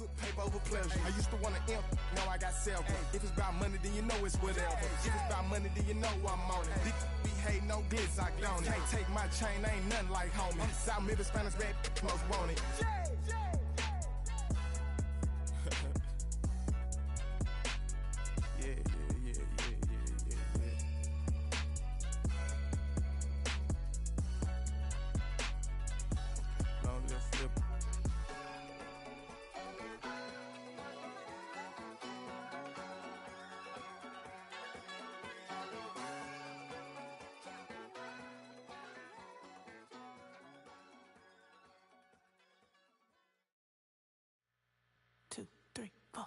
put paper over pleasure. I used to want to imp, now I got several. If it's about money, then you know it's whatever. If it's about money, then you know I'm on it. Be hate no glitz, I don't. Can't take my chain, ain't nothing like homie. South Memphis, Spanish rap, most want it. Yeah. Long live Flip. Two, three, four.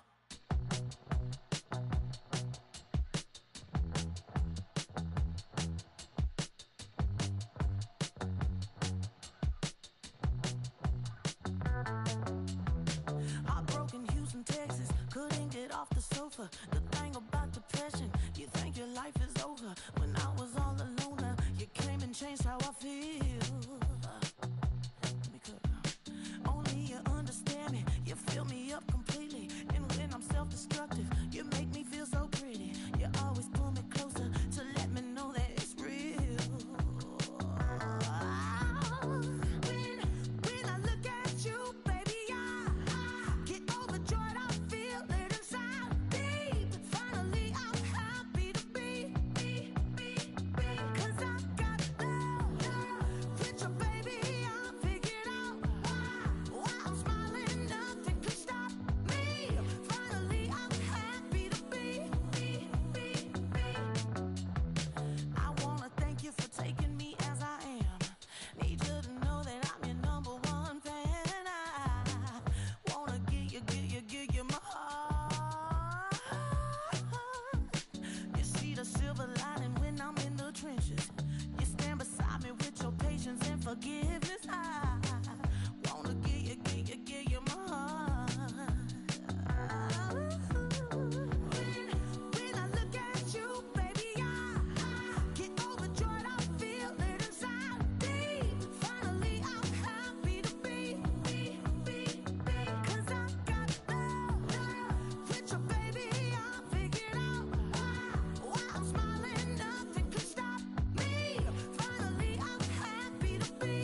Heartbroken Houston, Texas, couldn't get off the sofa. The thing about depression, you think your life is over. When I was all alone, you came and changed how I feel. Let me cut it. Only you understand me, you fill me up completely. And when I'm self-destructive, you make me feel so pretty. You always pull me closer to let me know that it's real. When I look at you, baby, I get overjoyed. I feel it inside deep. Finally, I'm happy to be. Cause I got love with your baby. I figured out why I'm smiling. Nothing could stop me. Finally, I'm happy to be. I wanna thank you for taking me as I am. Need you to know that I'm your number one fan. I wanna give you my heart. You see the silver lining when I'm in the trenches. You stand beside me with your patience and forgiveness. I wanna give you my heart. When I look at you, baby, I get overjoyed. I feel it inside deep. Finally, I'm happy to be. Cause I got love with your baby. I figured out why I'm smiling. Nothing could stop me. Finally, I'm happy to be.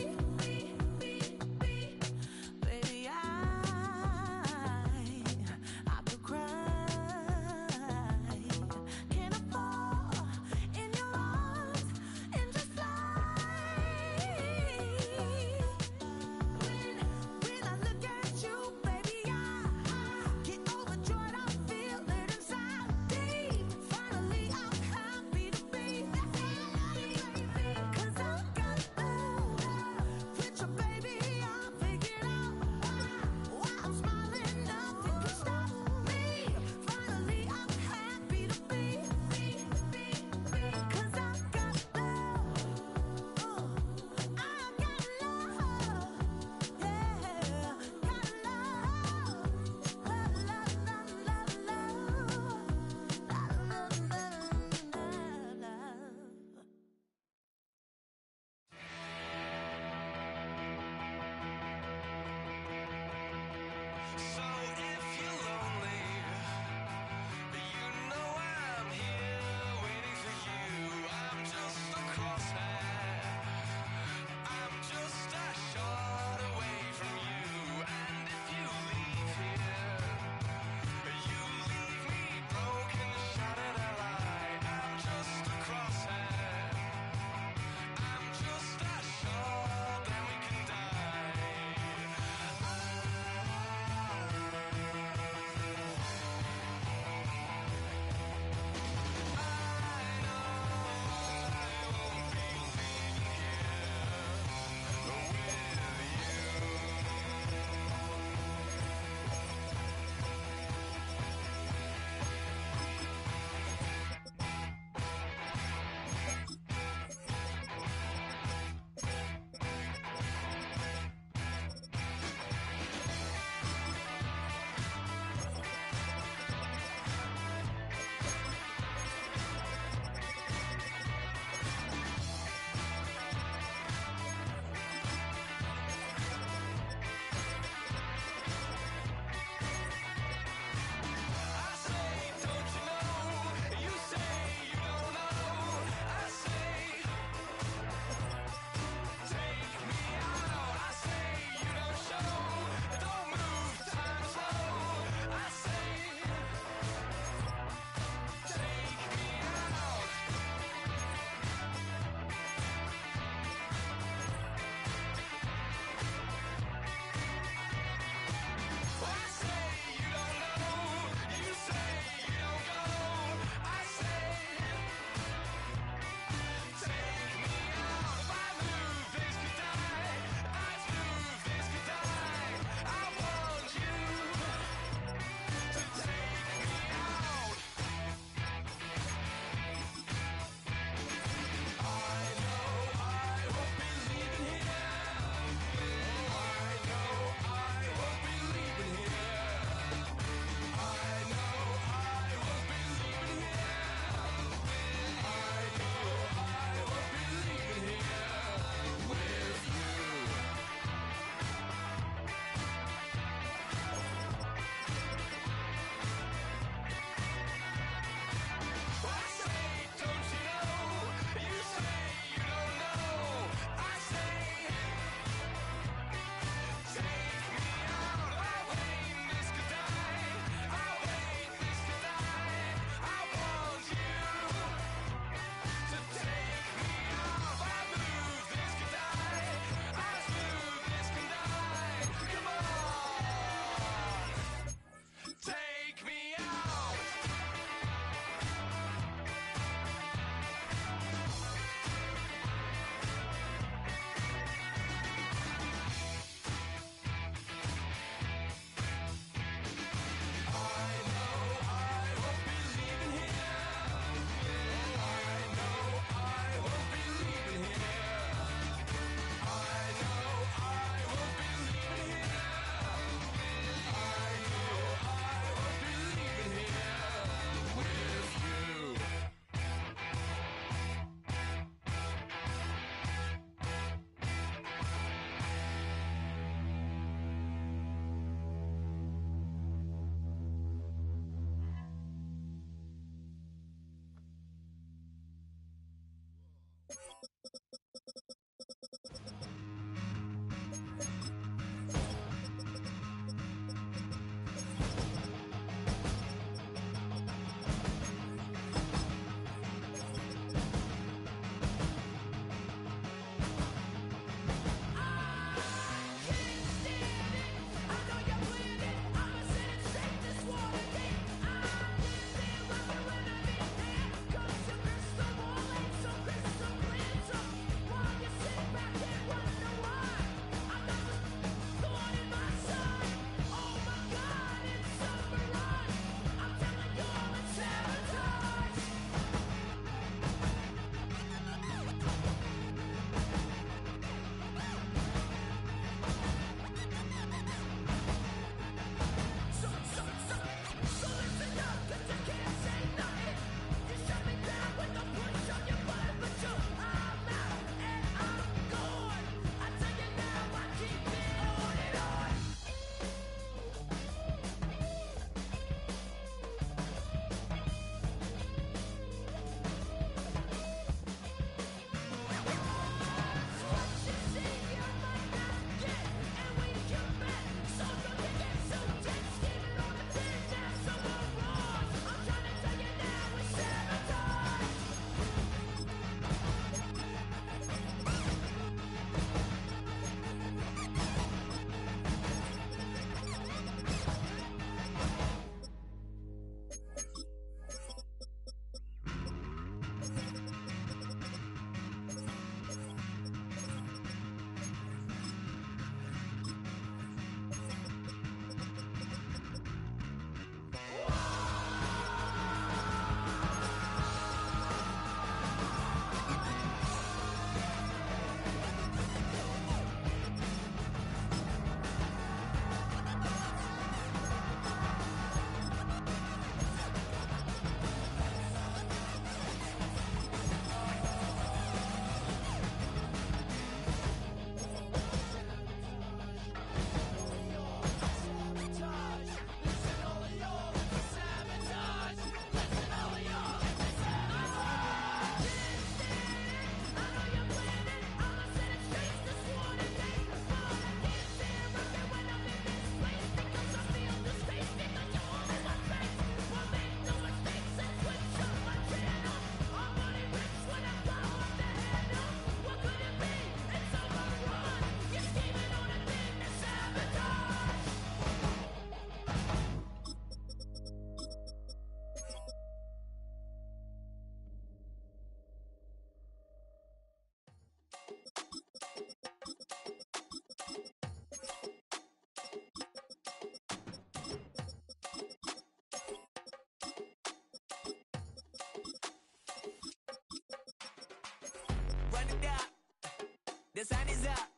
The sun is up,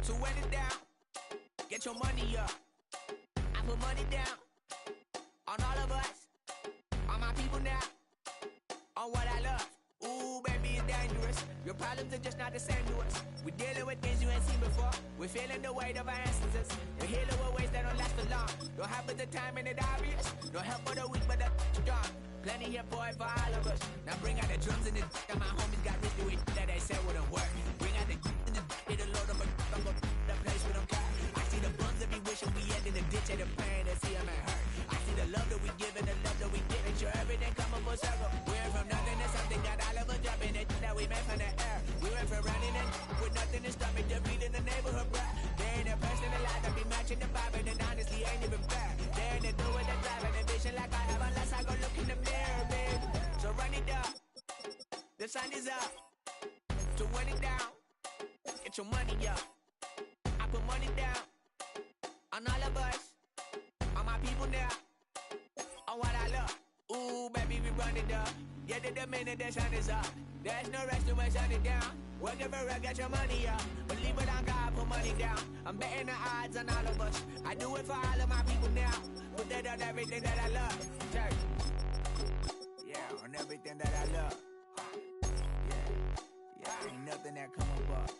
so when it down, get your money up. I put money down on all of us, on my people now, on what I love. Ooh, baby, it's dangerous. Your problems are just not the same to us. We're dealing with things you ain't seen before. We're feeling the weight of our ancestors. We're healing with ways that don't last for long. Don't have but the time and it obvious. No help for the weak, but the strong. Plenty here for it for all of us. Now bring out the drums and the and my homies got this do it that they said wouldn't work. Bring out the and the it'll load up I'm gonna the place with them car. I see the buns that be wishing we end in the ditch and the pain that see them and hurt. I see the love that we give and the love that we get. Make sure everything come up full circle. We're from nothing to something, got all of us dropping it that we made from the air. We went from running and with nothing to stop it, just beating the neighborhood bruh. There ain't a person alive that be matching the vibe, and honestly ain't even fair. There ain't a do with the drive and the vision like I have unless I go look in the mirror, babe. So run it up, the sun is up. So when it down, get your money up. I put money down on all of us, on my people now, on what I love. Ooh, baby, we run it up. Yeah, the minute the sun is up, there's no rest to my shut it down. Working for real, get your money up. Believe it on God, put money down. I'm betting the odds on all of us. I do it for all of my people now. Put that on everything that I love. Church. Yeah, on everything that I love. Yeah, ain't nothing that come up.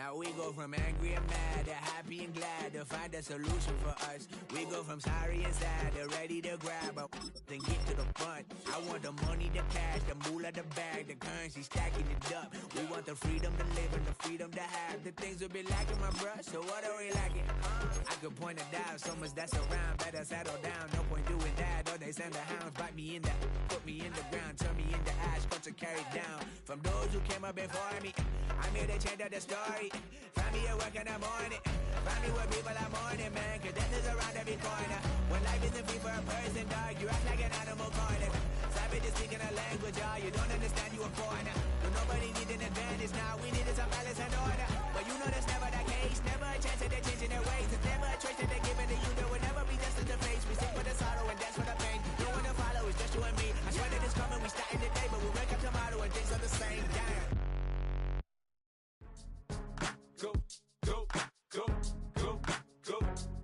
Now we go from angry and mad to happy and glad to find a solution for us. We go from sorry and sad to ready to grab up, then get to the front. I want the money, the cash, the moolah, the bag, the currency, stacking it up. We want the freedom to live and the freedom to have the things we'll be lacking, my bruh. So what are we lacking? I could point it out, so much that's around. Better settle down, no point doing that. Or they send the hounds, bite me in the, put me in the ground, turn me into ash, cut to carry down. From those who came up before me, I'm here to change up the story. Find me at work in the morning, find me where people are mourning, man. Cause death is around every corner. When life isn't free for a person, dog, you act like an animal corner. Savage is speaking a language, y'all, you don't understand, you a foreigner. But nobody needs an advantage now, we need some balance and order. But you know that's never the case, never a chance that they're changing their ways. It's never a choice that they're giving to you, there will never be just in the face. We sing for the sorrow and dance for the pain. No one to follow, it's just you and me. I swear that it's coming, we starting today, but we'll wake up tomorrow and things are the same. Damn. Go, go, go, go, go,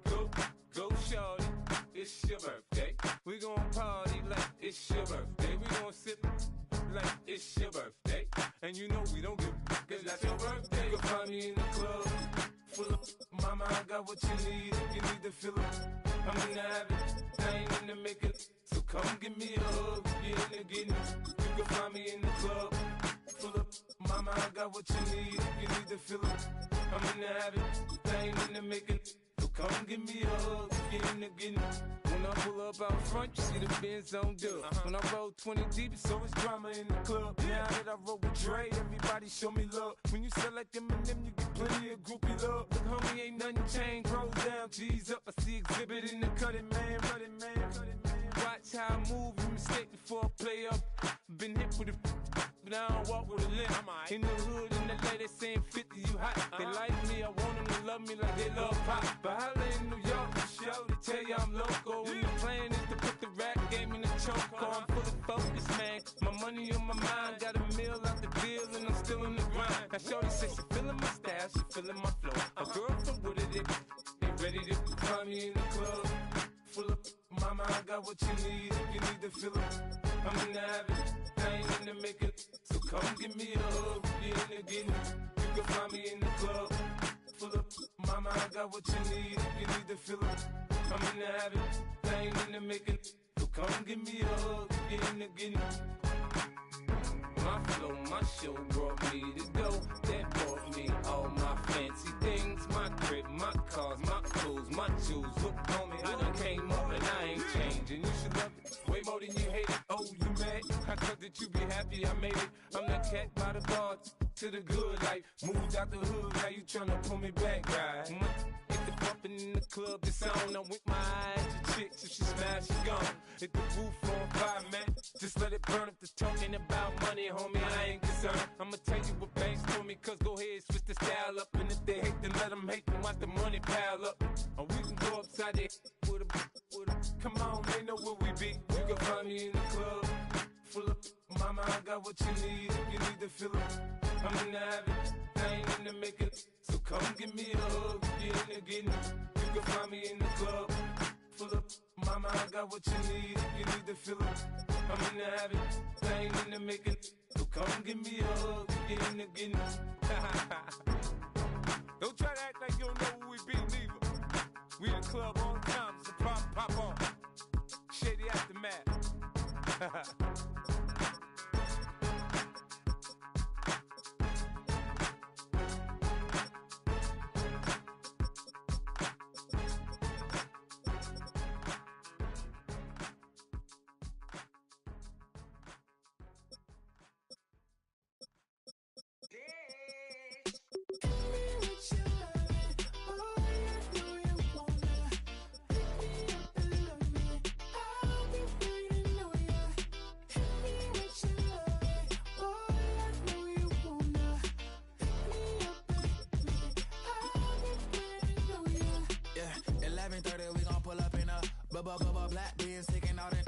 go, go, shorty. It's your birthday. We gon' party like it's your birthday. We gon' sip like it's your birthday. And you know we don't give cause that's your birthday. You can find me in the club full of mama, I got what you need. If you need to fill it, I'm in the habit. I ain't in the making. So come give me a hug. Get in the getting. You can find me in the club full of mama, I got what you need. If you need to fill it, I'm in the habit. I ain't in the making. So come give me a hug. Get in the getting. When I pull up out front, you see the Benz on dub. When I roll 20 deep, it's always drama in the club. Now that I roll with Dre, everybody show me love. When you sell like Eminem, you get plenty of groupie love. Look, homie, ain't nothing changed. Rolls down, G's up. I see exhibit in the cutting, man. Running, man. Watch how I move, you mistake before I play up. Been hit with a but I don't walk with a limp. In the hood, in the lady saying 50, you hot. They like me, I want them to love me like they love pop. But holla in New York, show, they tell you I'm local. And the plan is to put the rap game in the choke. I'm full of focus, man. My money on my mind, got a meal out the deal, and I'm still in the grind. Now shorty says she feeling my style, she feeling my flow. A girl from Wooded, they ready to find me in the club. Full of mama, I got what you need. If you need to fill it, I'm in the habit. I ain't in the making. So come give me a hug. Get in the getting. You can find me in the club. Full of mama, I got what you need. If you need to fill it, I'm in the habit. I ain't in the making. So come give me a hug. Get in the getting. My flow, my show brought me to go. That brought me all my fancy things. My crib, my cars, my clothes, my shoes. Look, homie, I done came up and I ain't changing. You should love it way more than you hate it. Oh, you mad? I thought that you be happy I made it. I'm the cat by the bar to the good life. Moved out the hood, now you tryna pull me back, right? Hit the bumpin' in the club, it's on. I'm with my eyes to chicks, if she smash, she gone. Hit the roof on fire, man. Just let it burn. If they're talking about money, homie, I ain't concerned. I'ma tell you what banks told me, cause go ahead, switch the style up. And if they hate, then let them hate, then watch the money pile up. Or we can go upside there with a, come on, they know where we be. You can find me in the club, full of, mama, I got what you need. If you need to fill it, I'm in the habit. I ain't in the making. So come give me a hug, get in the getting. You can find me in the club, full of, mama, I got what you need. If you need to fill it, I'm in the habit. I ain't in the making. So come give me a hug, get in the getting. Don't try to act like you don't know who we be, neither. We in the club all the time, so pop on. Shady Aftermath. Black being sticking out in.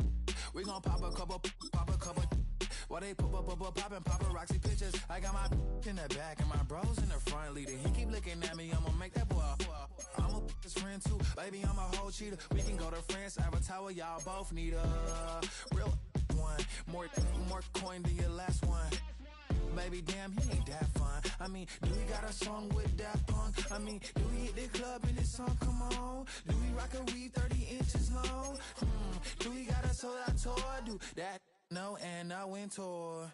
We gon' pop a couple. While they poppin' paparazzi pictures. I got my in the back and my bros in the front leader. He keep looking at me, I'ma make that boy. I'm a his friend too, baby, I'm a whole cheater. We can go to France, Avatar, y'all both need a real one. More coin than your last one. baby, damn, he ain't that fun. I mean, do we got a song with that punk? I mean, do we hit the club in this song? Come on. Do we rock a weave 30 inches long? Do we got a sold out tour? Do that? No, and I went tour.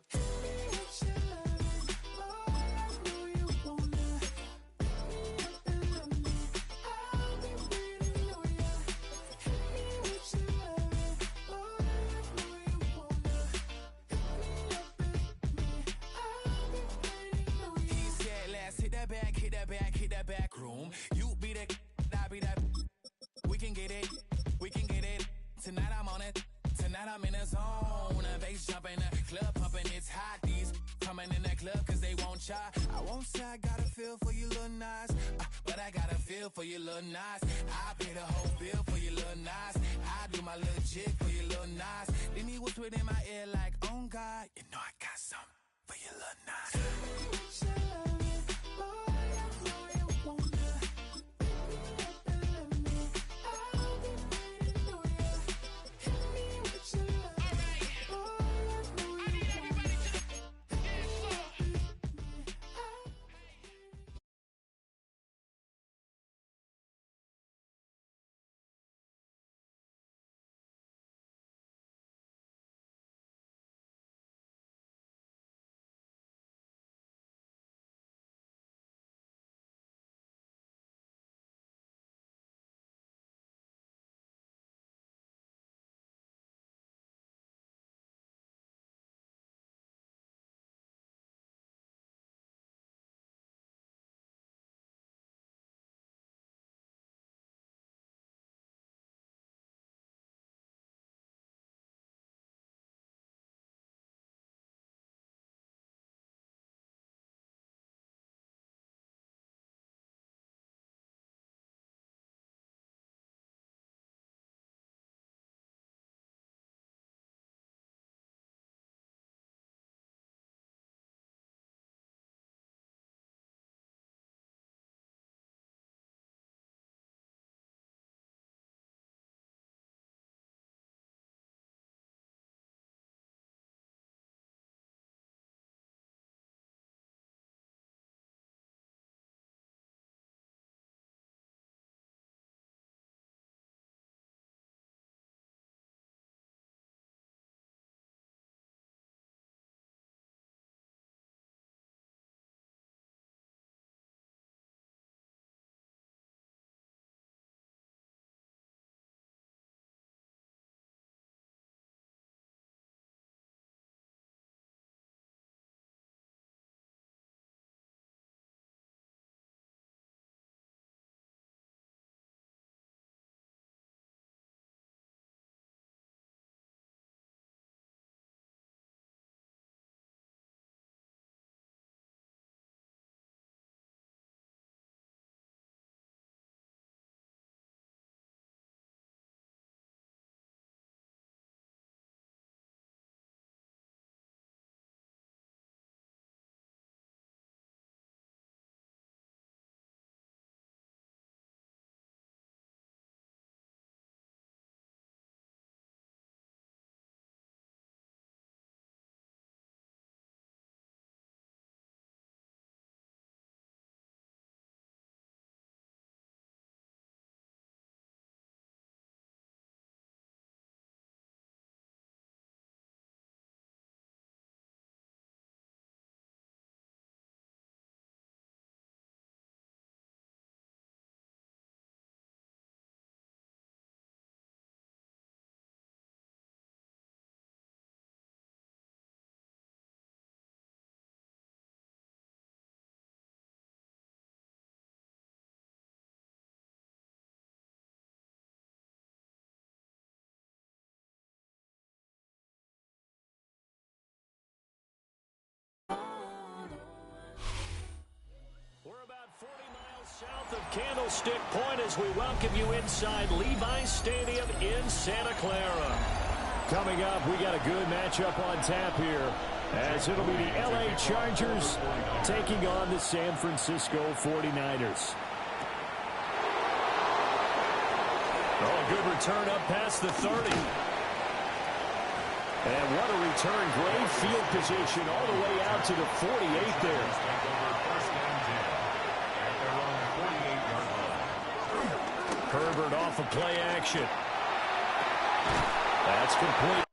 Hit that back room. You be the, I be that. We can get it. Tonight I'm on it. Tonight I'm in a zone. A bass jumping, the club pumping, it's hot. These coming in the club cause they won't try. I won't say I got a feel for you little nice, but I got a feel for you little nice. I pay the whole bill for you little nice. I do my little jig for you little nice. Then he whispered in my ear like, oh God, you know I got something for you little nice. South of Candlestick Point as we welcome you inside Levi's Stadium in Santa Clara. Coming up, we got a good matchup on tap here as it'll be the LA Chargers taking on the San Francisco 49ers. Oh, a good return up past the 30. And what a return. Great field position all the way out to the 48 there. Herbert off of play action. That's complete.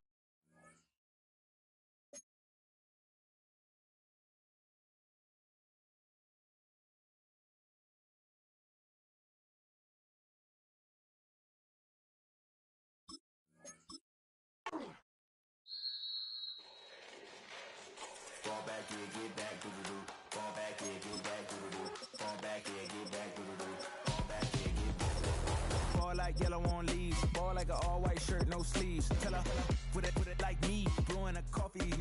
Fall back here, get back, doo-doo-doo. Fall back here, get back, doo-doo-doo. Fall back here, get back, doo-doo-doo. Fall back here, get back. Fall like yellow on leaves. Fall like an all-white shirt, no sleeves. Tell her, put it like me, blowing a coffee.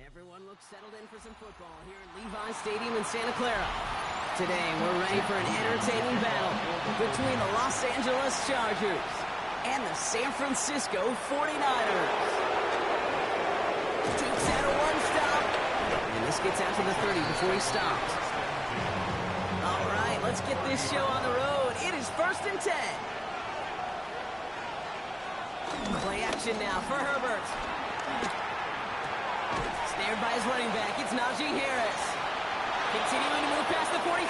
Everyone looks settled in for some football here at Levi Stadium in Santa Clara. Today, we're ready for an entertaining battle between the Los Angeles Chargers and the San Francisco 49ers. Takes out a one-stop, and this gets out to the 30 before he stops. All right, let's get this show on the road. It is 1st and 10. Play action now for Herbert. Snared by his running back, it's Najee Harris. Continuing to move past the 45.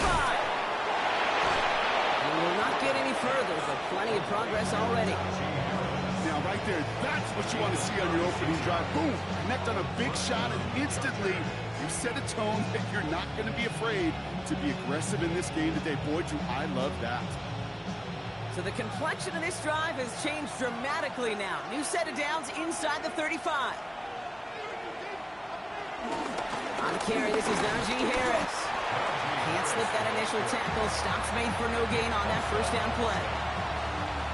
He will not get any further, but plenty of progress already. Now, right there, that's what you want to see on your opening drive. Boom! Connect on a big shot, and instantly you set a tone that you're not going to be afraid to be aggressive in this game today. Boy, do I love that. So the complexion of this drive has changed dramatically now. New set of downs inside the 35. On carry, this is Najee Harris. Can't slip that initial tackle. Stops made for no gain on that first down play.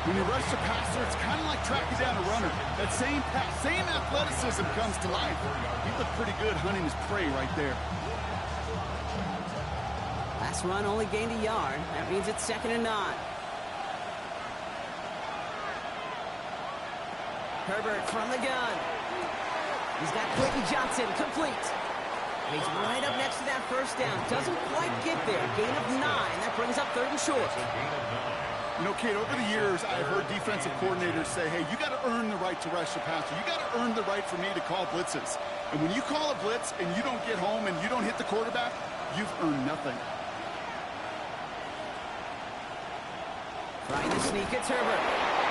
When you rush the passer, it's kind of like tracking down a runner. That same pass, same athleticism comes to life. He looked pretty good hunting his prey right there. Last run only gained a yard. That means it's 2nd and 9. Herbert from the gun. He's got Quentin Johnson complete. And he's right up next to that first down. Doesn't quite get there. Gain of 9. That brings up 3rd and short. You know, Kate, over the years, I've heard defensive coordinators say, hey, you got to earn the right to rush the passer. You got to earn the right for me to call blitzes. And when you call a blitz and you don't get home and you don't hit the quarterback, you've earned nothing. Trying to sneak, it's Herbert.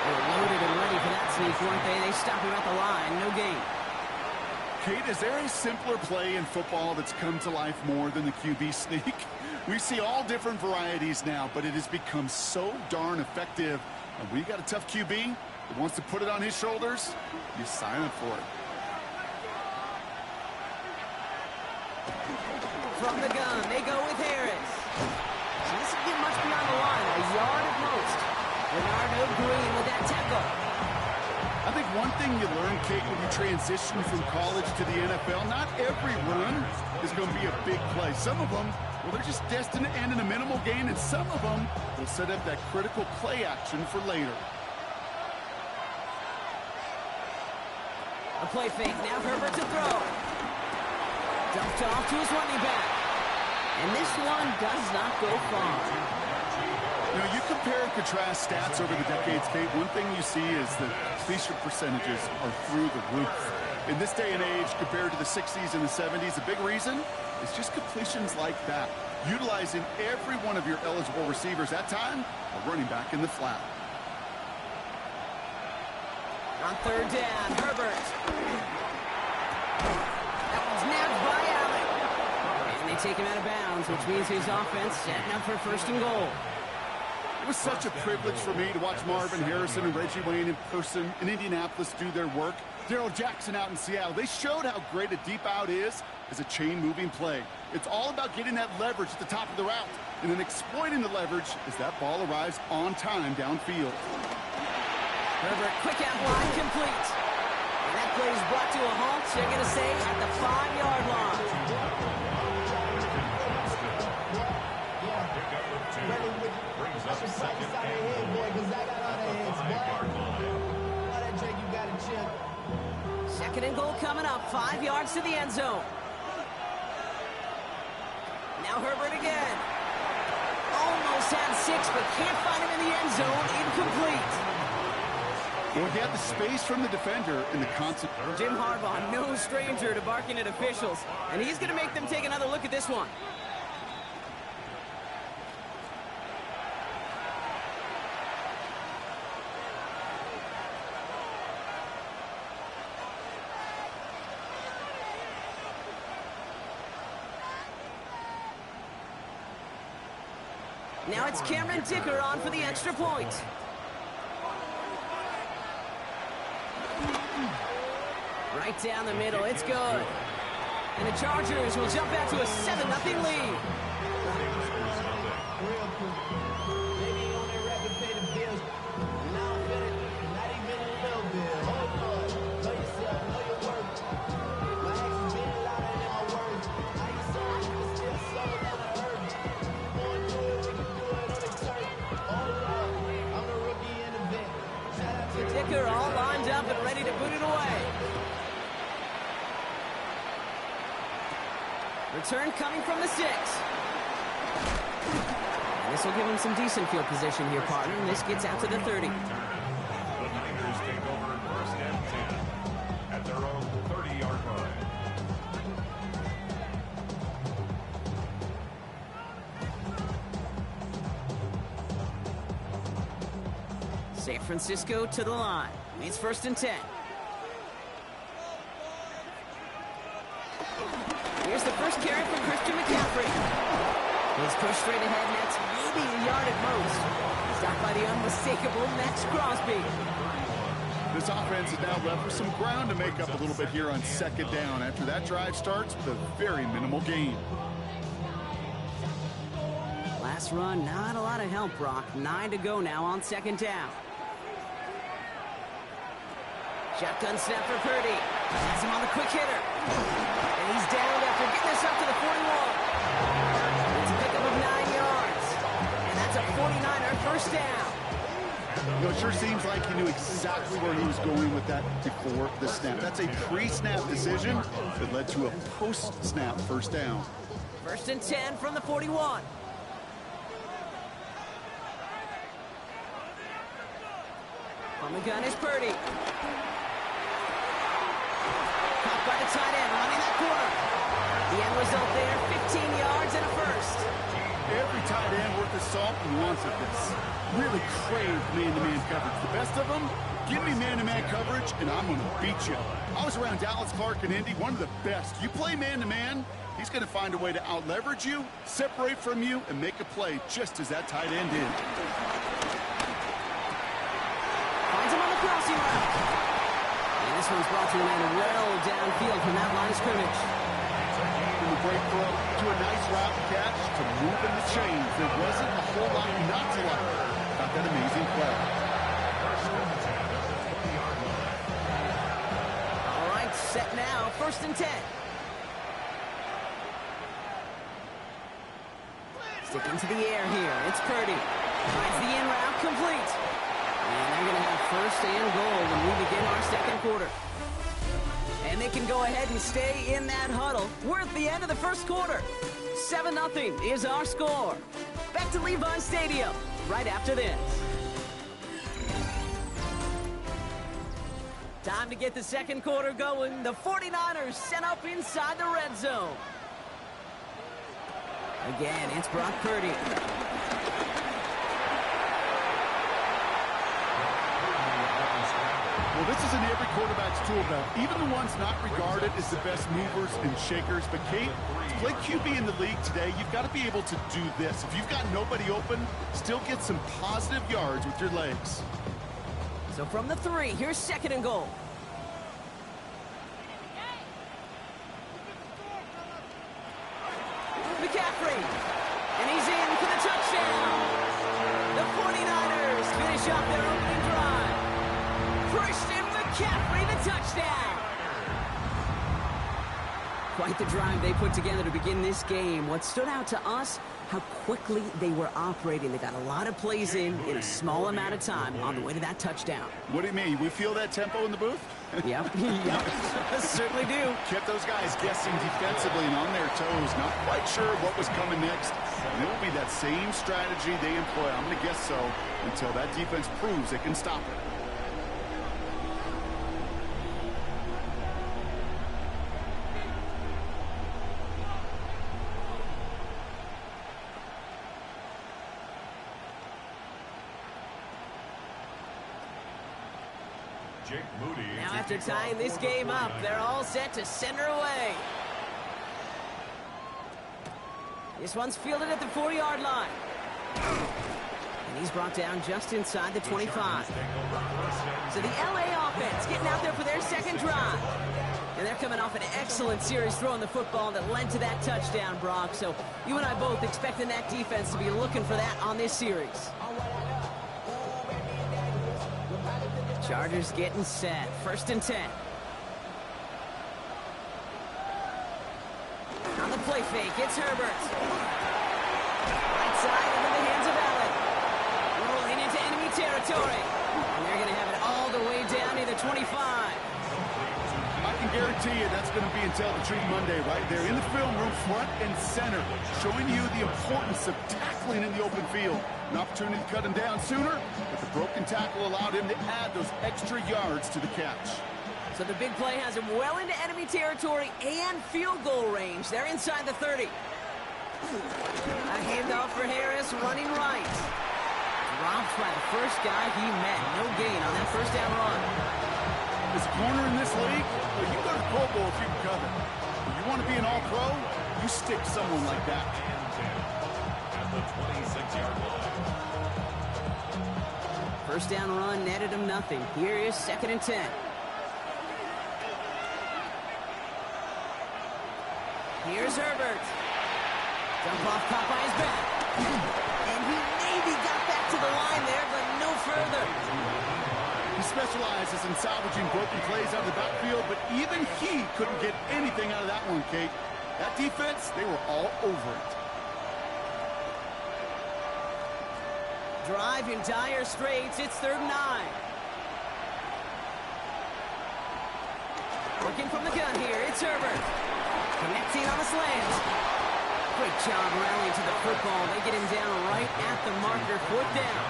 They were loaded and ready for that sneak, weren't they? They stop him at the line. No gain. Kate, is there a simpler play in football that's come to life more than the QB sneak? We see all different varieties now, but it has become so darn effective. And when you got a tough QB that wants to put it on his shoulders, you sign up for it. From the gun, they go with Harris. So this will get much beyond the line, a yard at most. Bernardo Green with that tackle. I think one thing you learn, Kate, when you transition from college to the NFL, not every run is going to be a big play. Some of them, well, they're just destined to end in a minimal gain, and some of them will set up that critical play action for later. A play fake, now Herbert to throw. Dumped off to his running back. And this one does not go far. You know, you compare and contrast stats over the decades, Kate. One thing you see is that completion percentages are through the roof. In this day and age, compared to the 60s and the 70s, a big reason is just completions like that. Utilizing every one of your eligible receivers. That time, a running back in the flat. On 3rd down, Herbert. That one's nabbed by Allen. And they take him out of bounds, which means his offense setting up for 1st and goal. It was such a privilege for me to watch Marvin Harrison and Reggie Wayne in person in Indianapolis do their work. Darrell Jackson out in Seattle. They showed how great a deep out is as a chain-moving play. It's all about getting that leverage at the top of the route and then exploiting the leverage as that ball arrives on time downfield. Herbert, quick out line, complete. And that play is brought to a halt, they're going to say, at the 5-yard line. Second and goal coming up, 5 yards to the end zone. Now Herbert again. Almost had 6, but can't find him in the end zone. Incomplete. Well, he had the space from the defender in the constant. Jim Harbaugh, no stranger to barking at officials, and he's going to make them take another look at this one. Now it's Cameron Dicker on for the extra point. Right down the middle, it's good. And the Chargers will jump out to a 7-0 lead. Dicker all lined up and ready to boot it away. Return coming from the 6. And this will give him some decent field position here, partner. And this gets out to the 30. The Niners take over first and 10 at their own 30-yard line. San Francisco to the line. It's first and 10. Here's the first carry from Christian McCaffrey. He's pushed straight ahead, and that's maybe a yard at most. Stopped by the unmistakable Max Crosby. This offense is now left with some ground to make up a little bit here on second down after that drive starts with a very minimal gain. Last run, not a lot of help, Brock. 9 to go now on second down. Shotgun snap for Purdy. Has him on the quick hitter. And he's down after getting this up to the 41. It's a pickup of 9 yards. And that's a 49er first down. You know, it sure seems like he knew exactly where he was going with that before the snap. That's a pre-snap decision that led to a post-snap first down. First and 10 from the 41. On the gun is Purdy. Caught by the tight end, running that corner. The end result there, 15 yards and a first. Every tight end worth his salt wants at this. Really crave man-to-man coverage. The best of them, give me man-to-man coverage, and I'm going to beat you. I was around Dallas Clark and Indy, one of the best. You play man-to-man, he's going to find a way to out-leverage you, separate from you, and make a play just as that tight end did. Finds him on the crossing route. And this one's brought to an end well downfield from that line of scrimmage. From a great throw to a nice route catch to moving the chains. There wasn't a whole lot not to like about that amazing play. All right, set now, first and 10. Sticking to the air here, it's Purdy. Finds the in route, complete. And they're going to have first and goal when we begin our second quarter. And they can go ahead and stay in that huddle. We're at the end of the first quarter. 7-0 is our score. Back to Levi Stadium right after this. Time to get the second quarter going. The 49ers set up inside the red zone. Again, it's Brock Purdy. Well, this is in every quarterback's tool belt, even the ones not regarded as the best movers and shakers. But, Kate, to play QB in the league today, you've got to be able to do this. If you've got nobody open, still get some positive yards with your legs. So from the 3, here's 2nd and goal. McCaffrey, and he's in for the touchdown. The 49ers finish off their opening drive. Christian McCaffrey, the touchdown. Quite the drive they put together to begin this game. What stood out to us, how quickly they were operating. They got a lot of plays in a small amount of time on the way to that touchdown. What do you mean? We feel that tempo in the booth? Yep, certainly do. Kept those guys guessing defensively and on their toes, not quite sure what was coming next. And it will be that same strategy they employ, I'm going to guess so, until that defense proves it can stop it. Now after tying this game up, they're all set to center away. This one's fielded at the 4-yard line. And he's brought down just inside the 25. So the LA offense getting out there for their 2nd drive. And they're coming off an excellent series throwing the football that led to that touchdown, Brock. So you and I both expecting that defense to be looking for that on this series. Chargers getting set. 1st and 10. On the play fake, it's Herbert. Right side into the hands of Allen. Rolling into enemy territory. And they're going to have it all the way down to the 25. I can guarantee you that's going to be until the Treat Monday right there in the film room, front and center, showing you the importance of tackling in the open field. An opportunity to cut him down sooner, but the broken tackle allowed him to add those extra yards to the catch. So the big play has him well into enemy territory and field goal range. They're inside the 30. A handoff for Harris, running right. Dropped by the first guy he met. No gain on that 1st down run. As a corner in this league, well, you go to the Pro Bowl if you can cover. If you want to be an all-pro, you stick someone like that. At the 26-yard line. 1st down run netted him nothing. Here is 2nd and 10. Here's Herbert. Dump off Popeye's back. And he maybe got back to the line there, but no further. He specializes in salvaging broken plays out of the backfield, but even he couldn't get anything out of that one, Kate. That defense, they were all over it. Drive in dire straits. It's 3rd and 9. Working from the gun here. It's Herbert. Connecting on the slant. Great job rallying to the football. They get him down right at the marker. 4th down.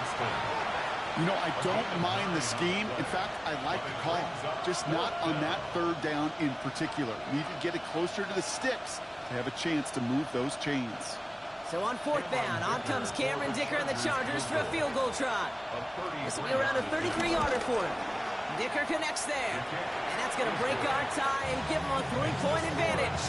You know, I don't mind the scheme. In fact, I like the call. Just not on that 3rd down in particular. Need to get it closer to the sticks to have a chance to move those chains. So on 4th down, on comes Cameron Dicker and the Chargers for a field goal try. This will be around a 33-yarder for him. Dicker connects there. And that's going to break our tie and give him a 3-point advantage.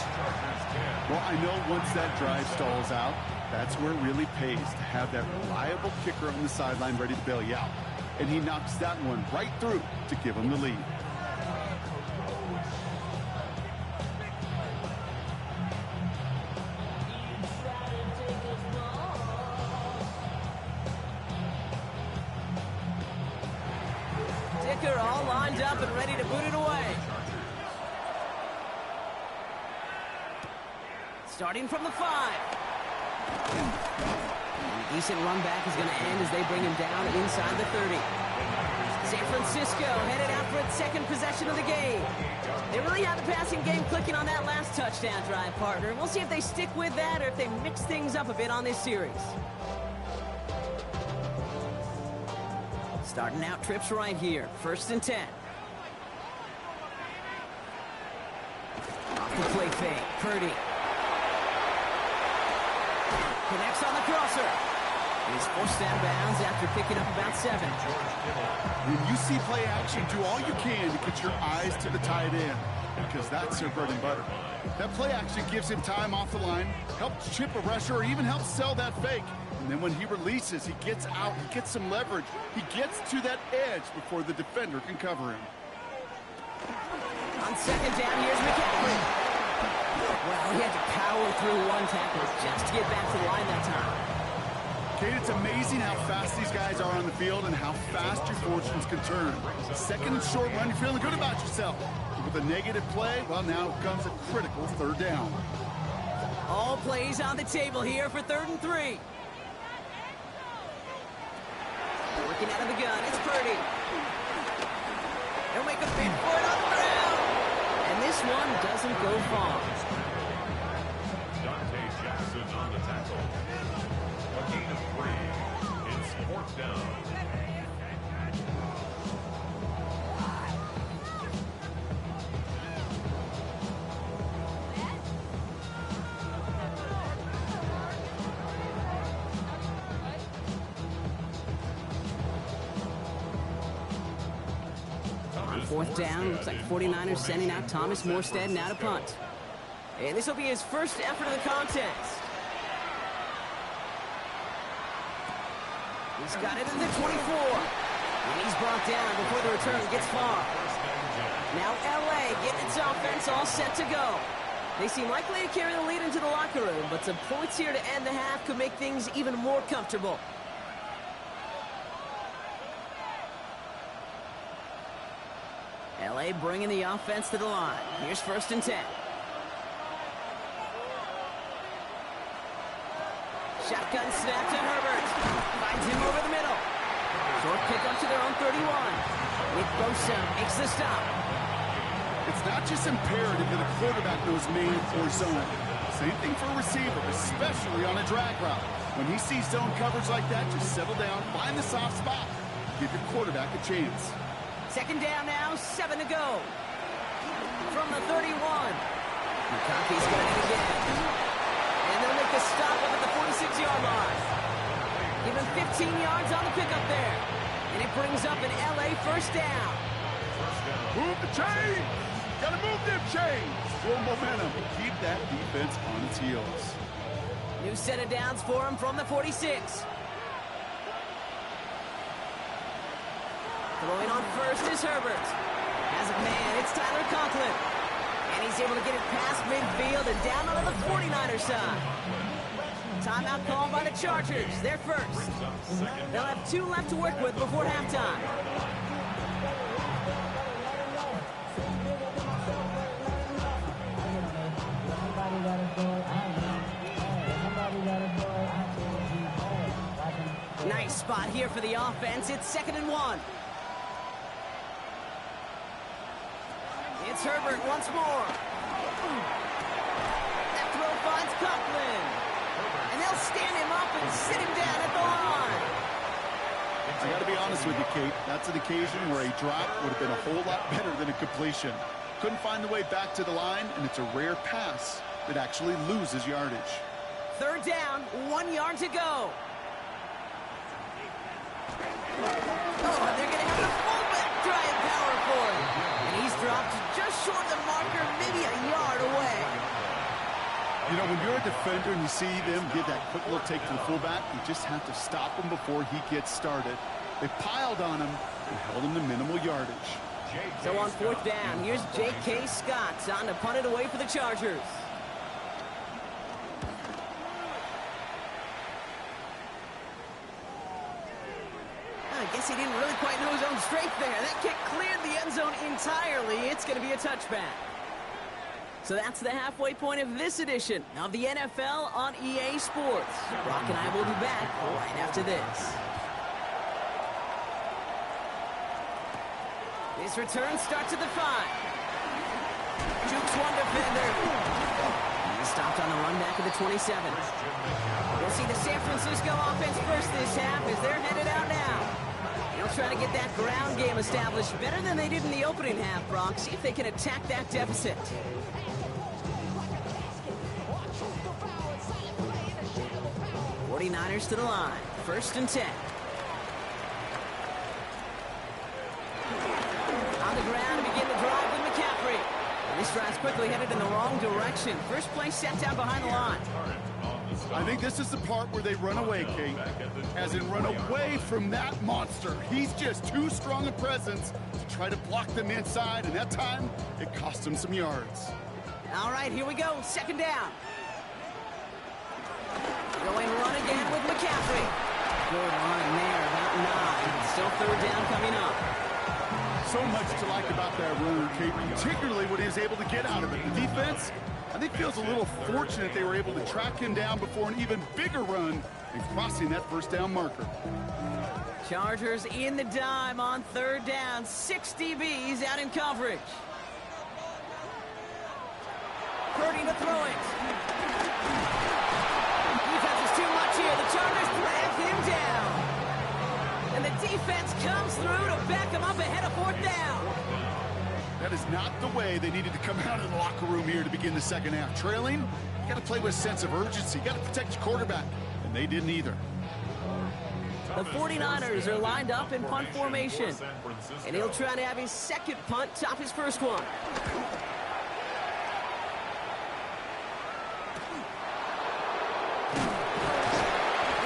Well, I know once that drive stalls out, that's where it really pays to have that reliable kicker on the sideline ready to bail you out. And he knocks that one right through to give him the lead. Dicker all lined up and ready to boot it away. Starting from the 5. A decent run back is going to end as they bring him down inside the 30. San Francisco headed out for its 2nd possession of the game. They really have the passing game clicking on that last touchdown drive, partner. We'll see if they stick with that or if they mix things up a bit on this series. Starting out trips right here. 1st and 10. Off the play fake. Purdy. Connects on the crosser. He's forced out of bounds after picking up about 7. When you see play action, do all you can to get your eyes to the tight end, because that's their bread and butter. That play action gives him time off the line, helps chip a rusher, or even helps sell that fake. And then when he releases, he gets out, he gets some leverage. He gets to that edge before the defender can cover him. On second down, here's McCaffrey. Well, he had to power through one tackle just to get back to the line that time. Kate, it's amazing how fast these guys are on the field and how fast your fortunes can turn. Second and short run, you're feeling good about yourself. But with a negative play, well, now comes a critical third down. All plays on the table here for 3rd and 3. Working out of the gun, it's Purdy. He'll make a bid for it on the ground. And this one doesn't go far. Jackson on the tackle. A gain of 3. It's 4th down. On 4th down, looks like 49ers sending out Thomas Morstead now to punt. And this will be his first effort of the contest. He's got it in the 24. And he's brought down before the return gets far. Now LA getting its offense all set to go. They seem likely to carry the lead into the locker room, but some points here to end the half could make things even more comfortable. LA bringing the offense to the line. Here's 1st and 10. Shotgun snap to Herbert. Finds him over the middle. Short pick up to their own 31. Nick Bosa makes the stop. It's not just imperative that a quarterback knows man or zone. Same thing for a receiver, especially on a drag route. When he sees zone coverage like that, just settle down, find the soft spot, give your quarterback a chance. 2nd down now, 7 to go. From the 31. McConkey's got it again. And they'll make the stop up at the 46-yard line. Give him 15 yards on the pickup there. And it brings up an LA 1st down. Move the chains! Gotta move them chains! Full momentum. Keep that defense on its heels. New set of downs for him from the 46. Throwing on first is Herbert. Has a man, it's Tyler Conklin. And he's able to get it past midfield and down on the 49er side. Timeout called by the Chargers. They're first. They'll have 2 left to work with before halftime. Nice spot here for the offense. It's 2nd and 1. It's Herbert once more. That throw finds Conklin. And they'll stand him up and sit him down at the line. I got to be honest with you, Kate. That's an occasion where a drop would have been a whole lot better than a completion. Couldn't find the way back to the line, and it's a rare pass that actually loses yardage. 3rd down, 1 yard to go. Oh, and they're going to have the fullback drive power for him. And he's dropped just short of the marker, maybe a yard away. You know, when you're a defender and you see them give that quick little take to the fullback, you just have to stop him before he gets started. They piled on him and held him to minimal yardage. So on 4th down, here's J.K. Scott on to punt it away for the Chargers. I guess he didn't really quite know his own strength there. That kick cleared the end zone entirely. It's going to be a touchback. So that's the halfway point of this edition of the NFL on EA Sports. Brock and I will be back right after this. His return starts at the 5. Jukes one defender. He's stopped on the run back of the 27. We'll see the San Francisco offense first this half as they're headed out now. They'll try to get that ground game established better than they did in the opening half, Brock. See if they can attack that deficit. 49ers to the line. 1st and 10. On the ground to begin the drive with McCaffrey. And this drive's quickly headed in the wrong direction. First play set down behind the line. I think this is the part where they run away, Kate. As in run away from that monster. He's just too strong a presence to try to block them inside, and that time, it cost him some yards. All right, here we go. 2nd down. Going run again with McCaffrey. Good run there, about 9. Still 3rd down coming up. So much to like about that run, Kate, particularly when he was able to get out of it. The defense, I think, feels a little fortunate they were able to track him down before an even bigger run and crossing that 1st down marker. Chargers in the dime on 3rd down. 6 DBs out in coverage. Purdy to throw it. Defense is too much here. The Chargers drag him down. And the defense comes through to back him up ahead of 4th down. That is not the way they needed to come out of the locker room here to begin the 2nd half. Trailing, you got to play with a sense of urgency. You got to protect your quarterback, and they didn't either. The 49ers are lined up in punt formation, and he'll try to have his 2nd punt top his 1st one.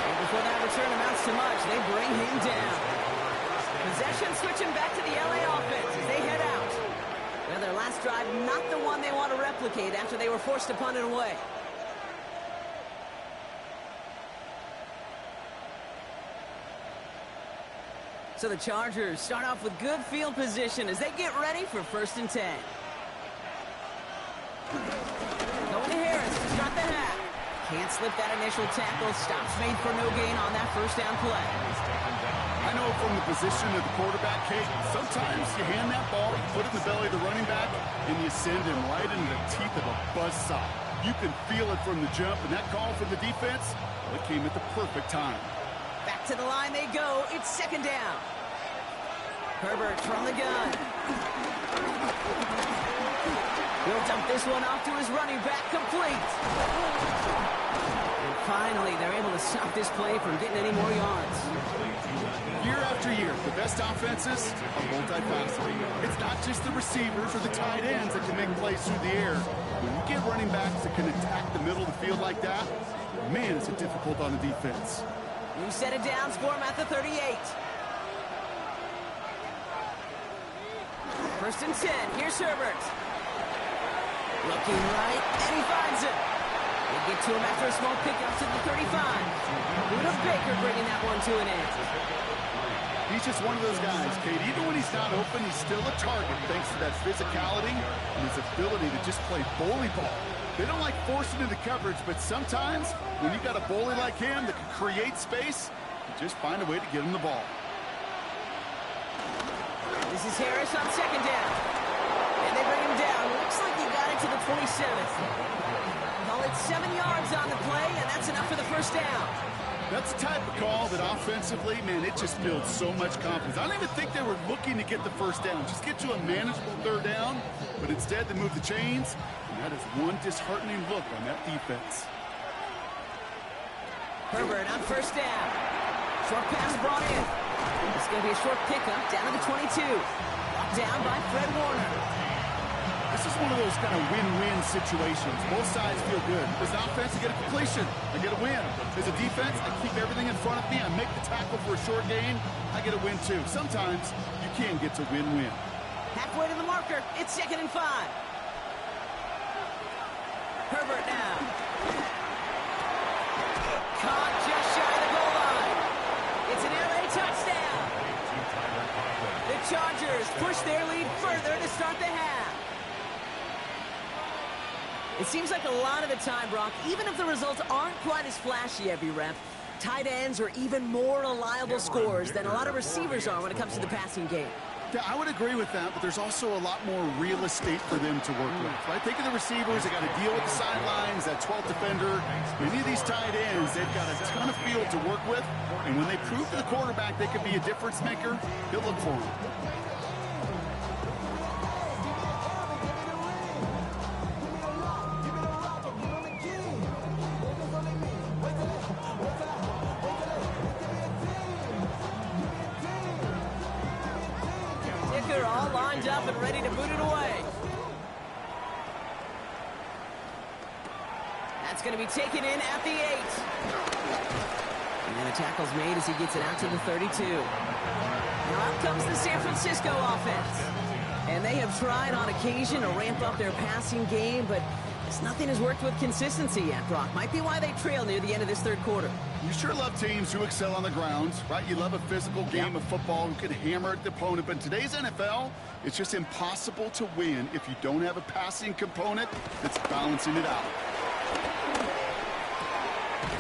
And before that return amounts to much, they bring him down. Possession switching back to the LA offense as they head out. Well, their last drive, not the one they want to replicate after they were forced to punt it away. So the Chargers start off with good field position as they get ready for 1st and 10. Going to Harris to start the half. Can't slip that initial tackle. Stops made for no gain on that 1st down play. I know from the position of the quarterback, Kate, sometimes you hand that ball, you put it in the belly of the running back, and you send him right into the teeth of a buzzsaw. You can feel it from the jump, and that call from the defense, well, it came at the perfect time. Back to the line they go. It's 2nd down. Herbert from the gun. He'll dump this one off to his running back, complete. And finally, they're able to stop this play from getting any more yards. Year after year, the best offenses are multifaceted. It's not just the receivers or the tight ends that can make plays through the air. When you get running backs that can attack the middle of the field like that, man, is it difficult on the defense. New set of downs for him at the 38. 1st and 10. Here's Herbert. Looking right, and he finds it. They get to him after a small pickup to the 35. Luda Baker bringing that one to an end. He's just one of those guys, Kate. Even when he's not open, he's still a target thanks to that physicality and his ability to just play bully ball. They don't like forcing into coverage, but sometimes when you got a bully like him that can create space, you just find a way to get him the ball. This is Harris on 2nd down. And they bring him down. Looks like he got it to the 27th. Call it 7 yards on the play, and that's enough for the 1st down. That's the type of call that offensively, man, it just builds so much confidence. I don't even think they were looking to get the 1st down. Just get to a manageable 3rd down, but instead they move the chains, and that is one disheartening look on that defense. Herbert on 1st down. Short pass brought in. It's going to be a short pickup down to the 22. Brought down by Fred Warner. This is one of those kind of win-win situations. Both sides feel good. As an offense, I get a completion. I get a win. As a defense, I keep everything in front of me. I make the tackle for a short gain. I get a win, too. Sometimes you can get to win-win. Halfway to the marker. It's 2nd and 5. Herbert now. Caught just shy of the goal line. It's an LA touchdown. The Chargers push their lead further to start the half. It seems like a lot of the time, Brock, even if the results aren't quite as flashy every rep, tight ends are even more reliable scorers than a lot of receivers are when it comes to the passing game. Yeah, I would agree with that, but there's also a lot more real estate for them to work with. Right? Think of the receivers. They got to deal with the sidelines, that 12th defender. Any of these tight ends, they've got a ton of field to work with, and when they prove to the quarterback they can be a difference maker, he'll look for them. lined up and ready to boot it away. That's going to be taken in at the 8. And then a tackle's made as he gets it out to the 32. Now out comes the San Francisco offense. And they have tried on occasion to ramp up their passing game, but nothing has worked with consistency yet, Brock. Might be why they trail near the end of this third quarter. You sure love teams who excel on the ground, right? You love a physical game of football who can hammer at the opponent. But in today's NFL, it's just impossible to win if you don't have a passing component that's balancing it out.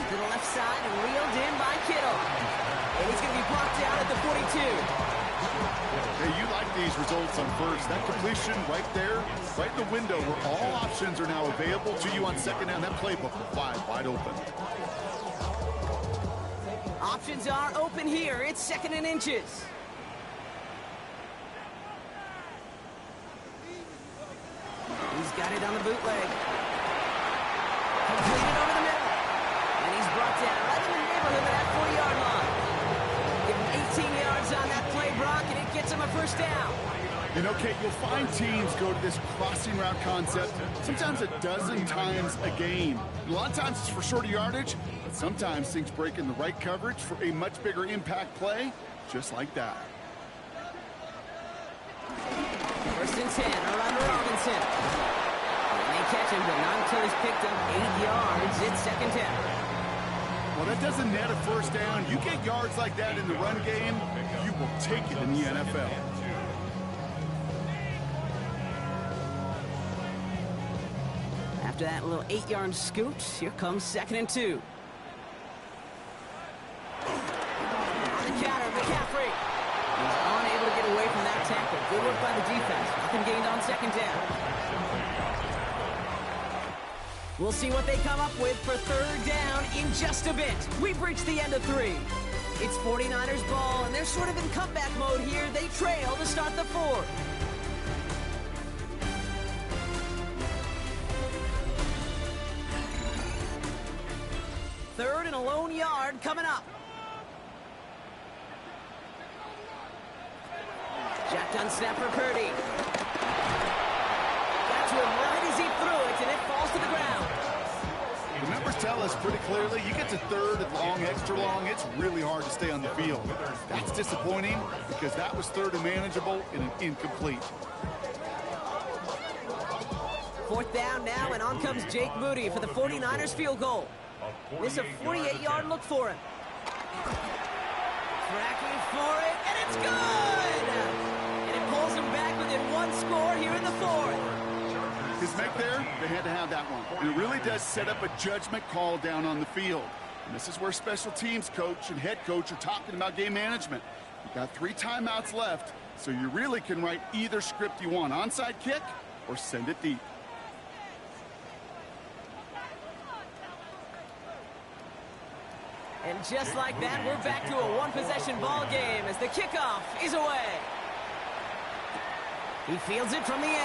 To the left side and reeled in by Kittle. And he's going to be blocked down at the 42. Hey, you like these results on first. That completion right there, right in the window where all options are now available to you on second down. That playbook will fly wide open. Options are open here. It's 2nd and inches. He's got it on the bootleg. Completed over the middle. And he's brought down right in the neighborhood of that 40-yard line. Give him 18 yards on that play, Brock, and it gets him a first down. You know, Kate, you'll find teams go to this crossing route concept sometimes a dozen times a game. A lot of times it's for shorter yardage, but sometimes things break in the right coverage for a much bigger impact play, just like that. 1st and 10, around Robinson. And they catch him, but not until he's picked up 8 yards. It's 2nd down. Well, that doesn't net a first down. You get yards like that in the run game, you will take it in the NFL. After that little 8-yard scoot, here comes 2nd and 2. On the counter, McCaffrey. He's unable to get away from that tackle. Good work by the defense. Nothing gained on 2nd down. We'll see what they come up with for 3rd down in just a bit. We've reached the end of 3. It's 49ers ball, and they're sort of in comeback mode here. They trail to start the 4th. 3rd and a lone yard coming up. Shotgun snap for Purdy. Got to him right as he threw it, and it falls to the ground. The numbers tell us pretty clearly, you get to 3rd and long, extra long, it's really hard to stay on the field. That's disappointing because that was 3rd and manageable and an incomplete. 4th down now, and on comes Jake Moody for the 49ers field goal. This is a 48-yard look for him. Tracking for it, and it's good! And it pulls him back within 1 score here in the 4th. His make there, they had to have that one. And it really does set up a judgment call down on the field. And this is where special teams coach and head coach are talking about game management. You've got 3 timeouts left, so you really can write either script you want. Onside kick or send it deep. And just like that, we're back to a 1-possession ball game as the kickoff is away. He fields it from the 8.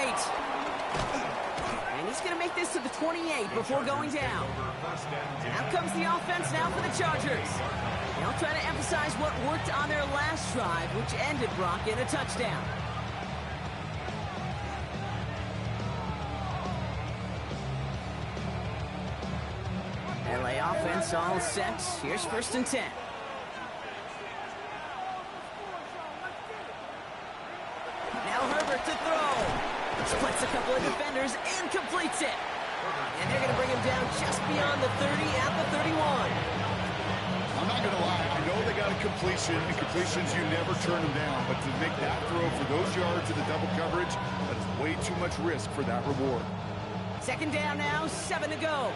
And he's going to make this to the 28 before going down. Out comes the offense now for the Chargers. They'll try to emphasize what worked on their last drive, which ended, Brock, in a touchdown. LA offense all set. Here's 1st and 10. Now Herbert to throw. Splits a couple of defenders and completes it. And they're going to bring him down just beyond the 30 at the 31. I'm not going to lie. I know they got a completion, and completions, you never turn them down. But to make that throw for those yards in the double coverage, that is way too much risk for that reward. 2nd down now, 7 to go.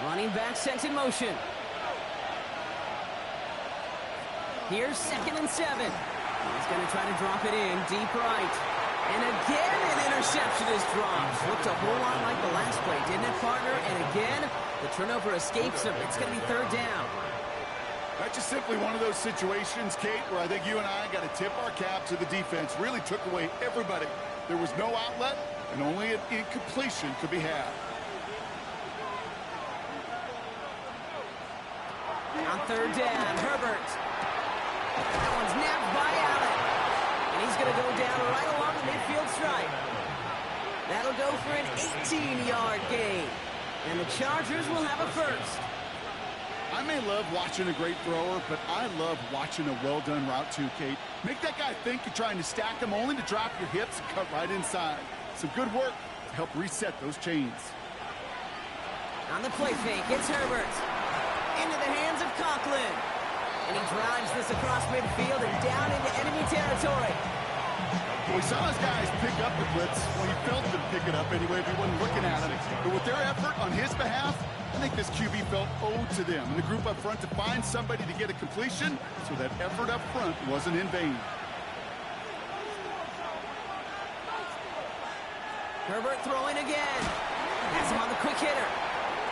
Running back sent in motion. Here's 2nd and 7. He's going to try to drop it in deep right. And again, an interception is dropped. Looked a whole lot like the last play, didn't it, partner? And again, the turnover escapes him. It's going to be 3rd down. That's just simply one of those situations, Kate, where I think you and I got to tip our cap to the defense. Really took away everybody. There was no outlet, and only an incompletion could be had. On 3rd down, Herbert. That one's nabbed by right along the midfield stripe. That'll go for an 18-yard gain. And the Chargers will have a first. I may love watching a great thrower, but I love watching a well-done route too, Kate. Make that guy think you're trying to stack him only to drop your hips and cut right inside. Some good work to help reset those chains. On the play fake, it's Herbert. Into the hands of Conklin. And he drives this across midfield and down into enemy territory. Well, we saw his guys pick up the blitz. Well, he felt them pick it up anyway if he wasn't looking at him. But with their effort on his behalf, I think this QB felt owed to them and the group up front to find somebody to get a completion, so that effort up front wasn't in vain. Herbert throwing again. Has him on the quick hitter.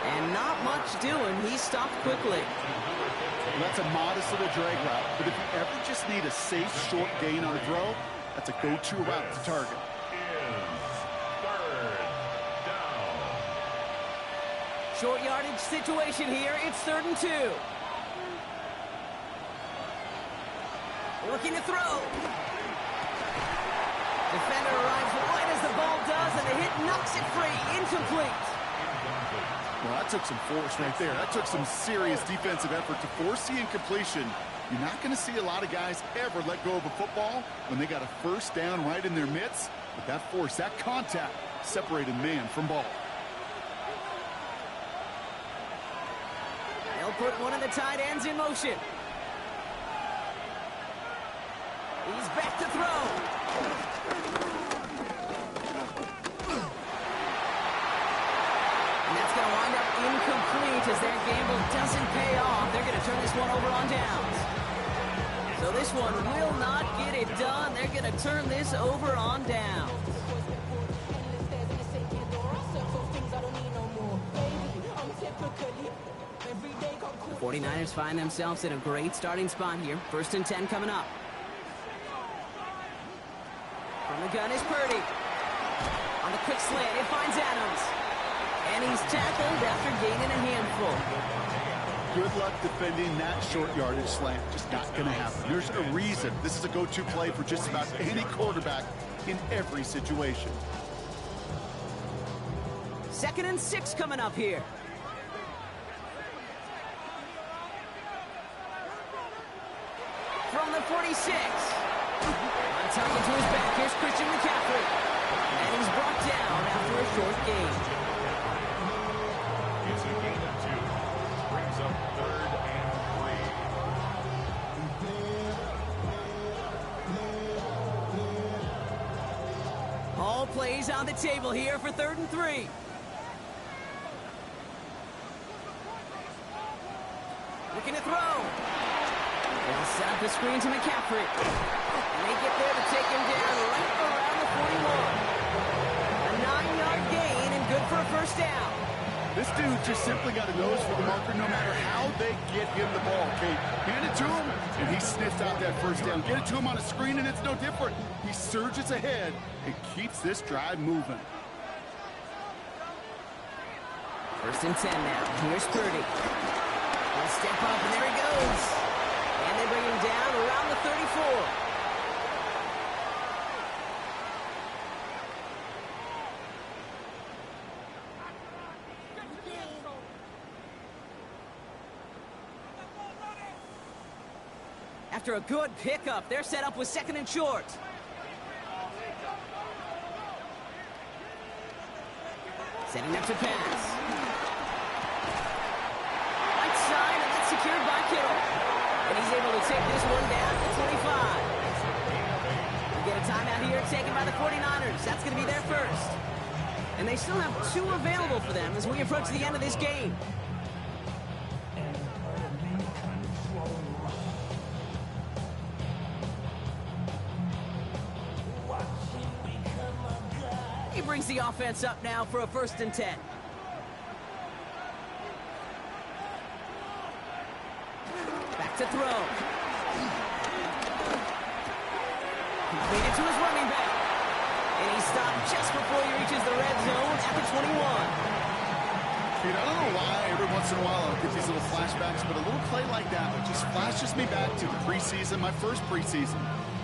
And not much doing. He stopped quickly. Well, that's a modest little drag route. But if you ever just need a safe, short gain on a throw, that's a go-to route to target. Short yardage situation here. It's 3rd and 2. Looking to throw. Defender arrives right as the ball does, and the hit knocks it free. Incomplete. Well, that took some force right there. That took some serious defensive effort to force the incompletion. You're not going to see a lot of guys ever let go of a football when they got a first down right in their midst. But that force, that contact, separated man from ball. They'll put one of the tight ends in motion. He's back to throw. And that's going to wind up incomplete as their gamble doesn't pay off. They're going to turn this one over on downs. So this one will not get it done. They're going to turn this over on downs. The 49ers find themselves in a great starting spot here. 1st and 10 coming up. From the gun is Purdy. On the quick slant, it finds Adams. And he's tackled after gaining a handful. Good luck defending that short yardage slant. Just not going to happen. There's a reason. This is a go-to play for just about any quarterback in every situation. 2nd and 6 coming up here. From the 46. On target to his back, here's Christian McCaffrey. And he's brought down after a short gain. It's a gain of 2. Brings up 3rd and 3. All plays on the table here for 3rd and 3. Looking to throw. They'll set up the screen to McCaffrey. And they get there to take him down right around the 41. A 9-yard gain and good for a first down. This dude just simply got a nose for the marker no matter how they get him the ball, Kate. Hand it to him, and he sniffs out that first down. Get it to him on a screen, and it's no different. He surges ahead and keeps this drive moving. 1st and 10 now. Here's Purdy. He'll step up, and there he goes. And they bring him down around the 34. After a good pickup, they're set up with 2nd and short. Setting up to pass. Right side, and that's secured by Kittle. And he's able to take this one down to 25. We get a timeout here taken by the 49ers. That's going to be their first. And they still have 2 available for them as we approach the end of this game. He brings the offense up now for a 1st and 10. Back to throw. Completed to his running back. And he stopped just before he reaches the red zone at the 21. Dude, I don't know why every once in a while I'll get these little flashbacks, but a little play like that just flashes me back to the preseason, my first preseason.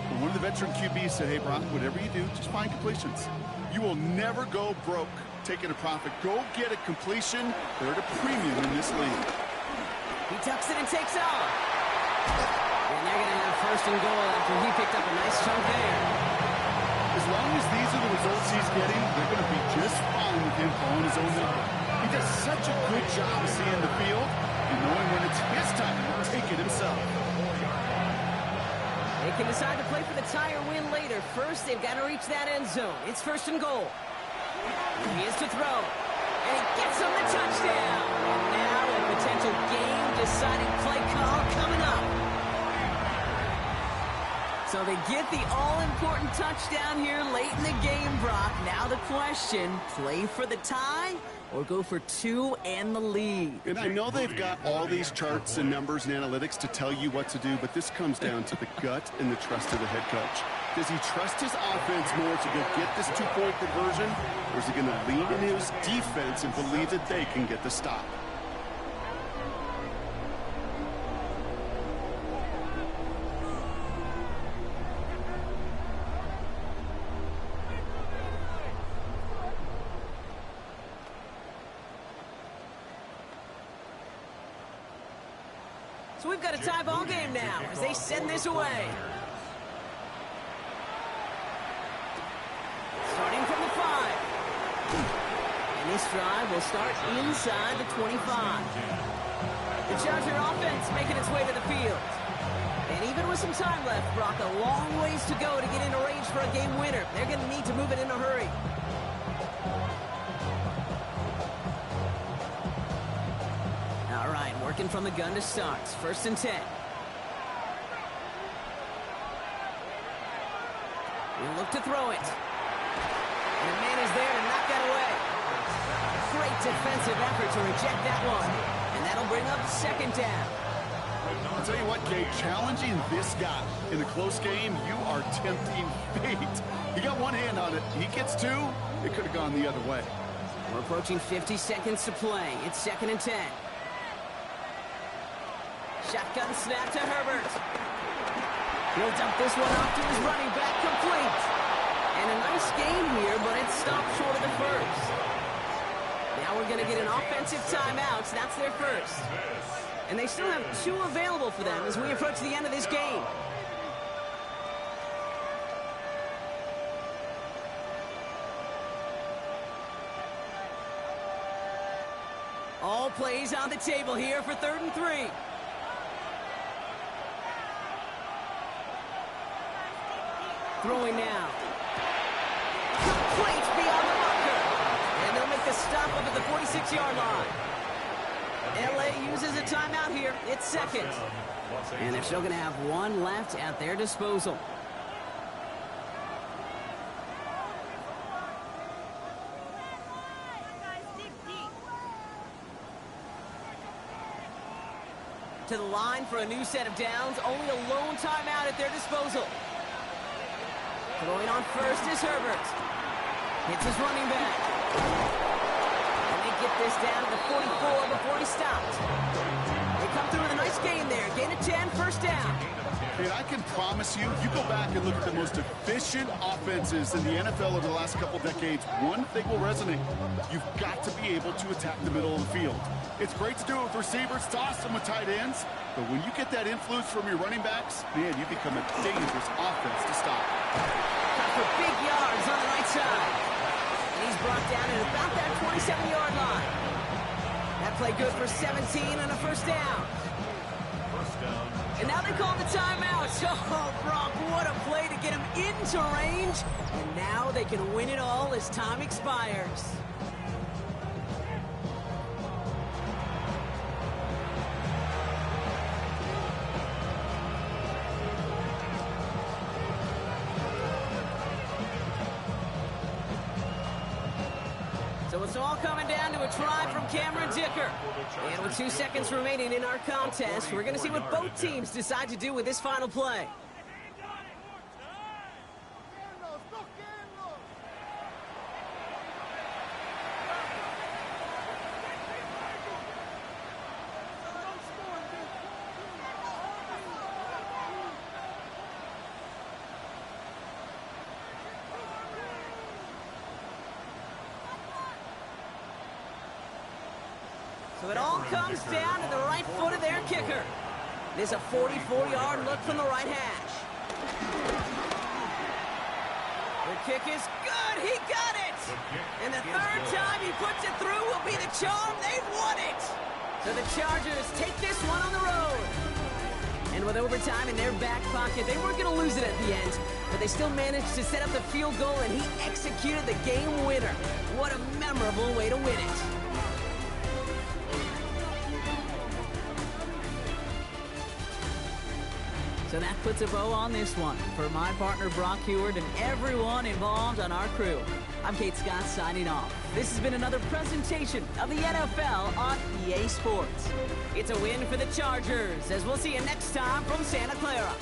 But one of the veteran QBs said, hey, Brock, whatever you do, just find completions. You will never go broke taking a profit. Go get a completion. They're at a premium in this league. He tucks it and takes off. And they're going to have first and goal after he picked up a nice chunk there. As long as these are the results he's getting, they're going to be just fine with him calling his own number. He does such a good job of seeing the field and knowing when it's his time to take it himself. They can decide to play for the tie or win later. First, they've got to reach that end zone. It's first and goal. He is to throw. And he gets him the touchdown. And now a potential game-deciding play call coming up. So they get the all-important touchdown here late in the game, Brock. Now the question, play for the tie or go for two and the lead? And I know they've got all these charts and numbers and analytics to tell you what to do, but this comes down to the gut and the trust of the head coach. Does he trust his offense more to go get this two-point conversion, or is he going to lean in his defense and believe that they can get the stop? So we've got a tie ball game now as they send this away. Starting from the 5. And this drive will start inside the 25. The Charger offense making its way to the field. And even with some time left, Brock, a long ways to go to get into range for a game winner. They're going to need to move it in a hurry. All right, working from the gun to start. First and 10. We'll look to throw it. And a man is there to knock that away. Great defensive effort to reject that one. And that'll bring up second down. I'll tell you what, Kate, challenging this guy in a close game, you are tempting fate. He got one hand on it. He gets two, it could have gone the other way. We're approaching 50 seconds to play. It's second and 10. Shotgun snap to Herbert. He'll dump this one off to his running back, complete. And a nice game here, but it stopped short of the first. Now we're going to get an offensive timeout. So that's their first. And they still have two available for them as we approach the end of this game. All plays on the table here for 3rd and 3. Throwing now. Complete beyond the marker. And they'll make the stop up at the 46-yard line. LA uses a timeout here. It's second. And they're still going to have one left at their disposal. To the line for a new set of downs. Only a lone timeout at their disposal. Throwing on first is Herbert. Hits his running back. And they get this down to the 44 before he stopped. They come through with a nice gain there. Gain of 10, first down. And I can promise you, you go back and look at the most efficient offenses in the NFL over the last couple decades, one thing will resonate. You've got to be able to attack the middle of the field. It's great to do it with receivers, toss them with tight ends, but when you get that influence from your running backs, man, you become a dangerous offense to stop. Got for big yards on the right side. And he's brought down at about that 27-yard line. That play good for 17 and a first down. And now they call the timeout. Oh, Brock, what a play to get him into range. And now they can win it all as time expires. So it's all coming down to a try from Cameron Dicker. And with 2 seconds remaining in our contest, we're going to see what both teams decide to do with this final play. So it all comes down to the right foot of their kicker. There's a 44-yard look from the right hash. The kick is good. He got it. And the third time he puts it through will be the charm. They've won it. So the Chargers take this one on the road. And with overtime in their back pocket, they weren't going to lose it at the end, but they still managed to set up the field goal, and he executed the game winner. What a memorable way to win it. So that puts a bow on this one. For my partner Brock Heward and everyone involved on our crew, I'm Kate Scott signing off. This has been another presentation of the NFL on EA Sports. It's a win for the Chargers, as we'll see you next time from Santa Clara.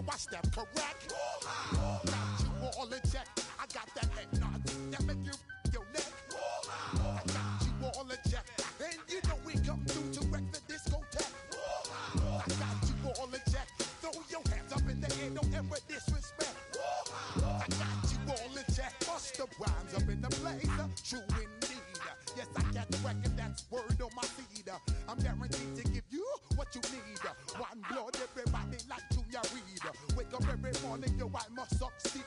Watch them correct. Got you all in check. I got that head nod that make you your neck. I got you all in check. And you know we come through to wreck the discotheque. I got you all in check. Throw your hands up in the air, don't ever disrespect. I got you all in check. Bust the rhymes up in the place. True indeed. Yes, I got the record, that's word on my feed. I'm guaranteed to give you what you need. One blood, everybody like Junior Reed. Wake up every morning, yo, I must succeed.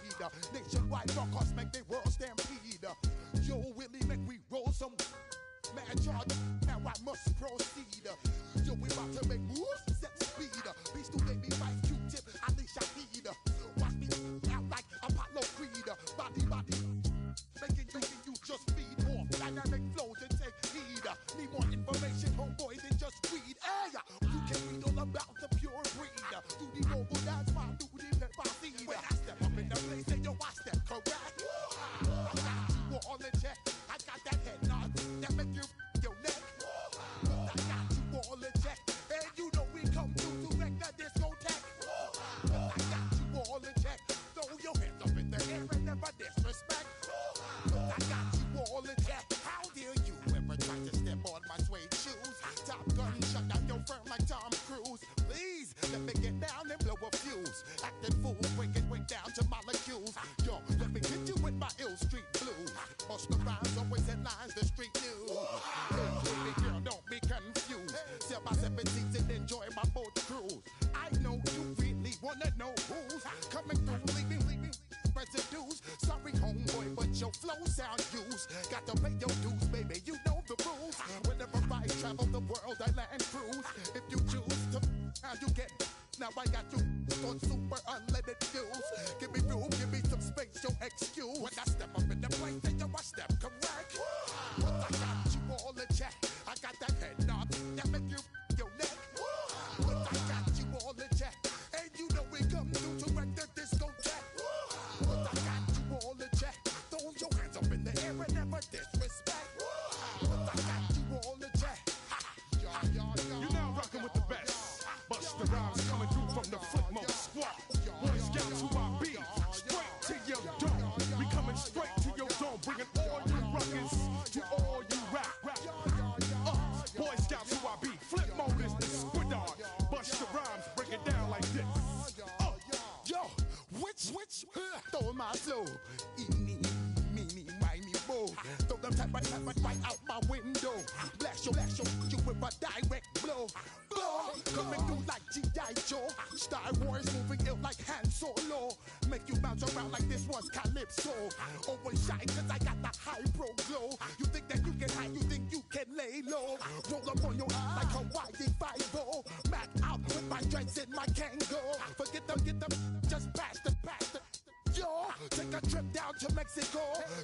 Nationwide broadcast make the world stampede. Yo, Willie, make we roll some mad charge. Now I must proceed. Yo, we about to make moves, set speed. Beast to baby, vice Q-tip, Alicia Heed. Watch me out like Apollo Creed. Body, making you just feed off dynamic flows and take heed. Need more information, homeboy, than just read. Hey, you can read all about the pure breed. Do the mobile dance, my do the pepper seed. When I step up in the place, and yo, I step correct. I got you all in check. I got that head nod that make you your neck. I got you all in check. And you know we come through to wreck the discotheque. I got you all in check. Throw your hands up in the air and never disrespect. I got you all in check. How dare you ever try to step on my suede shoes? Top Gun shut down your firm like Tom Cruise. Please let me get down and blow a fuse. Acting fool, bring it way down to molecules. Yo, let me hit you with my ill street blues. Bust the rhymes, always headlines, the street news. Hey, baby girl, don't be confused. Sell my 17s and enjoy my boat cruise. I know you really wanna know who's coming through, leaving residues. Sorry, homeboy, but your flow sound used. Got to pay your dues, baby, you know the rules. Whenever I travel the world, I land cruise. If you choose to, how you get. Now I got you on super unleaded fuels. Give me room, give me some space, your excuse. When I step up in the place, then you I step correct. But I got you all in check. I got that head nod that make you your neck. But I got you all in check. And you know we come through to wreck the discotheque. But I got you all in check. Throw your hands up in the air and never disrespect. But I got you all in check. You're now rocking with the best. Bust the rhymes coming through from the Fletchboy squad. Boy Scouts who I be. Straight to your dome. We coming straight to your dome. Bringing all you rockers to all you rap. Boy Scouts who I be. Flip mode is the squid dog. Bust the rhymes, break it down like this. Yo, which, throw my flow. Eeny, meeny, miny, mo. Throw them type right out my window. Blast you with a direct blow. Blow. Coming through like G.I. Joe. Star Wars moving ill like Han Solo. Make you bounce around like this was Calypso. Always shine cause I got the high pro glow. You think that you can hide, you think you can lay low. Roll up on your eye like Hawaii 5-0. Mac out with my dreads in my Kango. Forget them, just pass the. Yo, take a trip down to Mexico.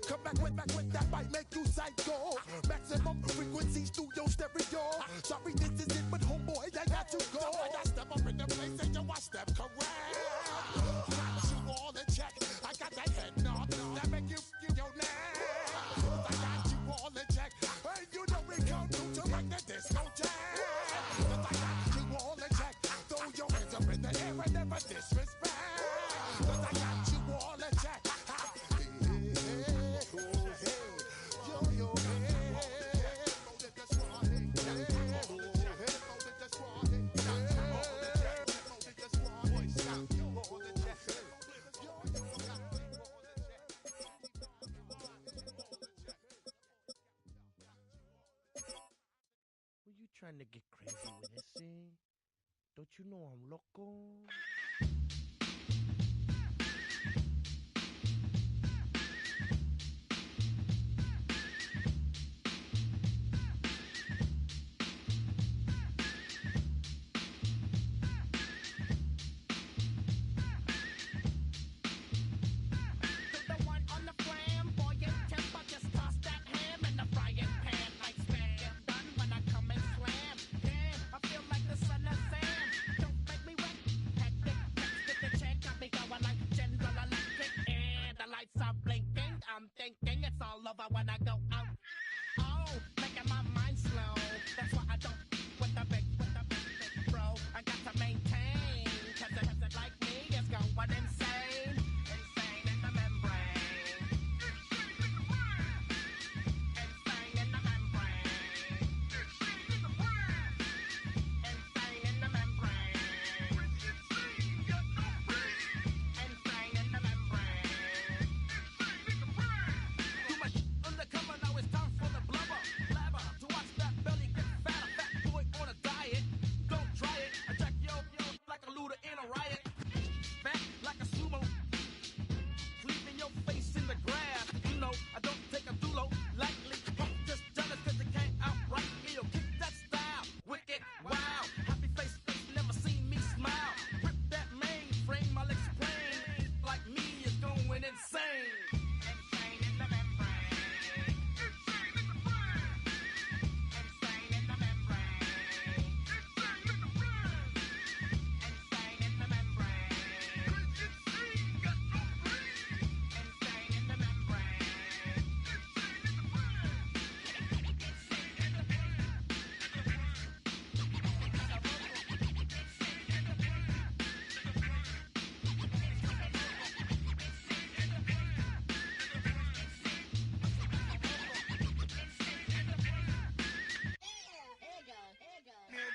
Come back with that might make you psycho. Maximum frequencies through your stereo. Sorry, this is it, but homeboy, I got to go. I step up in the place and yo, I step correct. Got you all in check. I got that head nod that make you feel your neck. I got you all in check. And you know we come through to like the discotheque. I got you all in check. Throw your hands up in the air and never disrespect. I got you all in check. Were you trying to get crazy with this thing? Don't you know I'm loco? Thinking it's all over when I go out. Oh, making my mind slow. That's why I don't with the big bro. I got to maintain. Cause it like me is going insane. Insane in the membrane. Insane in the membrane. Insane in the membrane. Insane in the membrane. Undercover, now it's time for the blubber. Blabber, to watch that belly get fatter. Fat boy on a diet. Don't try it. I jack yo like a looter in a riot. Back like a sumo. Leaving your face in the grass. You know, I don't take a dulo lightly. Punk just jealous cause they can't outright me. Yo, kick that style. Wicked, wow. Happy face, never seen me smile. Rip that mainframe, I'll explain. Like me is going insane. Insane in the membrane. Insane in the membrane. Insane in the membrane. Insane in the membrane.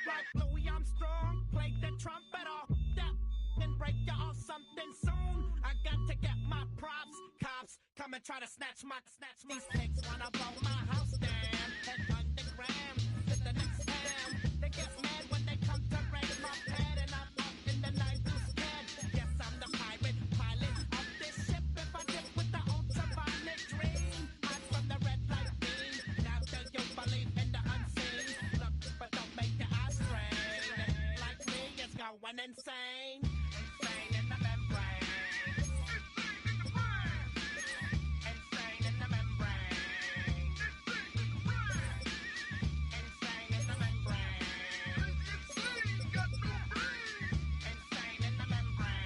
Like Louis Armstrong, play the trumpet off that and break you off something soon. I got to get my props. Cops come and try to snatch my these pigs wanna blow my house down. Head underground to the next town. They get mad when they come to raid my pad and I'm up in the night too scared. Yes, I'm the pirate pilot of this ship. If I dip with the ultraviolet dream, I'm from the red light beam. Now do you believe in the unseen? Look, but don't make your eyes strain. Like me, it's going insane. Insane in the membrane. Insane in the membrane. Insane in the membrane. Insane in the membrane.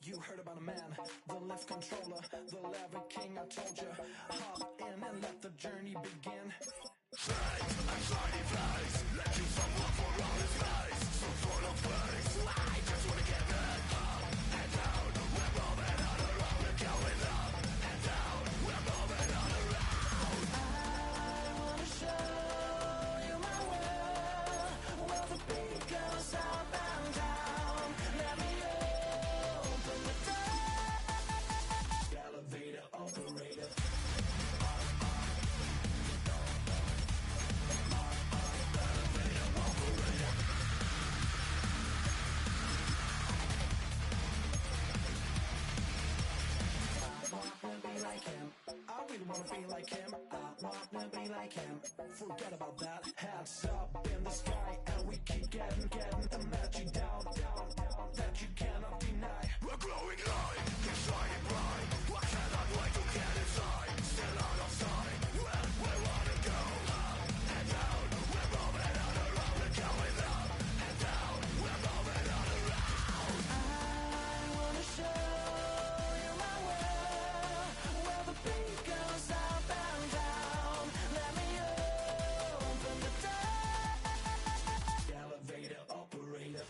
You heard about a man, the lift controller, the lever king, I told you. Hop in and let the journey begin. Let you suffer for all his lies. So full of face. I just wanna get there. Forget about that. Hats up in the sky, and we keep getting the magic down, that you cannot deny. We're glowing light, keep shining bright. I cannot wait to get inside. Still out of sight, where we wanna go. Up and down, we're moving on around and going up and down. We're moving on around. I wanna show you my world, where the beat goes up and down. Let me open the door. Elevator operator.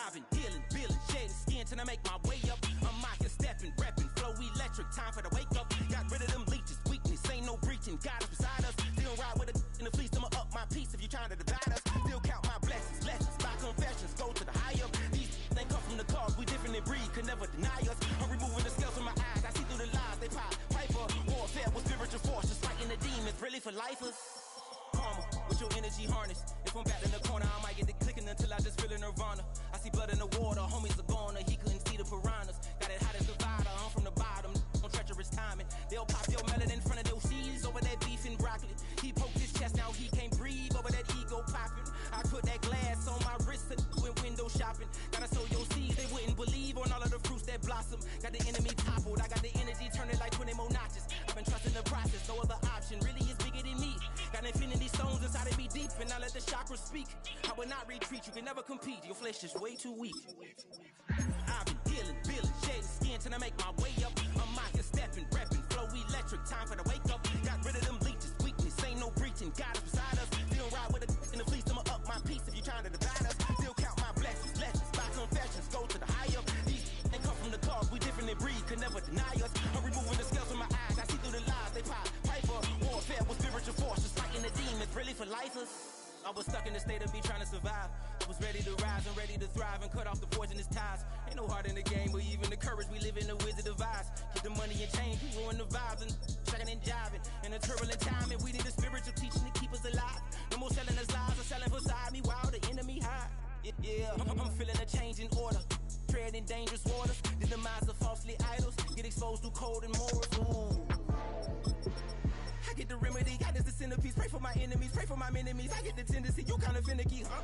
I've been healing, feeling, shedding skin till I make my way up. I'm out here stepping, repping, flow electric, time for the wake up. Got rid of them leeches, weakness, ain't no breaching. God is beside us, still ride with a in the fleece. I'ma up my piece if you trying to divide us. Still count my blessings, lessons, my confessions, go to the high up. These they come from the cause, we different in breed, could never deny us. I'm removing the scales from my eyes, I see through the lies they pop. Piper, warfare with spiritual forces, fighting the demons, really for lifers. Karma, with your energy harness. If I'm back in the corner, I might get the clicking until I just feel a nirvana. I see blood in the water, homies are gone, he couldn't see the piranhas. Got it hot as divider, I'm from the bottom, on treacherous timing. They'll pop your melon in front of those seeds over that beef and broccoli. He poked his chest, now he can't breathe over that ego popping. I put that glass on my wrist and went window shopping. Gotta sow your seeds, they wouldn't believe on all of the fruits that blossom. Got the enemy toppled, I got the energy turning like 20 more notches. I've been trusting the process, no other option really is bigger than me. Got infinity stones inside of me deep, and I let the chakras speak. I will not retreat, you can never compete, your flesh is way too weak. I've been healing, feeling, shedding skin till I make my way up. I'm out here stepping, repping, flow electric, time for the wake up. Got rid of them leeches, weakness, ain't no breaching. God is beside us, still ride with a in the fleece. I'ma up my piece if you trying to divide us. Still count my blessings, lessons, my confessions, go to the high up. These they come from the cause, we different in breed, could never deny us. I'm removing the scales from my eyes, I see through the lies they pop. Piper, warfare with spiritual forces, fighting the demons, really for lifers. I was stuck in the state of me trying to survive. I was ready to rise and ready to thrive and cut off the poisonous ties. Ain't no heart in the game, but even the courage we live in the wizard of Oz. Get the money and change, we ruin the vibes and tracking and jiving. In a turbulent time, and we need a spiritual teaching to keep us alive. No more selling us lies or selling beside me while the enemy hide. Yeah, I'm feeling a change in order. Treading dangerous waters, the demise of falsely idols. Get exposed through cold and morals. Ooh. I get the remedy, God is the centerpiece. Pray for my enemies, pray for my enemies. I get the tendency, you kinda finicky, huh?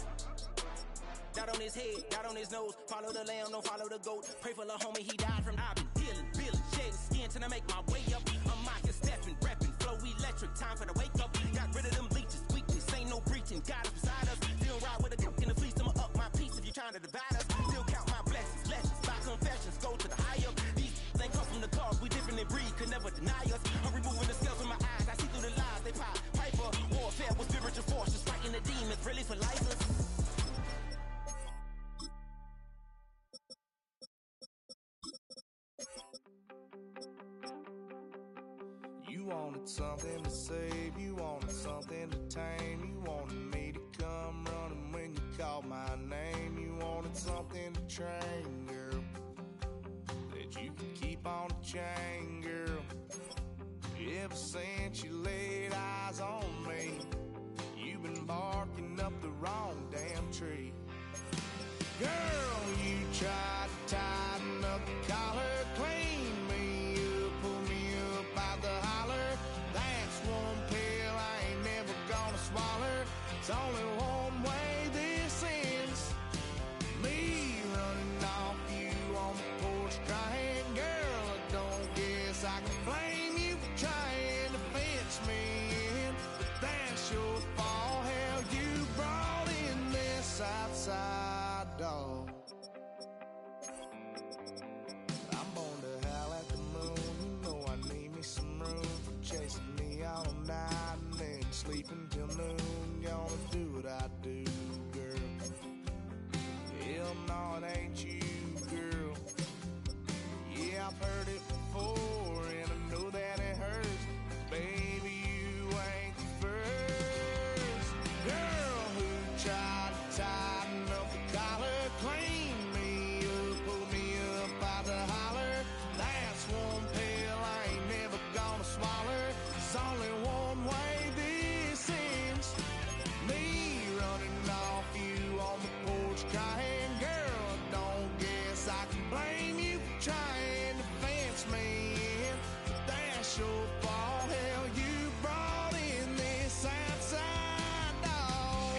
Dot on his head, dot on his nose. Follow the lamb, don't follow the goat. Pray for the homie, he died from. I've been healing, feeling, shedding skin till I make my way up. I'm out here stepping, repping, flow electric, time for the wake up. Got rid of them leeches, weakness, ain't no breaching. God is beside us, still ride with a cup in the fleece. I'ma up my piece if you trying to divide us. Still count my blessings, lessons, my confessions, go to the high up. These they come from the cause, we different in breed, could never deny us. I'm removing the scales from my eyes, I see through the lies they pop. Piper, warfare with spiritual forces, fighting the demons, really for lifers. You wanted something to save, you wanted something to tame. You wanted me to come running when you called my name. You something to train, girl, that you can keep on the chain, girl. Ever since you laid eyes on me, you've been barking up the wrong damn tree. Girl, you tried to tighten up the collar, clean me up, pull me up out the holler. That's one pill I ain't never gonna swallow. It's only one way this ends. Me running off you on the porch crying. Girl, I don't guess I can blame you for trying to fence me in. But that's your fault. Hell, you brought in this outside dog. I'm born to howl at the moon. You know I need me some room for chasing me all night and then sleeping till noon. Gonna do what I do, girl. Hell no, it ain't you, girl. Yeah, I've heard it before and I know that it hurts. Baby, you ain't the first girl who tried to tighten up the collar, clean me up, pull me up out the holler. That's one pill I ain't never gonna swallow. There's only one way this ends. Me running off you on the porch crying. Girl, I don't guess I can blame you for trying to fence me in. But that's your fault. Hell, you brought in this outside dog.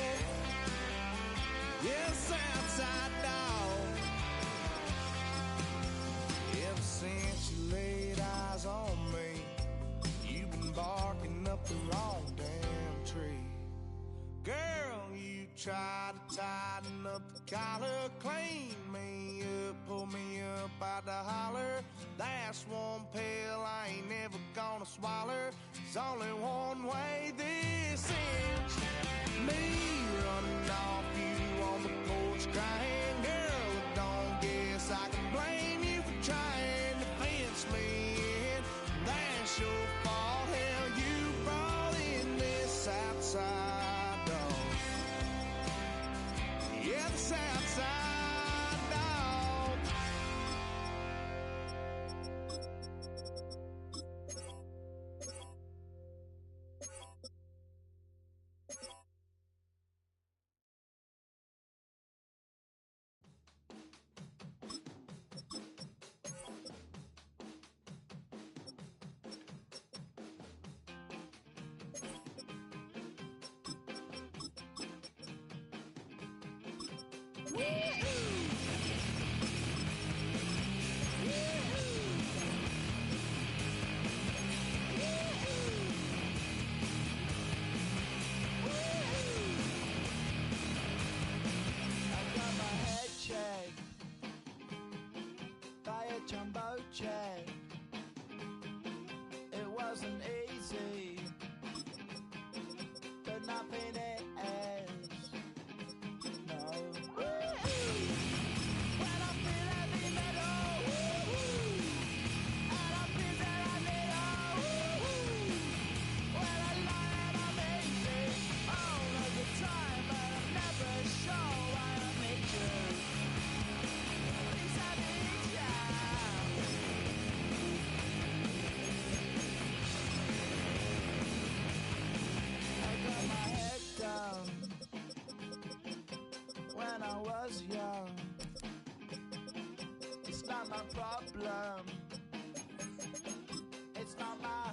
Yes, outside dog. Ever since you laid eyes on me, you've been barking up the wrong damn tree. Girl, you tried to tighten up the collar, clean me up, pull me up out the holler. That's one pill I ain't never gonna swallow. There's only one way this ends. Me running off you on the porch crying. Girl, I don't guess I can blame you for trying to fence me in. That's your fault. Hell, you brought in this outside dog. Yeah, this outside dog. I got my head checked by a jumbo jet. It wasn't easy, but nothing is. No. When I feel heavy metal, and I feel that I need when I lie and I'm easy all of the time, but I'm never sure why I need you. At least I need ya. I got my head down when I was young. It's not my problem. It's not my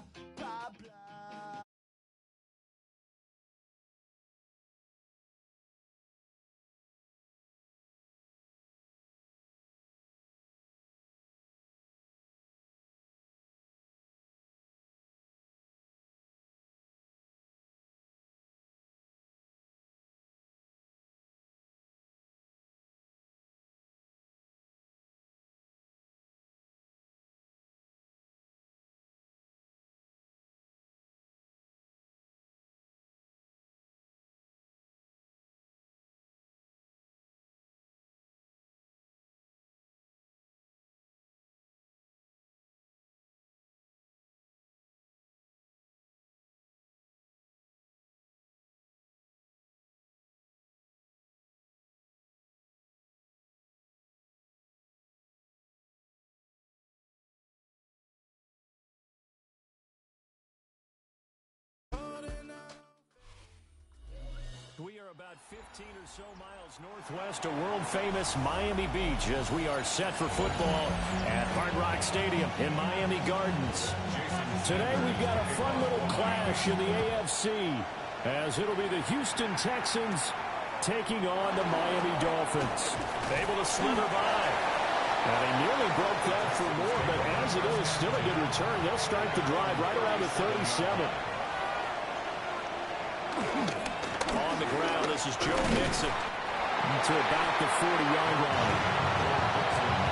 about 15 or so miles northwest of world-famous Miami Beach as we are set for football at Hard Rock Stadium in Miami Gardens. Today we've got a fun little clash in the AFC as it'll be the Houston Texans taking on the Miami Dolphins. Able to slither by. And he nearly broke that for more, but as it is, still a good return. They'll start the drive right around the 37. On the ground, this is Joe Mixon to about the 40-yard line.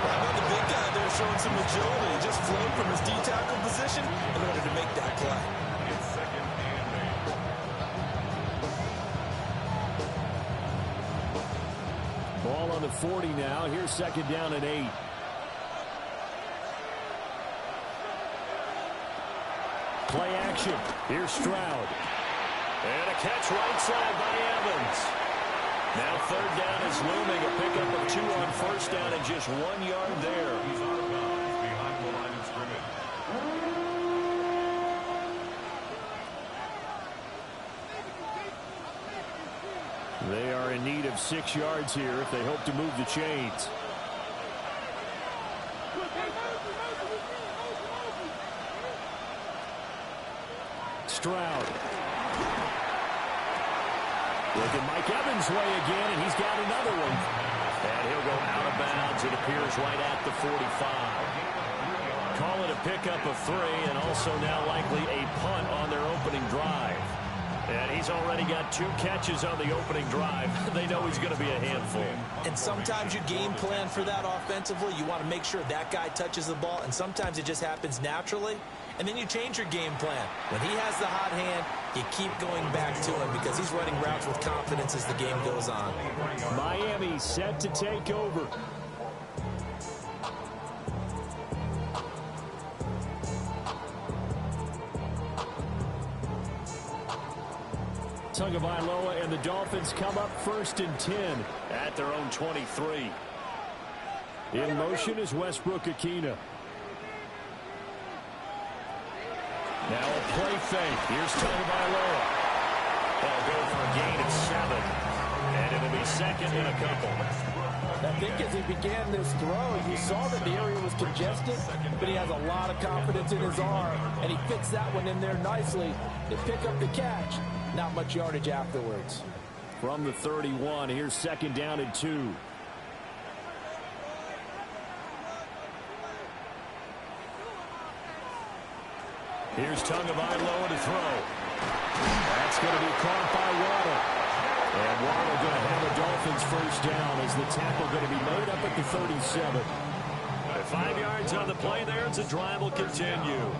How about the big guy there showing some agility? He just flowed from his D-tackle position in order to make that play. It's second and 8. Ball on the 40 now. Here's second down and 8. Play action. Here's Stroud. And a catch right side by Evans. Now third down is looming. A pickup of 2 on first down and just 1 yard there. He's out of bounds behind the line of scrimmage. They are in need of 6 yards here if they hope to move the chains. Stroud. Look at Mike Evans' way again, and he's got another one. And he'll go out of bounds, it appears, right at the 45. Call it a pickup of 3, and also now likely a punt on their opening drive. And he's already got 2 catches on the opening drive. They know he's going to be a handful. And sometimes you game plan for that offensively. You want to make sure that guy touches the ball, and sometimes it just happens naturally. And then you change your game plan. When he has the hot hand, you keep going back to him because he's running routes with confidence as the game goes on. Miami set to take over. Tagovailoa and the Dolphins come up first and 10 at their own 23. In motion is Westbrook-Akina. Now a play fake. Here's Tagovailoa. They'll go for a gain of 7. And it'll be second and a couple. I think as he began this throw, you saw that the area was congested, but he has a lot of confidence in his arm, and he fits that one in there nicely. They pick up the catch. Not much yardage afterwards. From the 31, here's second down and 2. Here's Tagovailoa to throw. That's going to be caught by Waddle. And Waddle going to have a Dolphins first down as the tackle going to be made up at the 37. 5 yards on the play there as the drive will continue.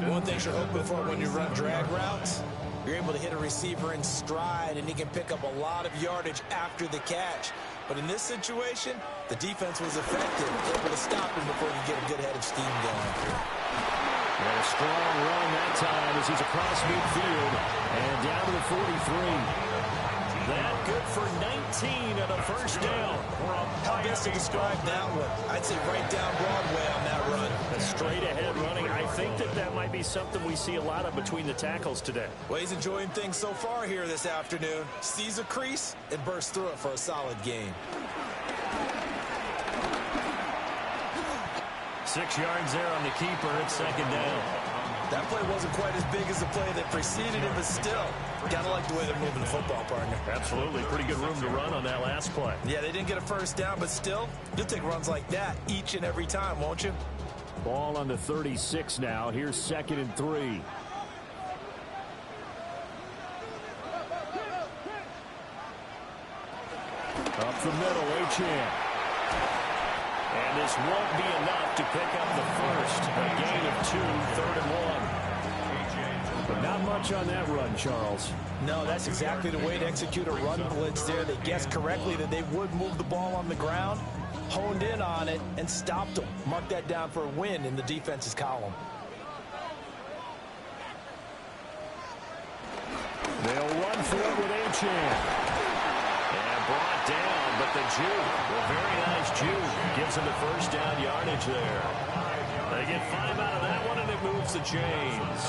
One thing you're hoping for when you run drag routes, you're able to hit a receiver in stride, and he can pick up a lot of yardage after the catch. But in this situation, the defense was effective, able to stop him before you get a good head of steam going. And a strong run that time as he's across midfield and down to the 43. That good for 19 and a first down. How best to describe that one? I'd say right down Broadway on that run. A straight ahead running. I think that might be something we see a lot of between the tackles today. Well, he's enjoying things so far here this afternoon. Sees a crease and bursts through it for a solid gain. 6 yards there on the keeper. It's second down. That play wasn't quite as big as the play that preceded it, but still, gotta like the way they're moving the football, partner. Absolutely. Pretty good room to run on that last play. Yeah, they didn't get a first down, but still, you'll take runs like that each and every time, won't you? Ball on the 36 now. Here's second and 3. Up the middle, Achane. And this won't be enough to pick up the first. A gain of 2, third and 1. But not much on that run, Charles. No, that's exactly the way to execute a run blitz there. They guessed correctly that they would move the ball on the ground, honed in on it, and stopped them. Mark that down for a win in the defense's column. They'll run for it with Achane. And brought down, but the juke, a very nice juke, gives him the first down yardage there. They get 5 out of that one, and it moves the chains.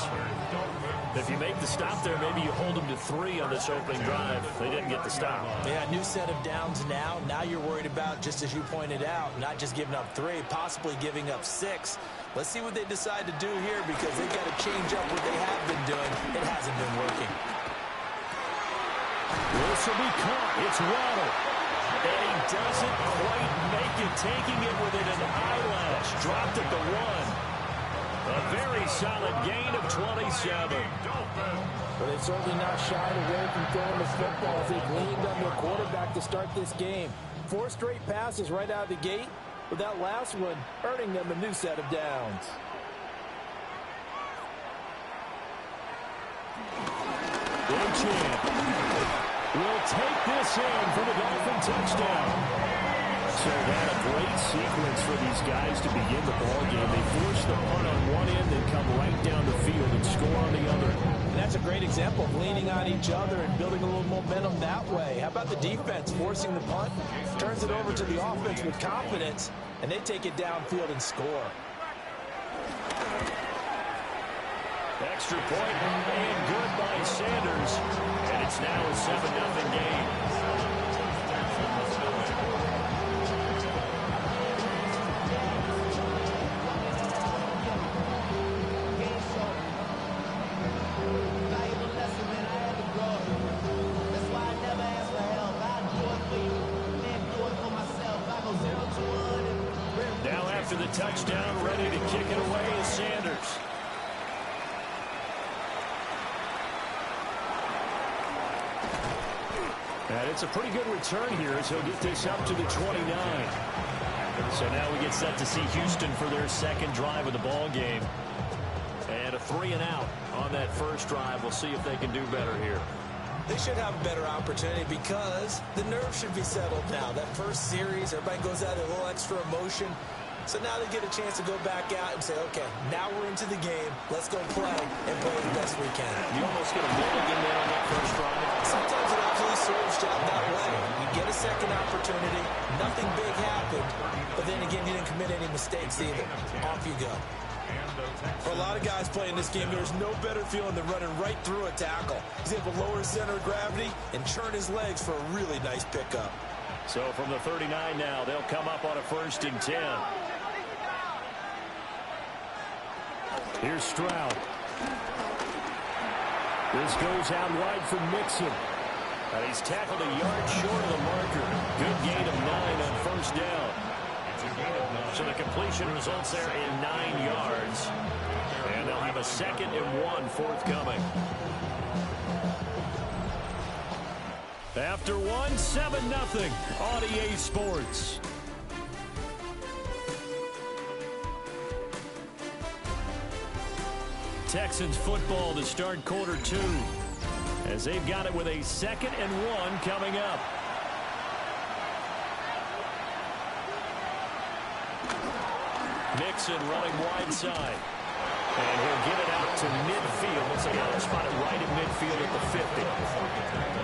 If you make the stop there, maybe you hold them to 3 on this opening drive. They didn't get the stop. Yeah, new set of downs now. Now you're worried about, just as you pointed out, not just giving up 3, possibly giving up 6. Let's see what they decide to do here, because they've got to change up what they have been doing. It hasn't been working. This will be caught. It's Waddle. And he doesn't quite make it, taking it within an eyelash. Dropped at the 1. A very solid gain of 27. But they've certainly not shied away from throwing the football as they've leaned on their quarterback to start this game. 4 straight passes right out of the gate, with that last one earning them a new set of downs. Will take this in for the Dolphin touchdown. So that a great sequence for these guys to begin the ball game. They force the punt on one end, then come right down the field and score on the other. And that's a great example of leaning on each other and building a little momentum that way. How about the defense forcing the punt? Turns it over to the offense with confidence, and they take it downfield and score. Extra point and good by Sanders. And it's now a 7-0 game. Now after the touchdown, ready to kick it away is Sanders. And it's a pretty good return here as he'll get this up to the 29. So now we get set to see Houston for their second drive of the ball game. And a 3-and-out on that first drive. We'll see if they can do better here. They should have a better opportunity because the nerves should be settled now. That first series, everybody goes out with a little extra emotion. So now they get a chance to go back out and say, okay, now we're into the game. Let's go play and play the best we can. You almost get a mulligan there on that first drive. Sometimes it actually serves out that way. You get a second opportunity. Nothing big happened. But then again, you didn't commit any mistakes either. Off you go. For a lot of guys playing this game, there's no better feeling than running right through a tackle. He's able to lower his center of gravity and churn his legs for a really nice pickup. So from the 39 now, they'll come up on a 1st and 10. Here's Stroud. This goes out wide for Mixon. And he's tackled a yard short of the marker. Good gain of 9 on 1st down. So the completion results there in 9 yards. And they'll have a 2nd and 1 forthcoming. After 1, 7-0 on EA Sports. Texans football to start quarter 2. As they've got it with a 2nd and 1 coming up. Mixon running wide side. And he'll get it out to midfield. Looks like he'll spot it right at midfield at the 50.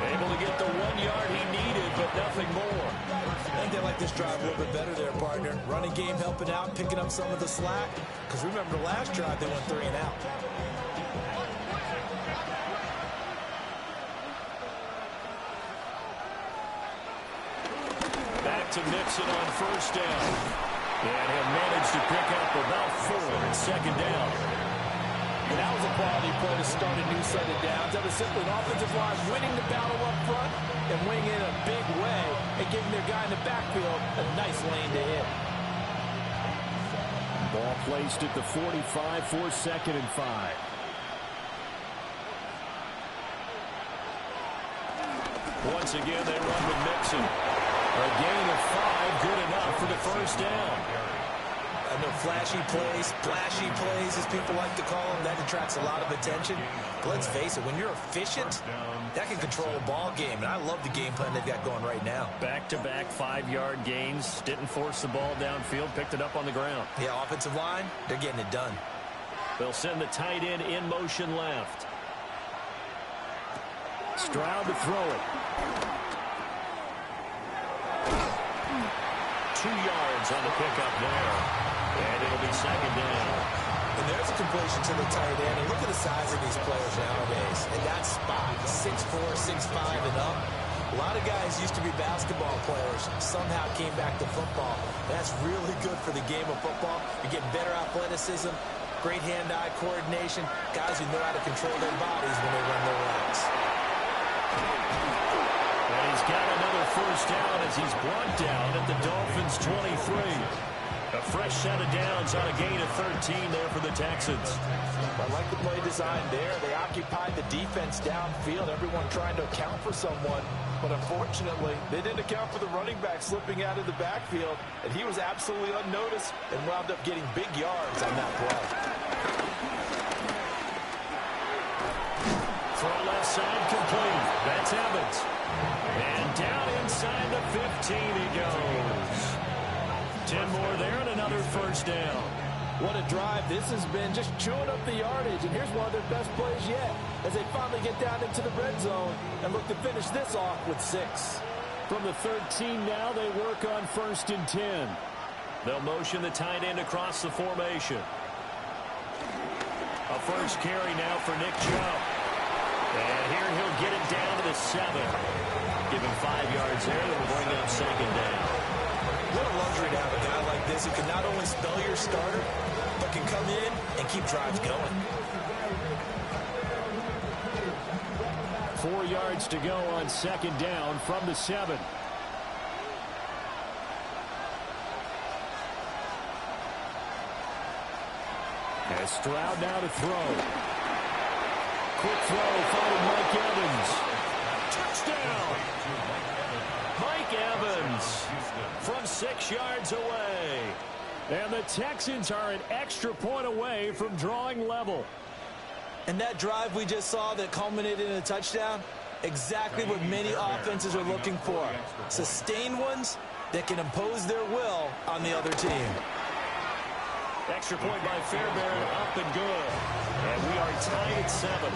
Able to get the 1 yard he needed, but nothing more. I think they like this drive a little bit better there, partner. Running game helping out, picking up some of the slack. Because remember the last drive, they went 3-and-out. Back to Mixon on 1st down. And he'll manage to pick up about 4 at 2nd down. And that was a quality play to start a new set of downs. That was simply an offensive line winning the battle up front and winning in a big way and giving their guy in the backfield a nice lane to hit. Ball placed at the 45 for 2nd and 5. Once again, they run with Mixon. A gain of 5, good enough for the 1st down. I know flashy plays, splashy plays, as people like to call them, that attracts a lot of attention. But let's face it, when you're efficient, that can control a ball game. And I love the game plan they've got going right now. Back-to-back 5-yard gains. Didn't force the ball downfield. Picked it up on the ground. Yeah, offensive line, they're getting it done. They'll send the tight end in motion left. Stroud to throw it. 2 yards on the pickup there. And it'll be second down. And there's a completion to the tight end. And look at the size of these players nowadays. And that spot, 6'4", 6'5", and up. A lot of guys used to be basketball players, somehow came back to football. That's really good for the game of football. You get better athleticism, great hand-eye coordination, guys who know how to control their bodies when they run their routes. And he's got another first down as he's brought down at the Dolphins' 23. A fresh set of downs on a gain of 13 there for the Texans. I like the play design there. They occupied the defense downfield, everyone trying to account for someone. But unfortunately, they didn't account for the running back slipping out of the backfield, and he was absolutely unnoticed and wound up getting big yards on that play. Throw left side complete. That's Evans. And down inside the 15 he goes. 10 more there and another first down. What a drive this has been, just chewing up the yardage. And here's one of their best plays yet as they finally get down into the red zone and look to finish this off with 6. From the 13 now, they work on 1st and 10. They'll motion the tight end across the formation. A first carry now for Nick Chubb. And here he'll get it down to the 7. Give him 5 yards there. They'll bring up second down. What a luxury to have a guy like this who can not only spell your starter, but can come in and keep drives going. 4 yards to go on second down from the 7. As Stroud now to throw. Quick throw, finding Mike Evans. Touchdown! Mike Evans from 6 yards away. And the Texans are an extra point away from drawing level. And that drive we just saw that culminated in a touchdown, exactly what many offenses are looking for. Sustained ones that can impose their will on the other team. Extra point by Fairbairn, up and good. And we are tied at 7.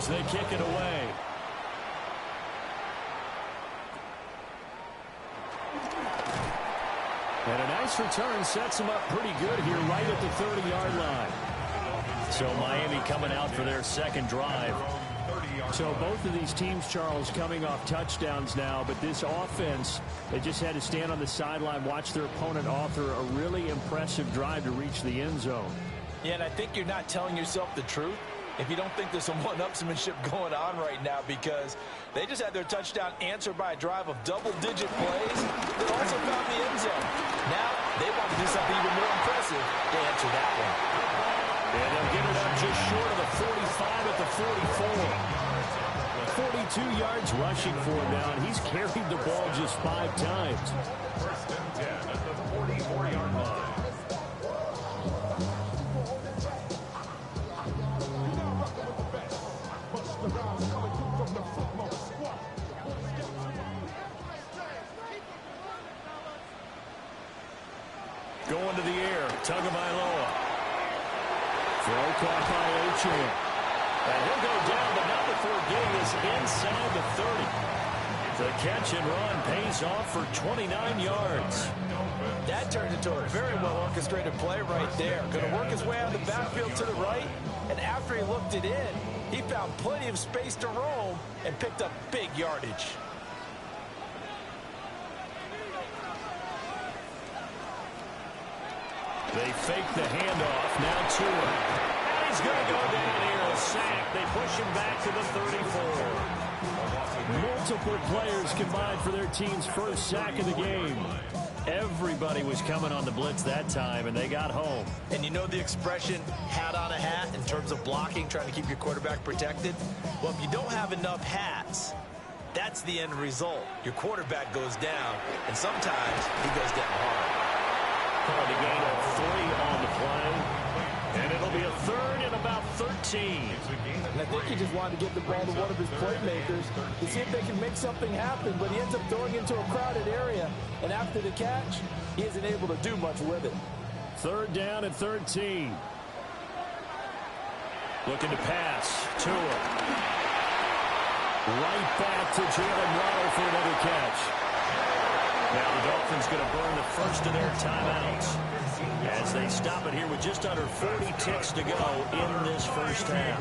They kick it away. And a nice return sets them up pretty good here right at the 30-yard line. So Miami coming out for their second drive. So both of these teams, Charles, coming off touchdowns now, but this offense, they just had to stand on the sideline, watch their opponent author a really impressive drive to reach the end zone. Yeah, and I think you're not telling yourself the truth if you don't think there's some one-upsmanship going on right now, because they just had their touchdown answered by a drive of double-digit plays that also found the end zone. Now they want to do something even more impressive to answer that one. And they'll get it up just short of the 45 at the 44. 42 yards rushing for him now, and he's carried the ball just 5 times. First and 10 at the 44-yard line. Going to the air, Tagovailoa. Throw caught by Achane. And he'll go down, but not before getting this inside the 30. The catch and run pays off for 29 yards. That turned into a very well-orchestrated play right there. Going to work his way out of the backfield to the right, and after he looked it in, he found plenty of space to roam and picked up big yardage. They fake the handoff, now to him. And he's going to go down here, a sack. They push him back to the 34. Multiple players combined for their team's first sack of the game. Everybody was coming on the blitz that time, and they got home. And you know the expression, hat on a hat, in terms of blocking, trying to keep your quarterback protected? Well, if you don't have enough hats, that's the end result. Your quarterback goes down, and sometimes he goes down hard. The gain of 3 on the play. And it'll be a third and about 13. And I think he just wanted to get the ball to one of his playmakers to see if they can make something happen, but he ends up throwing into a crowded area. And after the catch, he isn't able to do much with it. Third down and 13. Looking to pass. Tua. Right back to Jalen Waddle for another catch. Now the Dolphins going to burn the first of their timeouts as they stop it here with just under 40 ticks to go in this first half.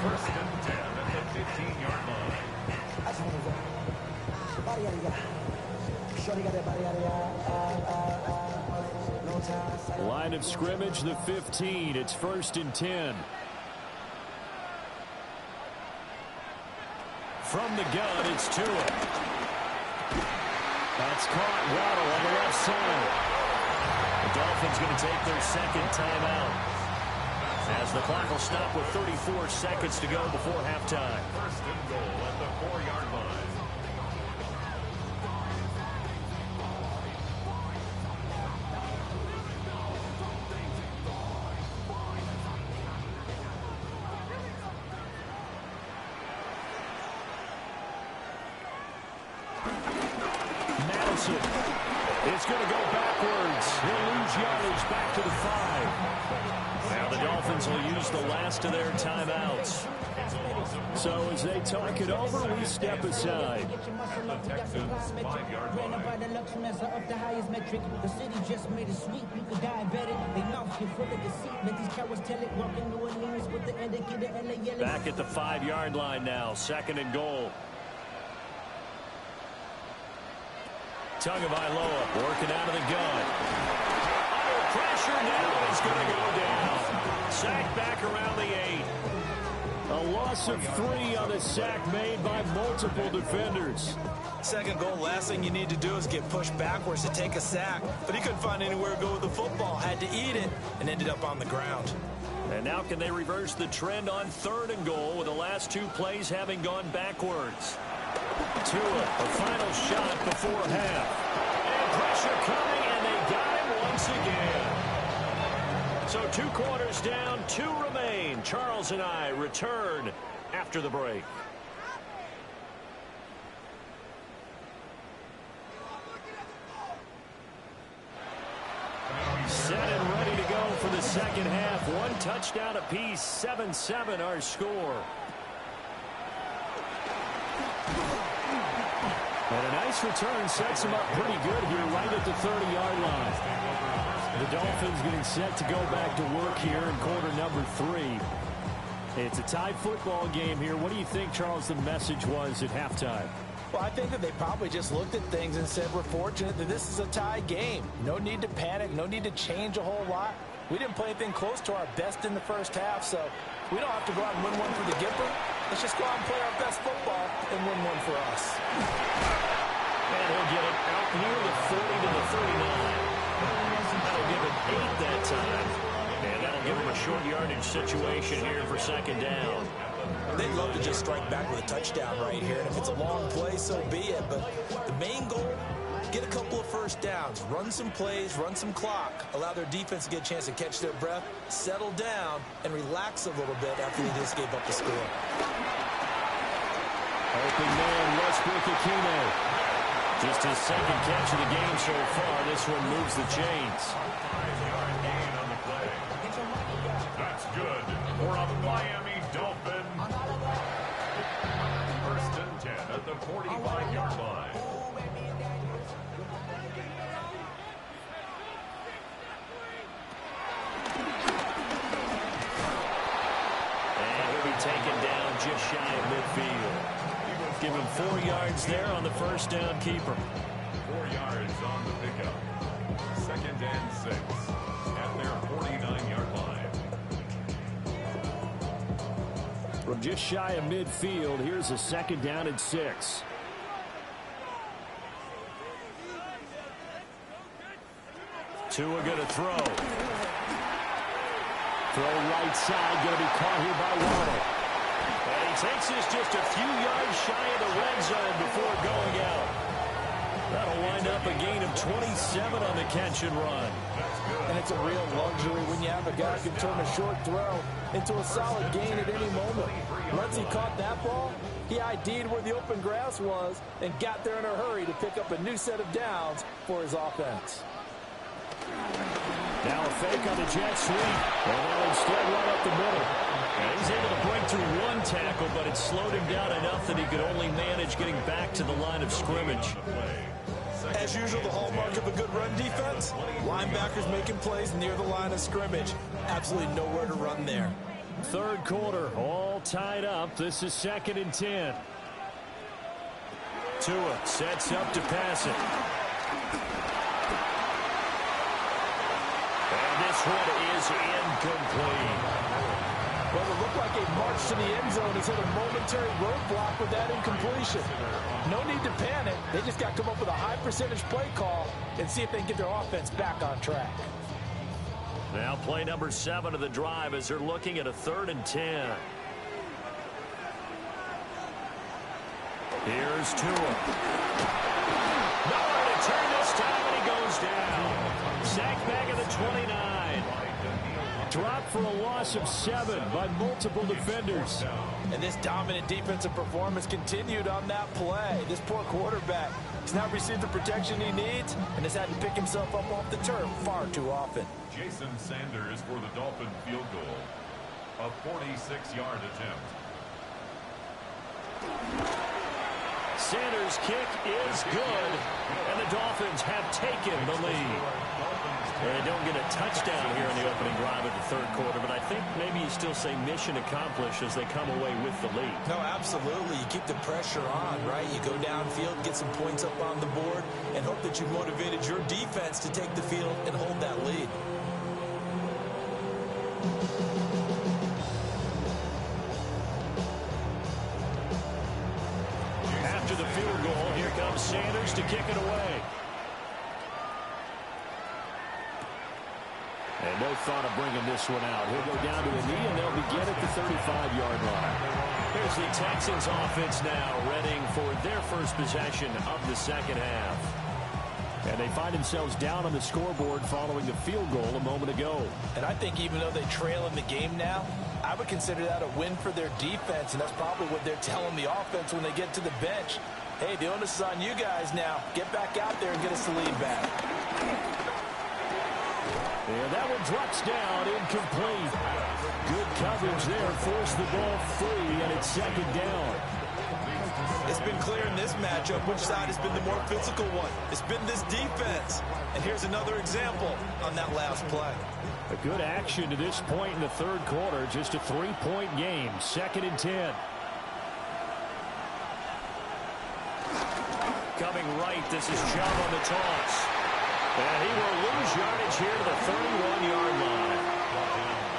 First and 10 at the 15-yard line. Line of scrimmage, the 15. It's first and 10. From the gun, it's Tua. That's caught. Waddle on the left side. The Dolphins going to take their second timeout as the clock will stop with 34 seconds to go before halftime. First and goal at the 4-yard line. It's going to go backwards. He'll lose yardage back to the 5. Now the Dolphins will use the last of their timeouts. So as they talk it over, we step aside. The Texans' 5-yard line. The city just made it sweet. You could diabetic. They mouth you full of deceit. Let these cowards tell it. Walking New Orleans with the indicator and the yellow. Back at the 5-yard line now. Second and goal. Tagovailoa working out of the gun. Under pressure now. He's going to go down. Sack back around the 8. A loss of 3 on the sack made by multiple defenders. Second goal, last thing you need to do is get pushed backwards to take a sack. But he couldn't find anywhere to go with the football. Had to eat it and ended up on the ground. And now can they reverse the trend on third and goal with the last 2 plays having gone backwards? Tua, a final shot before half. And pressure coming, and they got him once again. So 2 quarters down, 2 remain. Charles and I return after the break. Set and ready to go for the second half. 1 touchdown apiece, 7-7 our score. And a nice return sets him up pretty good here right at the 30-yard line. The Dolphins getting set to go back to work here in quarter number 3. It's a tied football game here. What do you think, Charles, the message was at halftime? Well, I think that they probably just looked at things and said, we're fortunate that this is a tie game. No need to panic, no need to change a whole lot. We didn't play anything close to our best in the first half, so we don't have to go out and win one for the Gipper. Let's just go out and play our best football and win one for us. And he'll get it out near the 40 to the 39. That'll give it 8 that time. And that'll give him a short yardage situation here for second down. They'd love to just strike back with a touchdown right here. And if it's a long play, so be it. But the main goal, get a couple of first downs, run some plays, run some clock, allow their defense to get a chance to catch their breath, settle down, and relax a little bit after they just gave up the score. Open man, Westbrook-Ikhine. Just his second catch of the game so far. This one moves the chains. 5-yard gain on the play. That's good for a Miami Dolphin. First and 10 at the 45-yard line. And he'll be taken down just shy of midfield. Give him 4 yards there on the first down keeper. 4 yards on the pickup. Second and 6 at their 49-yard line. From just shy of midfield, here's a second down and 6. Tua going to throw. Throw right side, going to be caught here by Waddle. And he takes this just a few yards shy of the red zone before going out. That'll wind up a gain of 27 on the catch and run. And it's a real luxury when you have a guy who can turn a short throw into a solid gain at any moment. Once he caught that ball, he ID'd where the open grass was and got there in a hurry to pick up a new set of downs for his offense. Now a fake on the jet sweep, and they'll instead run up the middle. And he's able to break through one tackle, but it slowed him down enough that he could only manage getting back to the line of scrimmage. As usual, the hallmark of a good run defense, linebackers making plays near the line of scrimmage. Absolutely nowhere to run there. Third quarter, all tied up. This is 2nd and 10. Tua sets up to pass it. And this one is incomplete. Well, it looked like a march to the end zone has hit a momentary roadblock with that incompletion. No need to panic. They just got to come up with a high percentage play call and see if they can get their offense back on track. Now play number 7 of the drive as they're looking at a 3rd and 10. Here's Tua. Nowhere to turn this time, and he goes down. Sacked back at the 29. Dropped for a loss of 7 by multiple defenders. And this dominant defensive performance continued on that play. This poor quarterback has not received the protection he needs and has had to pick himself up off the turf far too often. Jason Sanders for the Dolphin field goal. A 46-yard attempt. Sanders' kick is good, and the Dolphins have taken the lead. They don't get a touchdown here in the opening drive of the 3rd quarter, but I think maybe you still say mission accomplished as they come away with the lead. No, absolutely. You keep the pressure on, right? You go downfield, get some points up on the board, and hope that you motivated your defense to take the field and hold that lead. After the field goal, here comes Sanders to kick it away. And no thought of bringing this one out. He'll go down to the knee, and they'll begin at the 35-yard line. Here's the Texans offense now, readying for their first possession of the 2nd half. And they find themselves down on the scoreboard following the field goal a moment ago. And I think even though they trail in the game now, I would consider that a win for their defense, and that's probably what they're telling the offense when they get to the bench. Hey, the onus is on you guys now. Get back out there and get us the lead back. And that one drops down, incomplete. Good coverage there, forced the ball free, and it's 2nd down. It's been clear in this matchup which side has been the more physical one. It's been this defense. And here's another example on that last play. A good action to this point in the 3rd quarter. Just a 3-point game. 2nd and 10. Coming right, this is Chubb on the toss. And he will lose yardage here to the 31-yard line.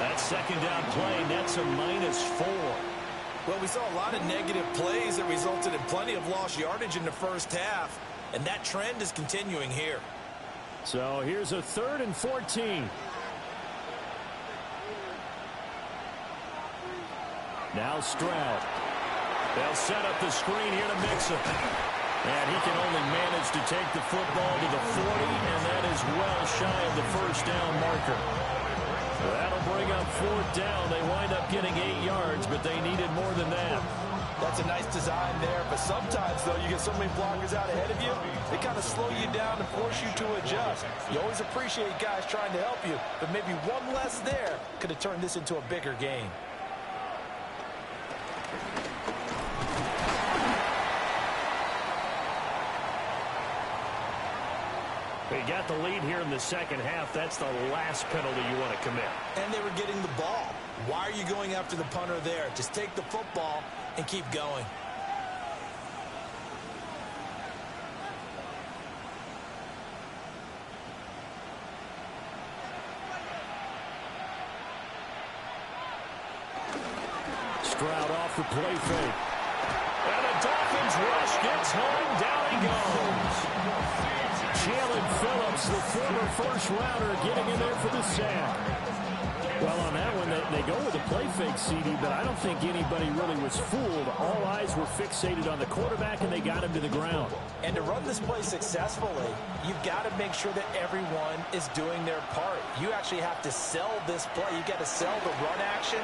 That 2nd down play nets a -4. Well, we saw a lot of negative plays that resulted in plenty of lost yardage in the 1st half. And that trend is continuing here. So here's a 3rd and 14. Now Stroud. They'll set up the screen here to Mixon. And he can only manage to take the football to the 40, and that is well shy of the 1st down marker. That'll bring up 4th down. They wind up getting 8 yards, but they needed more than that. That's a nice design there, but sometimes, though, you get so many blockers out ahead of you, they kind of slow you down and force you to adjust. You always appreciate guys trying to help you, but maybe one less there could have turned this into a bigger game. They got the lead here in the 2nd half. That's the last penalty you want to commit. And they were getting the ball. Why are you going after the punter there? Just take the football and keep going. Stroud off the play fake. And the Dolphins rush gets home. Down he goes. Jalen Phillips, the former 1st rounder, getting in there for the sack. Well, on that one, and they go with a play fake, CD, but I don't think anybody really was fooled. All eyes were fixated on the quarterback, and they got him to the ground. And to run this play successfully, you've got to make sure that everyone is doing their part. You actually have to sell this play. You've got to sell the run action.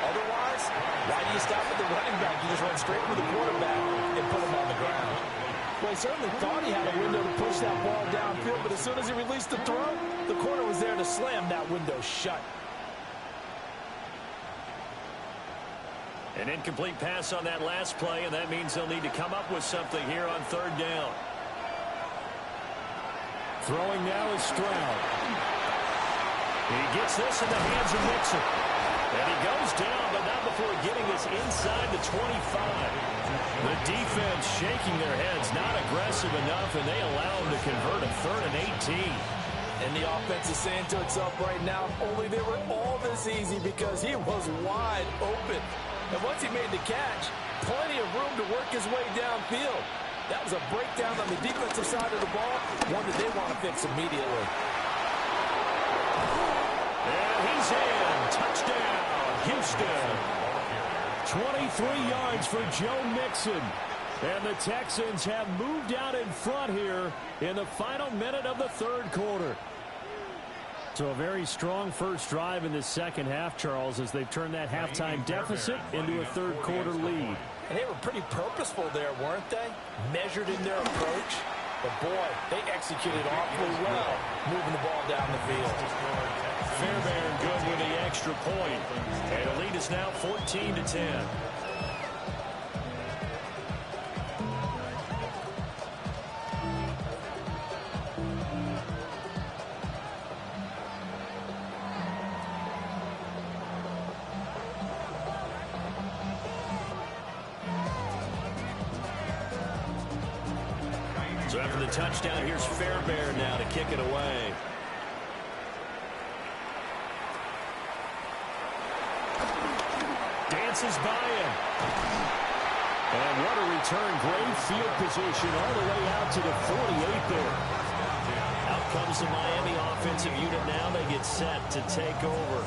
Otherwise, why do you stop at the running back? You just run straight with the quarterback and put him on the ground. Well, he certainly thought he had a window to push that ball downfield, but as soon as he released the throw, the corner was there to slam that window shut. An incomplete pass on that last play, and that means they'll need to come up with something here on third down. Throwing now is Stroud. He gets this in the hands of Mixon. And he goes down, but not before getting this inside the 25. The defense shaking their heads, not aggressive enough, and they allow him to convert a 3rd and 18. And the offense is saying to itself right now, only they were all this easy because he was wide open. And once he made the catch, plenty of room to work his way downfield. That was a breakdown on the defensive side of the ball, one that they want to fix immediately. And he's in. Touchdown, Houston. 23 yards for Joe Mixon. And the Texans have moved out in front here in the final minute of the third quarter. So a very strong first drive in the second half, Charles, as they've turned that halftime deficit into a third quarter lead. And they were pretty purposeful there, weren't they? Measured in their approach. But, boy, they executed awfully well moving the ball down the field. Fairbairn good with the extra point. And the lead is now 14-10. So after the touchdown, here's Fairbairn now to kick it away. Dances by him. And what a return. Great field position all the way out to the 48 there. Out comes the Miami offensive unit now. They get set to take over.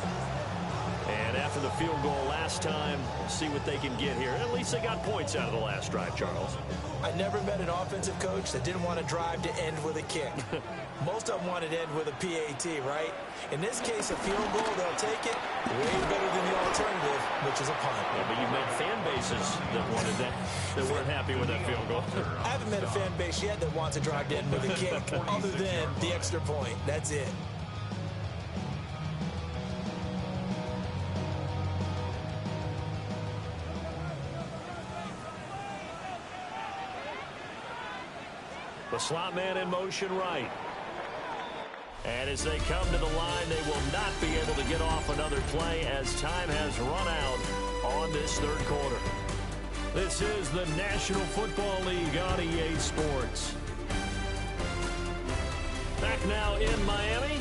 And after the field goal last time, we'll see what they can get here. At least they got points out of the last drive, Charles. I never met an offensive coach that didn't want to drive to end with a kick. Most of them wanted to end with a PAT, right? In this case, a field goal, they'll take it way better than the alternative, which is a punt. Yeah, but you've met fan bases that wanted that weren't happy with that field goal. I haven't met a fan base yet that wants to drive to end with a kick other than the extra point. That's it. The slot man in motion right. And as they come to the line, they will not be able to get off another play as time has run out on this third quarter. This is the National Football League on EA Sports. Back now in Miami.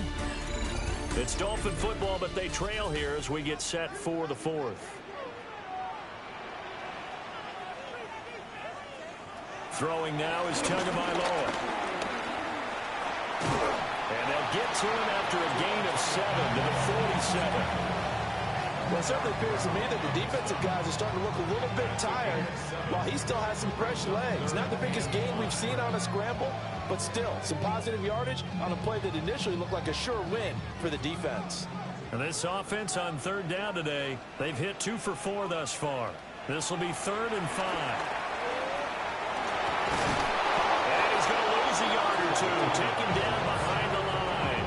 It's Dolphin football, but they trail here as we get set for the fourth. Throwing now is Tagovailoa. And they'll get to him after a gain of 7 to the 47. Well, it certainly appears to me that the defensive guys are starting to look a little bit tired while he still has some fresh legs. Not the biggest gain we've seen on a scramble, but still some positive yardage on a play that initially looked like a sure win for the defense. And this offense on third down today, they've hit 2 for 4 thus far. This will be 3rd and 5. And he's going to lose a yard or two. Taken down behind the line.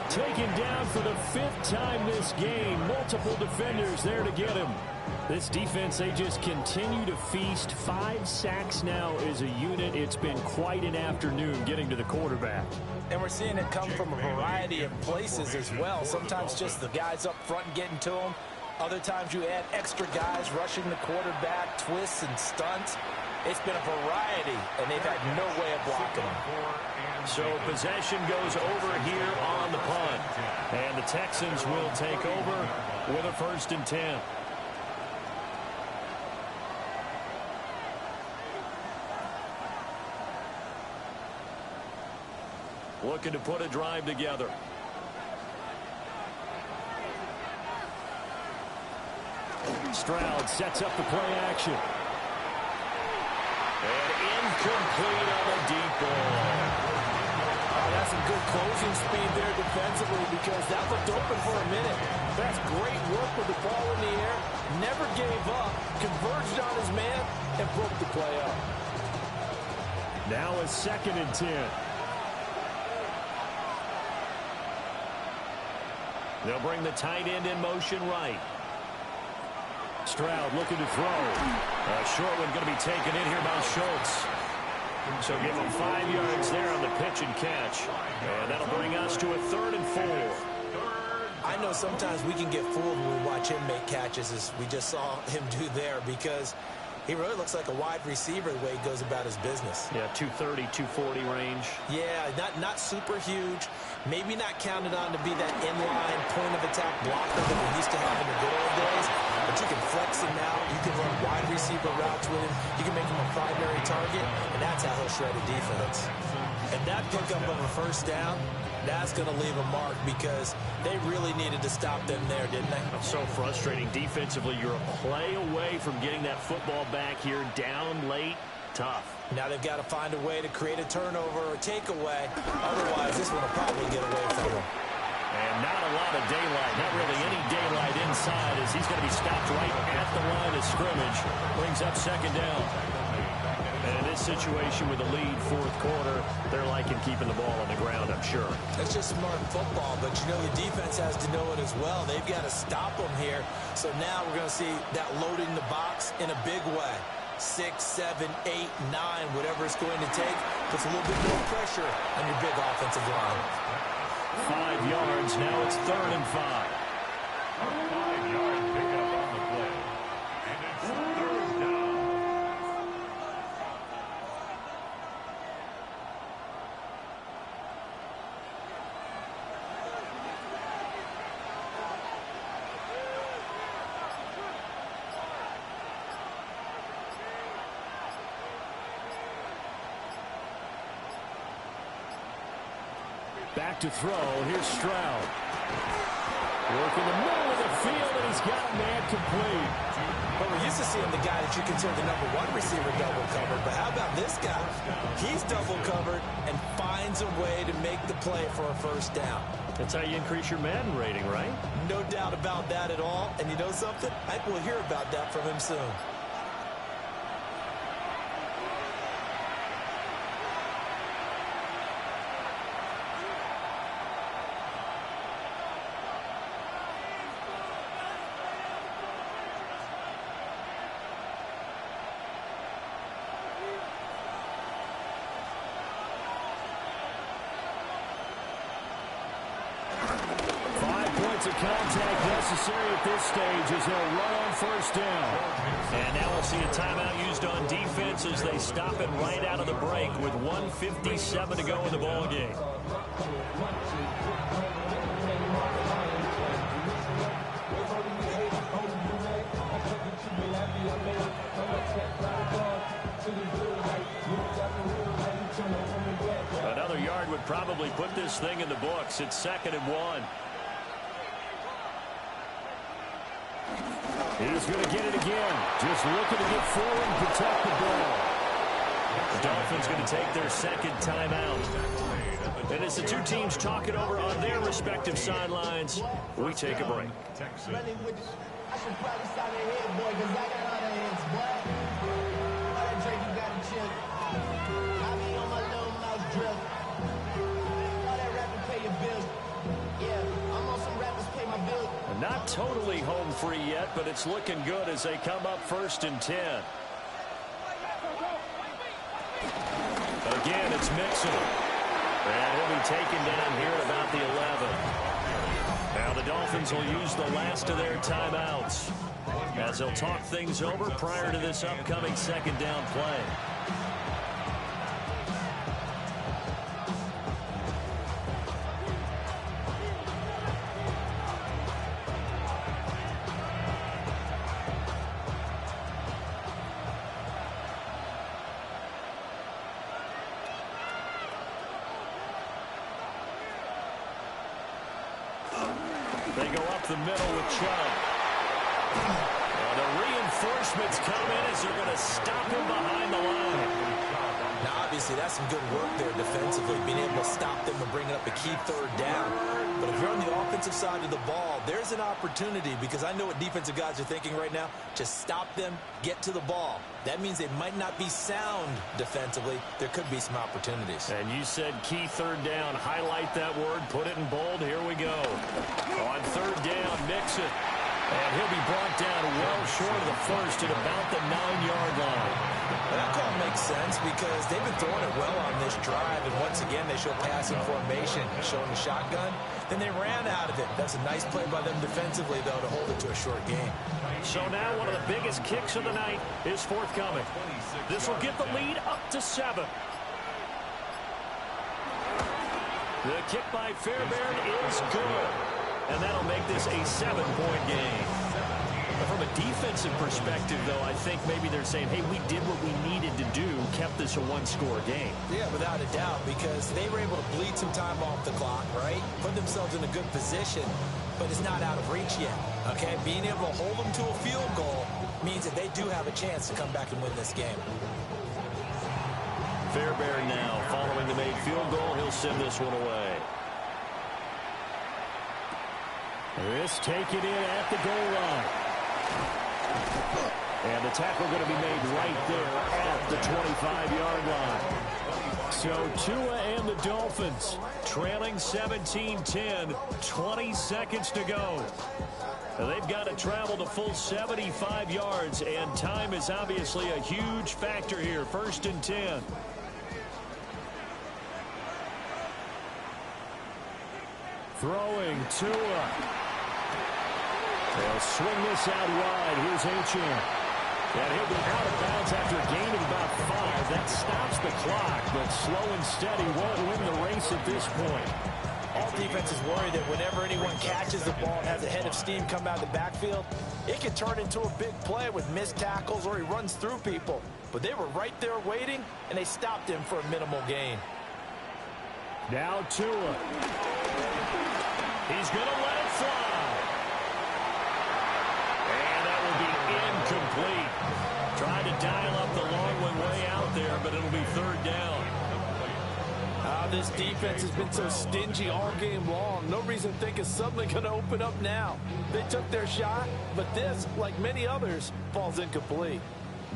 Taken down for the 5th time this game. Multiple defenders there to get him. This defense, they just continue to feast. 5 sacks now as a unit. It's been quite an afternoon getting to the quarterback. And we're seeing it come from a variety of places as well. Sometimes just the guys up front getting to him. Other times you add extra guys rushing the quarterback, twists and stunts. It's been a variety, and they've had no way of blocking them. So possession goes over here on the punt. And the Texans will take over with a 1st and 10. Looking to put a drive together. Stroud sets up the play action. And incomplete on the deep ball. Oh, that's some good closing speed there defensively because that looked open for a minute. That's great work with the ball in the air. Never gave up, converged on his man, and broke the play up. Now a 2nd and 10. They'll bring the tight end in motion right. Stroud looking to throw. A short one going to be taken in here by Schultz. So give him 5 yards there on the pitch and catch. And that'll bring us to a 3rd and 4. I know sometimes we can get fooled when we watch him make catches, as we just saw him do there, because he really looks like a wide receiver the way he goes about his business. Yeah, 230, 240 range. Yeah, not super huge. Maybe not counted on to be that inline point-of-attack blocker that we used to have in the good old days. But you can flex him out. You can run wide receiver routes with him. You can make him a primary target, and that's how he'll shred a defense. And that pickup of a 1st down, that's going to leave a mark because they really needed to stop them there, didn't they? It's so frustrating. Defensively, you're a play away from getting that football back here down late. Tough. Now they've got to find a way to create a turnover or takeaway. Otherwise, this one will probably get away from them. And not a lot of daylight. Not really any daylight inside as he's going to be stopped right at the line of scrimmage. Brings up 2nd down. And in this situation with the lead 4th quarter, they're liking keeping the ball on the ground, I'm sure. That's just smart football, but you know the defense has to know it as well. They've got to stop them here. So now we're going to see that loading the box in a big way. 6, 7, 8, 9, whatever it's going to take, puts a little bit more pressure on your big offensive line. 5 yards, now it's 3rd and 5. 5-yard pickup on the play. And it's 3rd down. Back to throw. Here's Stroud. Working the middle of the field, and he's got a man complete. But we're used to seeing the guy that you consider the #1 receiver double covered. But how about this guy? He's double covered and finds a way to make the play for a 1st down. That's how you increase your Madden rating, right? No doubt about that at all. And you know something? I think we'll hear about that from him soon. Of contact necessary at this stage as they'll run on 1st down. And now we'll see a timeout used on defense as they stop it right out of the break with 1:57 to go in the ball game. Another yard would probably put this thing in the books. It's 2nd and 1. He's going to get it again. Just looking to get forward and protect the ball. The Dolphins going to take their 2nd timeout. And as the 2 teams talk it over on their respective sidelines, we take a break. I should probably stop your head, boy, because I got other heads, boy. All that drink you got to chill. I be on my little mouse drill. All that rapping pay your bills. Yeah, I'm on some rappers pay my bills. Not totally home free yet, but it's looking good as they come up 1st and 10. Again, it's Mixon. And he'll be taken down here at about the 11. Now the Dolphins will use the last of their timeouts as they'll talk things over prior to this upcoming 2nd down play. They go up the middle with Chubb. The reinforcements come in as they're going to stop him behind the line. Now, obviously, that's some good work there defensively, being able to stop them and bring up a key third down. But if you're on the offensive side of the ball, there's an opportunity, because I know what defensive guys are thinking right now. Just stop them, get to the ball. That means they might not be sound defensively. There could be some opportunities. And you said key third down. Highlight that word. Put it in bold. Here we go. On third down, Mixon. And he'll be brought down well short of the first at about the 9-yard line. Well, that call makes sense because they've been throwing it well on this drive. And once again, they show passing formation, showing the shotgun. Then they ran out of it. That's a nice play by them defensively, though, to hold it to a short game. So now one of the biggest kicks of the night is forthcoming. This will get the lead up to 7. The kick by Fairbairn is good. And that'll make this a 7-point game. But from a defensive perspective, though, I think maybe they're saying, hey, we did what we needed to do, kept this a one-score game. Yeah, without a doubt, because they were able to bleed some time off the clock, right? Put themselves in a good position, but it's not out of reach yet, okay? Being able to hold them to a field goal means that they do have a chance to come back and win this game. Fairbairn now, following the made field goal, he'll send this one away. This take it in at the goal line. And the tackle going to be made right there at the 25-yard line. So Tua and the Dolphins trailing 17-10, 20 seconds to go. They've got to travel the full 75 yards, and time is obviously a huge factor here. 1st and 10. Throwing Tua. They'll swing this out wide. Here's Achane. And he'll be out of bounds after a gain of about 5. That stops the clock, but slow and steady won't win the race at this point. All defenses worry that whenever anyone catches the ball and has a head of steam come out of the backfield, it can turn into a big play with missed tackles or he runs through people. But they were right there waiting, and they stopped him for a minimal gain. Now Tua. He's going to let it fly. And that will be incomplete. Trying to dial up the long one way out there, but it'll be 3rd down. This defense has been so stingy all game long. No reason to think it's suddenly going to open up now. They took their shot, but this, like many others, falls incomplete.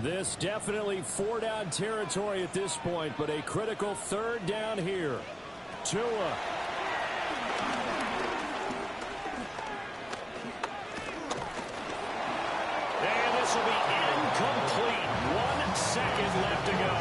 This definitely 4-down territory at this point, but a critical 3rd down here. Tua. And this will be incomplete. 1 second left to go.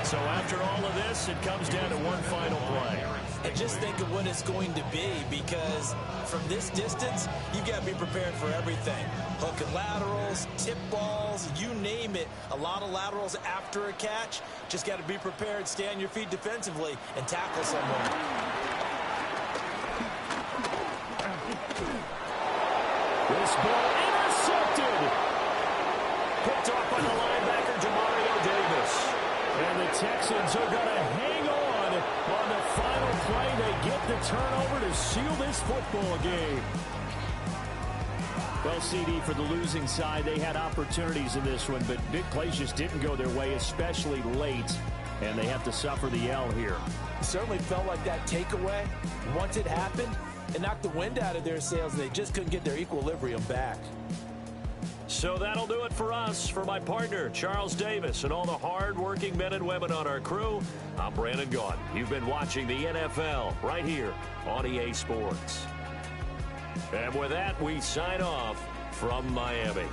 So after all of this, it comes down to one final play. And just think of what it's going to be, because from this distance, you've got to be prepared for everything. Hook and laterals, tip balls, you name it. A lot of laterals after a catch. Just got to be prepared, stay on your feet defensively, and tackle someone. This ball intercepted. Picked off by the linebacker, Demario Davis. And the Texans are going to hang on the final play. They get the turnover to seal this football game. Well, CD, for the losing side, they had opportunities in this one, but big plays just didn't go their way, especially late, and they have to suffer the L here. It certainly felt like that takeaway, once it happened, it knocked the wind out of their sails, and they just couldn't get their equilibrium back. So that'll do it for us. For my partner, Charles Davis, and all the hard-working men and women on our crew, I'm Brandon Gaudin. You've been watching the NFL right here on EA Sports. And with that, we sign off from Miami.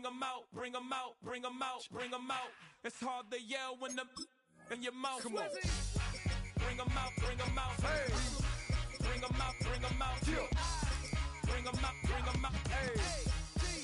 bring 'em out, bring 'em out, bring 'em out, bring 'em out. It's hard to yell when the in your mouth. Come on. Bring 'em out, bring 'em out. Hey. Bring 'em out, bring 'em out. Yeah. Bring 'em out, bring 'em out. Hey.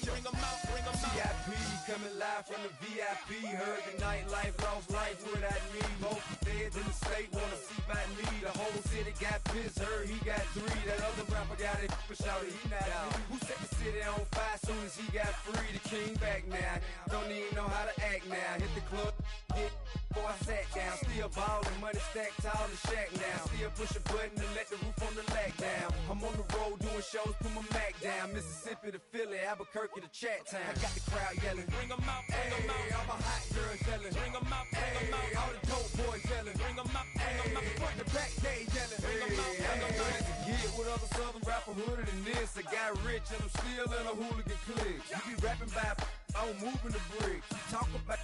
Bring 'em out, bring 'em out. VIP coming live from the VIP. Heard the nightlife, lost life without me. Most feds in the state wanna see by me. The whole city got pissed, heard he got 3. That other rapper got it, but shouted he not out. Who set the city on fire soon as he got free? The king back now. Don't even know how to act now. Hit the club, get before I sat down. Still ballin', money stacked tall in the shack now. Still push a button and let the roof on the lack down. I'm on the road doing shows, put my Mac down. Mississippi to Philly, Albuquerque to Chat Town. I got the crowd yelling, bring 'em out, bring 'em out. All my hot girls yelling, bring 'em out, bring 'em out. All the dope boys yelling, bring 'em out, bring 'em out. Front the back gate yelling, bring 'em out, bring 'em out. To get with other southern rapper hooded than this. I got rich and I'm still in a hooligan clique. You be rapping by, I'm moving the bricks. You talk about,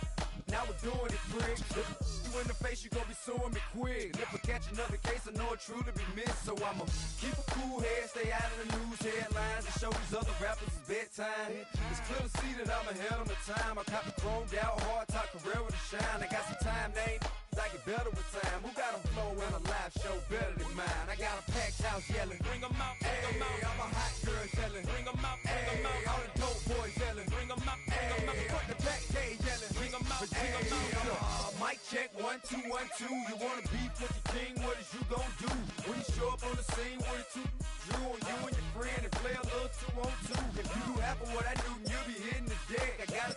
now we're doing it quick. You in the face, you gon' be suing me quick. If I catch another case, I know it truly be missed. So I'ma keep a cool head, stay out of the news headlines, and show these other rappers it's bedtime. It's clear to see that I'm ahead of my time. I copy chromed out, hard top career with a shine. I got some time, they ain't I get better with time. Who got a flow and a live show better than mine? I got a packed house yelling, bring 'em out, bring 'em out. All my hot girls yelling, bring 'em out, bring 'em out. All the dope boys yelling, bring 'em out, bring 'em out. Front the back gate yelling, bring 'em out, bring 'em out. Mic check, 1 2 1 2. You wanna beef with the king? What is you gon' do when you show up on the scene with a 2 drew on you and your friend and play a little 2 on 2? If you do half of what I do, you'll be hitting the deck. I gotta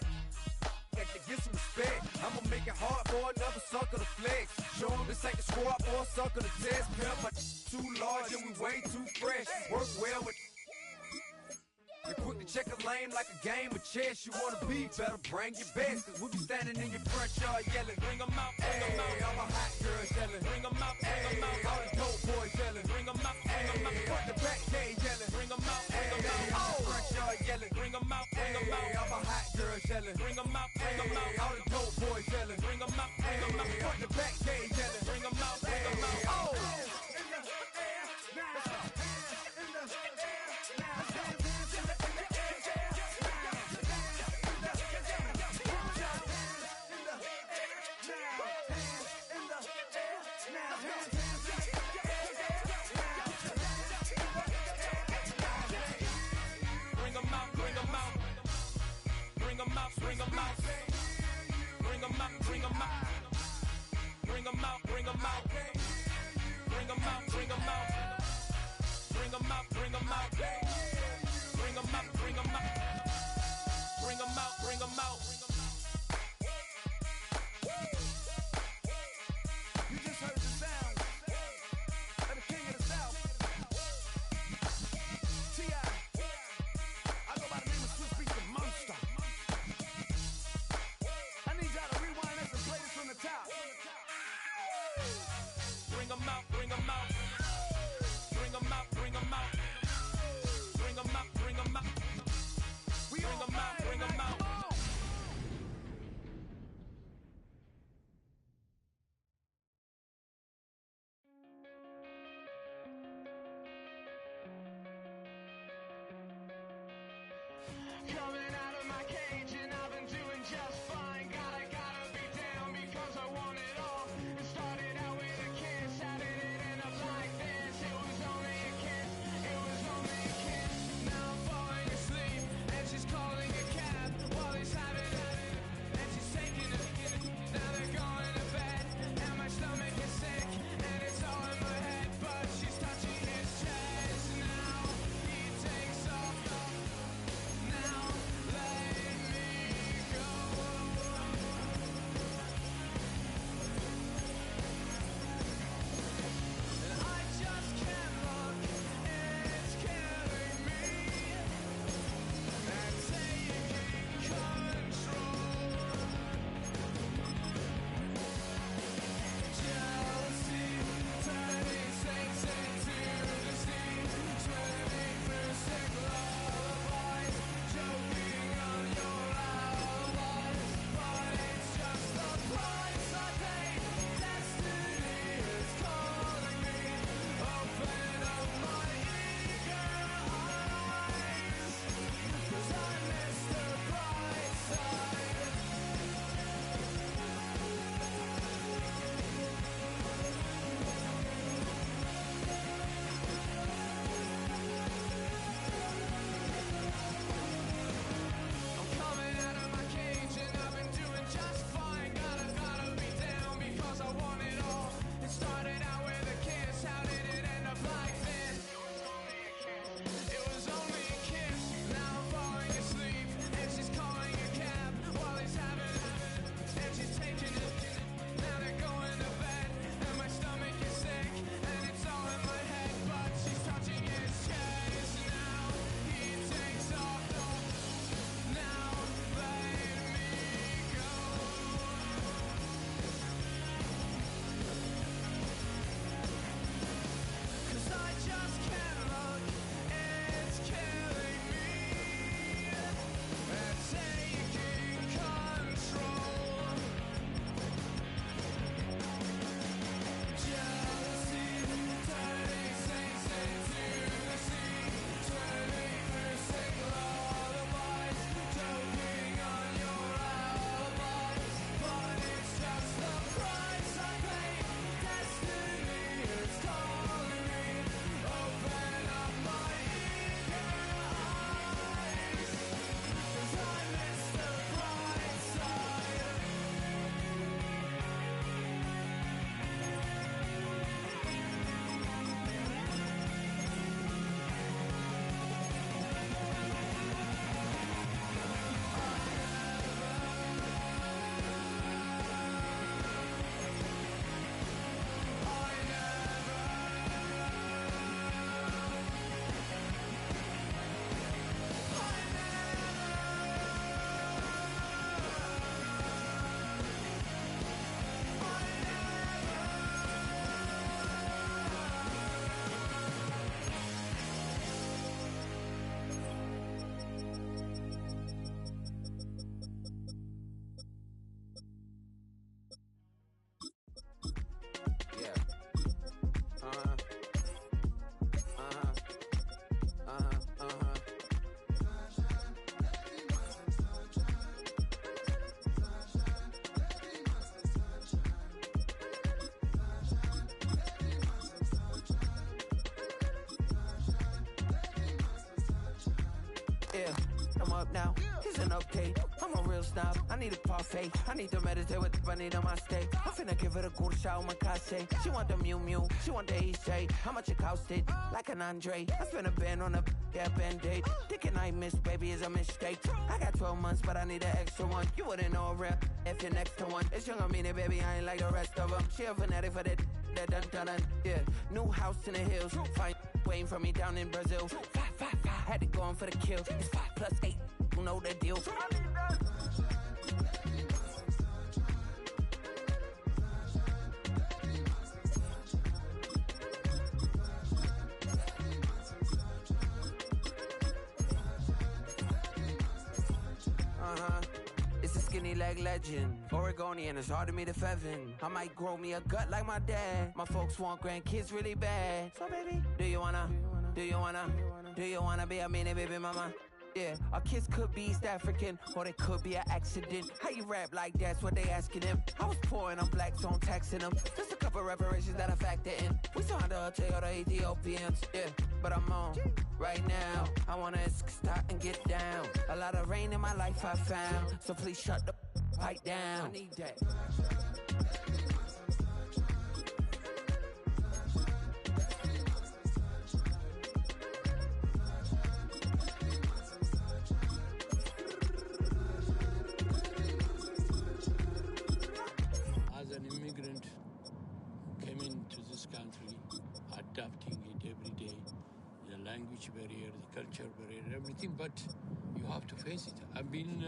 get some respect. I'ma make it hard for another sucker to flex. Show 'em this ain't the squad for a sucker to test. Pimp my too large and we way too fresh. Work well with you quick to check a lane like a game of chess. You wanna be better, bring your best. Cause we'll be standing in your front yard yelling, bring 'em out, bring 'em out. All my hot girls yelling, bring 'em out, bring 'em out. All the dope boys yelling, bring 'em out, bring 'em out. Front the back gate yelling, bring 'em out, bring 'em out. All the front yard yelling, bring 'em out, bring 'em out. All my hot girls yelling, bring 'em out, bring 'em out. All the dope boys yelling, bring 'em out, bring 'em out. Front the back gate yelling, bring 'em out, bring 'em out. Oh! Bring 'em out, bring 'em out. Bring 'em out, bring 'em out. Bring 'em out, bring 'em out. Bring 'em out, bring 'em out. Bring 'em out, bring 'em out. Bring 'em out, bring 'em out. Bring 'em out, bring 'em out. You just heard the sound of the king of the South. T.I. I go by the name of Swiss Beats the Monster. I need y'all to rewind this and play this from the top. Bring 'em out, bring 'em out. Bring 'em out, bring 'em out. Bring 'em out, bring 'em out. Bring 'em out, bring 'em out. Coming out of my cage and I've been doing just fine. Gotta be down because I want it all. It started out with a kiss, how did it end up like this? It was only a kiss, it was only a kiss. Now I'm falling asleep and she's calling a cab. up now. Here's an update. I'm a real snob. I need a parfait. I need to meditate with the bunny on my stay. I'm finna give it a good shot with my case. She want the Mew Mew. She want the EJ. How much it costed? Like an Andre. I spent a band on a band-aid. Thinking I missed, baby, is a mistake. I got 12 months, but I need an extra one. You wouldn't know a rep if you're next to one. It's young, I mean it, baby, I ain't like the rest of them. She a fanatic for that, dun. Yeah, new house in the hills. Fine, waiting for me down in Brazil. 5, had to go on for the kill. It's 5 plus 8, you know the deal. It's a skinny leg legend. Oregonian, it's hard to meet a Fevin. I might grow me a gut like my dad. My folks want grandkids really bad. So baby, do you wanna be a mini baby mama? Yeah, our kids could be East African, or they could be an accident. How you rap like that's what they asking him. I was poor and I'm black, so I'm taxing them. Just a couple reparations that I factor in. We saw the Toyota Ethiopians, yeah, but I'm on right now. I wanna start and get down. A lot of rain in my life I found, so please shut the pipe down. I need that. As an immigrant, came into this country, adapting it every day, the language barrier, the culture barrier, everything, but you have to face it. I've been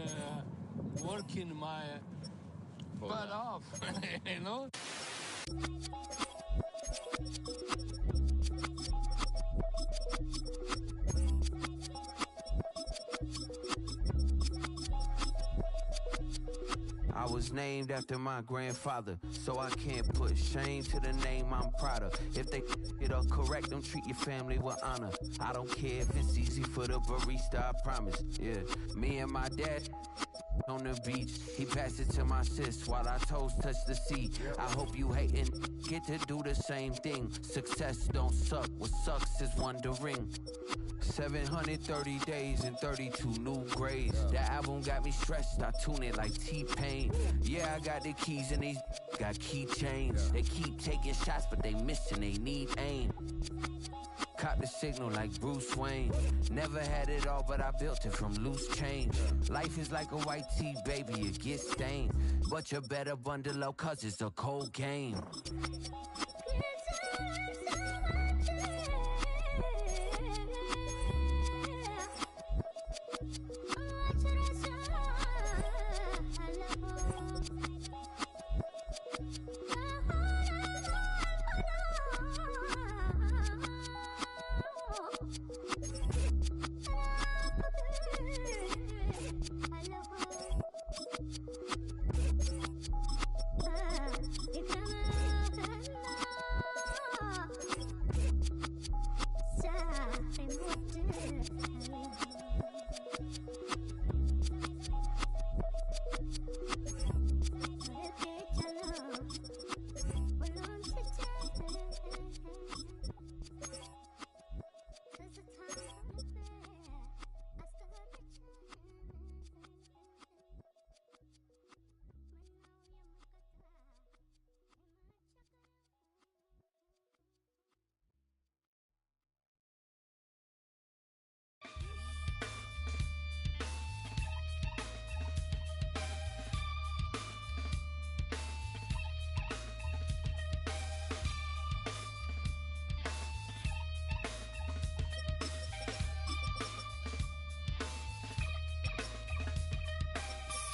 working my butt off, you know? I was named after my grandfather, so I can't put shame to the name I'm proud of. If they it up correct, don't treat your family with honor. I don't care if it's easy for the barista, I promise. Yeah, me and my dad on the beach, he passed it to my sis while our toes touch the sea. I hope you hatin' get to do the same thing. Success don't suck, what sucks is wondering. 730 days and 32 new grades. That album got me stressed, I tune it like T-Pain. Yeah, I got the keys and these got keychains. They keep taking shots, but they missing, they need aim. Caught the signal like Bruce Wayne. Never had it all, but I built it from loose change. Life is like a white tee, baby, it gets stained. But you better bundle up, cause it's a cold game.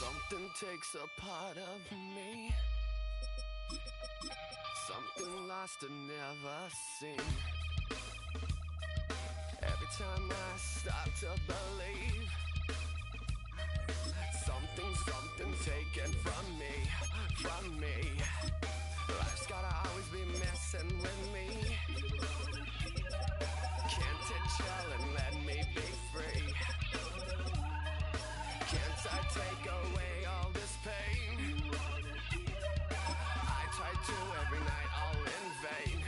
Something takes a part of me, something lost and never seen. Every time I start to believe, something's taken from me. Life's gotta always be messing with me. Can't it chill and let me be free? Can't I take away all this pain? I try to every night, all in vain.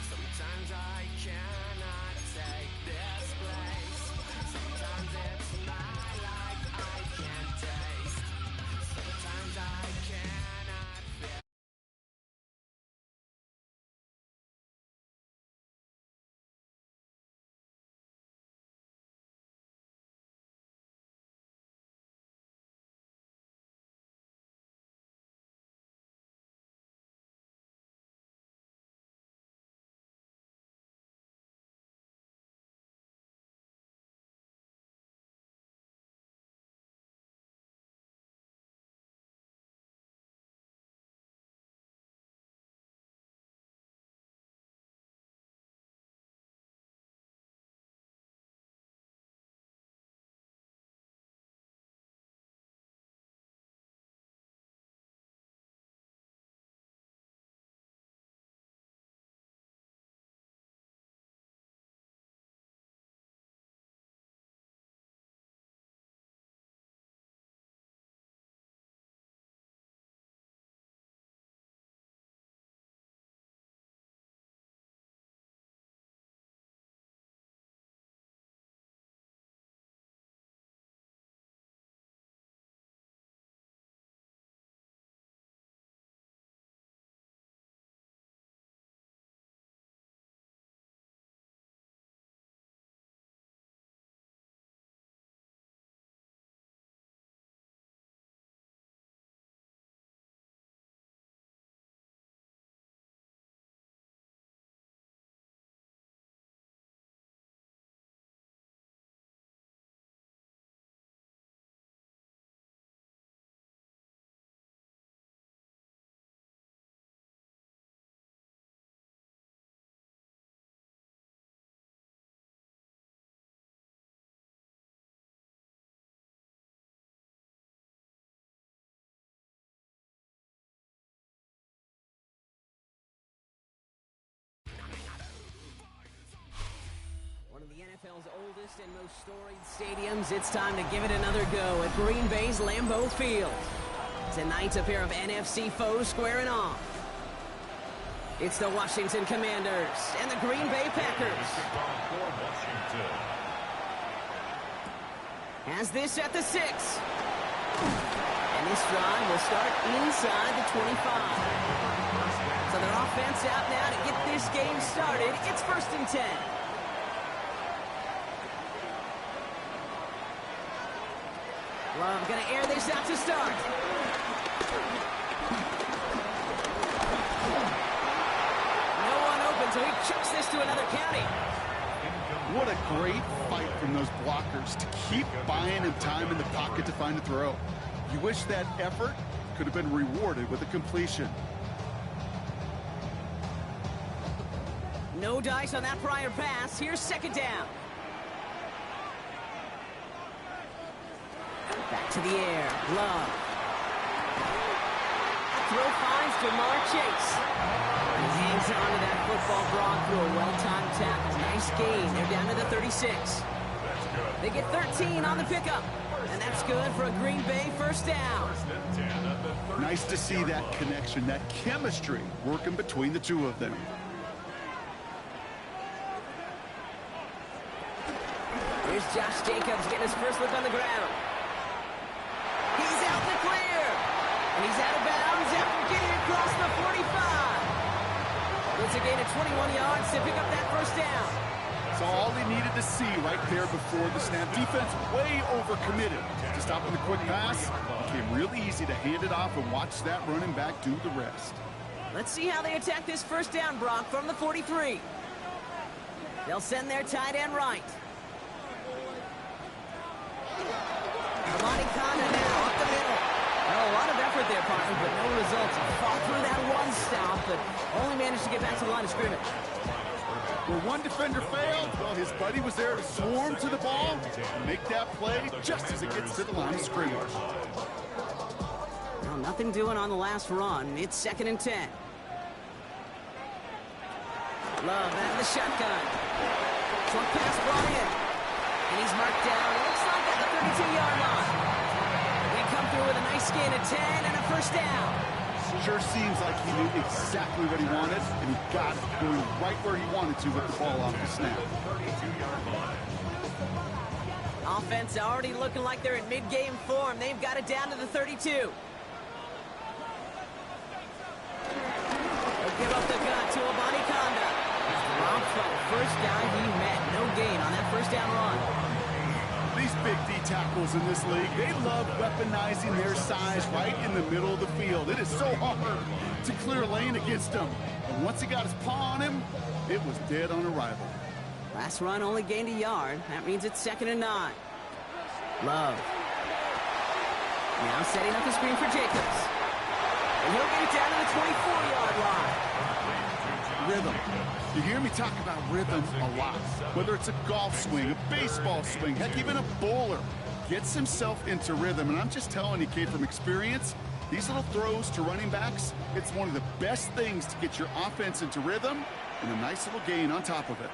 Sometimes I cannot take this place. NFL's oldest and most storied stadiums, it's time to give it another go at Green Bay's Lambeau Field. Tonight, a pair of NFC foes squaring off. It's the Washington Commanders and the Green Bay Packers. Has this at the 6. And this drive will start inside the 25. So their offense out now to get this game started. It's 1st and 10. Love going to air this out to start. No one open, so he chucks this to another county. What a great fight from those blockers to keep buying him time in the pocket to find a throw. You wish that effort could have been rewarded with a completion. No dice on that prior pass. Here's 2nd down. Back to the air. Love. Throw finds Jamar Chase. He hangs on to that football Brock through a well-timed tackle. Nice gain. They're down to the 36. They get 13 on the pickup. And that's good for a Green Bay 1st down. Nice to see that connection, that chemistry working between the two of them. Here's Josh Jacobs getting his first look on the ground. He's out in the clear. And he's out of bounds after getting across the 45. It's a gain of 21 yards to pick up that 1st down. So all he needed to see right there before the snap. Defense way overcommitted to stopping the quick pass. Became really easy to hand it off and watch that running back do the rest. Let's see how they attack this 1st down, Brock, from the 43. They'll send their tight end right. Amani Kanda now up the middle. Oh, a lot of effort there, partner, but no results. Fought through that one stop, but only managed to get back to the line of scrimmage. Where one defender failed, well, his buddy was there to swarm to the ball and make that play just as it gets to the line of scrimmage. Well, nothing doing on the last run. It's 2nd and 10. Love out of the shotgun. Short pass brought in. And he's marked down. Looks like at the 32-yard line. They come through with a nice gain of 10 and a 1st down. Sure seems like he knew exactly what he wanted, and he got it going right where he wanted to with the ball off the snap. Offense already looking like they're in mid-game form. They've got it down to the 32. They'll give up the gun to Amani Kanda. Dropped from the first guy he met. No gain on that 1st down run. These big D tackles in this league, they love weaponizing their size right in the middle of the field. It is so hard to clear a lane against them. And once he got his paw on him, it was dead on arrival. Last run only gained a yard. That means it's 2nd and 9. Love. Now setting up the screen for Jacobs. And he'll get it down to the 24-yard line. Rhythm. You hear me talk about rhythm a lot. Whether it's a golf swing, a baseball swing, heck, even a bowler gets himself into rhythm. And I'm just telling you, kid, from experience, these little throws to running backs, it's one of the best things to get your offense into rhythm and a nice little gain on top of it.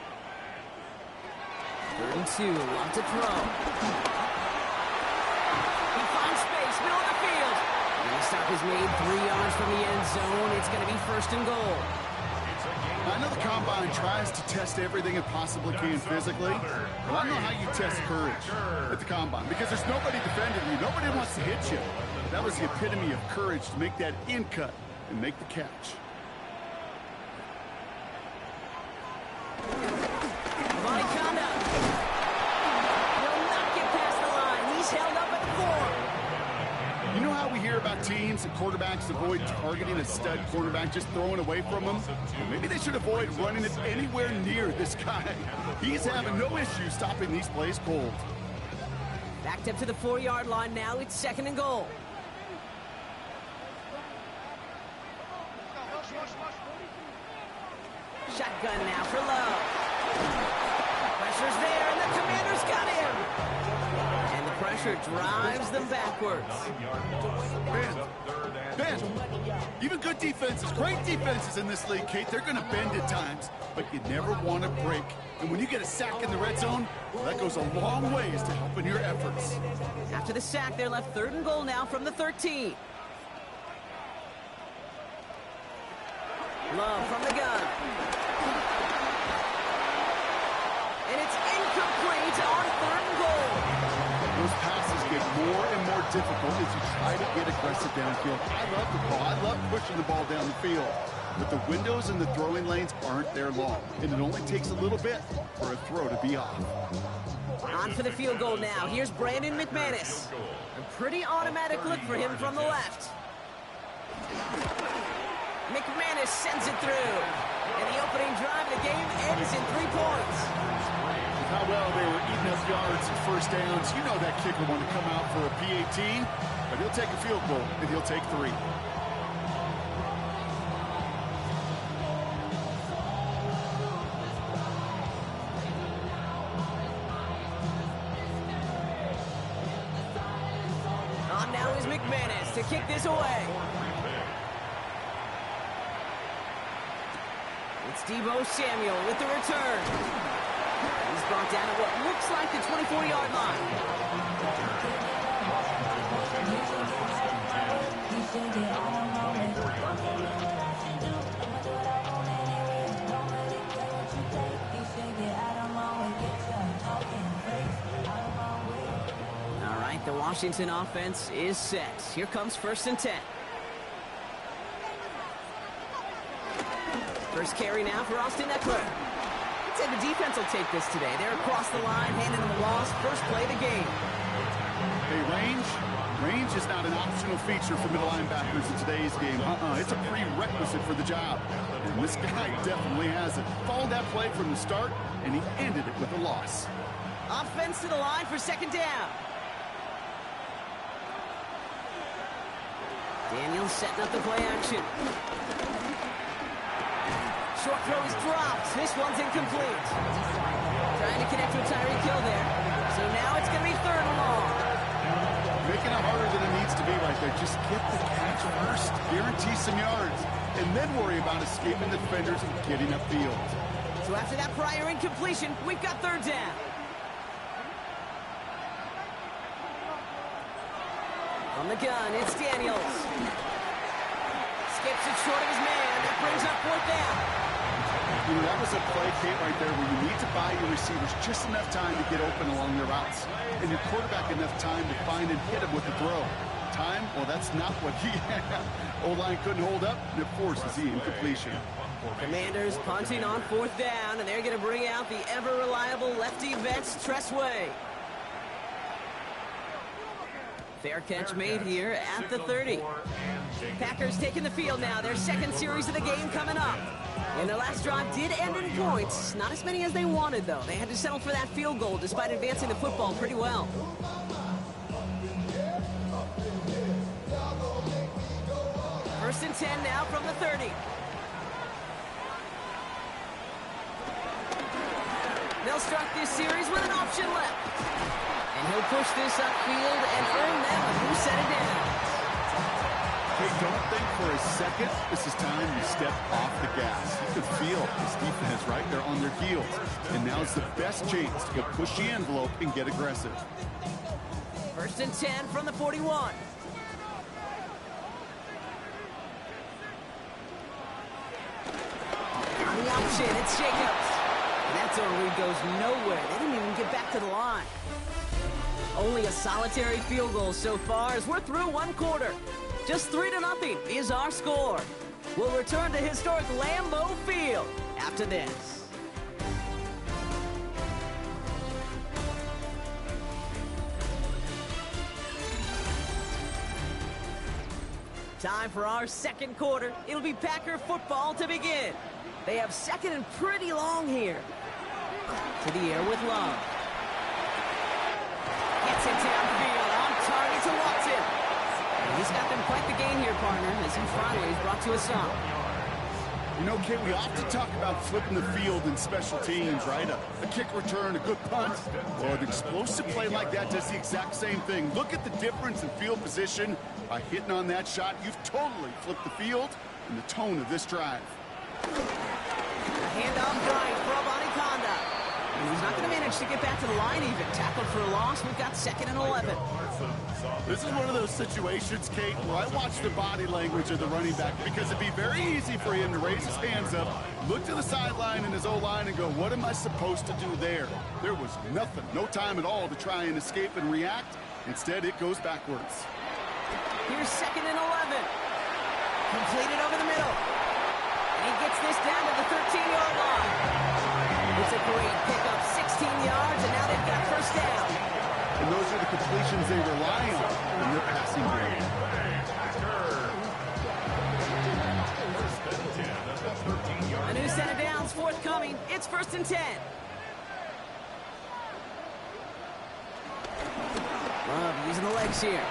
3rd and 2, lot to throw. He finds space, middle of the field. And the stop is made 3 yards from the end zone. It's going to be 1st and goal. I know the Combine tries to test everything it possibly can physically, but I know how you test courage at the Combine, because there's nobody defending you. Nobody wants to hit you. That was the epitome of courage, to make that in cut and make the catch. Amani Kanda will not get past the line. He's held up at the 4. You know how we hear about teams and quarterbacks avoid targeting a stud cornerback, just throwing away from him? Well, maybe they should avoid running it anywhere near this guy. He's having no issue stopping these plays cold. Backed up to the 4-yard line now. It's 2nd and goal. Shotgun now for Love. Pressure's there, and the Commanders got him. And the pressure drives them backwards. Ben, even good defenses, great defenses in this league, Kate. They're going to bend at times, but you never want to break. And when you get a sack in the red zone, well, that goes a long ways to helping your efforts. After the sack, they're left 3rd and goal now from the 13. Love from the gun. And it's incomplete on 3rd and goal. Those passes get more and more difficult as you try to get aggressive downfield. I love the ball. I love pushing the ball down the field. But the windows in the throwing lanes aren't there long, and it only takes a little bit for a throw to be off. On for the field goal now. Here's Brandon McManus. A pretty automatic look for him from the left. McManus sends it through. And the opening drive of the game ends in 3 points. With how well they were eating up yards and first downs, you know that kicker want to come out for a PAT, but he'll take a field goal, and he'll take 3. On now is McManus to kick this away. It's Deebo Samuel with the return. He's brought down at what looks like the 24-yard line. All right, the Washington offense is set. Here comes 1st and 10. First carry now for Austin Eckler. I'd say the defense will take this today. They're across the line, handing them the loss. First play of the game. Hey, range is not an optional feature for middle linebackers in today's game. It's a prerequisite for the job. And this guy definitely has it. Followed that play from the start, and he ended it with a loss. Offense to the line for 2nd down. Daniels setting up the play action. Short throw is dropped. This one's incomplete. Trying to connect with Tyreek Hill there. So now it's going to be 3rd and long. Making it harder than it needs to be right there. Just get the catch first. Guarantee some yards. And then worry about escaping the defenders and getting upfield. So after that prior incompletion, we've got 3rd down. On the gun, it's Daniels. Skips it short of his man. That brings up 4th down. You know, that was a play, Kate, right there where you need to buy your receivers just enough time to get open along their routes. And your quarterback enough time to find and hit him with the throw. Time? Well, that's not what he had. O-line couldn't hold up, and it forces the incompletion. Commanders punting on 4th down, and they're going to bring out the ever-reliable lefty vets, Tressway. Fair catch made here at the 30. Packers taking the field now. Their 2nd series of the game coming up. And their last drive did end in points. Not as many as they wanted, though. They had to settle for that field goal despite advancing the football pretty well. First and 10 now from the 30. They'll start this series with an option left. And he'll push this upfield and earn them a new set of downs. Hey, don't think for a second this is time to step off the gas. You can feel this defense right there on their heels. And now's the best chance to go push the envelope and get aggressive. First and 10 from the 41. On the option, it's Jacobs. And that zone read goes nowhere. They didn't even get back to the line. Only a solitary field goal so far as we're through 1 quarter. Just 3-0 is our score. We'll return to historic Lambeau Field after this. Time for our 2nd quarter. It'll be Packer football to begin. They have 2nd and pretty long here. To the air with Love. Gets it downfield on target to Watson. And he's got them quite the game here, partner, as he finally is brought to a stop. You know, Kate, we often talk about flipping the field in special teams, right? A kick return, a good punt. Well, an explosive play like that does the exact same thing. Look at the difference in field position. By hitting on that shot, you've totally flipped the field and the tone of this drive. Handoff right for Abanikanda. And he's not going to manage to get back to the line even. Tackled for a loss. We've got 2nd and 11. This is one of those situations, Kate, where I watch the body language of the running back because it'd be very easy for him to raise his hands up, look to the sideline in his O-line and go, what am I supposed to do there? There was nothing, no time at all to try and escape and react. Instead, it goes backwards. Here's 2nd and 11. Completed over the middle. And he gets this down to the 13-yard line. It's a great pickup, 16 yards, and now they've got 1st down. And those are the completions they rely on in their passing game. A new set of downs forthcoming. It's 1st and 10. Love using the legs here.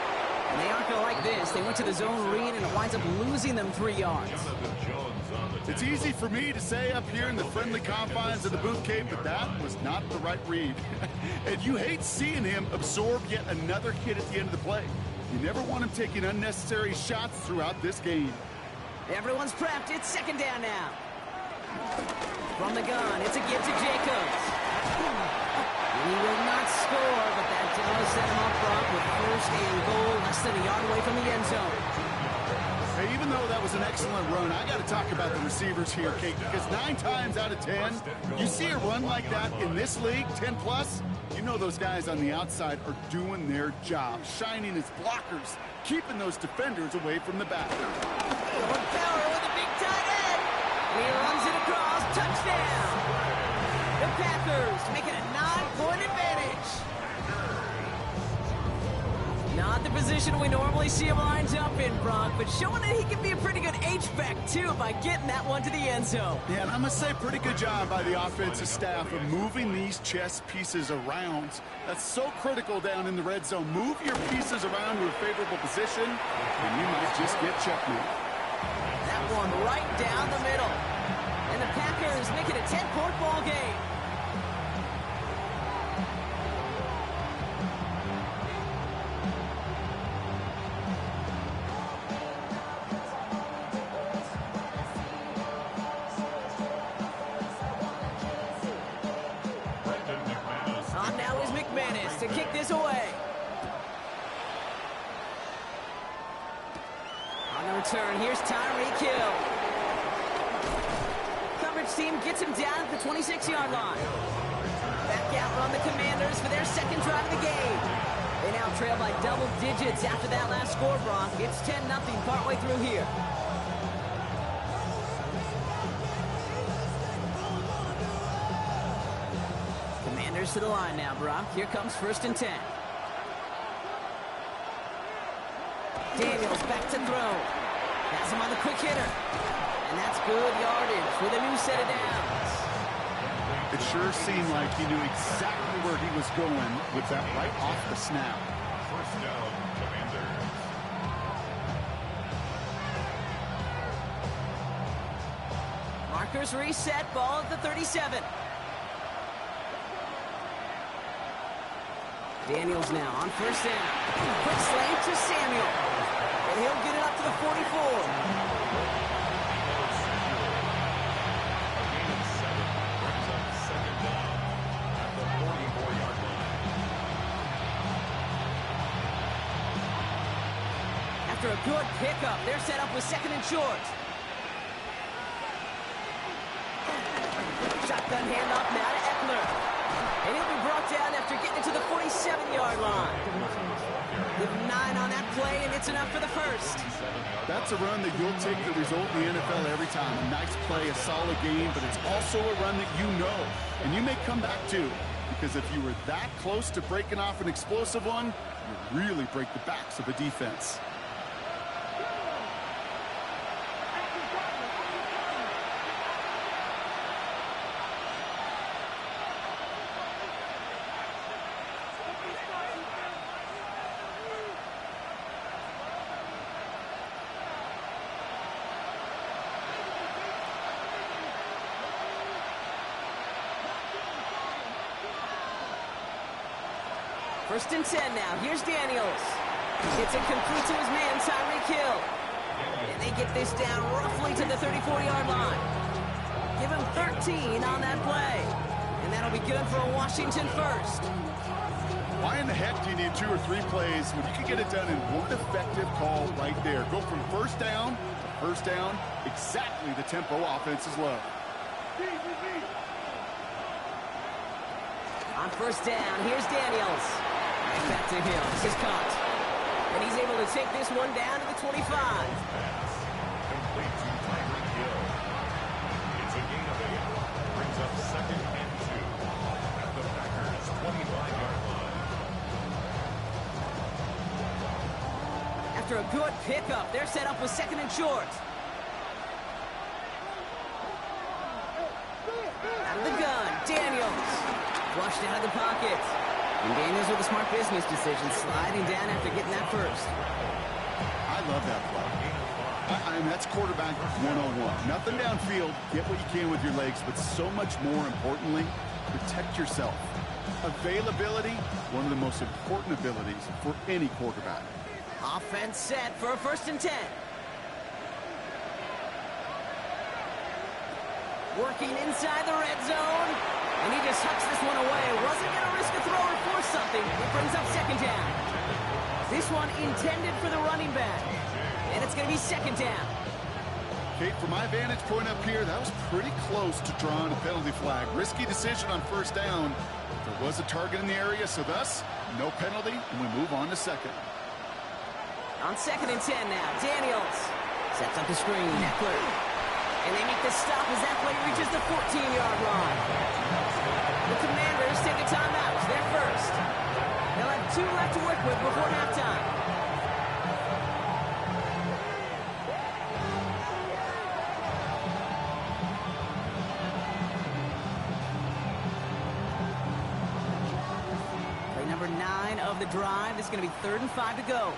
And they aren't going to like this. They went to the zone read, and it winds up losing them 3 yards. It's easy for me to say up here in the friendly confines of the boot cape, but that was not the right read. And you hate seeing him absorb yet another hit at the end of the play. You never want him taking unnecessary shots throughout this game. Everyone's prepped. It's 2nd down now. From the gun, it's a give to Jacobs. And he will not score, but that does set him up front with 1st and goal, less than a yard away from the end zone. Hey, even though that was an excellent run, I got to talk about the receivers here, Kate, because 9 times out of 10, you see a run like that in this league, 10+, you know those guys on the outside are doing their job, shining as blockers, keeping those defenders away from the back. One power with a big tight end. And he runs it across, touchdown. The Packers make it a 9-point advantage. Not the position we normally see him lined up in, Brock, but showing that he can be a pretty good H-back, too, by getting that one to the end zone. Yeah, and I must say, pretty good job by the offensive staff of moving these chess pieces around. That's so critical down in the red zone. Move your pieces around to a favorable position, and you might just get checkmate. That one right down the middle. And the Packers make it a 10-point ball game. To kick this away. On the return, here's Tyreek Hill. Coverage team gets him down at the 26-yard line. Back out run the Commanders for their 2nd drive of the game. They now trail by double digits after that last score, Brock. It's 10-0 partway through here. To the line now, Brock. Here comes 1st and 10. Daniels back to throw. Has him on the quick hitter. And that's good yardage with a new set of downs. It sure seemed like he knew exactly where he was going with that right off the snap. 1st down, Commanders. Markers reset. Ball at the 37. Daniels now on 1st down. Quick slant to Samuel. And he'll get it up to the 44. After a good pickup, they're set up with 2nd and short. Shotgun handoff now to Eckler. And he'll be brought down after getting it to the 47-yard line. With 9 on that play, and it's enough for the 1st. That's a run that you'll take the result in the NFL every time. A nice play, a solid game, but it's also a run that you know, and you may come back to, because if you were that close to breaking off an explosive one, you really break the backs of a defense. First and 10 now. Here's Daniels. It's incomplete to his man, Tyreek Hill. And they they get this down roughly to the 34-yard line. Give him 13 on that play. And that'll be good for a Washington first. Why in the heck do you need 2 or 3 plays when you can get it done in one effective call right there? Go from first down to first down, exactly the tempo offenses love. On first down, here's Daniels. Right back to him. This is caught. And he's able to take this one down to the 25. Complete to Tyreek Hill. It's a gain of 8. Brings up 2nd and 2 at the Packers' 25-yard line. After a good pickup, they're set up with 2nd and short. Out of the gun, Daniels. Flushed out of the pocket. And Daniels with a smart business decision, sliding down after getting that first. I love that play. I mean, that's quarterback 101. Nothing downfield, get what you can with your legs, but so much more importantly, protect yourself. Availability, one of the most important abilities for any quarterback. Offense set for a 1st and 10. Working inside the red zone. And he just hucks this one away. Wasn't going to risk a throw or force something. It brings up 2nd down. This one intended for the running back. And it's going to be 2nd down. Kate, from my vantage point up here, that was pretty close to drawing a penalty flag. Risky decision on first down. There was a target in the area, so thus, no penalty, and we move on to 2nd. On 2nd and 10 now, Daniels sets up the screen. Eckler. And they make the stop as that play reaches the 14-yard line. The Commanders take a timeout. They're first. They'll have 2 left to work with before halftime. Play number 9 of the drive. This is going to be 3rd and 5 to go.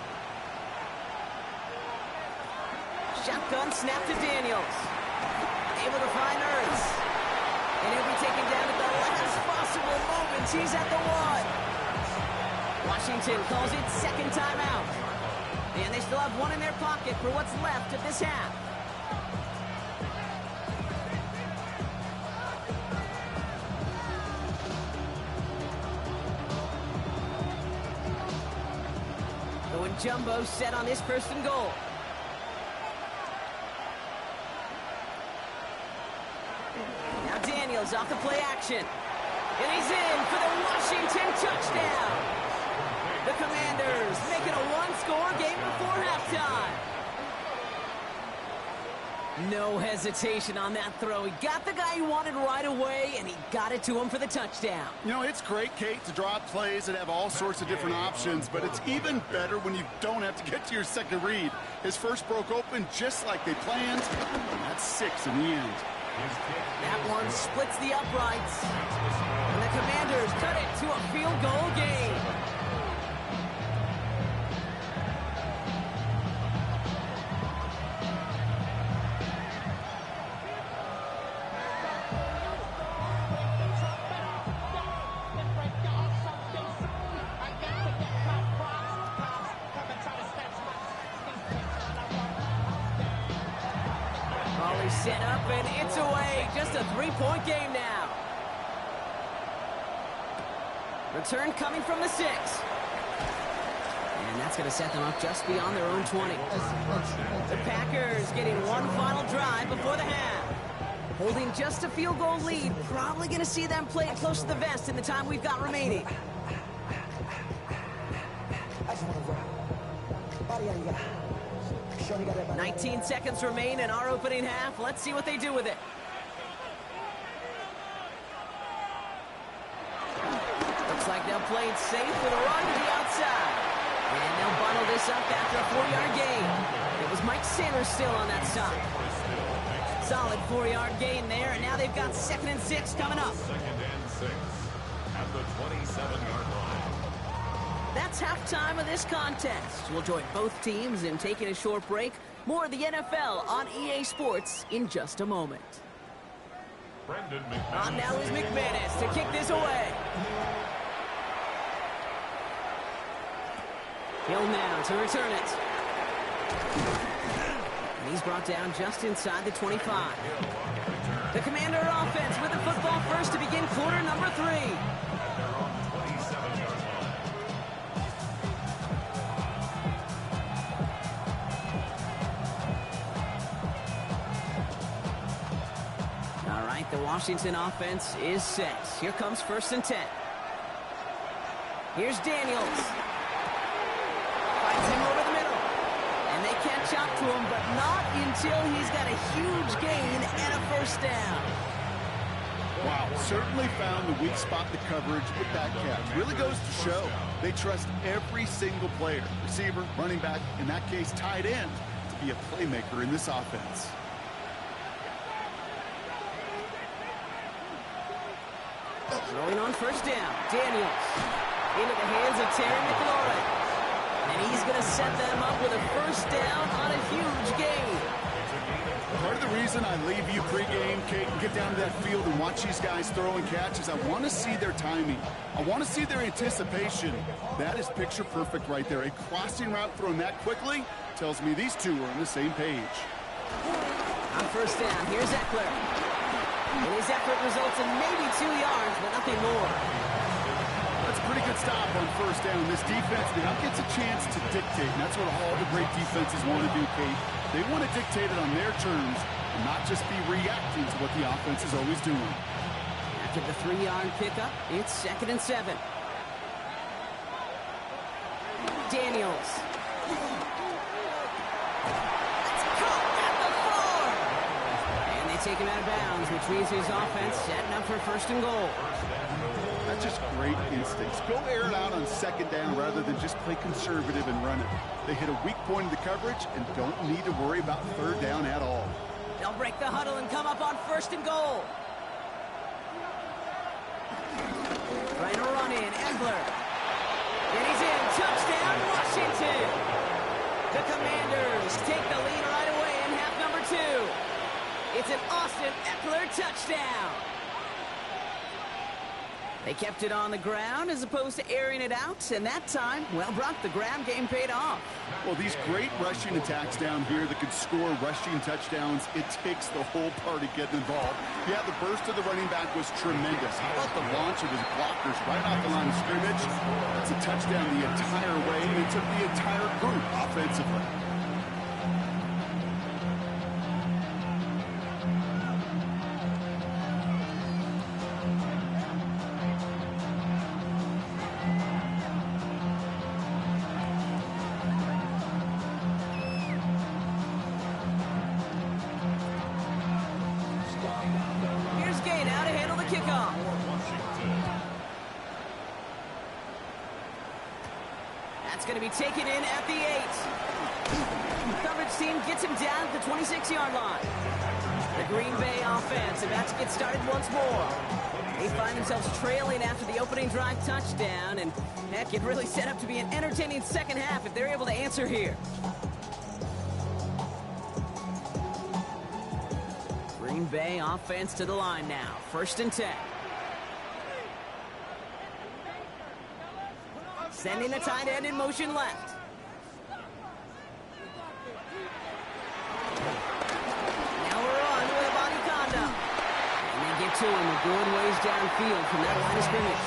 Shotgun snap to Daniels. Able to find Ertz. And he'll be taken down at the last possible moment. He's at the 1. Washington calls it 2nd timeout. And they still have 1 in their pocket for what's left of this half. Going jumbo set on this 1st and goal. Daniels off the play action. And he's in for the Washington touchdown. The Commanders make it a 1-score game before halftime. No hesitation on that throw. He got the guy he wanted right away, and he got it to him for the touchdown. You know, it's great, Kate, to draw up plays that have all sorts of different options, but it's even better when you don't have to get to your second read. His first broke open just like they planned, and that's 6 in the end. That one splits the uprights. And the Commanders cut it to a field goal game. Set up and it's away. Just a 3-point game now. Return coming from the 6. And that's going to set them up just beyond their own 20. The Packers getting one final drive before the half. Holding just a field goal lead. Probably going to see them play it close to the vest in the time we've got remaining. 19 seconds remain in our opening half. Let's see what they do with it. Looks like they'll play it safe with a run to the outside. And they'll bundle this up after a 4-yard gain. It was Mike Sanders still on that stop. Solid 4-yard gain there, and now they've got 2nd and 6 coming up. 2nd and 6 at the 27-yard line. That's halftime of this contest. We'll join both teams in taking a short break. More of the NFL on EA Sports in just a moment. On now is McManus to kick this away. Hill now to return it. And he's brought down just inside the 25. The Commander offense with the football first to begin quarter number 3. All right, the Washington offense is set. Here comes 1st and 10. Here's Daniels. Finds him over the middle. And they catch up to him, but not until he's got a huge gain and a 1st down. Wow, certainly found the weak spot in the coverage with that catch. Really goes to show they trust every single player, receiver, running back, in that case tight end, to be a playmaker in this offense. Throwing on 1st down, Daniels into the hands of Terry McLaurin. And he's going to set them up with a 1st down on a huge gain. Part of the reason I leave you pregame, Kate, and get down to that field and watch these guys throw and catch is I want to see their timing. I want to see their anticipation. That is picture perfect right there. A crossing route thrown that quickly tells me these two are on the same page. On 1st down, here's Eckler. And his effort results in maybe 2 yards, but nothing more. That's a pretty good stop on 1st down. This defense now gets a chance to dictate, and that's what all the great defenses want to do, Kate. They want to dictate it on their terms and not just be reacting to what the offense is always doing. After the 3-yard pickup, it's 2nd and 7. Daniels. It's caught at the 4. And they take him out of bounds, which means his offense setting up for 1st and goal. That's just great instincts. Go air it out on 2nd down rather than just play conservative and run it. They hit a weak point in the coverage and don't need to worry about 3rd down at all. They'll break the huddle and come up on 1st and goal. Trying to run in, Eckler. And he's in. Touchdown, Washington. The Commanders take the lead right away in half number 2. It's an Austin Eckler touchdown. They kept it on the ground as opposed to airing it out, and that time, well, Brock, the ground game paid off. Well, these great rushing attacks down here that could score rushing touchdowns, it takes the whole party getting involved. Yeah, the burst of the running back was tremendous. How about the launch of his blockers right off the line of scrimmage? That's a touchdown the entire way, and it took the entire group offensively. That's going to be taken in at the 8. The coverage team gets him down at the 26-yard line. The Green Bay offense about to get started once more. They find themselves trailing after the opening drive touchdown, and heck, it really set up to be an entertaining second half if they're able to answer here. Green Bay offense to the line now. 1st and 10. Sending the tight end in motion left. Now we're on with a body conduct. And they get to him a good ways downfield from that line of scrimmage.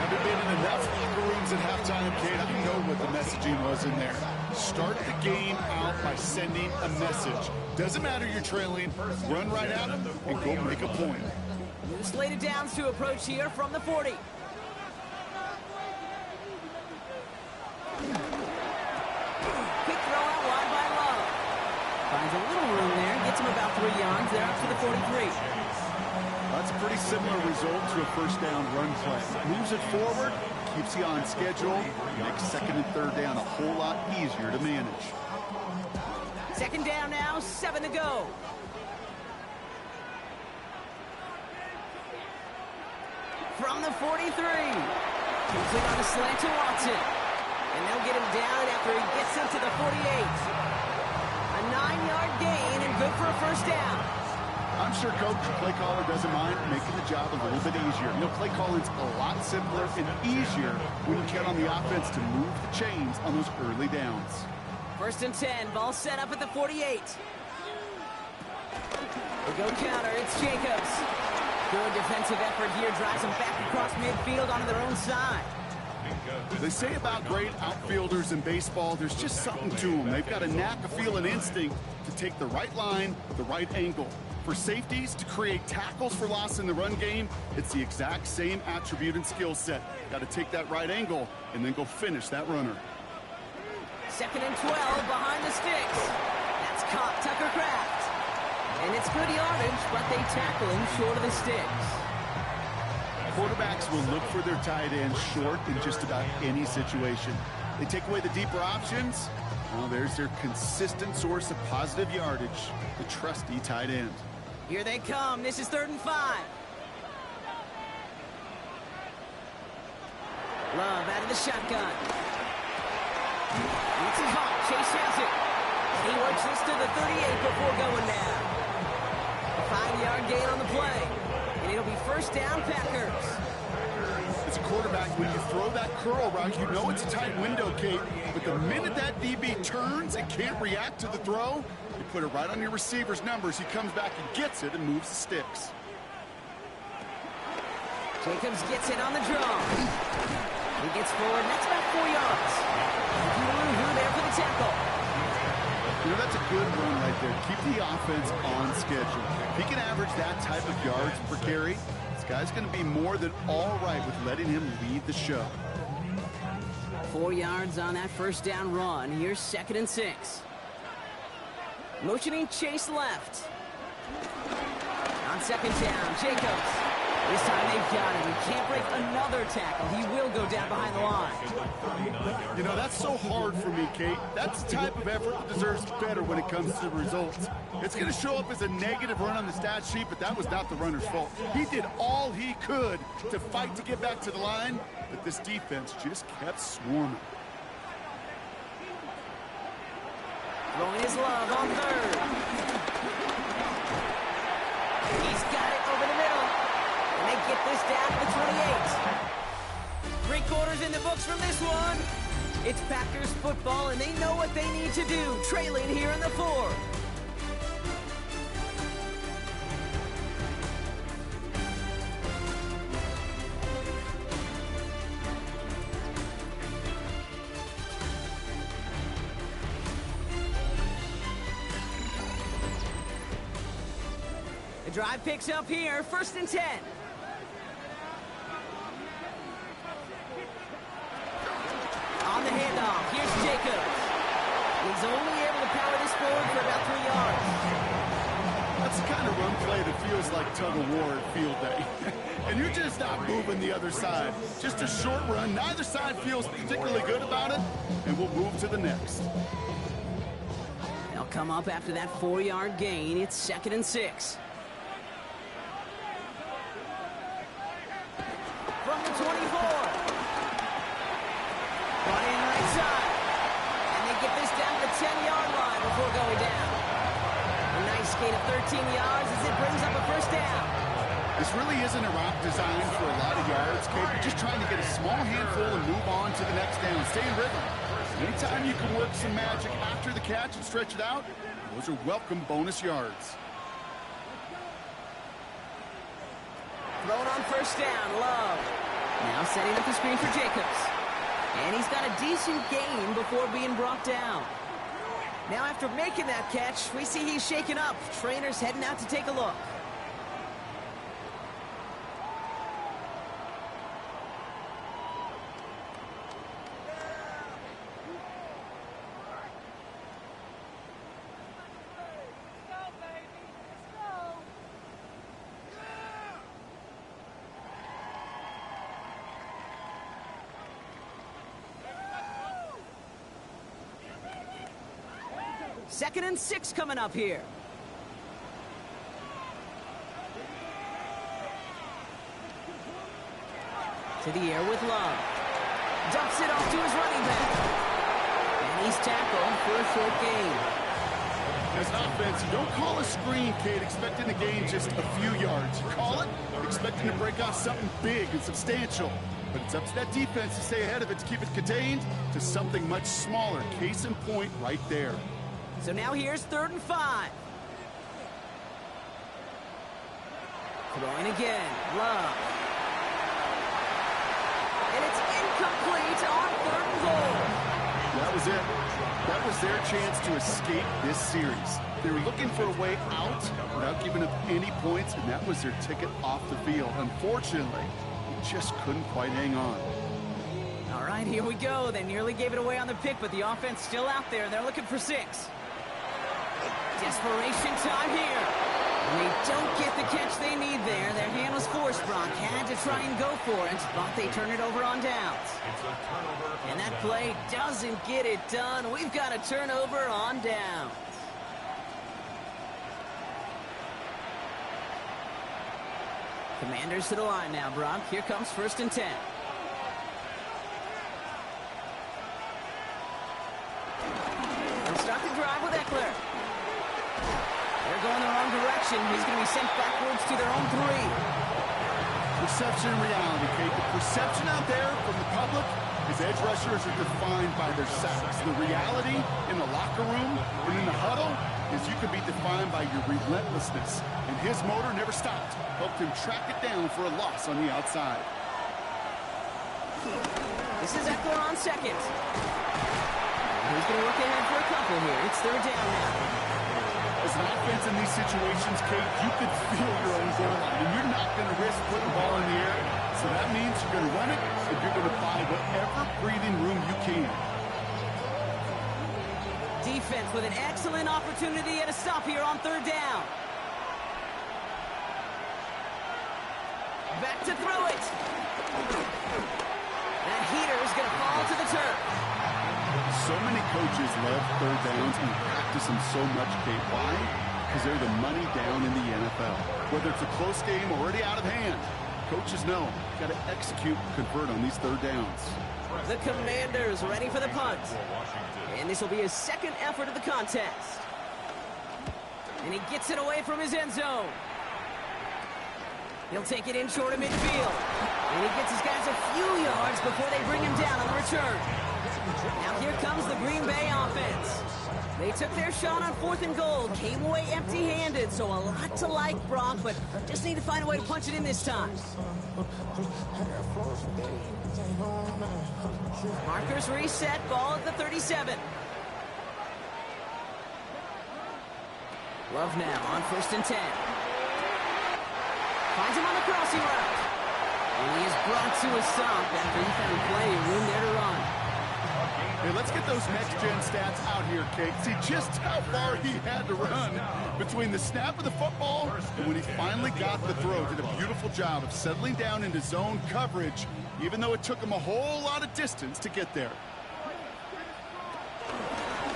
Haven't been in enough locker rooms at halftime, Kate. I know what the messaging was in there. Start the game out by sending a message. Doesn't matter you're trailing, run right at them and go make a point. New slated downs to approach here from the 40. Quick throw out wide by Love. Finds a little room there, gets him about 3 yards. They're up to the 43. That's a pretty similar result to a 1st down run play. Moves it forward, keeps you on schedule, makes 2nd and 3rd down a whole lot easier to manage. 2nd down now, 7 to go. From the 43. Complete on a slant to Watson. And they'll get him down after he gets into the 48. A 9-yard gain and good for a 1st down. I'm sure Coach, the play caller, doesn't mind making the job a little bit easier. You know, play calling's a lot simpler and easier when you count on the offense to move the chains on those early downs. First and 10, ball set up at the 48. They go counter, it's Jacobs. Good defensive effort here, drives them back across midfield onto their own side. They say about great outfielders in baseball, there's just something to them. They've got a knack, a feel, an instinct to take the right line, the right angle. For safeties, to create tackles for loss in the run game, it's the exact same attribute and skill set. Got to take that right angle and then go finish that runner. Second and 12 behind the sticks. That's caught Tucker Kraft. And it's good yardage, but they tackle him short of the sticks. Quarterbacks will look for their tight end short in just about any situation. They take away the deeper options. Well, there's their consistent source of positive yardage, the trusty tight end. Here they come. This is 3rd and 5. Love out of the shotgun. It's caught. Chase has it. He works this to the 38 before going down. A 5-yard gain on the play. And it'll be first down, Packers. As a quarterback, when you throw that curl route, you know it's a tight window, Kate. But the minute that DB turns and can't react to the throw, you put it right on your receiver's numbers. He comes back and gets it and moves the sticks. Jacobs gets it on the draw. He gets forward, and that's about 4 yards. Woo there for the tackle. You know, that's a good run right there. Keep the offense on schedule. If he can average that type of yards per carry, this guy's going to be more than all right with letting him lead the show. 4 yards on that first down run. Here's 2nd and 6. Motioning Chase left. On 2nd down, Jacobs. This time they've got him. He can't break another tackle. He will go down behind the line. You know, that's so hard for me, Kate. That's the type of effort that deserves better when it comes to the results. It's going to show up as a negative run on the stat sheet, but that was not the runner's fault. He did all he could to fight to get back to the line, but this defense just kept swarming. Throwing his love on 3rd. He's got it over the middle. And they get this down to the 28. 3 quarters in the books from this one. It's Packers football, and they know what they need to do, trailing here in the 4th. The drive picks up here, 1st and 10. On the handoff, here's Jacobs. He's only able to power this forward for about 3 yards. That's the kind of run play that feels like tug of war at field day. And you're just not moving the other side. Just a short run. Neither side feels particularly good about it, and we'll move to the next. They'll come up after that 4-yard gain. It's 2nd and 6. From the 24. Brought in right side. And they get this down to the 10-yard line before going down. A nice gain of 13 yards as it brings up a first down. This really isn't a route designed for a lot of yards, Kate. You're just trying to get a small handful and move on to the next down. Stay in rhythm. Anytime you can work some magic after the catch and stretch it out, those are welcome bonus yards. Thrown on first down, Love. Now setting up the screen for Jacobs. And he's got a decent gain before being brought down. Now after making that catch, we see he's shaken up. Trainer's heading out to take a look. Second and 6 coming up here. To the air with Love. Dumps it off to his running back. And he's tackled for a short gain. As an offense, you don't call a screen, Kate, expecting to gain just a few yards. You call it expecting to break off something big and substantial. But it's up to that defense to stay ahead of it, to keep it contained to something much smaller. Case in point right there. So now here's 3rd and 5. Throwing again. Love. And it's incomplete on 3rd and goal. That was it. That was their chance to escape this series. They were looking for a way out without giving up any points, and that was their ticket off the field. Unfortunately, they just couldn't quite hang on. All right, here we go. They nearly gave it away on the pick, but the offense still out there. They're looking for 6. Desperation time here. And they don't get the catch they need there. Their hand was forced. Brock had to try and go for it, but they turn it over on downs. And that play doesn't get it done. We've got a turnover on downs. Commanders to the line now, Brock. Here comes 1st and 10. They'll start the drive with Eckler. They're going the wrong direction. He's going to be sent backwards to their own 3. Perception and reality, Kate. The perception out there from the public is edge rushers are defined by their sacks. The reality in the locker room and in the huddle is you can be defined by your relentlessness. And his motor never stopped. Helped him track it down for a loss on the outside. This is Eckler on 2nd. He's going to look ahead for a couple here. It's 3rd down now. As an offense in these situations, Kate, you could feel your own goal line, and you're not going to risk putting the ball in the air. So that means you're going to run it, and you're going to buy whatever breathing room you can. Defense with an excellent opportunity at a stop here on 3rd down. Back to throw it. That heater is going to fall to the turf. So many coaches love 3rd downs and practice them so much, Kate. Why? Because they're the money down in the NFL. Whether it's a close game already out of hand, coaches know got to execute and convert on these 3rd downs. The Commanders ready for the punt. And this will be his 2nd effort of the contest. And he gets it away from his end zone. He'll take it in short of midfield. And he gets his guys a few yards before they bring him down on the return. Now here comes the Green Bay offense. They took their shot on 4th and goal, came away empty-handed, so a lot to like, Brock, but just need to find a way to punch it in this time. Markers reset, ball at the 37. Love now on 1st and 10. Finds him on the crossing route. And he is brought to a stop after he found plenty of room there to run. Hey, let's get those next-gen stats out here, Kate. See just how far he had to run between the snap of the football and when he finally got the throw. Did a beautiful job of settling down into zone coverage, even though it took him a whole lot of distance to get there.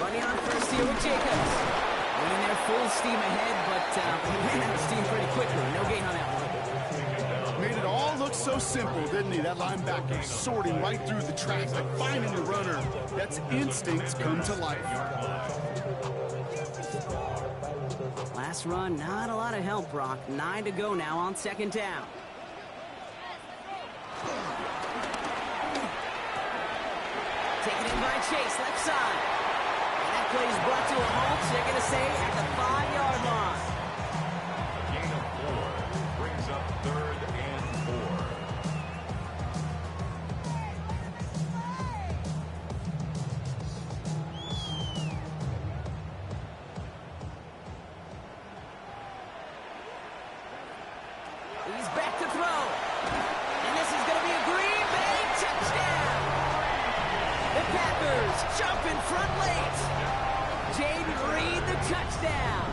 Running on 1st here with Jacobs. Running there full steam ahead, but he ran out of steam pretty quickly. No gain on that one. Made it all look so simple, didn't he? That linebacker sorting right through the traffic, finding the runner. That's instincts come to life. Last run, not a lot of help, Brock. 9 to go now on 2nd down. Taken in by Chase, left side. And that play is brought to a halt. They're going to say at the 5-yard line. Gain of 4 brings up 3rd and 4. He's back to throw. And this is going to be a Green Bay touchdown. The Packers jump in front late. Jaden Reed, the touchdown.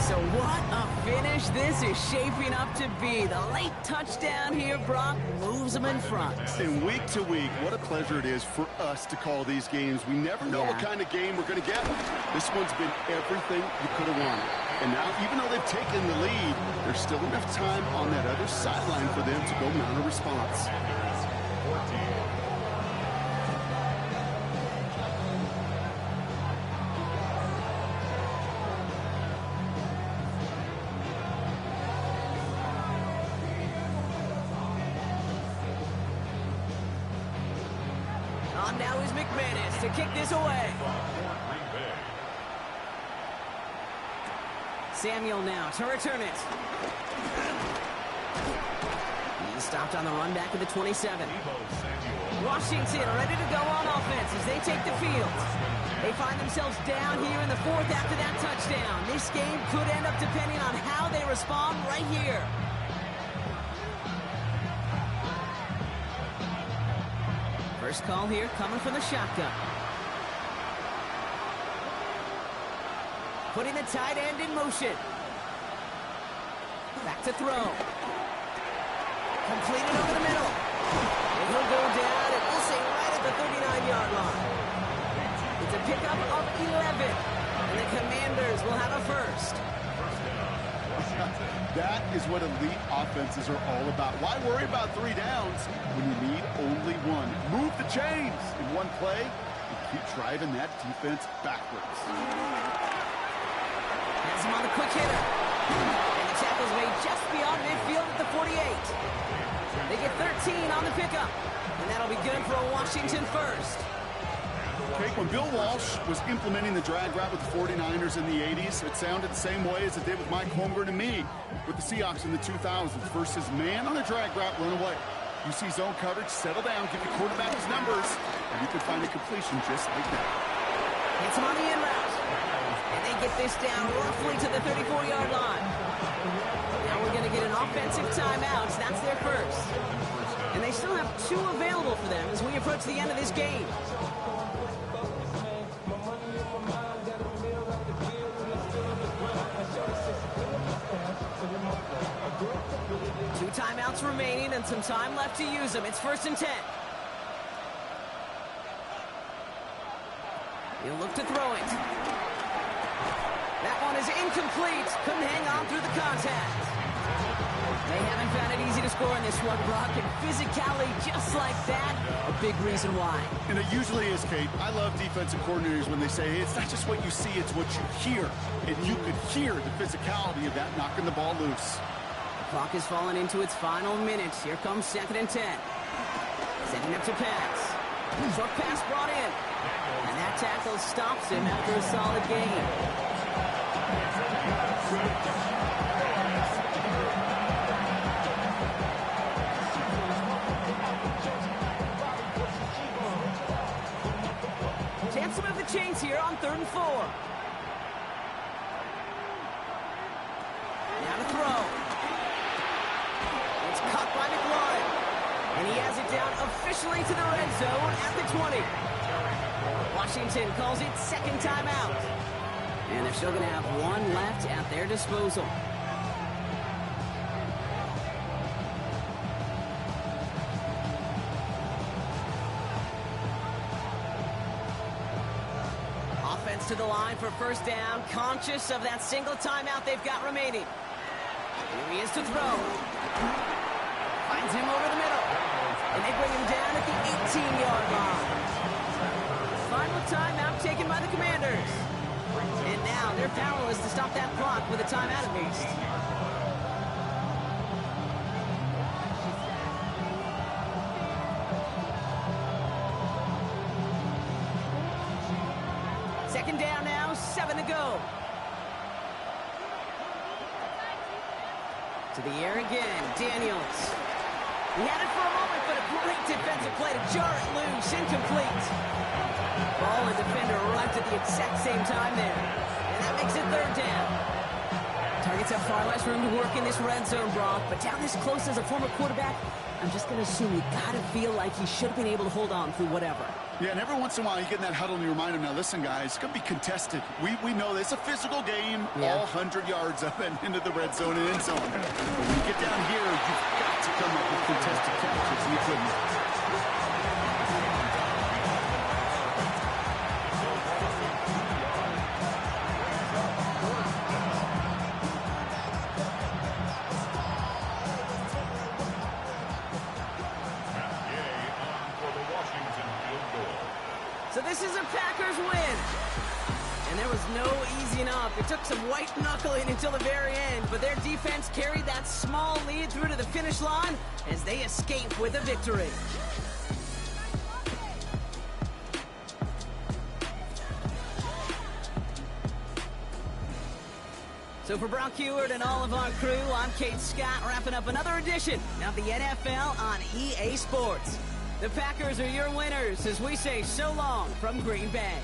So what a finish this is shaping up to be. The late touchdown here, Brock, moves them in front. And week to week, what a pleasure it is for us to call these games. We never know what kind of game we're going to get. This one's been everything you could have wanted. And now, even though they've taken the lead, there's still enough time on that other sideline for them to go mount a response. McManus to kick this away. Samuel now to return it. He's stopped on the run back at the 27. Washington ready to go on offense as they take the field. They find themselves down here in the fourth after that touchdown. This game could end up depending on how they respond right here. First call here coming from the shotgun. Putting the tight end in motion. Back to throw. Completed over the middle. And he'll go down, and we'll say right at the 39-yard line. It's a pickup of 11. And the Commanders will have a first. That is what elite offenses are all about. Why worry about 3 downs when you need only one? Move the chains in one play and keep driving that defense backwards. Has him on the quick hitter. And the tackle's made just beyond midfield at the 48. They get 13 on the pickup. And that'll be good for a Washington first. Okay, when Bill Walsh was implementing the drag route with the 49ers in the 80s, it sounded the same way as it did with Mike Holmgren and me with the Seahawks in the 2000s versus man on a drag route, run away. You see zone coverage, settle down, give the quarterback his numbers, and you can find a completion just like that. Hits him on the in route. And they get this down roughly to the 34-yard line. Now we're going to get an offensive timeout. That's their first. And they still have 2 available for them as we approach the end of this game. 2 timeouts remaining and some time left to use them. It's 1st and 10. He'll look to throw it. That one is incomplete. Couldn't hang on through the contact. They haven't found it easy to score in this one, Brock, and physicality just like that, a big reason why. And it usually is, Kate. I love defensive coordinators when they say, hey, it's not just what you see, it's what you hear. And you could hear the physicality of that knocking the ball loose. The clock has fallen into its final minutes. Here comes 2nd and 10. Setting up to pass. Short pass brought in. And that tackle stops him after a solid gain. Chance to move the chains here on 3rd and 4. Now to throw. It's caught by McLaurin. And he has it down officially to the red zone at the 20. Washington calls it 2nd timeout. And they're still going to have 1 left at their disposal. Offense to the line for 1st down, conscious of that single timeout they've got remaining. Here he is to throw. Finds him over the middle. And they bring him down at the 18-yard line. Final timeout taken by the Commanders. And now they're powerless to stop that clock with a timeout at least. Second down now, 7 to go. To the air again, Daniels. He had it for a moment, but a great defensive play to jar it loose, incomplete. Ball and defender arrived at the exact same time there. And that makes it 3rd down. Targets have far less room to work in this red zone, Brock, but down this close as a former quarterback, I'm just going to assume you got to feel like he should have been able to hold on through whatever. Yeah, and every once in a while you get in that huddle and you remind him, now listen, guys, it's going to be contested. We know this. It's a physical game, all 100 yards up and into the red zone and end zone. But when you get down here, you've got to come up with contested catches, and you couldn't. So this is a Packers win. And there was no easing up. It took some white knuckling until the very end, but their defense carried that small lead through to the finish line as they escape with a victory. So for Brock Heward and all of our crew, I'm Kate Scott, wrapping up another edition of the NFL on EA Sports. The Packers are your winners as we say so long from Green Bay.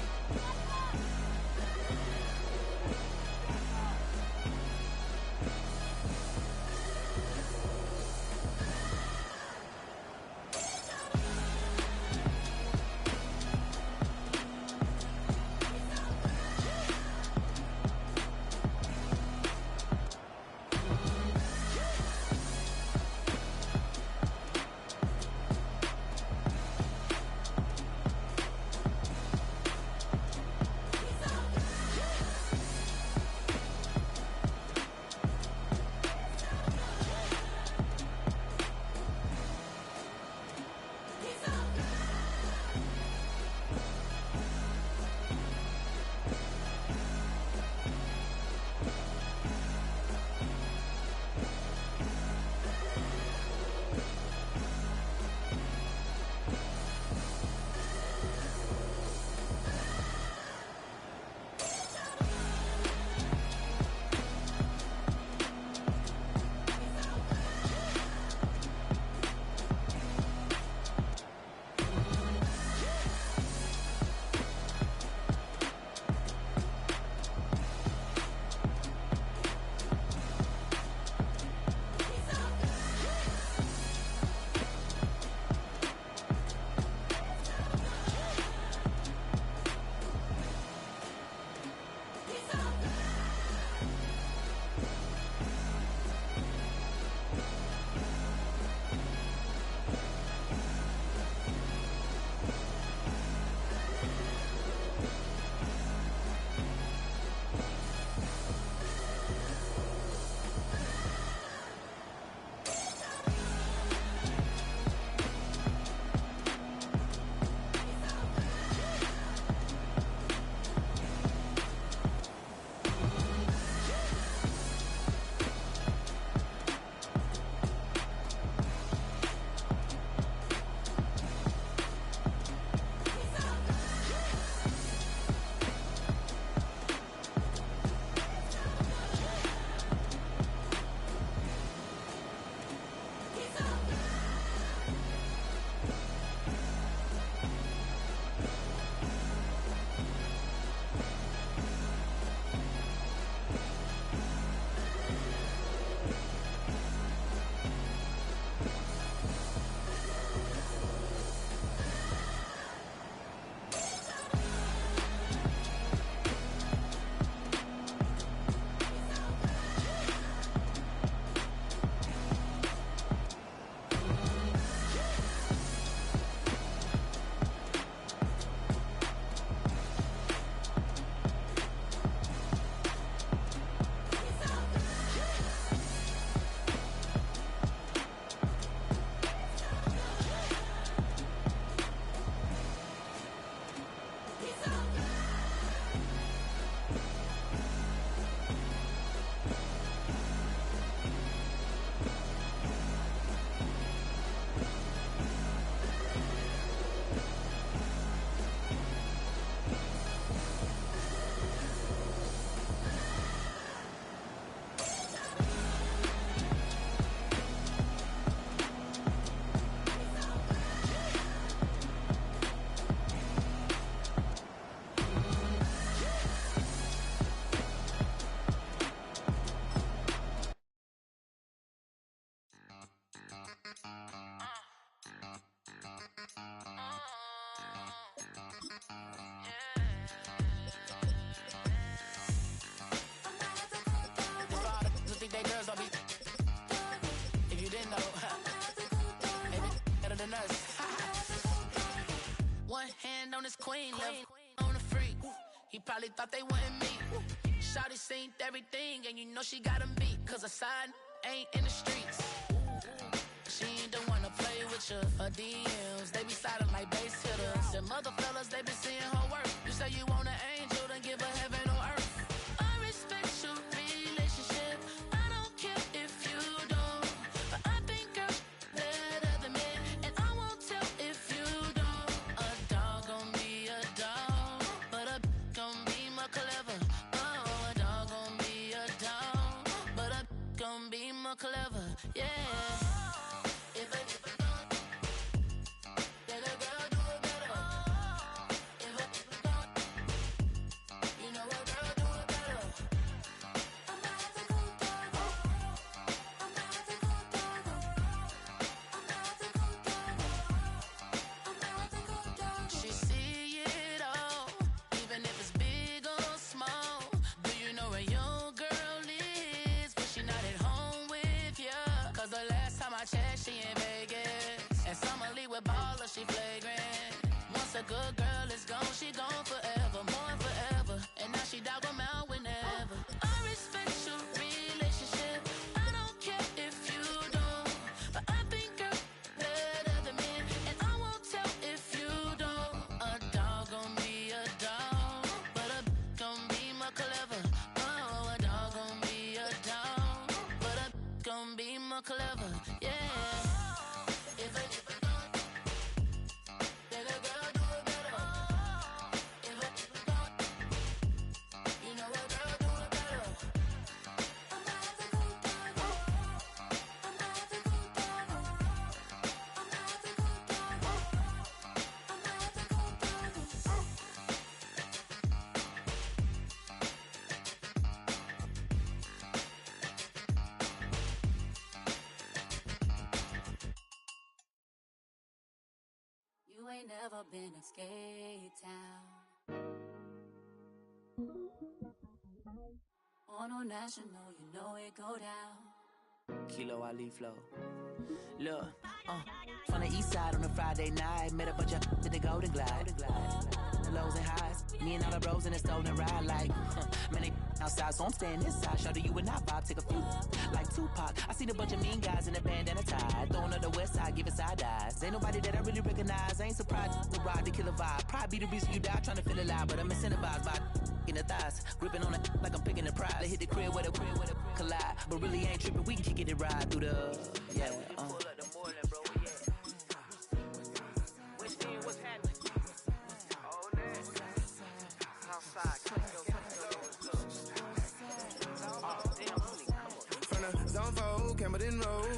on his queen, left on the freak. He probably thought they wanted me. Shawty seen everything, and you know she got him beat. Cause a side ain't in the streets. She ain't the one to play with you. Her DMs, they be sliding like base hitters. Them other fellas, they been seeing her work. You say you want an angel, then give her heaven on earth. I respect your relationship. I don't care if you don't. But I think girls better than men. And I won't tell if you don't. A dog gon' be a dog. But a gon' be more clever. Oh, a dog gon' be a dog. clever, yeah. If a then a girl do it better. If a you know a girl do it better. She see it all, even if it's big or small. Do you know where your girl is? But she not at home with ya. Cause the last time I checked, she in Vegas. And Summer Lee with baller, she flagrant. Once a good girl is gone, she gone forever, more than forever. And now she dog 'em out whenever. I respect your relationship, I don't care if you don't. But I think you're better than me, and I won't tell if you don't. A dog gon' be a dog, but a gon' be more clever. Oh, a dog gon' be a dog, but a gon' be more clever, yeah. If a then a girl do it better. If a you know a girl do it better. You ain't never been to Skate Town. On a national, you know it go down. Kilo Ali flow. Look, from the east side on a Friday night, met a bunch of to the Golden Glide. The lows and highs, me and all the bros in a stolen ride, like, man, they outside, so I'm staying this side. Show you and I vibe, take a few, like Tupac. I seen a bunch of mean guys in a bandana tie, throwing up the west side, giving side eyes. Ain't nobody that I really recognize, I ain't surprised to ride the killer vibe. Probably be the reason you die, trying to feel alive, but I'm incentivized by in the thighs, gripping on it like I'm picking the prize. They hit the crib where the collide, but really ain't tripping. We can kick it and ride through the From the zone 4, Campbellton Road.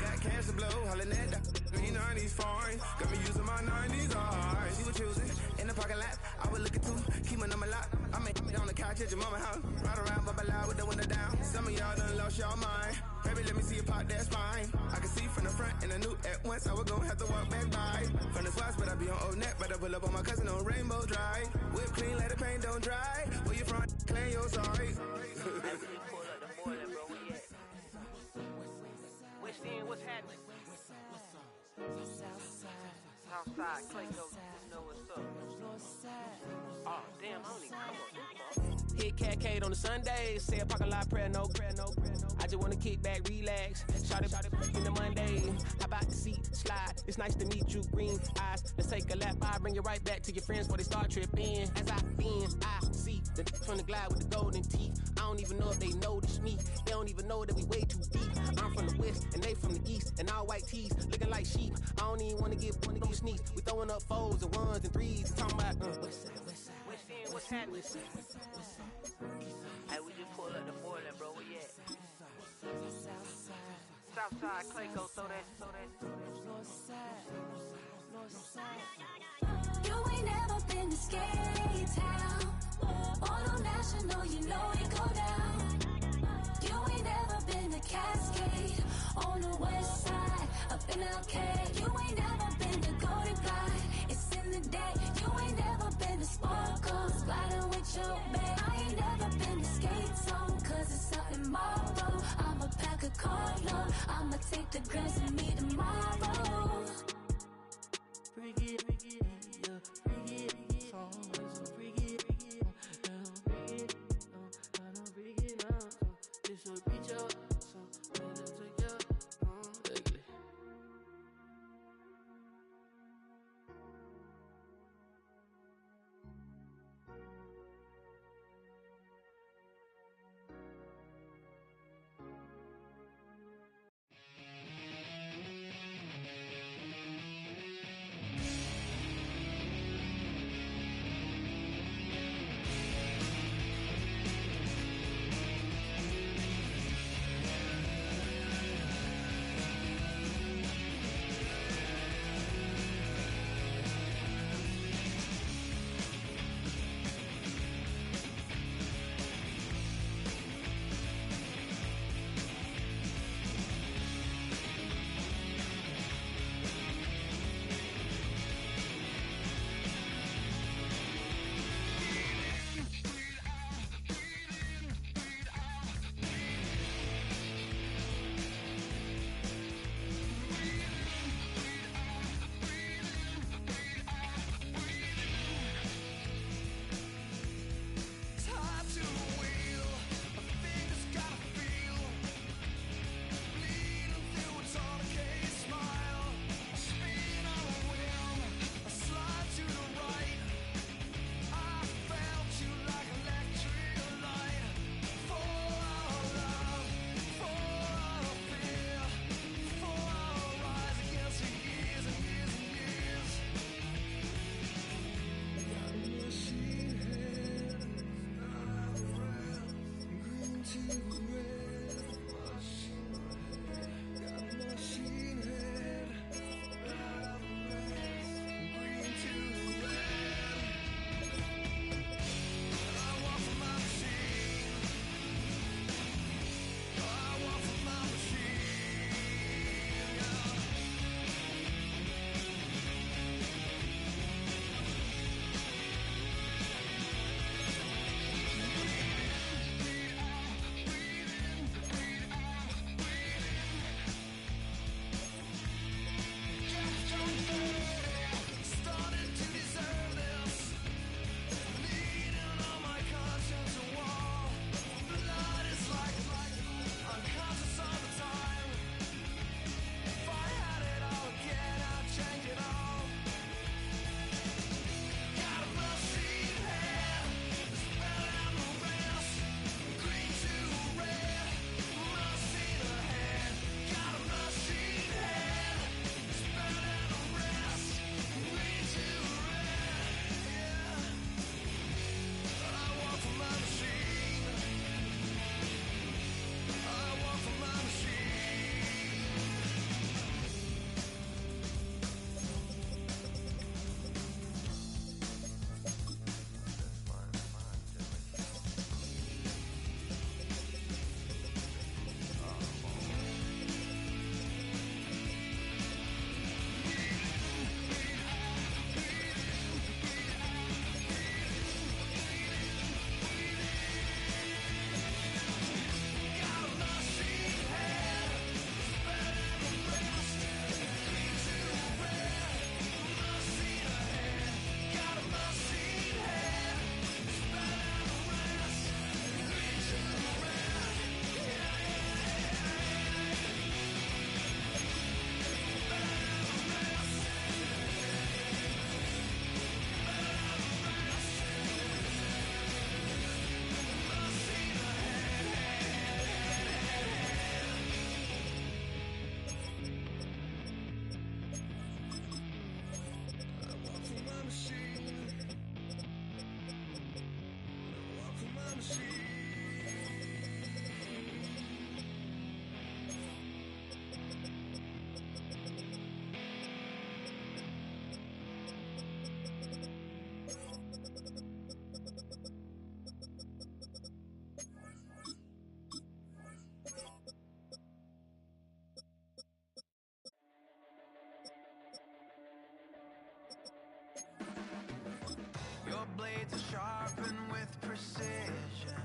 Got cash to blow, hollering at the green 90s foreign. Got me using my 90s eyes. She was choosing in the parking lot. I was looking too, keep my number locked. I make it on the couch at your mama house. Ride around, bubble loud with the window down. Some of y'all done lost y'all mind. Baby, let me see you pop, that's fine. I can see from the front and I knew at once I was gonna have to walk back by. From the spots, but I be on Old Neck. Better pull up on my cousin on Rainbow Drive. Whip clean, let the paint don't dry. Where you from? Clean your sorry. What's happening? Southside, Clayco, you know what's up. Oh, damn, I don't even come on. Hit Catcade on the Sundays, say a parking lot prayer, no. I just wanna kick back, relax. Shout it in the Monday. How about the seat slide? It's nice to meet you, green eyes. Let's take a lap by, bring you right back to your friends before they start tripping. As I bend, I see the from the glide with the golden teeth. I don't even know if they notice me. They don't even know that we way too deep. I'm from the west and they from the east, and all white tees looking like sheep. I don't even wanna give one of those sneaks. We throwing up fours and ones and threes. Talking about What's happening? Hey, we just pulled up the Moreland, bro. Where you at? Southside, Clayco, throw that. You ain't never been to Skate Town. On a national, you know it go down. You ain't never been to Cascade. On the west side, up in Arcade. You ain't never been to Golden Glide. It's in the day. You ain't never been to Sparkles, gliding with your babe. I ain't never been to Skate Zone, cause it's out in Marlboro. I'ma pack a carload. I'ma take the grass and meet tomorrow. Bring it, yeah, bring it, song, so bring it, I don't bring it out, so this will reach out, so better take out, ugly. Your blades are sharpened with precision,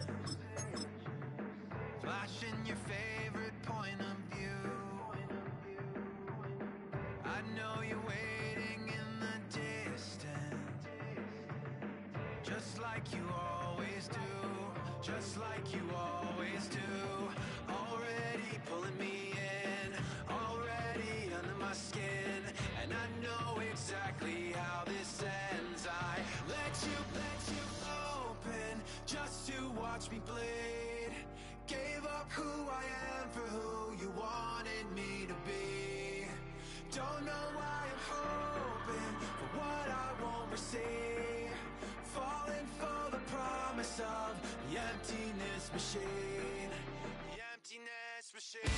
flashing your favorite point of view. I know you're waiting in the distance, just like you always do, just like you always do. Already pulling me in, already under my skin, and I know exactly how this ends. I let you open just to watch me bleed. Gave up who I am for who you wanted me to be. Don't know why I'm hoping for what I won't receive. Falling for the promise of the emptiness machine. The emptiness machine.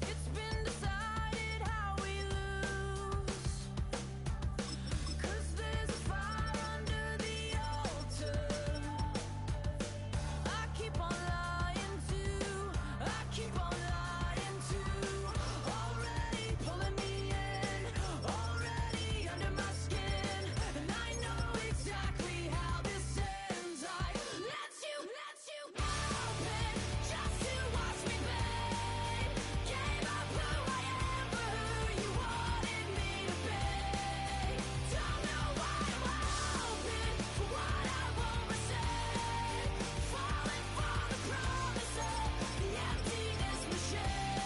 It's been decided how we lose. 'Cause there's a fire under the altar. I keep on lying to, I keep on lying to. Already pulling me in, already under my skin, and I know exactly how this ends. I let you open just to watch me bleed. Gave up who I am for who you wanted me to be. Don't know why I'm hoping for what I won't receive. Falling for the promise of the emptiness machine.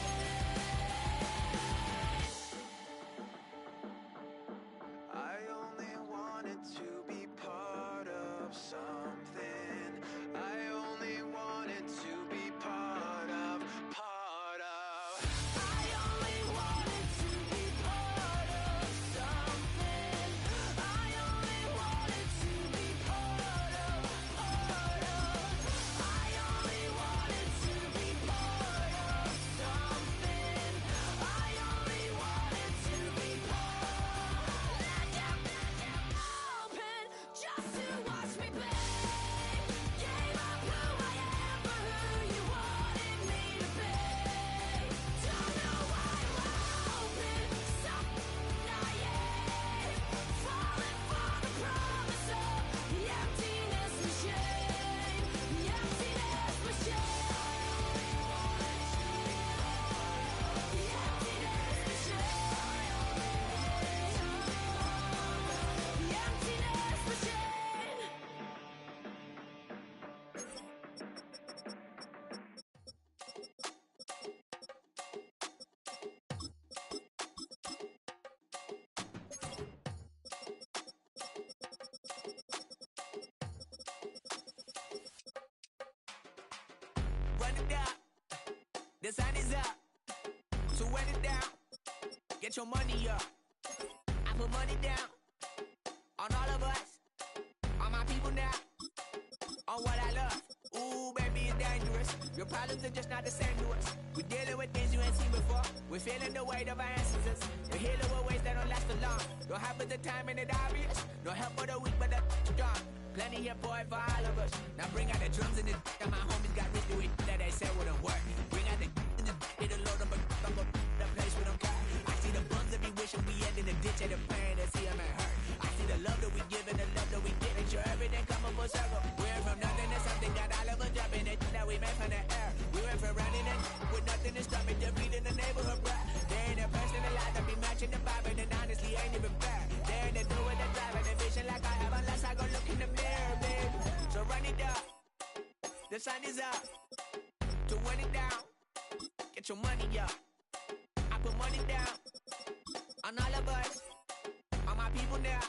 I only wanted to be part of something. I only wanted to be part of. I only wanted to be part of something. I only wanted to be part of. I only wanted to be part of something. I only wanted to be part. Open just to watch me bleed. Gave up who I am for who you wanted me to be. Don't know why I'm hoping something naive. Falling for the promise of the emptiness machine. The emptiness machine. The emptiness machine. The emptiness machine. Run it down. The sun is up. So run it down. Get your money up. I put money down on all of us, on my people now, on what I love. Ooh, baby, it's dangerous. Your problems are just not the same to us. We're dealing with things you ain't seen before. We're feeling the weight of our ancestors. We're healing with ways that don't last for long. Don't have the time and it obvious. No help for the weak, but the strong. Plenty here for it for all of us. Now bring out the drums and the and my homies got rich to it that they said wouldn't work. Bring out the and the hit a load up a I'm gonna the place with them cut. I see the bums that be wishing we end in the ditch of the pain that see them and hurt. I see the love that we give and the love that we get. Make sure everything coming full circle. We're from nothing to something, got all of us jumping it that we made from the air. We went from running it with nothing to stop it, just beating the neighborhood bruh. There ain't a person alive that be matching the vibe, and honestly ain't even fair. There ain't a do with the drive and the vision like I have unless I go look in the mirror, babe. So run it up, the sun is up. To run it down, get your money up. I put money down on all of us, on my people now,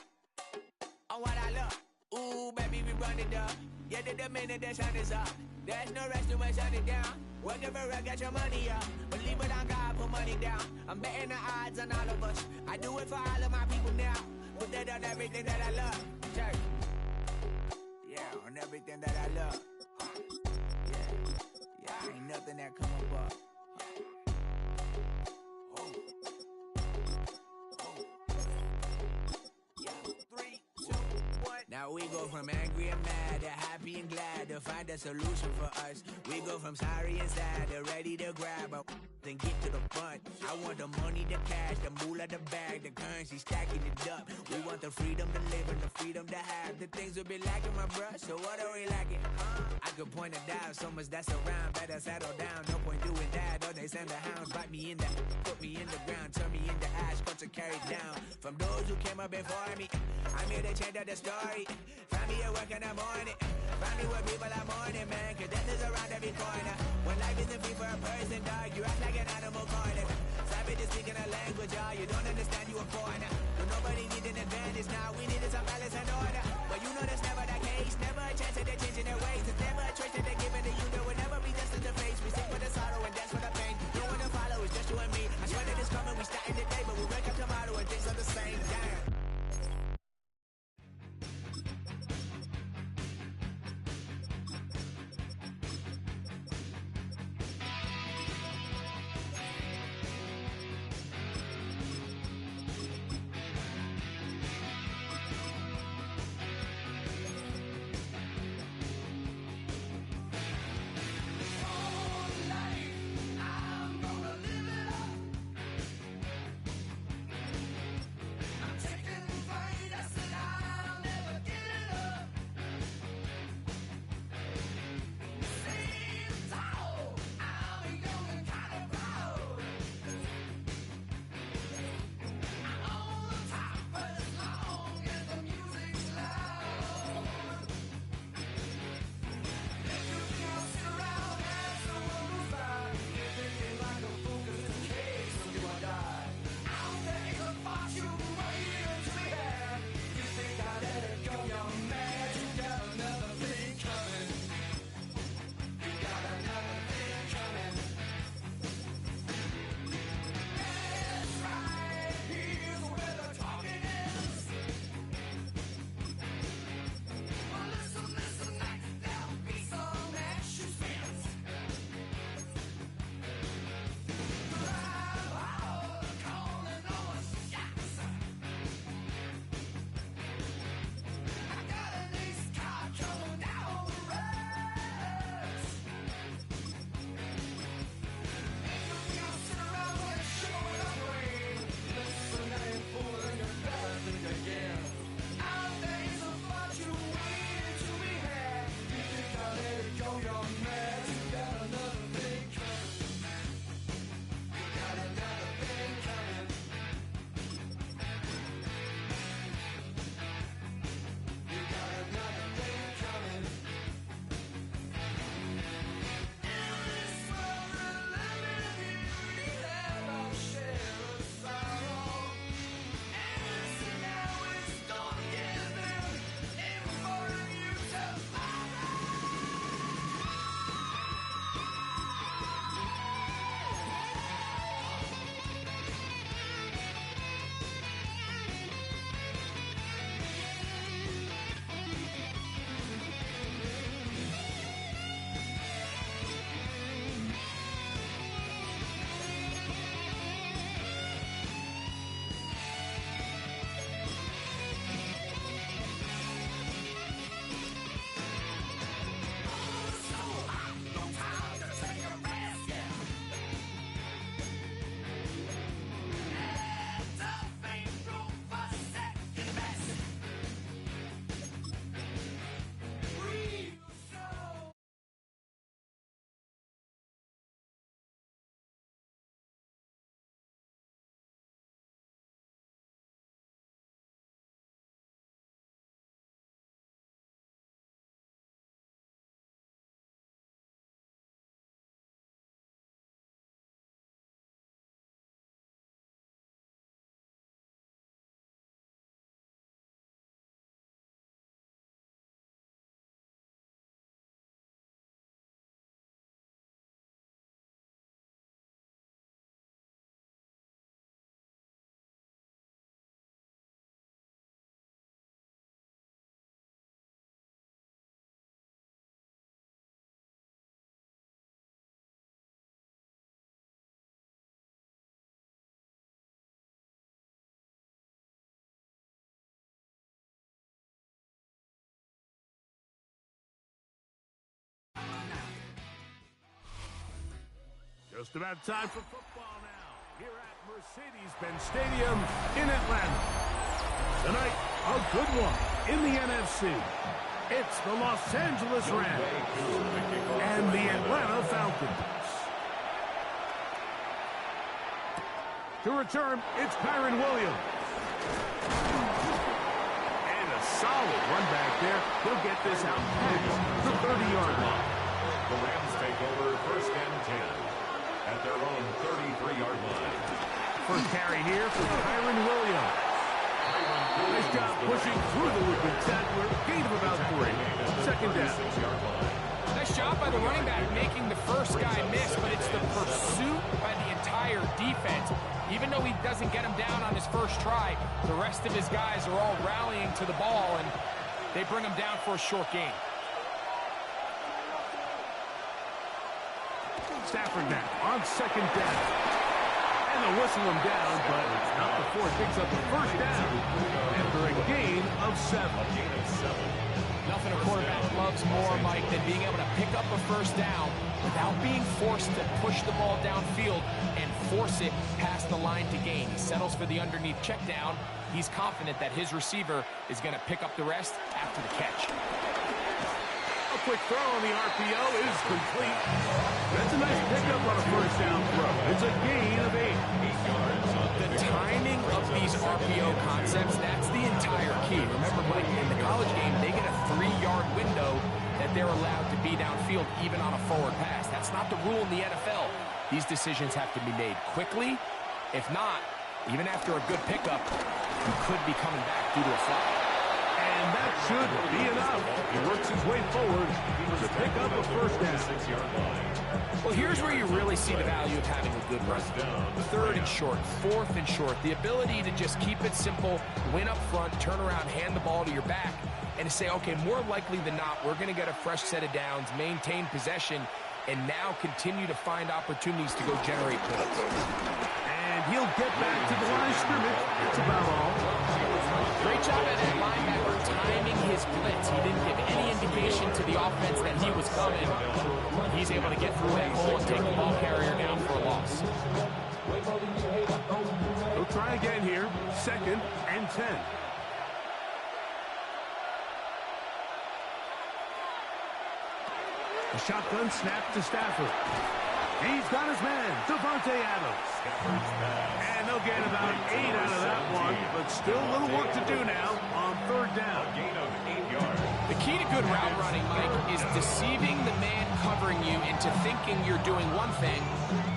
on what I love. Ooh, baby, we run it up. Yeah, the minute the sun is up, there's no rest to shut it down. Working for it, get your money up. Believe it on God, put money down. I'm betting the odds on all of us. I do it for all of my people now. Put that on everything that I love. Church. Yeah, on everything that I love. Yeah, ain't nothing that come above. Now we go from angry and mad to happy and glad to find a solution for us. We go from sorry and sad to ready to grab a then get to the front. I want the money, the cash, the moolah, the bag, the currency, stacking it up. We want the freedom to live and the freedom to have. The things will be lacking, my bruh, so what are we lacking? I could point it out, so much that's around. Better settle down, no point doing that. Or they send the hounds, bite me in the, put me in the ground, turn me into ash, cut to carry down. From those who came up before me, I'm here to change the story. Find me at work in the morning. Find me where people are mourning, man. Cause death is around every corner. When life isn't free for a person, dog, you act like an animal corner. Savage is speaking a language, y'all. You don't understand, you a foreigner. But nobody need an advantage now. We needed some balance and order. But you know that's never the case. Never a chance that they're changing their ways. It's never a choice that they're giving to you. There will never be just in the face. We sing for the sorrow and dance for the pain. No one to follow, it's just you and me. I swear that it's coming. We starting today, but we wake up tomorrow and things are the same. Damn. Just about time for football now here at Mercedes-Benz Stadium in Atlanta. Tonight, a good one in the NFC. It's the Los Angeles Rams and the Atlanta Falcons. To return, it's Kyron Williams. And a solid run back there. He'll get this out past the 30-yard line. The Rams take over first and 10 at their own 33-yard line. First carry here for Kyron Williams. Nice job pushing through the would-be tackler. Gain of about 3. Second down. Nice job by the running back making the first guy miss, but it's the pursuit by the entire defense. Even though he doesn't get him down on his first try, the rest of his guys are all rallying to the ball, and they bring him down for a short gain. Stafford now on second down. And they'll whistle him down, but not before it picks up the first down after a gain of 7. Nothing a quarterback loves more, Mike, than being able to pick up a first down without being forced to push the ball downfield and force it past the line to gain. He settles for the underneath check down. He's confident that his receiver is going to pick up the rest after the catch. A quick throw on the RPO is complete. That's a nice pickup on a first down throw. It's a gain of 8. The timing of these RPO concepts, that's the entire key. Remember, Mike, in the college game, they get a 3-yard window that they're allowed to be downfield even on a forward pass. That's not the rule in the NFL. These decisions have to be made quickly. If not, even after a good pickup, he could be coming back due to a flag. And that should be enough. He works his way forward to pick up a first down. Well, here's where you really see the value of having a good run. 3rd and short, 4th and short. The ability to just keep it simple, win up front, turn around, hand the ball to your back, and to say, okay, more likely than not, we're going to get a fresh set of downs, maintain possession, and now continue to find opportunities to go generate points. And he'll get back to the line of scrimmage. That's about all. Great job at that linebacker timing his blitz. He didn't give any indication to the offense that he was coming. He's able to get through that hole and take the ball carrier down for a loss. He'll try again here. 2nd and 10. A shotgun snap to Stafford. He's got his man, Devontae Adams. And they'll get about 8 out of that one, but still a little work to do now on 3rd down. The key to good route running, Mike, is deceiving the man covering you into thinking you're doing one thing,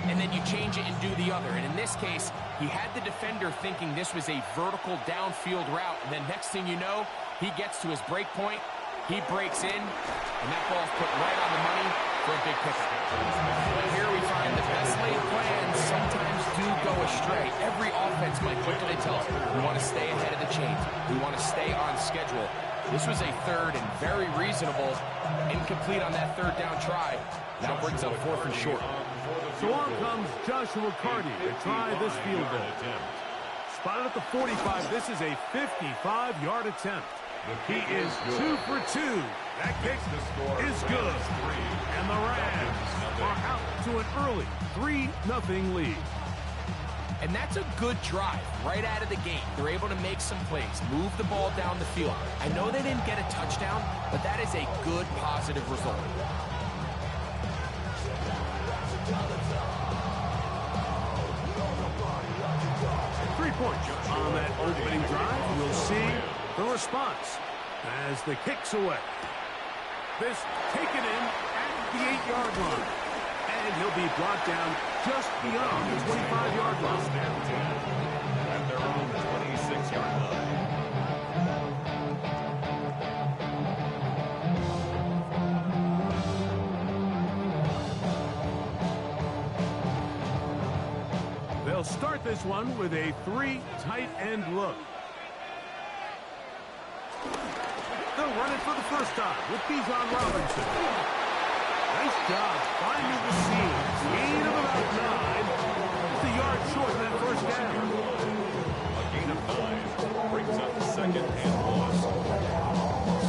and then you change it and do the other. And in this case, he had the defender thinking this was a vertical downfield route, and then next thing you know, he gets to his break point, he breaks in, and that ball's put right on the money for a big pickup. But here we find the best laid plans sometimes do go astray. Every offense, Mike, what do they tell us? We want to stay ahead of the chains. We want to stay on schedule. This was a 3rd and very reasonable, incomplete on that 3rd down try. Now brings up 4th and short. So on comes Joshua Carty to try this field goal. Spotted at the 45. This is a 55-yard attempt. He is 2 for 2. That kick is good. And the Rams are out to an early 3-0 lead. And that's a good drive right out of the gate. They're able to make some plays, move the ball down the field. I know they didn't get a touchdown, but that is a good, positive result. Three-point on that opening drive. We'll see the response as the kick's away. This taken in at the 8-yard line. And he'll be brought down just beyond the 25-yard line. At their own 26-yard line. They'll start this one with a 3 tight end look. They'll run it for the first time with Bijan Robinson. Nice job finding the seam. Gain of about 9. Just a yard short of that first down. A gain of 9 brings up 2nd and 1.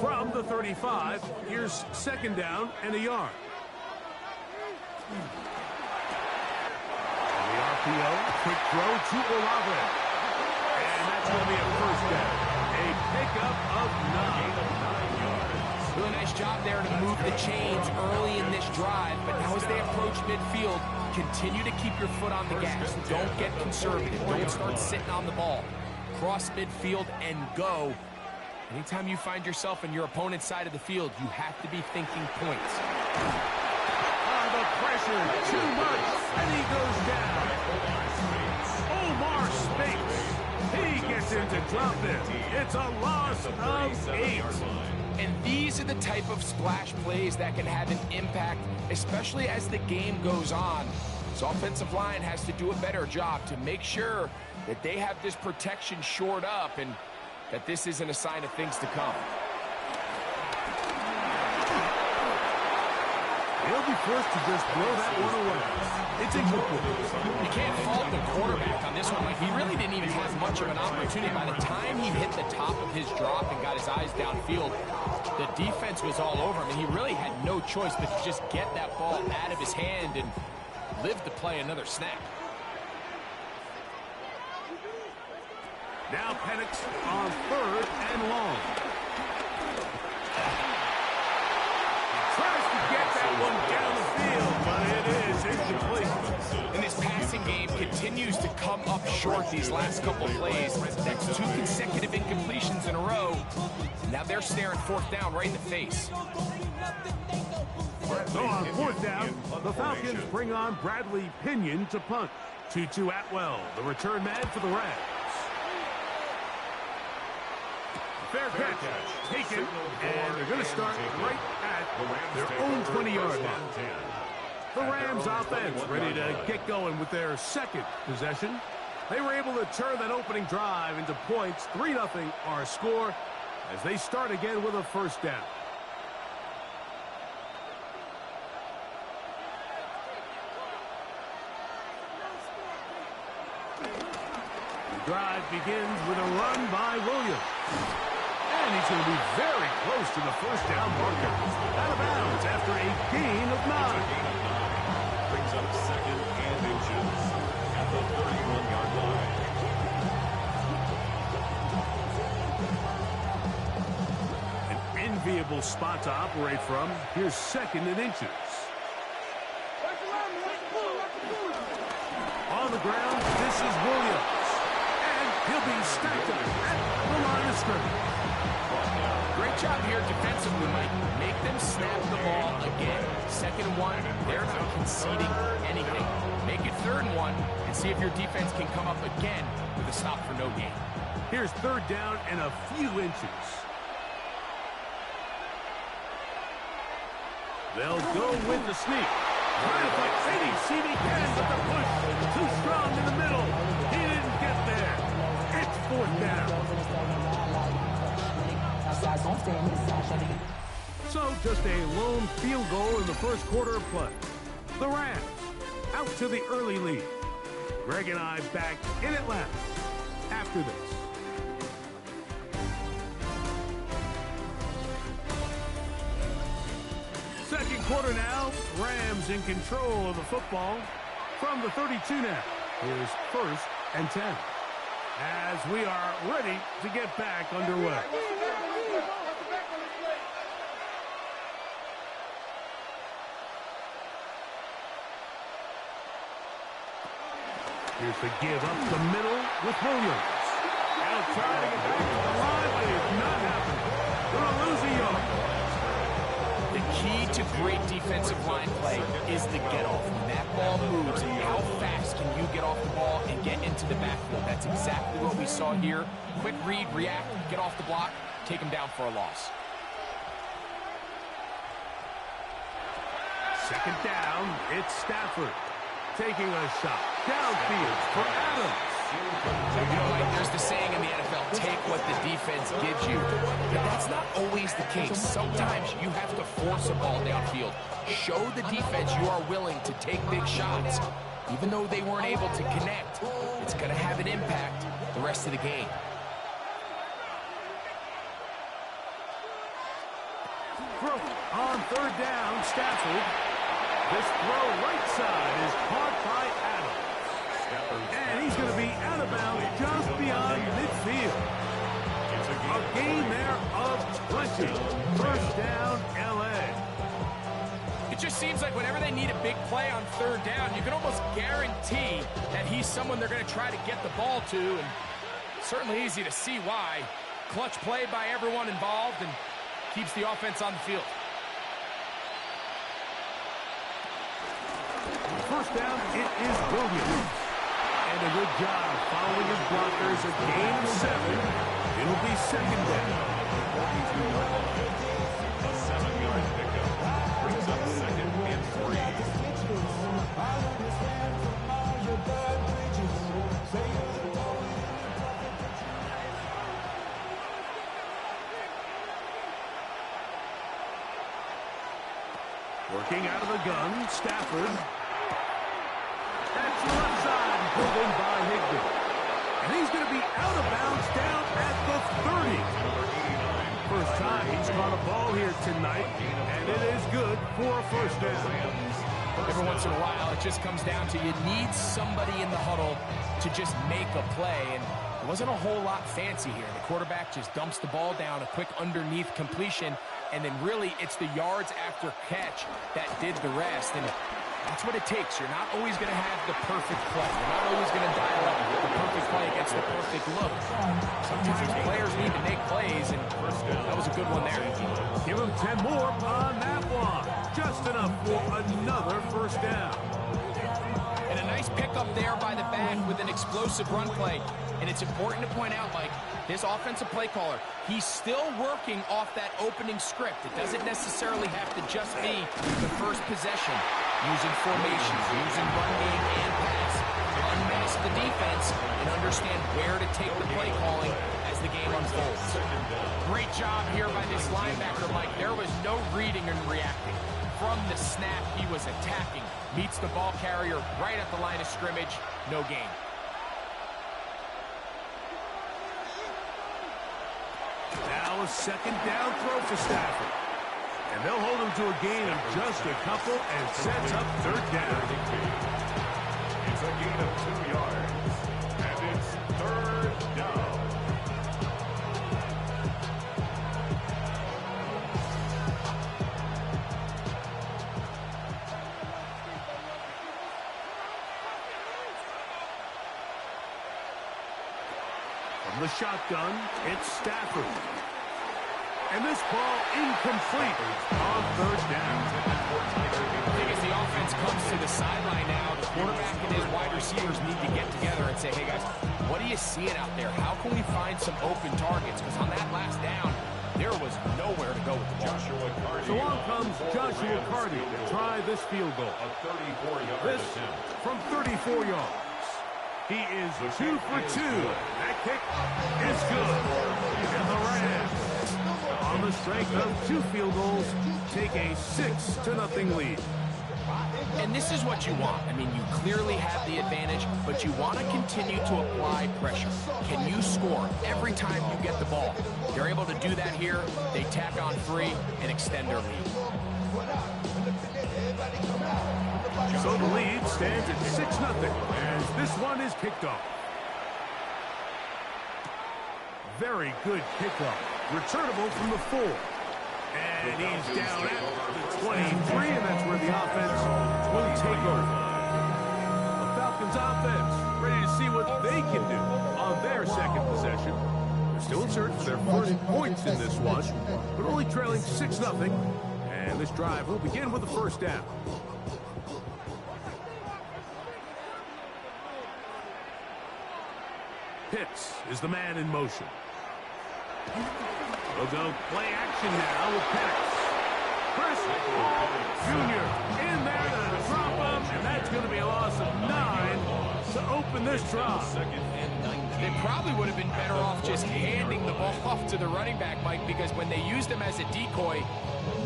From From the 35, here's second down and a yard. The RPO, quick throw to Olave. And that's going to be a first down. A pickup of 9 yards. Really nice job there to move the chains early in this drive, but now as they approach midfield, continue to keep your foot on the gas. Don't get conservative. Don't start sitting on the ball. Cross midfield and go. Anytime you find yourself on your opponent's side of the field, you have to be thinking points. The pressure, too much, and he goes down. Omar Spinks. He gets him to drop it. It's a loss of 8. And these are the type of splash plays that can have an impact, especially as the game goes on. So offensive line has to do a better job to make sure that they have this protection shored up and that this isn't a sign of things to come. He'll be forced to just throw that one away. It's incomplete. You can't fault the quarterback on this one. Like, he really didn't even have much of an opportunity. By the time he hit the top of his drop and got his eyes downfield, the defense was all over him, and he really had no choice but to just get that ball out of his hand and live to play another snap. Now Penix on 3rd and long. Tries to get that one down the field, but it is incomplete. And this passing game continues to come up short these last couple plays. That's 2 consecutive incompletions in a row. Now they're staring 4th down right in the face. So on 4th down, the Falcons bring on Bradley Pinion to punt. Tutu Atwell, the return man for the Rams. Fair catch, taken, and they're going to start right at their own 20-yard line. The Rams offense ready to get going with their second possession. They were able to turn that opening drive into points. 3-0 our score as they start again with a first down. The drive begins with a run by Williams. And he's going to be very close to the first down marker. Out of bounds after a gain of 9. Brings up 2nd and inches at the 31-yard line. An enviable spot to operate from. Here's 2nd and inches. On the ground, this is Williams. And he'll be stacked up at the line of scrimmage. Great job here defensively, Mike. Make them snap the ball again. 2nd and 1, they're not conceding anything. Make it 3rd and 1 and see if your defense can come up again with a stop for no gain. Here's 3rd down and a few inches. They'll go with the sneak. Trying to fight CD can, but the push too strong in the middle. He didn't get there. It's 4th down. So just a lone field goal in the first quarter of play. The Rams out to the early lead. Greg and I back in Atlanta after this. Second quarter now. Rams in control of the football from the 32 now. Here's 1st and 10. As we are ready to get back underway. Here's the give up the middle with Williams. They'll try to get back to the line, but it's not happening. Going to lose a yard. The key to great defensive line play is the get-off. When that ball moves, how fast can you get off the ball and get into the backfield? That's exactly what we saw here. Quick read, react, get off the block, take him down for a loss. 2nd down, it's Stafford. Taking a shot downfield for Adams. You know, like there's the saying in the NFL, take what the defense gives you. But that's not always the case. Sometimes you have to force a ball downfield. Show the defense you are willing to take big shots. Even though they weren't able to connect, it's going to have an impact the rest of the game. Throw on third down, Stafford. This throw right side is caught by Adams. And he's going to be out of bounds just beyond midfield. A gain there of 20. First down, L.A. It just seems like whenever they need a big play on third down, you can almost guarantee that he's someone they're going to try to get the ball to, and certainly easy to see why. Clutch play by everyone involved and keeps the offense on the field. First down, it is Williams. And a good job following his blockers. A gain of 7. It'll be second down. A 7-yard pickup brings up second and 3. Working out of the gun, Stafford. That's left side, pulled in by Higbee. And he's going to be out of bounds down at the 30. First time he's caught a ball here tonight, and it is good for a first down. Every once in a while, it just comes down to you need somebody in the huddle to just make a play, and it wasn't a whole lot fancy here. The quarterback just dumps the ball down, a quick underneath completion, and then really it's the yards after catch that did the rest. And that's what it takes. You're not always going to have the perfect play. You're not always going to dial up the perfect play against the perfect look. Sometimes players need to make plays, and that was a good one there. Give him 10 more on that one. Just enough for another first down. And a nice pickup there by the back with an explosive run play. And it's important to point out, Mike, this offensive play caller, he's still working off that opening script. It doesn't necessarily have to just be the first possession. Using formations, using run game and pass to unmask the defense and understand where to take the play calling as the game unfolds. Great job here by this linebacker, Mike. There was no reading and reacting. From the snap, he was attacking. Meets the ball carrier right at the line of scrimmage. No gain. Now a second down throw for Stafford. And they'll hold him to a gain of just a couple and sets up third down. It's a gain of 2 yards. And it's third down. From the shotgun, it's Stafford. And this ball incomplete on third down. I think as the offense comes to the sideline now, the quarterback and his wide receivers need to get together and say, hey guys, what are you seeing out there? How can we find some open targets? Because on that last down, there was nowhere to go with the ball. So on comes Joshua Carty to try this field goal. A 34-yard This attempt. from 34 yards. He is 2 for 2. That kick is good. And the Rams, on the strength of 2 field goals, take a 6-0 lead. And this is what you want. I mean, you clearly have the advantage, but you want to continue to apply pressure. Can you score every time you get the ball? They're able to do that here. They tack on 3 and extend their lead. So the lead stands at 6-0 as this one is kicked off. Very good kickoff. Returnable from the 4. And he's down at the 23, and that's where the offense will take over. The Falcons offense ready to see what they can do on their second possession. They're still in search for their first points in this one, but only trailing 6-0. And this drive will begin with a first down. Pitts is the man in motion. They'll go play action now with Penix. Chris Jr. in there to drop him, and that's going to be a loss of 9 to open this drive. They probably would have been better off just handing the ball off to the running back, Mike, because when they used him as a decoy,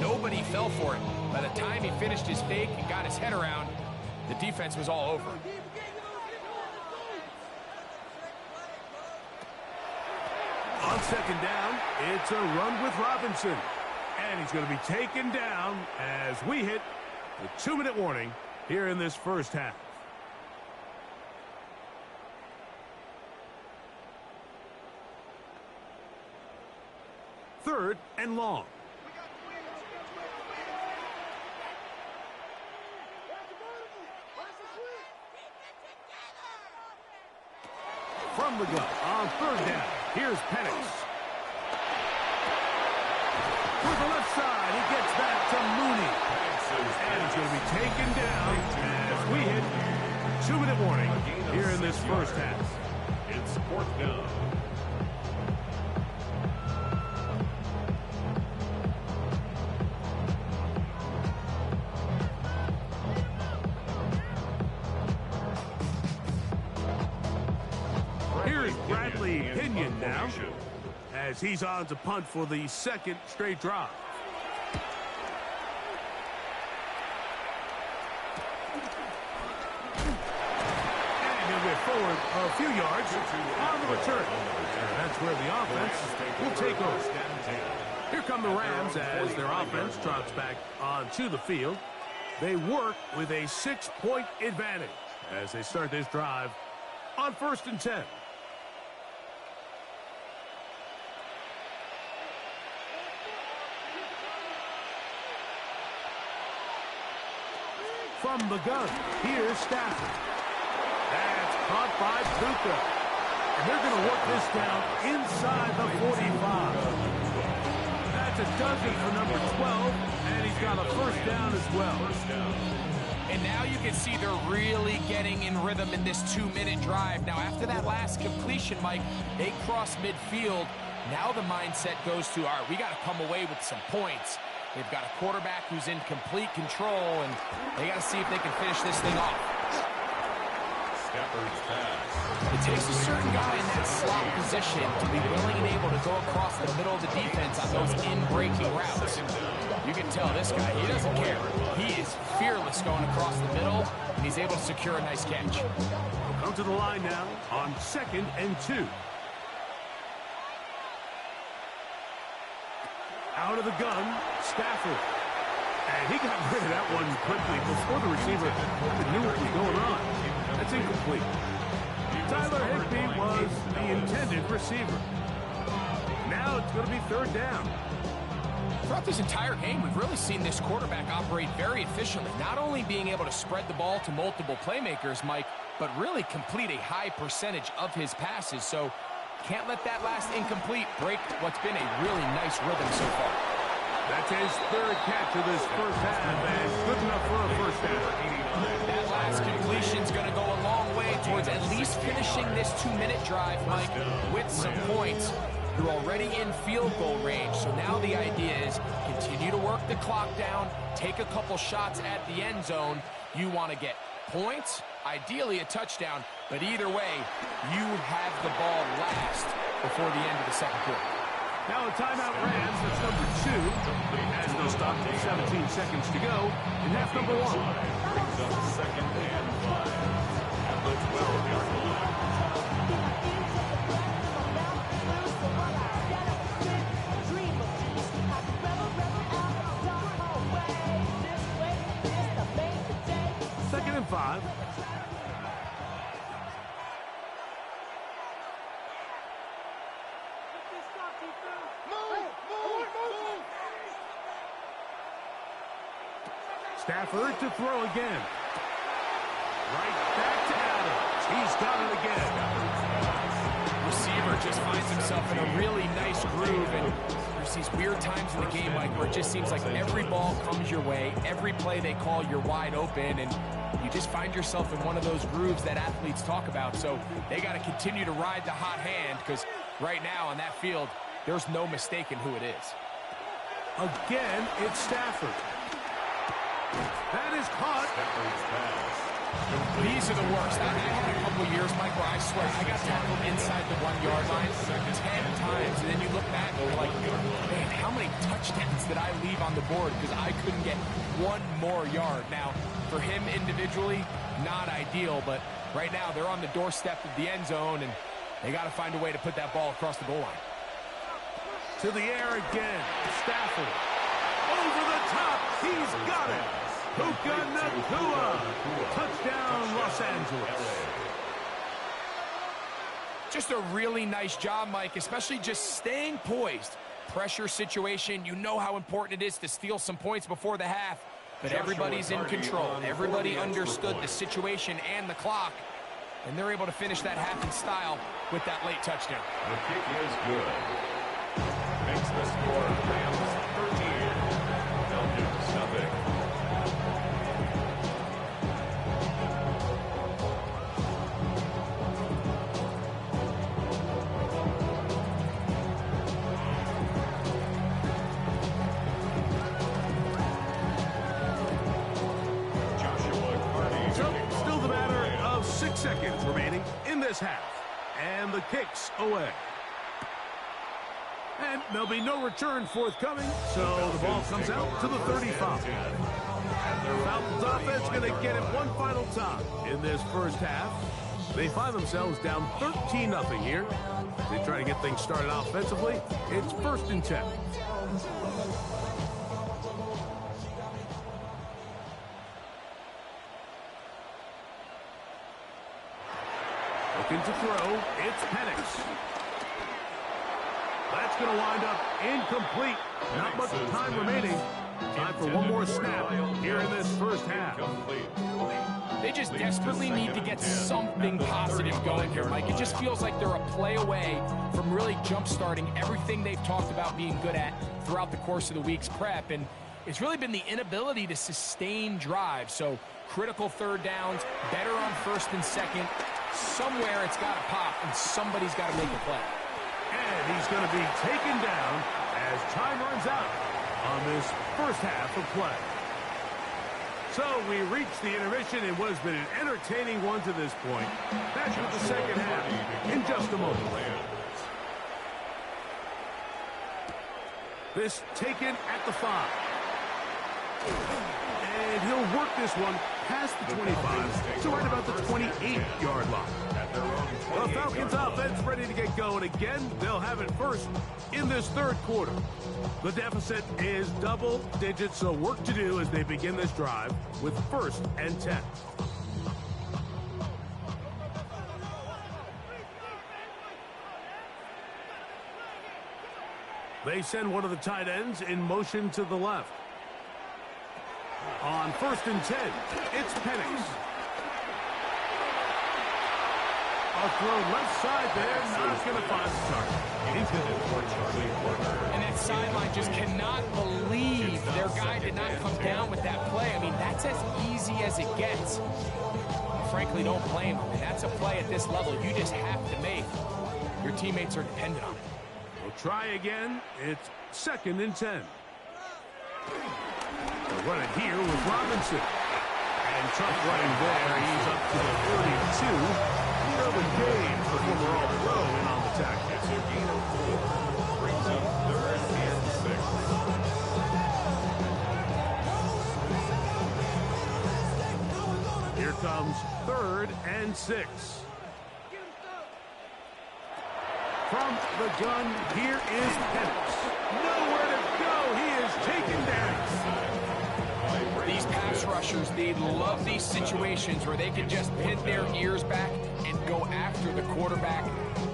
nobody fell for it. By the time he finished his fake and got his head around, the defense was all over him. On second down, it's a run with Robinson. And he's going to be taken down as we hit the 2-minute warning here in this first half. Third and long. From the gun on third down. Here's Penix. With the left side, he gets that to Mooney. And he's going to be taken down as we hit 2-minute warning here in this first half. It's fourth down. Now, as he's on to punt for the second straight drive. And he'll get forward a few yards on the return. That's where the offense will take over. Here come the Rams as their offense trots back onto the field. They work with a 6-point advantage as they start this drive on 1st and 10. From the gun, here's Stafford. That's caught by Puka. And they're going to work this down inside the 45. That's a dozen for number 12, and he's got a first down as well. And now you can see they're really getting in rhythm in this 2-minute drive. Now, after that last completion, Mike, they cross midfield. Now the mindset goes to, all right, we got to come away with some points. They've got a quarterback who's in complete control, and they got to see if they can finish this thing off. Stafford's pass. It takes a certain guy in that slot position to be willing and able to go across the middle of the defense on those in-breaking routes. You can tell this guy, he doesn't care. He is fearless going across the middle, and he's able to secure a nice catch. Come to the line now on 2nd and 2. Out of the gun, Stafford. And he got rid of that one quickly before the receiver knew what was going on. That's incomplete. Tyler Higbee was the intended receiver. Now it's going to be 3rd down. Throughout this entire game, we've really seen this quarterback operate very efficiently, not only being able to spread the ball to multiple playmakers, Mike, but really complete a high percentage of his passes. So can't let that last incomplete break what's been a really nice rhythm so far. That's his 3rd catch of this first half, and good enough for a first down. That last completion's going to go a long way towards at least finishing this 2-minute drive, Mike, with some points. You're already in field goal range, so now the idea is continue to work the clock down, take a couple shots at the end zone. You want to get points, ideally a touchdown, but either way, you have the ball last before the end of the second quarter. Now a timeout Rams, that's number 2, as they'll stop with 17 seconds to go in half number 1. Brings up 2nd and 5 at the 12-yard line. Second and 5. Stafford to throw again. Right back to Adams. He's got it again. Receiver just finds himself in a really nice groove, and there's these weird times in the game, Mike, where it just seems like every ball comes your way, every play they call, you're wide open, and you just find yourself in one of those grooves that athletes talk about. So they got to continue to ride the hot hand, because right now on that field, there's no mistaking who it is. Again, it's Stafford. That is caught. These are the worst. I had a couple years, Mike, where I swear I got tackled inside the 1-yard line 10 times, and then you look back and you're like, man, how many touchdowns did I leave on the board because I couldn't get one more yard? Now, for him individually, not ideal, but right now they're on the doorstep of the end zone, and they got to find a way to put that ball across the goal line. To the air again, Stafford. Over the top. He's got it. Puka Nacua. Touchdown, Los Angeles. Just a really nice job, Mike, especially just staying poised. Pressure situation, you know how important it is to steal some points before the half, but everybody's in control. Everybody understood the situation and the clock, and they're able to finish that half in style with that late touchdown. The kick is good. Makes the score Rams 13, Falcons nothing. Still the matter of 6 seconds remaining in this half. And the kick's away. And there'll be no return forthcoming, so the ball comes out to the 35. Falcons offense going to get it one final time in this first half. They find themselves down 13-0 here. They try to get things started offensively. It's 1st and 10. Looking to throw, it's Penix. That's going to wind up incomplete. Not much time remaining. Time for one more snap here in this first half. They just desperately need to get something positive going here, Mike. It just feels like they're a play away from really jump-starting everything they've talked about being good at throughout the course of the week's prep. And it's really been the inability to sustain drives. So critical third downs, better on 1st and 2nd. Somewhere it's got to pop, and somebody's got to make a play. And he's going to be taken down as time runs out on this first half of play. So we reach the intermission in what has been an entertaining one to this point. Back with the second half in just a moment. This taken at the 5. And he'll work this one past the 25 to right about the 28-yard line. The Falcons offense ready to get going again. They'll have it first in this third quarter. The deficit is double digits, so work to do as they begin this drive with 1st and 10. They send one of the tight ends in motion to the left. On 1st and 10, it's Penix. A throw left side there, not going to find the target. And that sideline just cannot believe their guy did not come down with that play. I mean, that's as easy as it gets. Frankly, don't blame him. And that's a play at this level you just have to make. Your teammates are dependent on it. We'll try again. It's 2nd and 10. They'll run it here with Robinson. And tough running there. He's up to the 32. Urban Gaines, the former All-Pro, in on the tackle. It's a gain of 4. Brings up 3rd and 6. Here comes 3rd and 6. From the gun, here is Penix. Nowhere to go. He is taken down. These pass rushers, they love these situations where they can just pin their ears back and go after the quarterback.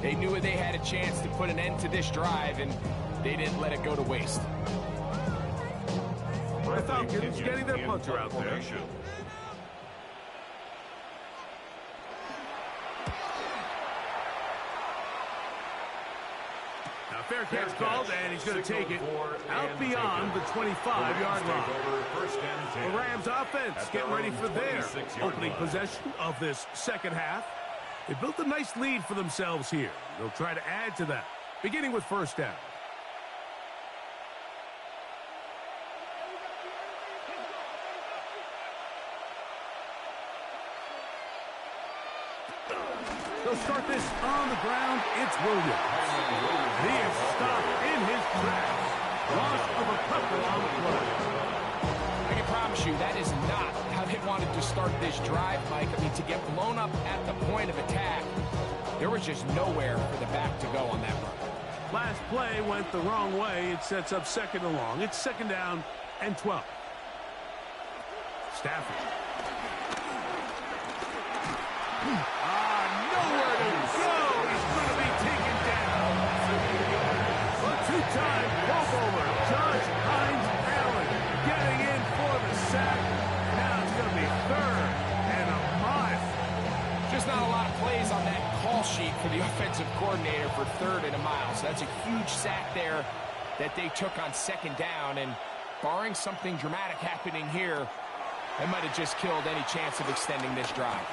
They knew they had a chance to put an end to this drive, and they didn't let it go to waste. The Falcons getting their punter out there. Fair catch called, and he's going to take it out beyond the 25-yard line. The Rams offense getting ready for their opening possession of this second half. They built a nice lead for themselves here. They'll try to add to that, beginning with 1st down. They'll start this on the ground. It's Williams. He is stopped in his tracks. Loss of a couple on the play. I can promise you that is not how they wanted to start this drive, Mike. I mean, to get blown up at the point of attack, there was just nowhere for the back to go on that run. Last play went the wrong way. It sets up 2nd and long. It's 2nd down and 12. Stafford. Nowhere to go. He's going to be taken down. A two-time Pro Bowler, Josh Hines Allen, getting in for the sack. Now it's going to be 3rd and a mile. Just not a lot of plays on that call sheet for the offensive coordinator for 3rd and a mile. So that's a huge sack there that they took on 2nd down. And barring something dramatic happening here, that might have just killed any chance of extending this drive.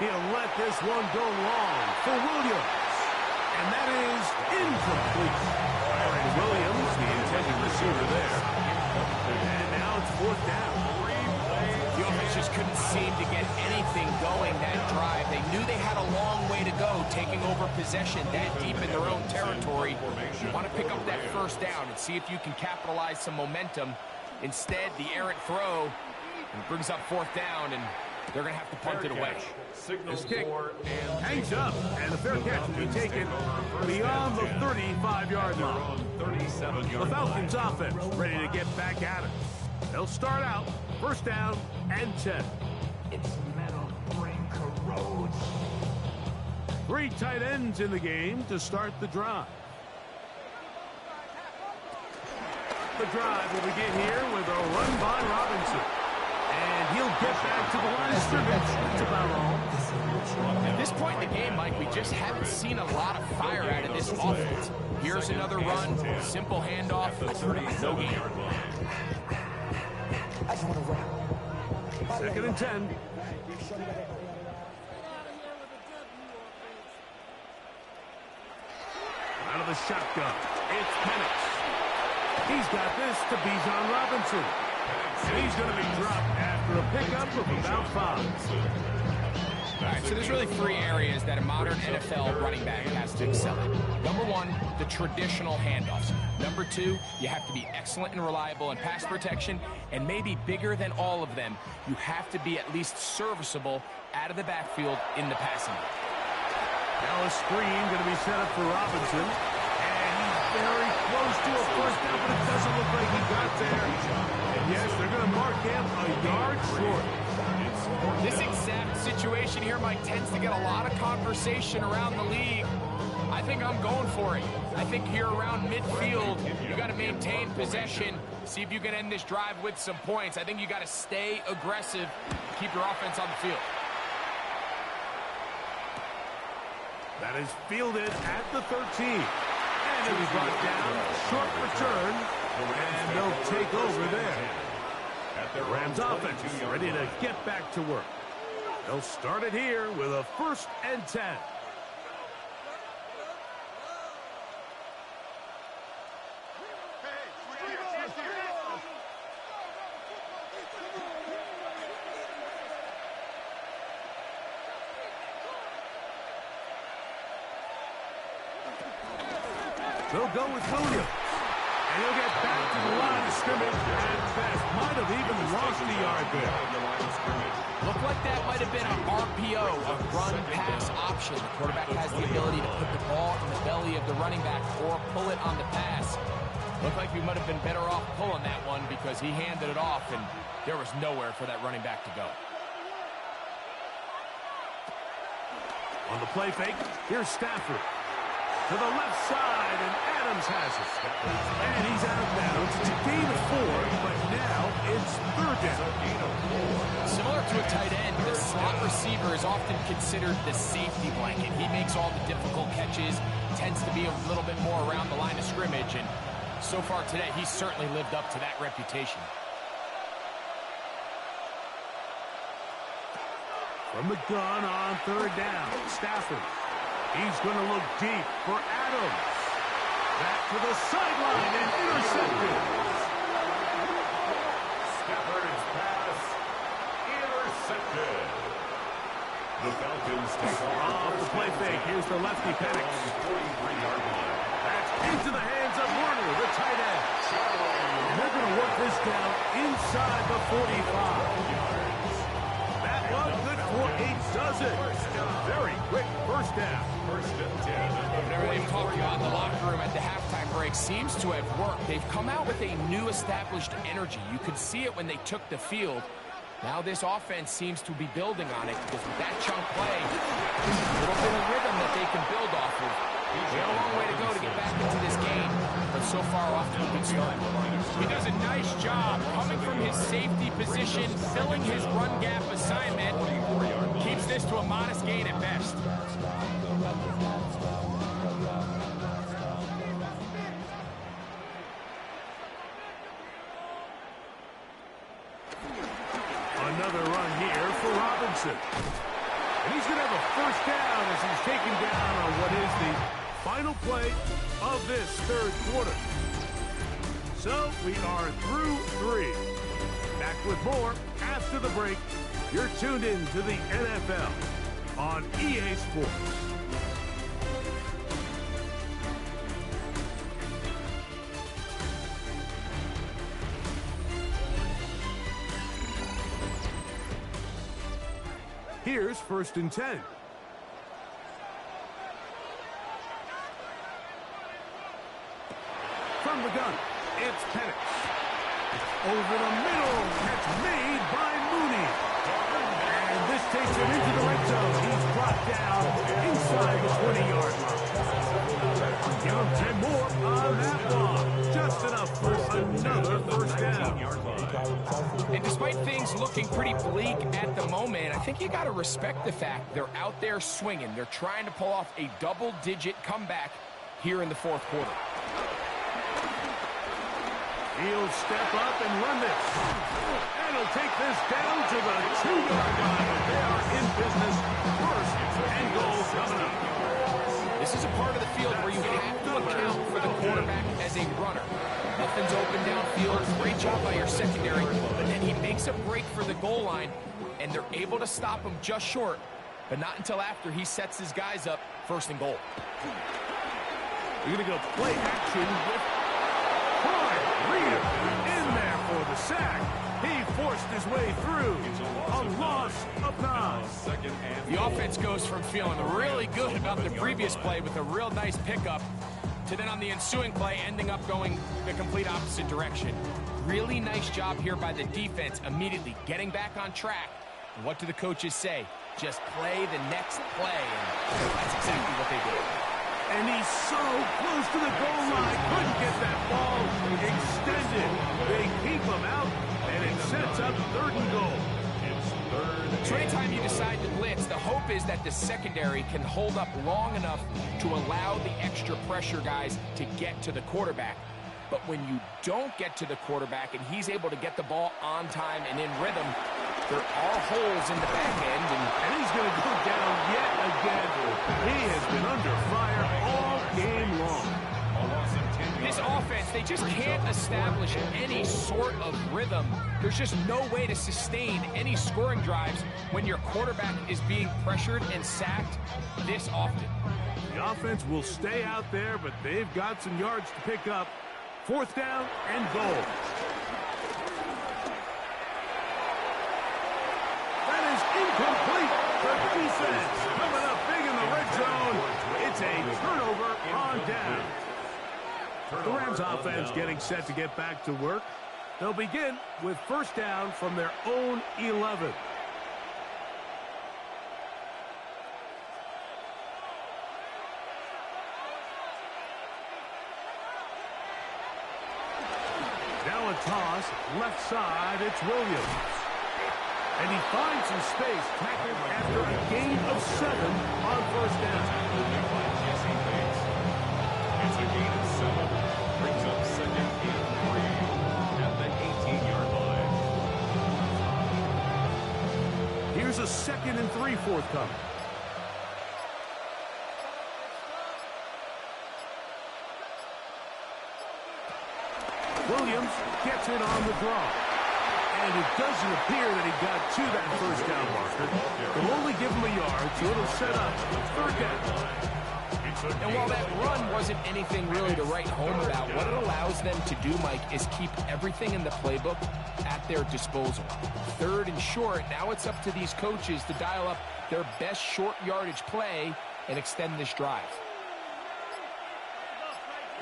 He'll let this one go long for Williams. And that is incomplete. Byron Williams, the intended receiver there. And now it's 4th down. The offense just couldn't seem to get anything going that drive. They knew they had a long way to go, taking over possession that deep in their own territory. You want to pick up that 1st down and see if you can capitalize some momentum. Instead, the errant throw brings up 4th down, and they're going to have to punt it away. This kick hangs up, and the fair catch will be taken beyond the 35-yard line. The Falcons offense ready to get back at it. They'll start out 1st down and 10. Its metal brain corrodes. 3 tight ends in the game to start the drive. The drive will begin here with a run by Robinson. And he'll get back to the line of scrimmage. That's about all. At this point in the game, Mike, we just haven't seen a lot of fire out of this offense. Here's another run, simple handoff, no gain. 2nd and 10. Out of the shotgun, it's Penix. He's got this to Bijan Robinson. And he's going to be dropped after a pickup of about 5. All right, so there's really 3 areas that a modern NFL running back has to excel in. Number 1, the traditional handoffs. Number 2, you have to be excellent and reliable in pass protection. And maybe bigger than all of them, you have to be at least serviceable out of the backfield in the passing game. Now a screen going to be set up for Robinson. And he's very close to a 1st down, but it doesn't look like he got there. And yes, they're going to mark him a yard short. This exact situation here, Mike, tends to get a lot of conversation around the league. I think I'm going for it. I think here around midfield, you got to maintain possession, see if you can end this drive with some points. I think you got to stay aggressive, keep your offense on the field. That is fielded at the 13. And it was brought down, short return, and they'll take over there. The Rams offense is ready to get back to work. They'll start it here with a 1st and 10. They'll go with Williams. And he'll get back to the line of scrimmage and fast. Might have even lost the yard there. Looked like that might have been an RPO, a run-pass option. The quarterback has the ability to put the ball in the belly of the running back or pull it on the pass. Looked like we might have been better off pulling that one because he handed it off, and there was nowhere for that running back to go. On the play fake, here's Stafford. To the left side, and Adams has it. And he's out of bounds. It's a gain of 4, but now it's 3rd down. Similar to a tight end, the slot receiver is often considered the safety blanket. He makes all the difficult catches, tends to be a little bit more around the line of scrimmage, and so far today, he's certainly lived up to that reputation. From the gun on 3rd down, Stafford. He's going to look deep for Adams. Back to the sideline and intercepted. Stafford's pass intercepted. The Falcons take off the play fake. Here's the lefty Penix. 43-yard line. That's into the hands of Warner, the tight end. And they're going to work this down inside the 45. That one good for 8 dozen. Very quick 1st down. 1st and 10. Whatever they talked about in the locker room at the halftime break, Mike, seems to have worked. They've come out with a new established energy. You could see it when they took the field. Now this offense seems to be building on it because with that chunk play, there's a little bit of rhythm that they can build off of. They got a long way to go to get back into this game, but so far off to a good start. He does a nice job coming from his safety position, filling his run gap assignment. Keeps this to a modest gain at best. Another run here for Robinson. And he's going to have a first down as he's taken down on what is the final play of this third quarter. So we are through 3. Back with more after the break. You're tuned in to the NFL on EA Sports. Here's 1st and 10. From the gun, it's Penix. Over the middle, catch made by Mooney. And this takes him into the red zone. He's brought down inside the 20-yard line. Give him 10 more on that block. Just enough for another first down. And despite things looking pretty bleak at the moment, I think you got to respect the fact they're out there swinging. They're trying to pull off a double-digit comeback here in the fourth quarter. He'll step up and run this. And he'll take this down to the 2-yard line. They are in business. 1st and goal coming up. This is a part of the field where you have to account for the quarterback as a runner. Nothing's open downfield. Great job by your secondary. But then he makes a break for the goal line, and they're able to stop him just short, but not until after he sets his guys up 1st and goal. We're going to go play action with Clyde Reader in there for the sack. He forced his way through. A loss of 9. The offense goes from feeling really good about the previous play with a real nice pickup to then on the ensuing play ending up going the complete opposite direction. Really nice job here by the defense immediately getting back on track. And what do the coaches say? Just play the next play. And that's exactly what they did. And he's so close to the goal line. Couldn't get that ball extended. They keep him out, and it sets up 3rd and goal. So anytime you decide to blitz, the hope is that the secondary can hold up long enough to allow the extra pressure guys to get to the quarterback. But when you don't get to the quarterback and he's able to get the ball on time and in rhythm, there are holes in the back end. And he's going to go down yet again. He has been under fire all game long. This offense, they just can't establish any sort of rhythm. There's just no way to sustain any scoring drives when your quarterback is being pressured and sacked this often. The offense will stay out there, but they've got some yards to pick up. 4th down and goal. That is incomplete. The defense coming up big in the red zone. It's a turnover on down. The Rams offense getting set to get back to work. They'll begin with 1st down from their own 11. Now a toss, left side, it's Williams. And he finds some space, tackled after a gain of 7 on 1st down. It's a gain of 7. Brings up 2nd and 3 at the 18-yard line. Here's a 2nd and 3 forthcoming. Williams gets it on the draw. And it doesn't appear that he got to that 1st down marker. They'll only give him a yard, so it'll set up 3rd down. And while that run wasn't anything really to write home about, what it allows them to do, Mike, is keep everything in the playbook at their disposal. 3rd and short, now it's up to these coaches to dial up their best short yardage play and extend this drive.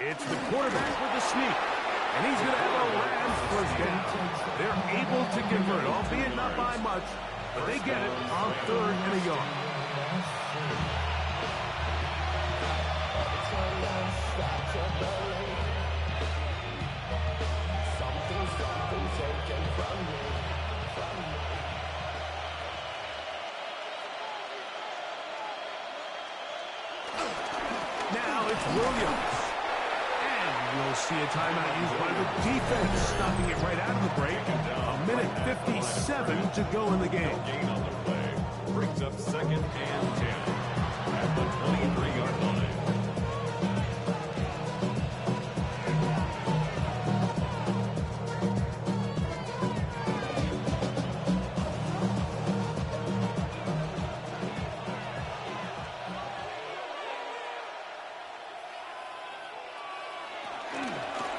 It's the quarterback with the sneak. And he's going to have a Rams first down. They're able to convert, albeit not by much, but they get it on 3rd and a yard. Now it's Williams. And we'll see a timeout used by the defense, stopping it right out of the break. A minute 57 to go in the game. Gain on the play. Brings up 2nd and 10 at the 23-yard line.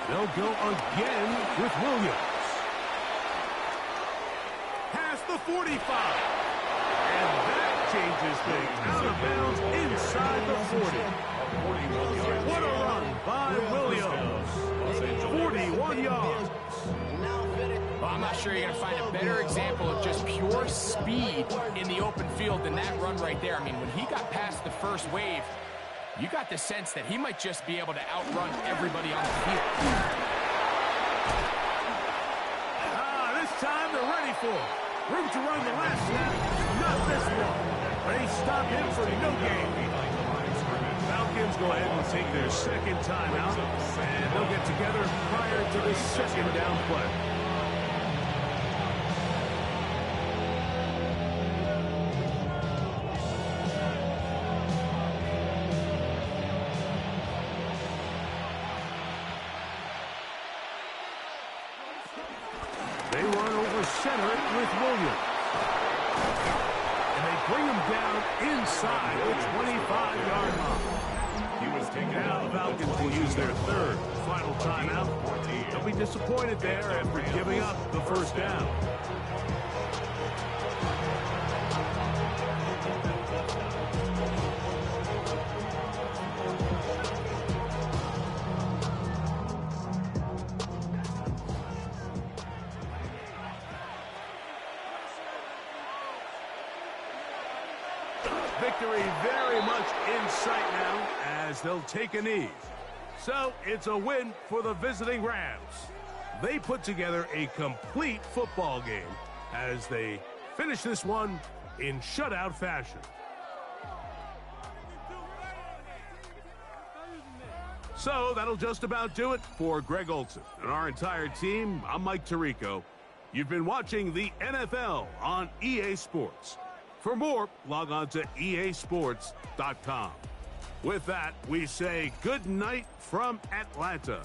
They'll go again with Williams. Past the 45. And that changes things. Out of bounds inside the 40. What a run by Williams. 41 yards. Well, I'm not sure you're going to find a better example of just pure speed in the open field than that run right there. I mean, when he got past the first wave, you got the sense that he might just be able to outrun everybody on the field. This time they're ready for it. Room to run the last snap. Not this one. They stop him for no gain. Falcons go ahead and take their second timeout, and they'll get together prior to the second down play. They run over center with Williams. And they bring him down inside the 25-yard line. Now the Falcons will use their 3rd final timeout. They'll be disappointed there after giving up the first down. Victory very much in sight now as they'll take a knee. So it's a win for the visiting Rams. They put together a complete football game as they finish this one in shutout fashion. So that'll just about do it for Greg Olson and our entire team. I'm Mike Tirico. You've been watching the NFL on EA Sports. For more, log on to easports.com. With that, we say good night from Atlanta.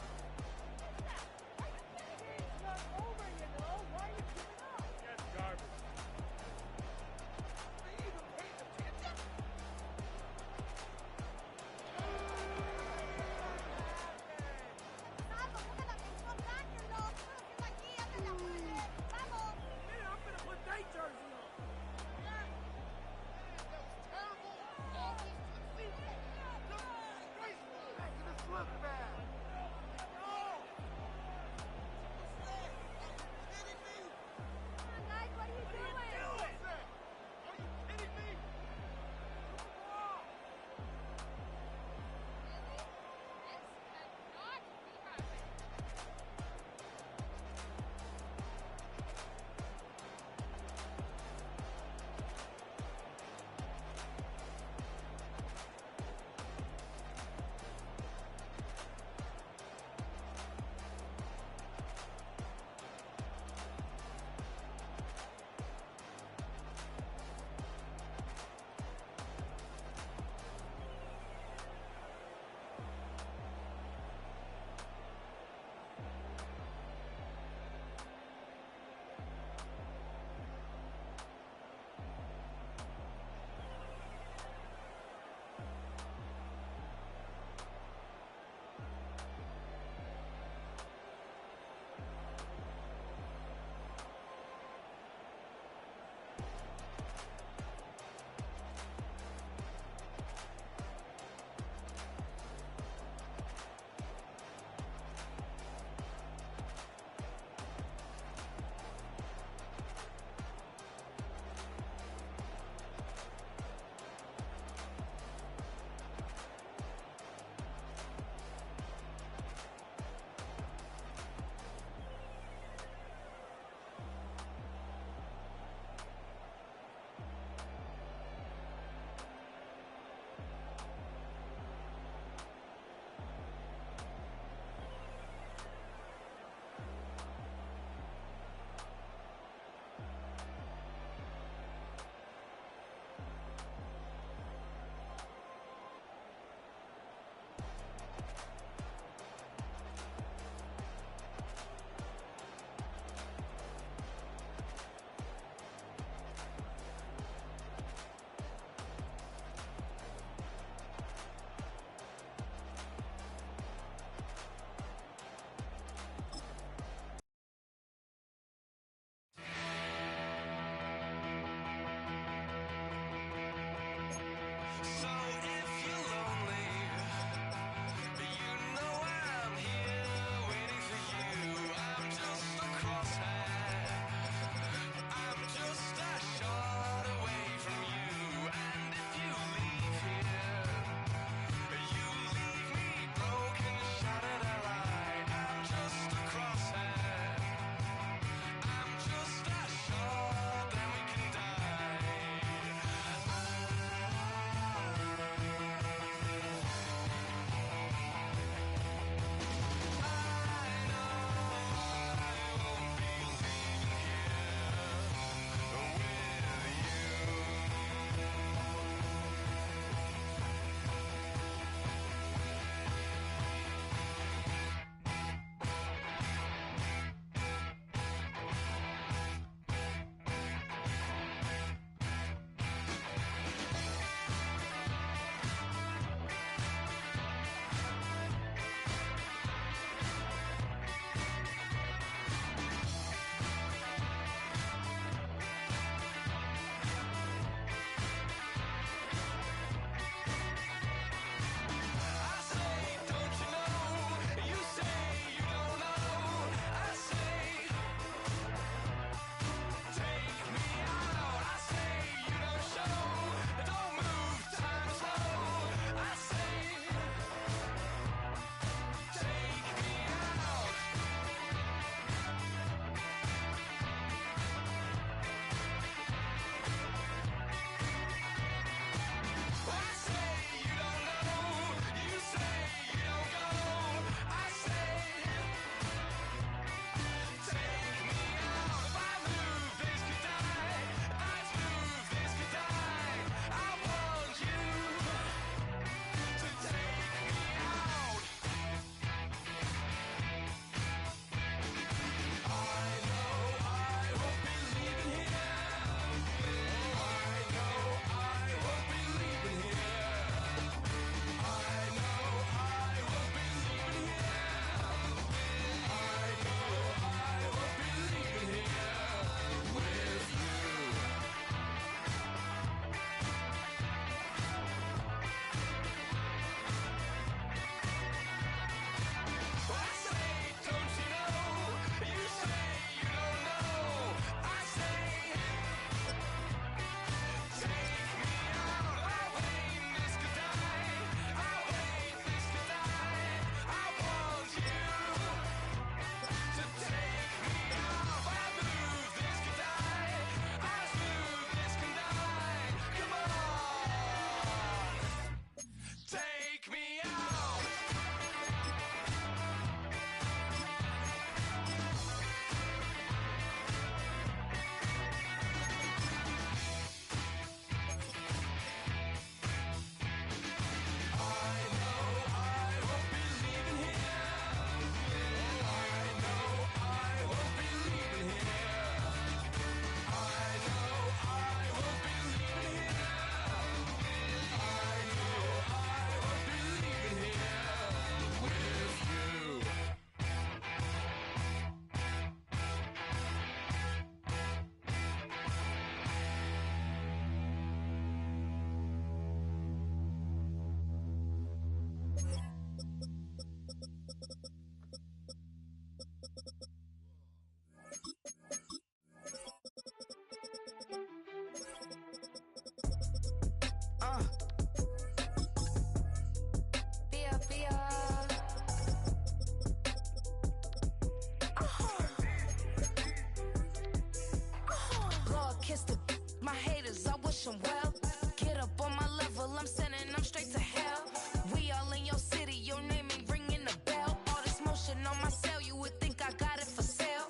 wish him well. Get up on my level, I'm sending them straight to hell. We all in your city, your name ain't ringing the bell. All this motion on my cell, you would think I got it for sale.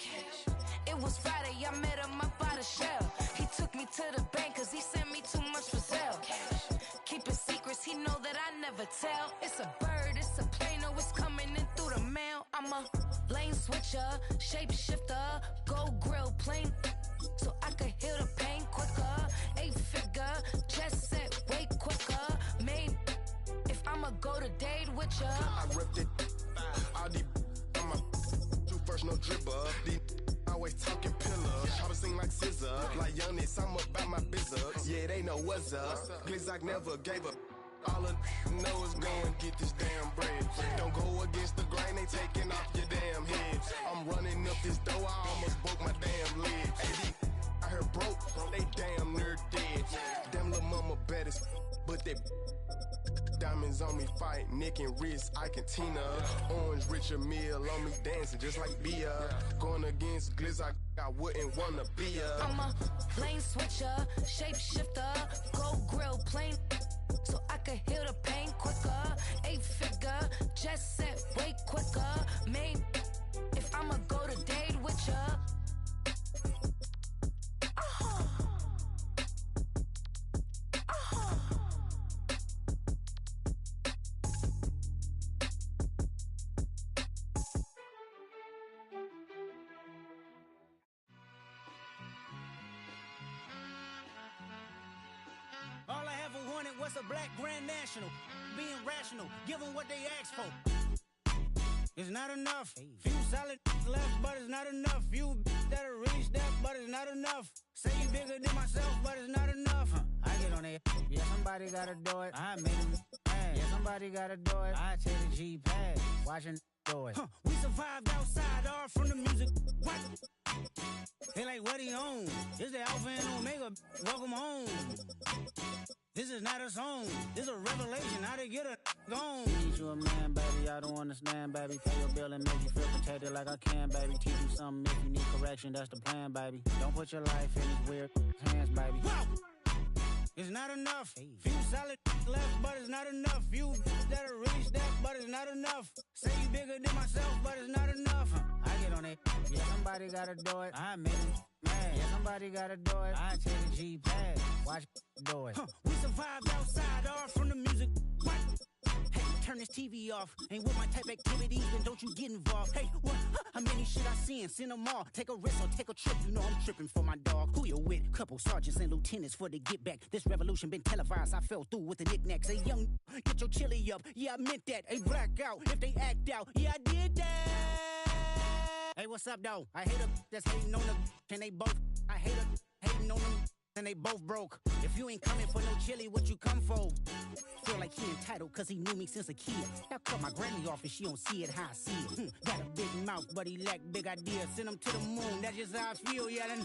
It was Friday, I met him up by the shell. He took me to the bank cause he sent me too much for sale. Keeping secrets, he know that I never tell. It's a bird, it's a plane, oh, it's coming in through the mail. I'm a lane switcher, shapeshifter, go grill plane, so I could heal the pain quicker. 8-figure, just set way quicker. Maybe if I'ma go to date with ya. I ripped it, all these on my two first, no dribble. These always talking pillars, I was sing like scissor. Like youngest, I'm about my business. Yeah, they know what's up. Glizzock never gave up. All of know is going get this damn bread. Don't go against the grain, they taking off your damn head. I'm running up this door, I almost broke my damn leg. AD, I heard broke, they damn near dead. Damn little mama bad as but they diamonds on me fight, neck and wrist, I can Tina. Orange Richard Mill on me dancing just like Bia. Going against Glizzock, I wouldn't wanna be a. I'm a lane switcher, shapeshifter, go grill plane, so I could heal the pain quicker. 8-figure, just set way quicker. Maybe if I'ma go to date with ya. All I ever wanted was a black Grand National. Being rational, give them what they ask for. It's not enough. Few solid left, but it's not enough. Few that'll reach that, but it's not enough. Say you bigger than myself, but it's not enough. I get on it. Yeah, somebody gotta do it. I made him mad. Yeah, somebody gotta do it. I take the G-pad. Watching do it. We survived outside, all from the music. What? They like, what he on? This the Alpha and Omega. Welcome home. This is not a song. This is a revelation. How to get a gone. Need you a man, baby. I don't understand, baby. Pay your bill and make you feel protected like I can, baby. Teach you something if you need correction. That's the plan, baby. Don't put your life in these weird hands, baby. Wow. It's not enough. Few solid left, but it's not enough. Few that'll reach that, but it's not enough. Say you bigger than myself, but it's not enough. I get on it. Yeah, somebody gotta do it. I made him mad. Yeah, somebody gotta do it. I take the G-pad. Watch do it. We survived outside, all from the music. What? Hey, turn this TV off. Ain't with my type activities, then don't you get involved. Hey, what? How many shit I seen? Send them all. Take a risk or take a trip. You know I'm tripping for my dog. Who you with? Couple sergeants and lieutenants for the get back. This revolution been televised. I fell through with the knickknacks. Hey, young, get your chili up. Yeah, I meant that. Hey, black out if they act out. Yeah, I did that. Hey, what's up, though? I hate a that's hating on the and they both. I hate a hating on them and they both broke. If you ain't coming for no chili, what you come for? Feel like he entitled cause he knew me since a kid. I cut my granny off and she don't see it how I see it. Got a big mouth, but he lack big ideas. Send him to the moon, that's just how I feel, yelling.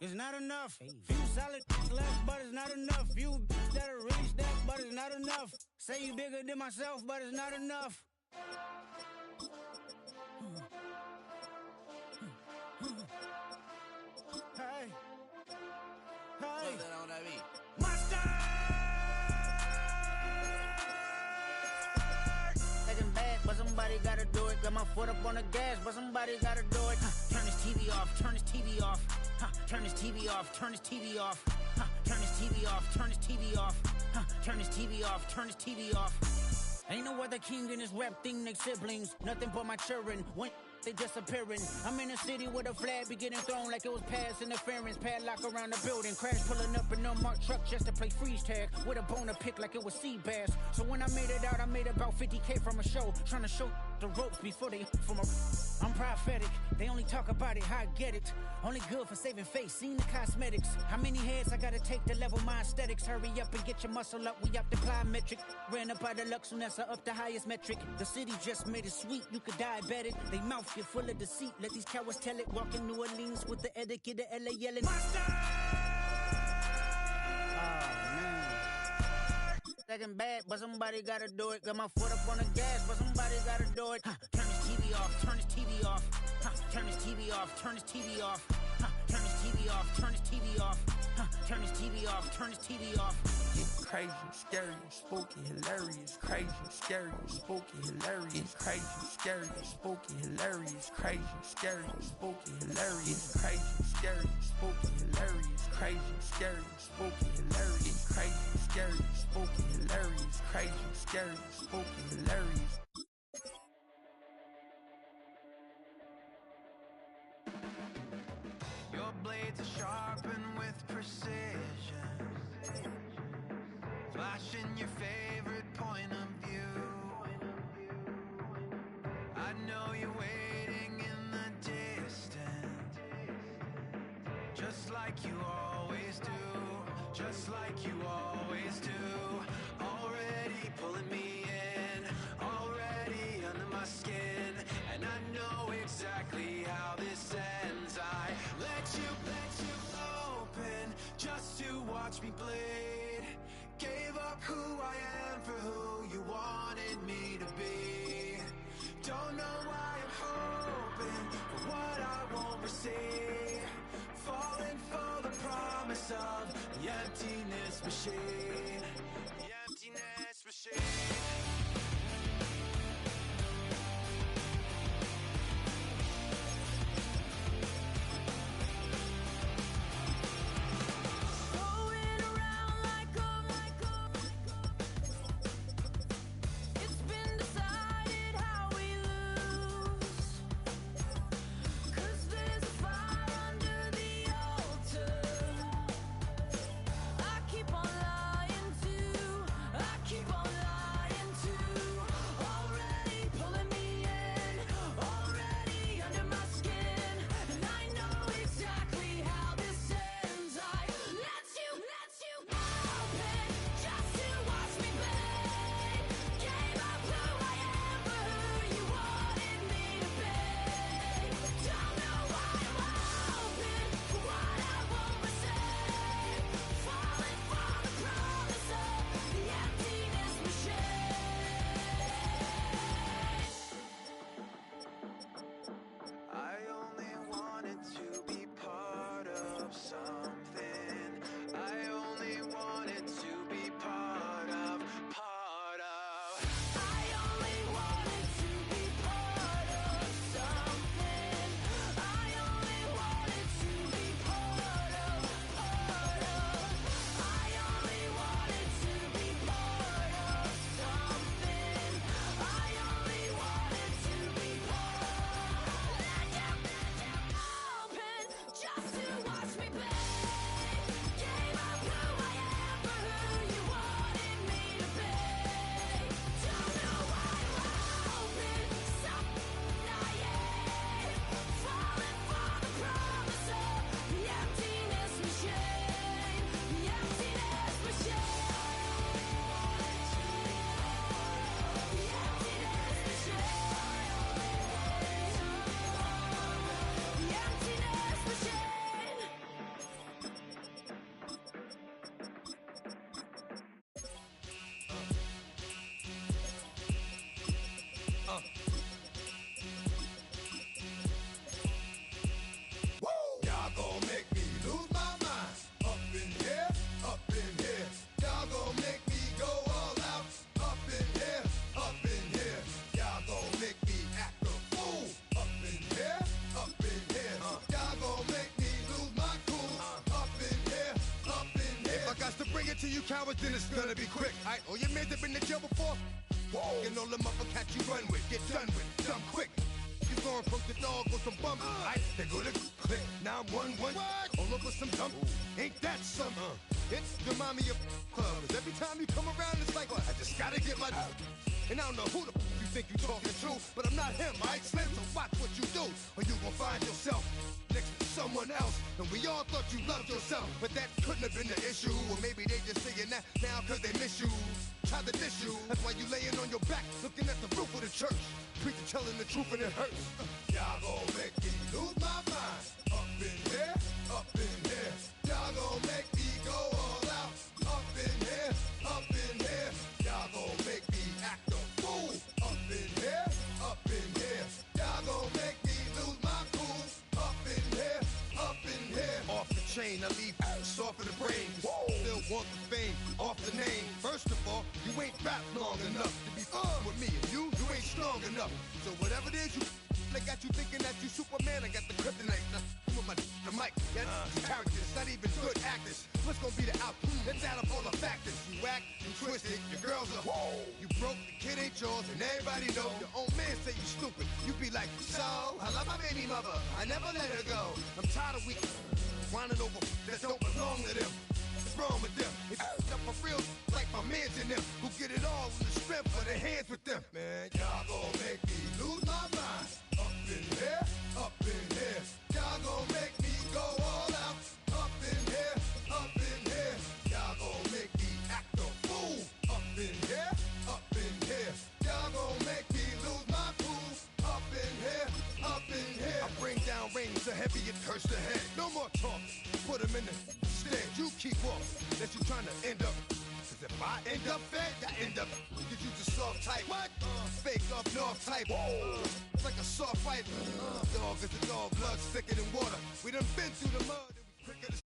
It's not enough. Few solid left, but it's not enough. Few that'll reach that, but it's not enough. Say you bigger than myself, but it's not enough. Hey. Hey. Monster! Taking bad, but somebody gotta do it. Got my foot up on the gas, but somebody gotta do it. Turn this TV off, turn this TV off. Turn this TV off, turn this TV off. Turn this TV off, turn this TV off. Turn this TV off, turn this TV off. Ain't no other king in this rap thing, they siblings. Nothing but my children. One they disappearing. I'm in a city with a flag be getting thrown like it was past interference. Padlock around the building. Crash pulling up an unmarked truck just to play freeze tag. With a bone to pick like it was sea bass. So when I made it out, I made about 50K from a show. Trying to show the ropes before they from a... I'm prophetic. They only talk about it, how I get it. Only good for saving face, seen the cosmetics. How many heads I gotta take to level my aesthetics? Hurry up and get your muscle up, we up the plyometric. Ran up out of luck, soon as I up the highest metric. The city just made it sweet, you could diabetic. They mouth get full of deceit, let these cowards tell it. Walk in New Orleans with the etiquette of LA yelling. Monster! Oh, man. Second bad, but somebody gotta do it. Got my foot up on the gas, but somebody gotta do it. Turn this TV off, turn this TV off. Turn this TV off, turn this TV off. Turn his TV off, turn his TV off. Turn his TV off, turn his TV off. It's crazy, scary, spooky, hilarious. Crazy, scary, spooky, hilarious. Crazy, scary, spooky, hilarious. Crazy, scary, spooky, hilarious. Crazy, scary, spooky, hilarious. Crazy, scary, spooky, hilarious. Crazy, scary, spooky, hilarious. Crazy, scary, spooky, hilarious. Your blades are sharpened with precision, flashing your favorite point of view. I know you're waiting in the distance, just like you always do, just like you always do. Already pulling me in, already under my skin, and I know exactly how this ends. I let you open just to watch me bleed. Gave up who I am for who you wanted me to be. Don't know why I'm hoping for what I won't receive. Falling for the promise of the emptiness machine. The emptiness machine. To you cowards, then it's gonna be quick. Aight, all your men have been to jail before? Whoa, and all them other cats you run with, get done with, done quick. You gon' approach the dog with some bump. Aight, they go to click. Now I'm 1-1, all over some dump. Ain't that some? It's the mommy of clubs. Every time you come around, it's like, I just gotta get my. And I don't know who the you think you talking to, but I'm not him, aight, Slim, so watch what you do, or you gon' find yourself next to someone else. And we all thought you loved yourself, but that couldn't have been the issue. Or maybe they just saying that now cause they miss you. Try to diss you, that's why you laying on your back, looking at the roof of the church. Preacher telling the truth and it hurts. Y'all gon' make me lose my mind. Up in here, up in here. Y'all gon' make me go all out. Up in here, up in here. Y'all gon' make me act a fool. Up in here, up in here. Y'all gon' make me lose my cool. Up in here, up in pain. I leave soft in the brain. Still want the fame off the name. First of all, you ain't rap long enough to be with me. And you ain't strong enough. So whatever it is you they got you thinking that you Superman. I got the kryptonite. With the mic. That's characters, not even good actors. What's gonna be the outcome? Let's add up all the factors. You whack, you twisted, your girls are you broke, the kid ain't yours, and everybody know your own man say you stupid. You be like, so I love my baby mother. I never let her go. I'm tired of weak whining over that don't belong to them. What's wrong with them? It's up for real, like my mans in them, who get it all with the strength of their hands with them. Man, y'all gon' make me lose my mind. Up in here, up in here. Y'all gon' make me go all out. Up in here, up in here. Y'all gon' make me act a fool. Up in here, up in here. Y'all gon' make me lose my cool. Up in here, up in here. I bring down rain so heavy it hurts the head. No more talk. Put him in the stand. You keep walking. That you trying to end up. Cause if I end up fed, I end up. Cause you just soft type. What? Fake up north type. It's like a soft fight. Dog is a dog. Blood thicker than water. We done been through the mud. And we quicker to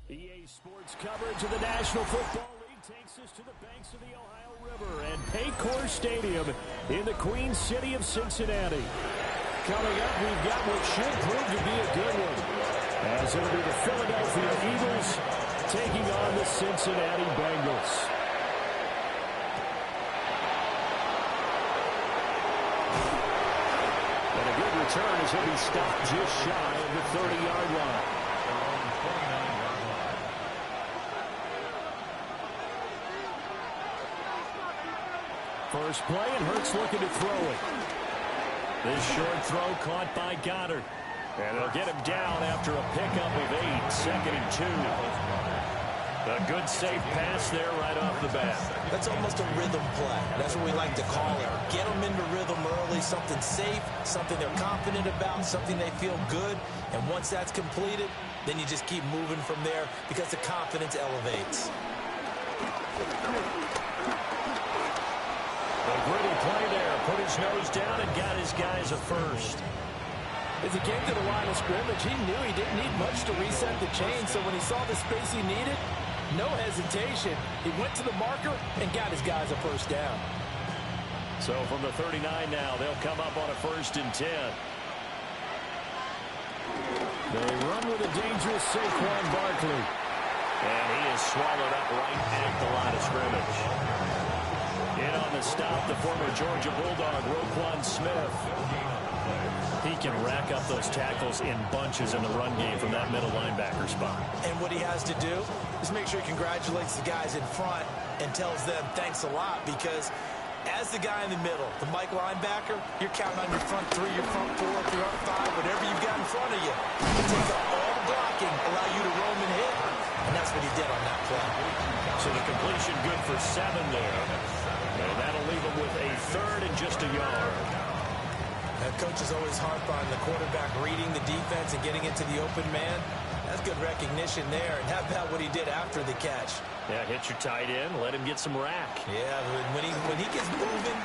EA Sports coverage of the National Football League takes us to the banks of the Ohio River and Paycor Stadium in the Queen City of Cincinnati. Coming up, we've got what should prove to be a good one, as it'll be the Philadelphia Eagles taking on the Cincinnati Bengals. And a good return as he'll be stopped just shy of the 30-yard line. First play, and Hurts looking to throw it. This short throw caught by Goddard. And they'll get him down after a pickup of 8, 2nd and 2. A good, safe pass there right off the bat. That's almost a rhythm play. That's what we like to call it. Get them into rhythm early, something safe, something they're confident about, something they feel good. And once that's completed, then you just keep moving from there because the confidence elevates. A gritty play there. Put his nose down and got his guys a first. As he came to the line of scrimmage, he knew he didn't need much to reset the chain, so when he saw the space he needed, no hesitation. He went to the marker and got his guys a first down. So from the 39 now, they'll come up on a 1st and 10. They run with a dangerous Saquon Barkley. And he is swallowed up right at the line of scrimmage. In on the stop, the former Georgia Bulldog, Roquan Smith. He can rack up those tackles in bunches in the run game from that middle linebacker spot. And what he has to do is make sure he congratulates the guys in front and tells them thanks a lot, because as the guy in the middle, the Mike linebacker, you're counting on your front 3, your front 4, your front 5, whatever you've got in front of you. He takes up all the blocking, allow you to roam and hit, and that's what he did on that play. So the completion good for 7 there. And that'll leave him with a 3rd and just a yard. Coaches always harp on the quarterback reading the defense and getting into the open man. That's good recognition there. And how about what he did after the catch? Yeah, hit your tight end, let him get some rack. Yeah, when he gets moving,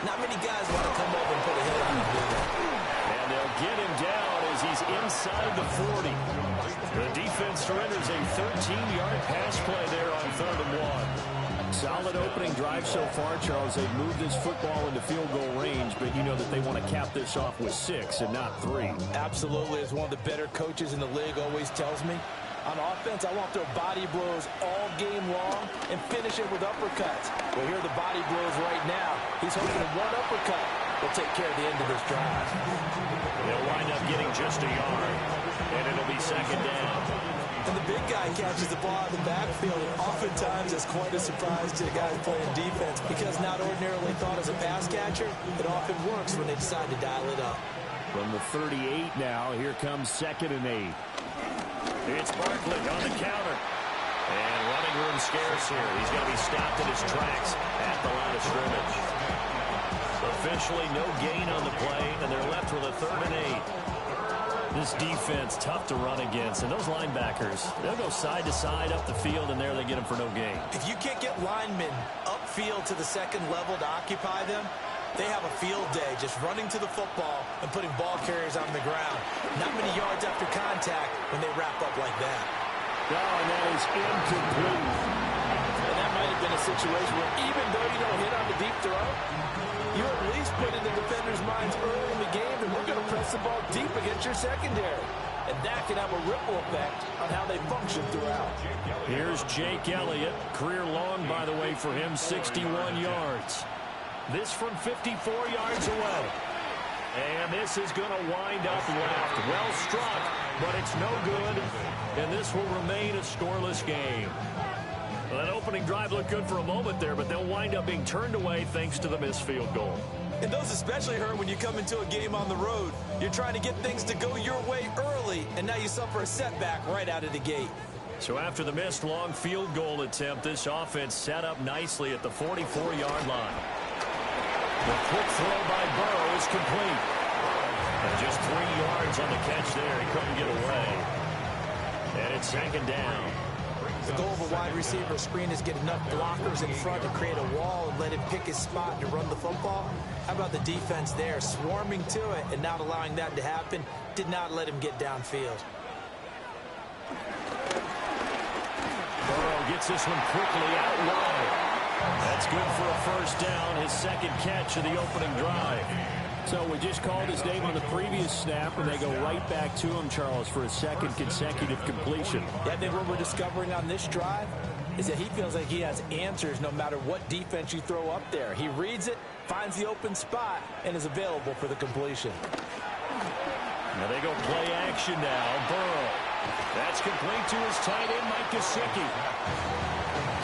not many guys want to come over and put a hit on him. And they'll get him down as he's inside the 40. The defense surrenders a 13-yard pass play there on 3rd and 1. Solid opening drive so far, Charles. They've moved this football into field goal range, but you know that they want to cap this off with 6 and not 3. Absolutely. As one of the better coaches in the league always tells me, on offense, I want their body blows all game long and finish it with uppercuts. Well, here are the body blows right now. He's hoping that one uppercut will take care of the end of this drive. They'll wind up getting just a yard, and it'll be 2nd down. And the big guy catches the ball out of the backfield, and oftentimes it's quite a surprise to the guys playing defense because not ordinarily thought as a pass catcher, it often works when they decide to dial it up. From the 38 now, here comes 2nd and 8. It's Barkley on the counter. And running room scarce here. He's going to be stopped in his tracks at the line of scrimmage. Officially no gain on the play, and they're left with a 3rd and 8. This defense, tough to run against. And those linebackers, they'll go side to side up the field, and there they get them for no gain. If you can't get linemen upfield to the 2nd level to occupy them, they have a field day just running to the football and putting ball carriers on the ground. Not many yards after contact when they wrap up like that. Oh, and that is incomplete. And that might have been a situation where even though you don't hit on the deep throw, you at least put in the defenders' minds early in the game that we're going to press the ball deep against your secondary. And that can have a ripple effect on how they function throughout. Here's Jake Elliott. Career long, by the way, for him, 61 yards. This from 54 yards away. And this is going to wind up left. Well struck, but it's no good. And this will remain a scoreless game. Well, that opening drive looked good for a moment there, but they'll wind up being turned away thanks to the missed field goal. And those especially hurt when you come into a game on the road. You're trying to get things to go your way early, and now you suffer a setback right out of the gate. So after the missed long field goal attempt, this offense set up nicely at the 44-yard line. The quick throw by Burrow is complete. And just 3 yards on the catch there. He couldn't get away. And it's 2nd down. The goal of a wide receiver screen is get enough blockers in front to create a wall and let him pick his spot to run the football. How about the defense there, swarming to it and not allowing that to happen? Did not let him get downfield. Burrow gets this one quickly out wide. That's good for a 1st down, his 2nd catch of the opening drive. So we just called his name on the previous snap, and they go right back to him, Charles, for a 2nd consecutive completion. Yeah, I think what we're discovering on this drive is that he feels like he has answers no matter what defense you throw up there. He reads it, finds the open spot, and is available for the completion. Now they go play action now. Burrow. That's complete to his tight end, Mike Gesicki.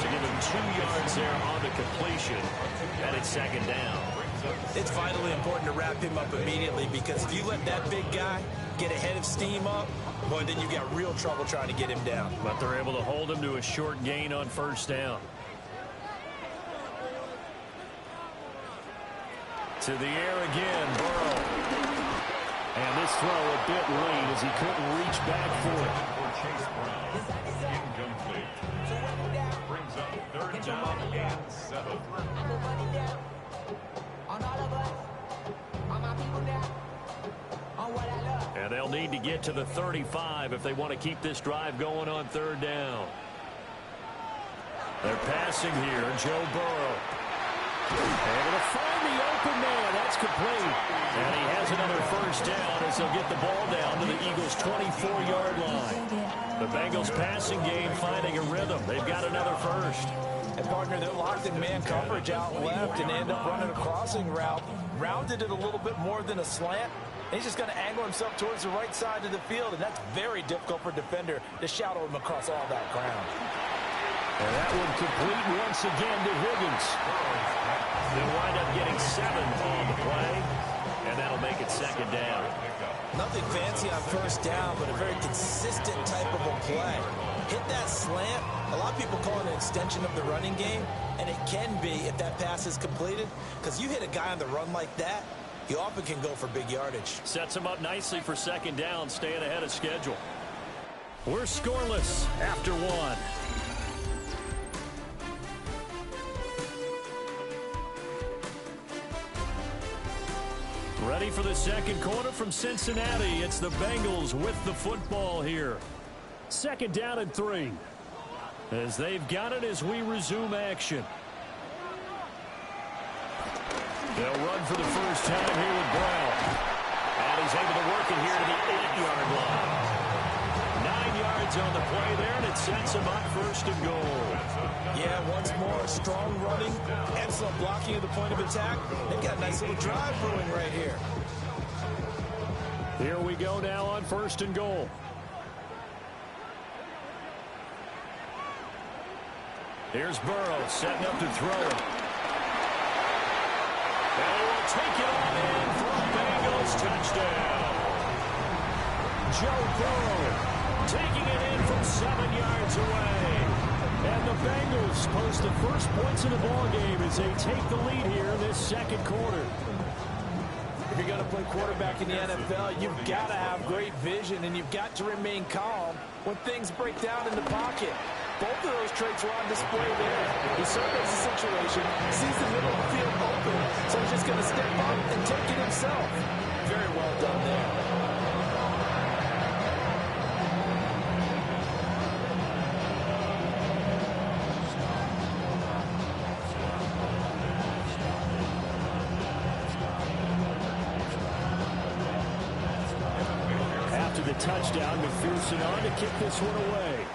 To give him 2 yards there on the completion, and it's 2nd down. It's vitally important to wrap him up immediately because if you let that big guy get a head of steam up, boy, then you got real trouble trying to get him down. But they're able to hold him to a short gain on 1st down. To the air again, Burrow. And this throw a bit late as he couldn't reach back for it. Chase Brown, incomplete. Brings up 3rd down and 7. And they'll need to get to the 35 if they want to keep this drive going on 3rd down. They're passing here, Joe Burrow. Able to find the open man. That's complete. And he has another 1st down as they'll get the ball down to the Eagles' 24-yard line. The Bengals passing game finding a rhythm. They've got another 1st. And, partner, they're locked in man coverage out left and end up running a crossing route. Rounded it a little bit more than a slant. And he's just going to angle himself towards the right side of the field, and that's very difficult for a defender to shadow him across all that ground. And that one complete once again to Higgins. They'll wind up getting 7 on the play, and that'll make it 2nd down. Nothing fancy on 1st down, but a very consistent type of a play. Hit that slant. A lot of people call it an extension of the running game, and it can be if that pass is completed, because you hit a guy on the run like that, you often can go for big yardage. Sets him up nicely for second down, staying ahead of schedule. We're scoreless after one. Ready for the second quarter from Cincinnati. It's the Bengals with the football here. Second down and 3. As they've got it as we resume action. They'll run for the first time here with Brown. And he's able to work it here to the 8-yard line. 9 yards on the play there, and it sets him up first and goal. Yeah, once more, strong running, excellent blocking at the point of attack. They've got a nice little drive brewing right here. Here we go now on first and goal. Here's Burrow setting up to throw it. And he will take it on in for a Bengals touchdown. Joe Burrow taking it in from 7 yards away. And the Bengals post the first points in the ballgame as they take the lead here in this second quarter. If you're going to play quarterback in the NFL, you've got to have great vision, and you've got to remain calm when things break down in the pocket. Both of those traits were on display there. He surveys the situation, sees the middle of the field open, so he's just going to step up and take it himself. Very well done there. After the touchdown, McPherson on to kick this one away.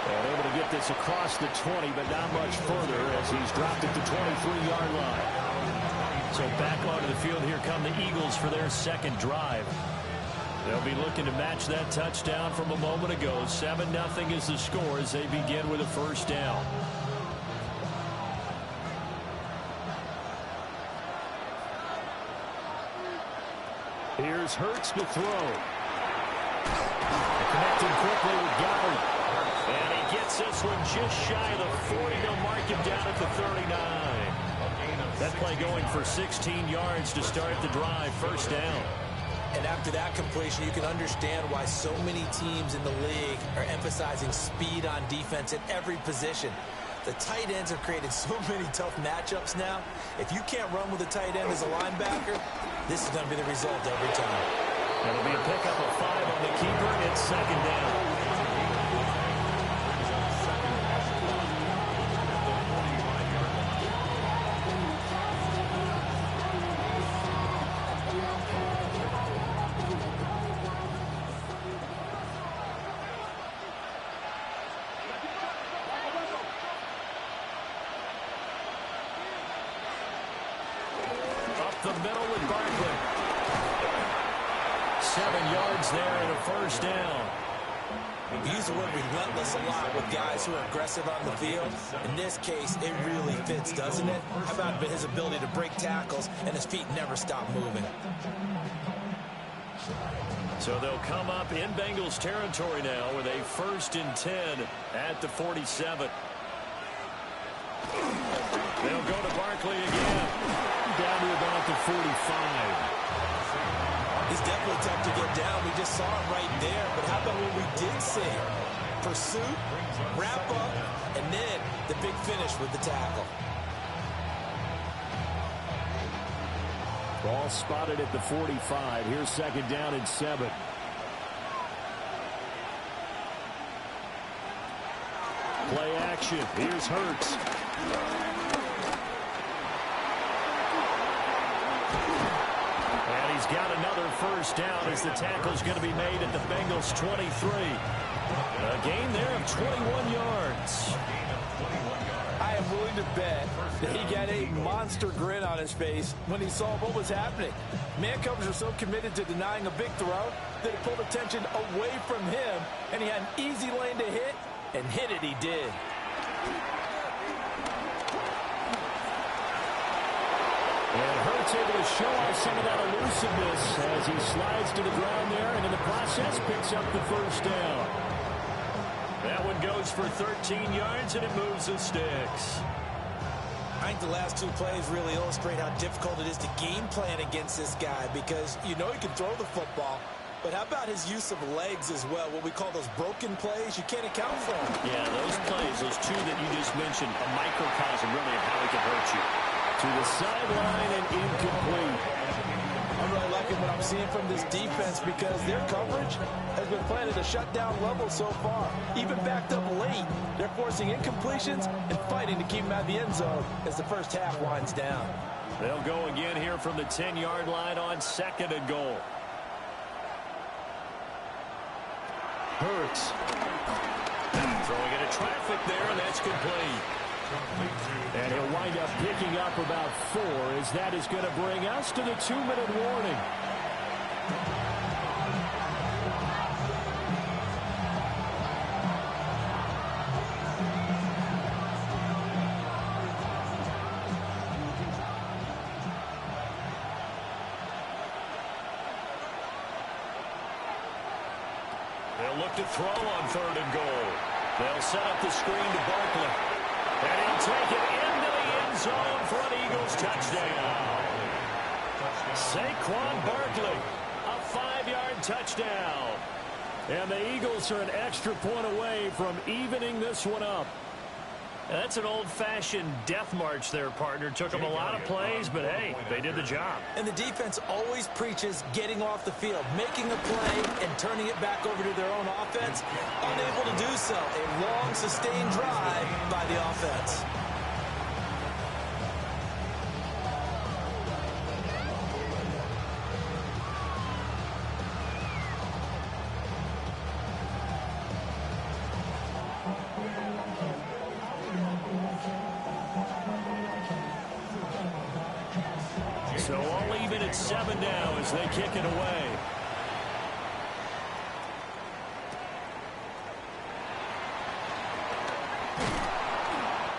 And able to get this across the 20, but not much further as he's dropped at the 23-yard line. So back onto the field, here come the Eagles for their second drive. They'll be looking to match that touchdown from a moment ago. 7-0 is the score as they begin with a first down. Here's Hurts to throw. Connecting quickly with Goddard. And he gets this one just shy of the 40. They'll mark him down at the 39. That play going for 16 yards to start the drive. First down. And after that completion, you can understand why so many teams in the league are emphasizing speed on defense at every position. The tight ends have created so many tough matchups now. If you can't run with a tight end as a linebacker, this is going to be the result every time. It'll be a pickup of 5 on the keeper. It's second down. The middle with Barkley. 7 yards there and a first down. We use the word relentless a lot with guys who are aggressive on the field. In this case, it really fits, doesn't it? How about his ability to break tackles and his feet never stop moving? So they'll come up in Bengals territory now with a 1st and 10 at the 47. They'll go to Barkley again. Down to about the 45. He's definitely tough to get down. We just saw it right there. But how about what we did see? Pursuit, wrap up, and then the big finish with the tackle. Ball spotted at the 45. Here's second down and 7. Play action. Here's Hurts. And he's got another first down as the tackle's going to be made at the Bengals 23. A gain there of 21 yards. I am willing to bet that he got a monster grin on his face when he saw what was happening. Man covers are so committed to denying a big throw that it pulled attention away from him, and he had an easy lane to hit, and hit it he did. And Hurts able to show off some of that elusiveness as he slides to the ground there and in the process picks up the first down. That one goes for 13 yards, and it moves the sticks. I think the last two plays really illustrate how difficult it is to game plan against this guy because you know he can throw the football, but how about his use of legs as well, what we call those broken plays? You can't account for them. Yeah, those plays, those two that you just mentioned, a microcosm really of how he can hurt you. To the sideline and incomplete. I'm really liking what I'm seeing from this defense because their coverage has been playing at a shutdown level so far. Even backed up late, they're forcing incompletions and fighting to keep them out of the end zone as the first half winds down. They'll go again here from the 10-yard line on 2nd and goal. Hurts. Throwing into traffic there, and that's complete. And he'll wind up picking up about 4 as that is going to bring us to the 2-minute warning. They'll look to throw on 3rd and goal. They'll set up the screen to Barkley. And he'll take it into the end zone for an Eagles touchdown. Saquon Barkley, a 5-yard touchdown. And the Eagles are an extra point away from evening this one up. Now, that's an old-fashioned death march there, partner. Took them a lot of plays, but, hey, they did the job. And the defense always preaches getting off the field, making a play, and turning it back over to their own offense. Unable to do so. A long, sustained drive by the offense. So all even at 7 now as they kick it away.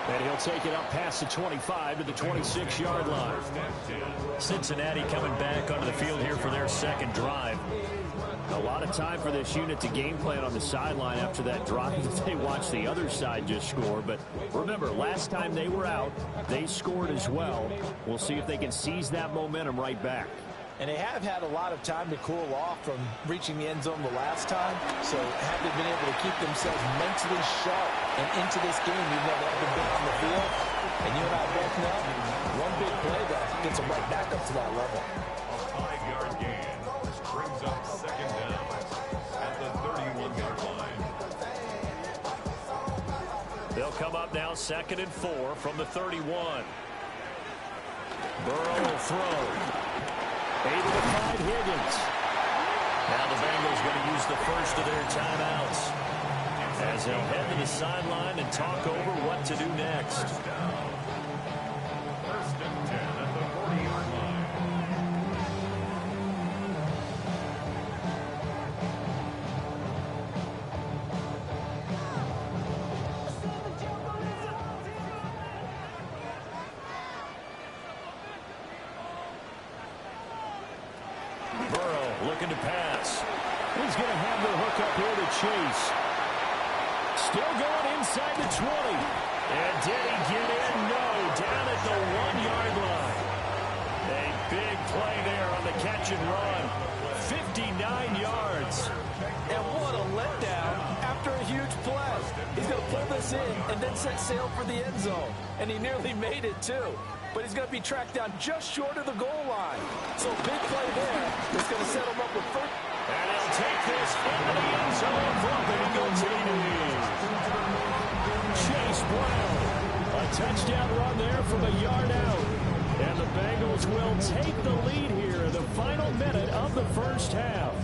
And he'll take it up past the 25 to the 26-yard line. Cincinnati coming back onto the field here for their second drive. A lot of time for this unit to game plan on the sideline after that drive that they watched the other side just score. But remember, last time they were out, they scored as well. We'll see if they can seize that momentum right back. And they have had a lot of time to cool off from reaching the end zone the last time. So have they been able to keep themselves mentally sharp and into this game, even though they haven't been on the field? And you and I both know, one big play that gets them right back up to that level. A 5-yard gain. This brings up 2nd down at the 31-yard line. They'll come up now 2nd and 4 from the 31. Burrow will throw. Able to find Higgins. Now the Bengals going to use the first of their timeouts as they'll head to the sideline and talk over what to do next. 1st and 10 at the 40-yard line. Looking to pass. He's going to have the hook up here to Chase. Still going inside the 20. And did he get in? No. Down at the 1-yard line. A big play there on the catch and run. 59 yards. And what a letdown after a huge play. He's going to pull this in and then set sail for the end zone. And he nearly made it, too. But he's going to be tracked down just short of the goal line. So a big play there is going to set him up with first. And he'll take this into the end zone for a Bengal TD. Chase Brown. A touchdown run there from a yard out. And the Bengals will take the lead here in the final minute of the first half.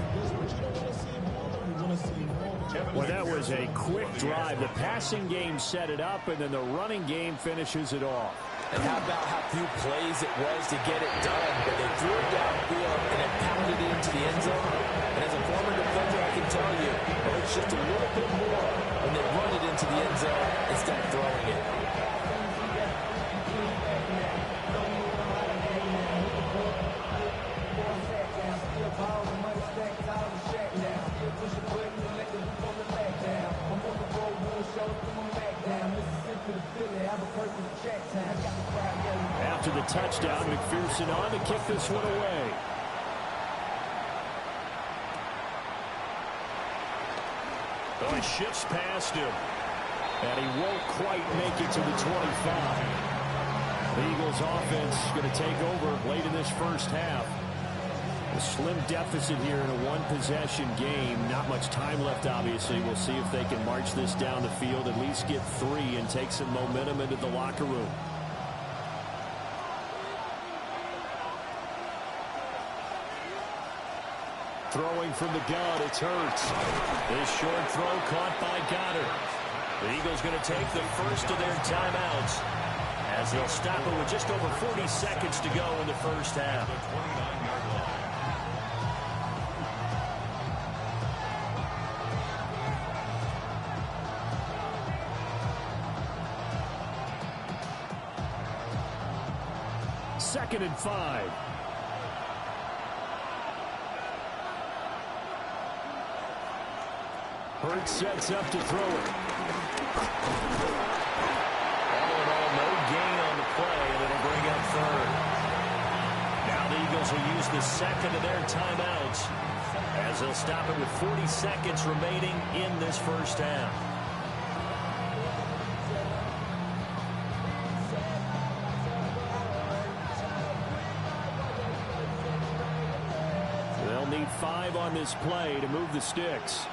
Well, that was a quick drive. The passing game set it up, and then the running game finishes it off. And how about how few plays it was to get it done, but they threw it downfield and it pounded it into the end zone. And as a former defender, I can tell you, it hurts just a little bit more when they run it into the end zone instead of throwing it. After the touchdown, McPherson on to kick this one away. Oh, he shifts past him. And he won't quite make it to the 25. The Eagles offense going to take over late in this first half. A slim deficit here in a one-possession game. Not much time left, obviously. We'll see if they can march this down the field, at least get 3, and take some momentum into the locker room. Throwing from the gun, it's Hurts. This short throw caught by Goddard. The Eagles going to take the first of their timeouts as they'll stop it with just over 40 seconds to go in the first half. Second and 5. Hurts sets up to throw it. All in all, no gain on the play, and it'll bring up third. Now the Eagles will use the second of their timeouts as they'll stop it with 40 seconds remaining in this first half. They'll need 5 on this play to move the sticks.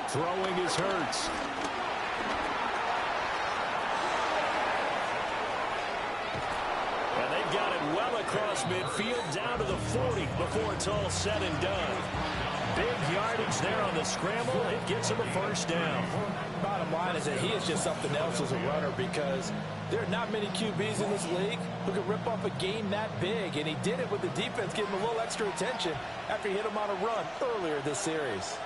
Throwing is Hurts. And they've got it well across midfield down to the 40 before it's all said and done. Big yardage there on the scramble. It gets him a first down. Bottom line is that he is just something else as a runner because there are not many QBs in this league who can rip off a game that big, and he did it with the defense giving him a little extra attention after he hit him on a run earlier this series.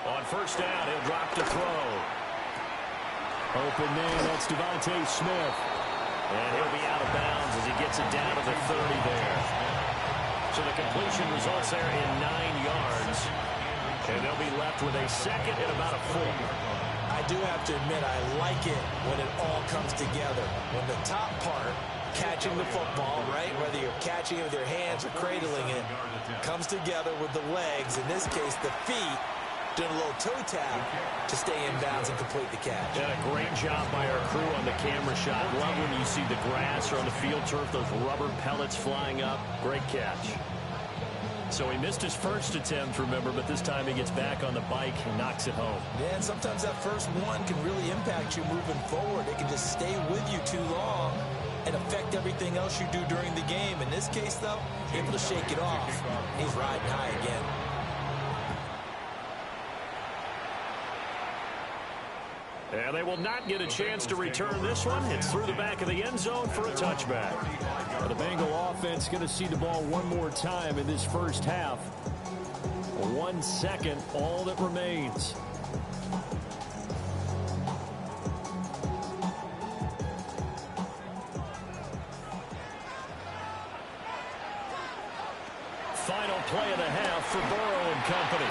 On first down, he'll drop to throw. Open man, that's Devontae Smith. And he'll be out of bounds as he gets it down to the 30 there. So the completion results there in 9 yards. And they'll be left with a second and about a 4. I do have to admit, I like it when it all comes together. When the top part, catching the football, right, whether you're catching it with your hands or cradling it, comes together with the legs, in this case the feet, doing a little toe tap to stay in bounds and complete the catch. Yeah, a great job by our crew on the camera shot. Love when you see the grass or on the field turf, those rubber pellets flying up. Great catch. So he missed his first attempt, remember, but this time he gets back on the bike and knocks it home. Yeah, and sometimes that first one can really impact you moving forward. It can just stay with you too long and affect everything else you do during the game. In this case, though, able to shake it off. He's riding high again. And they will not get a chance to return this one. It's through the back of the end zone for a touchback. Now the Bengal offense going to see the ball one more time in this first half. 1 second, all that remains. Final play of the half for Burrow and company.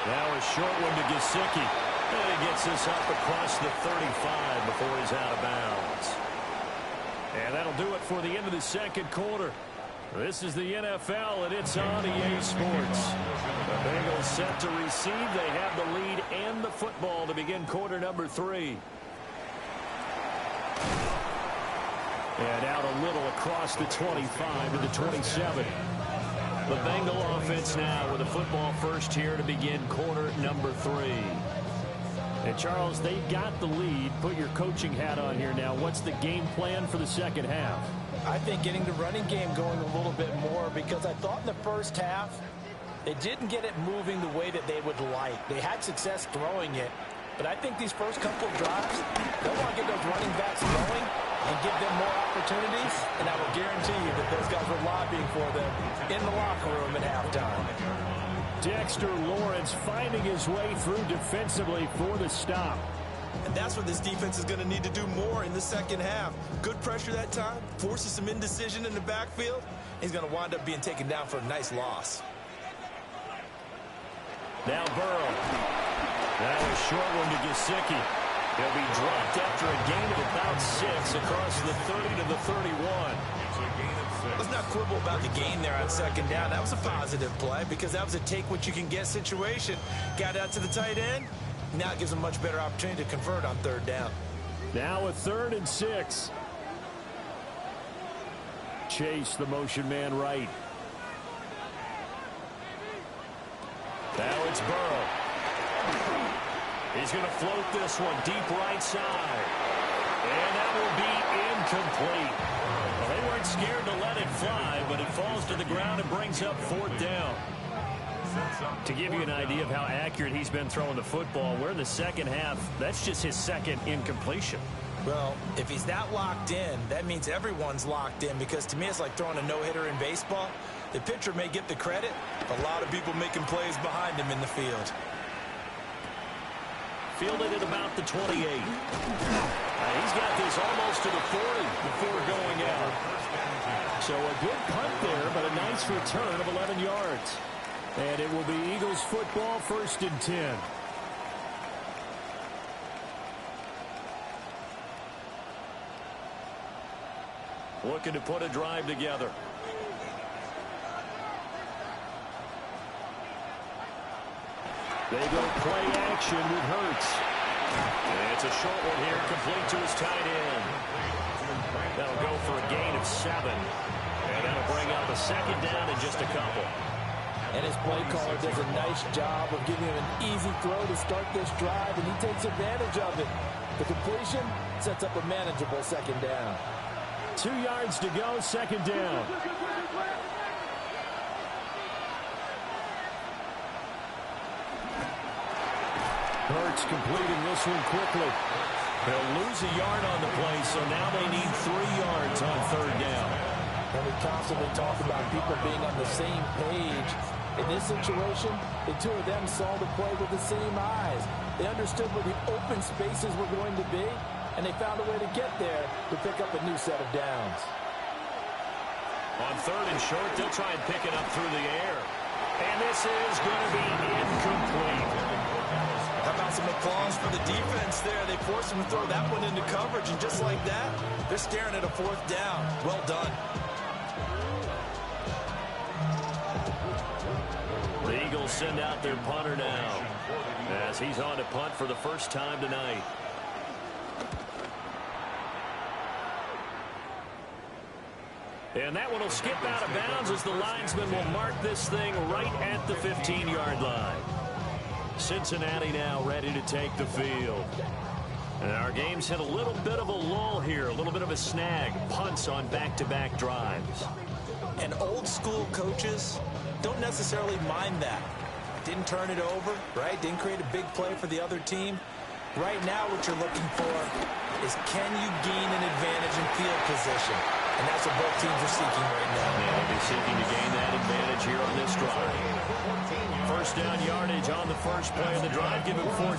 Now a short one to Gesicki. And he gets this up across the 35 before he's out of bounds. And that'll do it for the end of the second quarter. This is the NFL, and it's on EA Sports. The Bengals set to receive. They have the lead and the football to begin quarter number 3. And out a little across the 25 to the 27. The Bengal offense now with a football first here to begin quarter number 3. And, Charles, they got the lead. Put your coaching hat on here now. What's the game plan for the second half? I think getting the running game going a little bit more because I thought in the first half they didn't get it moving the way that they would like. They had success throwing it, but I think these first couple of drives, they'll want to get those running backs going and give them more opportunities, and I will guarantee you that those guys were lobbying for them in the locker room at halftime. Dexter Lawrence finding his way through defensively for the stop. And that's what this defense is going to need to do more in the second half. Good pressure that time, forces some indecision in the backfield. He's going to wind up being taken down for a nice loss. Now Burrow. That was short one to Gesicki. He'll be dropped after a gain of about 6 across the 30 to the 31. Let's not quibble about the gain there on second down. That was a positive play because that was a take-what-you-can-get situation. Got out to the tight end. Now it gives them a much better opportunity to convert on third down. Now a 3rd and 6. Chase, the motion man right. Now it's Burrow. He's going to float this one deep right side. And that will be incomplete. Well, they weren't scared to let it fly, but it falls to the ground and brings up 4th down. To give you an idea of how accurate he's been throwing the football, we're in the second half. That's just his 2nd incompletion. Well, if he's that locked in, that means everyone's locked in, because to me it's like throwing a no-hitter in baseball. The pitcher may get the credit, a lot of people making plays behind him in the field. Fielded at about the 28. He's got this almost to the 40 before going out. So a good punt there, but a nice return of 11 yards. And it will be Eagles football, 1st and 10. Looking to put a drive together. They go play action with Hurts. And it's a short one here, complete to his tight end. That'll go for a gain of 7. And that'll bring up a 2nd down in just a couple. And his play caller does a nice job of giving him an easy throw to start this drive, and he takes advantage of it. The completion sets up a manageable 2nd down. 2 yards to go, 2nd down. Hurts completing this one quickly. They'll lose a yard on the play, so now they need 3 yards on 3rd down. And we constantly talk about people being on the same page. In this situation, the two of them saw the play with the same eyes. They understood where the open spaces were going to be, and they found a way to get there to pick up a new set of downs. On 3rd and short, they'll try and pick it up through the air. And this is going to be incomplete. How about some applause for the defense there? They forced him to throw that one into coverage, and just like that, they're staring at a 4th down. Well done. The Eagles send out their punter now, as he's on to punt for the first time tonight. And that one will skip out of bounds as the linesman will mark this thing right at the 15-yard line. Cincinnati now ready to take the field. And our game's hit a little bit of a lull here, a little bit of a snag. Punts on back-to-back drives. And old-school coaches don't necessarily mind that. Didn't turn it over, right? Didn't create a big play for the other team. Right now what you're looking for is, can you gain an advantage in field position? And that's what both teams are seeking right now. Yeah, they'll be seeking to gain that advantage here on this drive. 1st down yardage on the first play of the drive. Give him 14.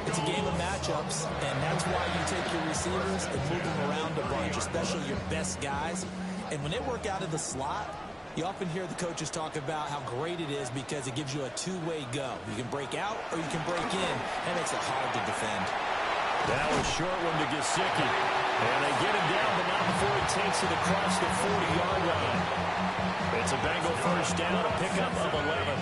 It's a game of matchups, and that's why you take your receivers and move them around a bunch, especially your best guys. And when they work out of the slot, you often hear the coaches talk about how great it is because it gives you a two-way go. You can break out or you can break in. That makes it hard to defend. That was short one to Gesicki. And they get him down, but not before he takes it across the 40-yard line. It's a Bengal first down, a pickup of 11.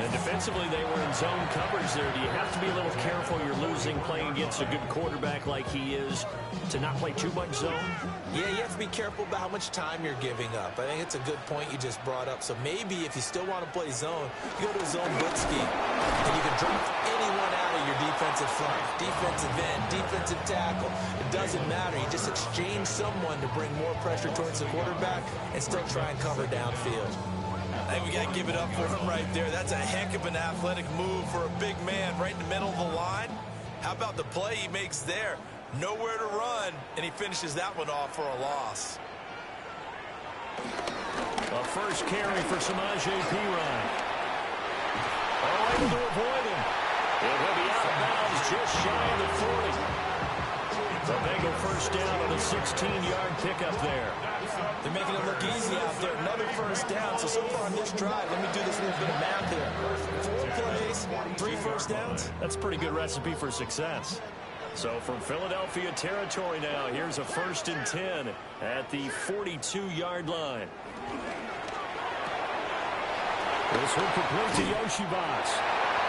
And defensively, they were in zone coverage there. Do you have to be a little careful? You're losing playing against a good quarterback like he is to not play too much zone? Yeah, you have to be careful about how much time you're giving up. I think it's a good point you just brought up. So maybe if you still want to play zone, you go to a zone blitz scheme. And you can drop anyone out of your defensive front, defensive end, defensive tackle. It doesn't matter. You just exchange someone to bring more pressure towards the quarterback and still try and cover downfield. I think we got to give it up for him right there. That's a heck of an athletic move for a big man right in the middle of the line. How about the play he makes there? Nowhere to run, and he finishes that one off for a loss. A first carry for Samaje Perine. Able to avoid him. It will be out of bounds just shy of the 40. The Bengal first down on a 16-yard pickup there. They're making it look easy out there. Another first down. So far on this drive, let me do this little bit of math here. 4 plays, 3 first downs. That's a pretty good recipe for success. So from Philadelphia territory now, here's a 1st and 10 at the 42-yard line. This one complete to Yoshibas.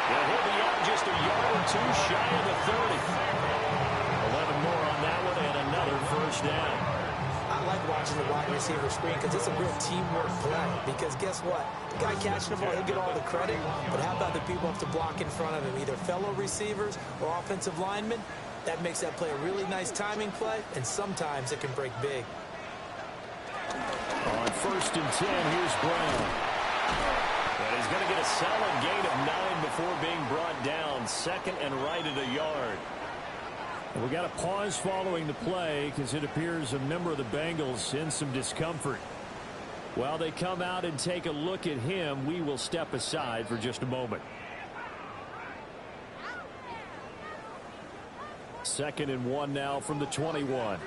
Yeah, he'll be out just a yard or two shy of the 30. 11 more on that one and another first down. I like watching the wide receiver screen because it's a real teamwork play. Because guess what? The guy catching the ball, he'll get all the credit. But how about the people have to block in front of him, either fellow receivers or offensive linemen? That makes that play a really nice timing play, and sometimes it can break big. On 1st and 10, here's Brown. And he's going to get a solid gain of 9 before being brought down. 2nd and right at a yard. We got a pause following the play because it appears a member of the Bengals in some discomfort. While they come out and take a look at him, we will step aside for just a moment. 2nd and 1 now from the 21.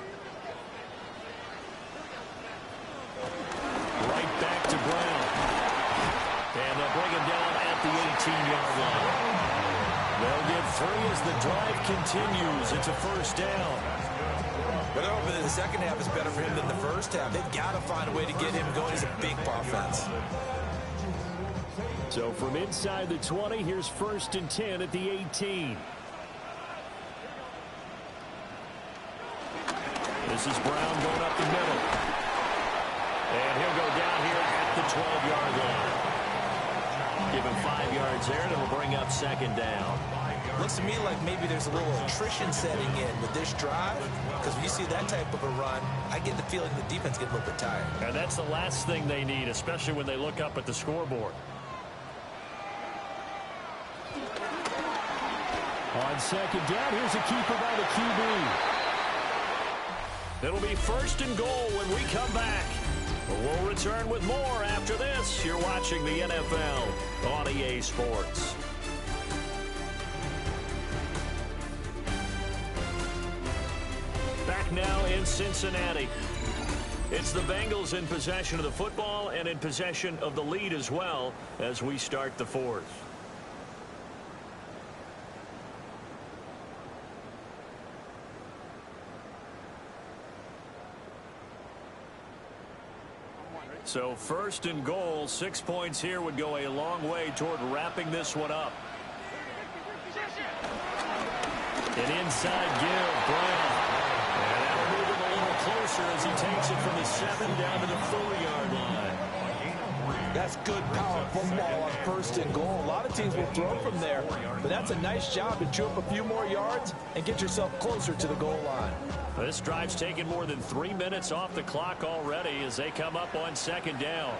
Right back to Brown. And they'll bring him down at the 18-yard line. They'll get 3 as the drive continues. It's a first down. But over the second half is better for him than the first half. They've got to find a way to get him going. He's a big offense. So from inside the 20, here's 1st and 10 at the 18. This is Brown going up the middle. And he'll go down here at the 12-yard line. Give him 5 yards there, and it'll bring up 2nd down. Looks to me like maybe there's a little attrition setting in with this drive, because when you see that type of a run, I get the feeling the defense gets a little bit tired. And that's the last thing they need, especially when they look up at the scoreboard. On 2nd down, here's a keeper by the QB. It'll be 1st and goal when we come back. We'll return with more after this. You're watching the NFL on EA Sports. Back now in Cincinnati. It's the Bengals in possession of the football and in possession of the lead as well as we start the 4th. So 1st and goal, 6 points here would go a long way toward wrapping this one up. An inside give, Brown. And that'll move him a little closer as he takes it from the 7 down to the 4-yard line. That's good power football on 1st and goal. A lot of teams will throw from there, but that's a nice job to chew up a few more yards and get yourself closer to the goal line. This drive's taken more than 3 minutes off the clock already as they come up on 2nd down.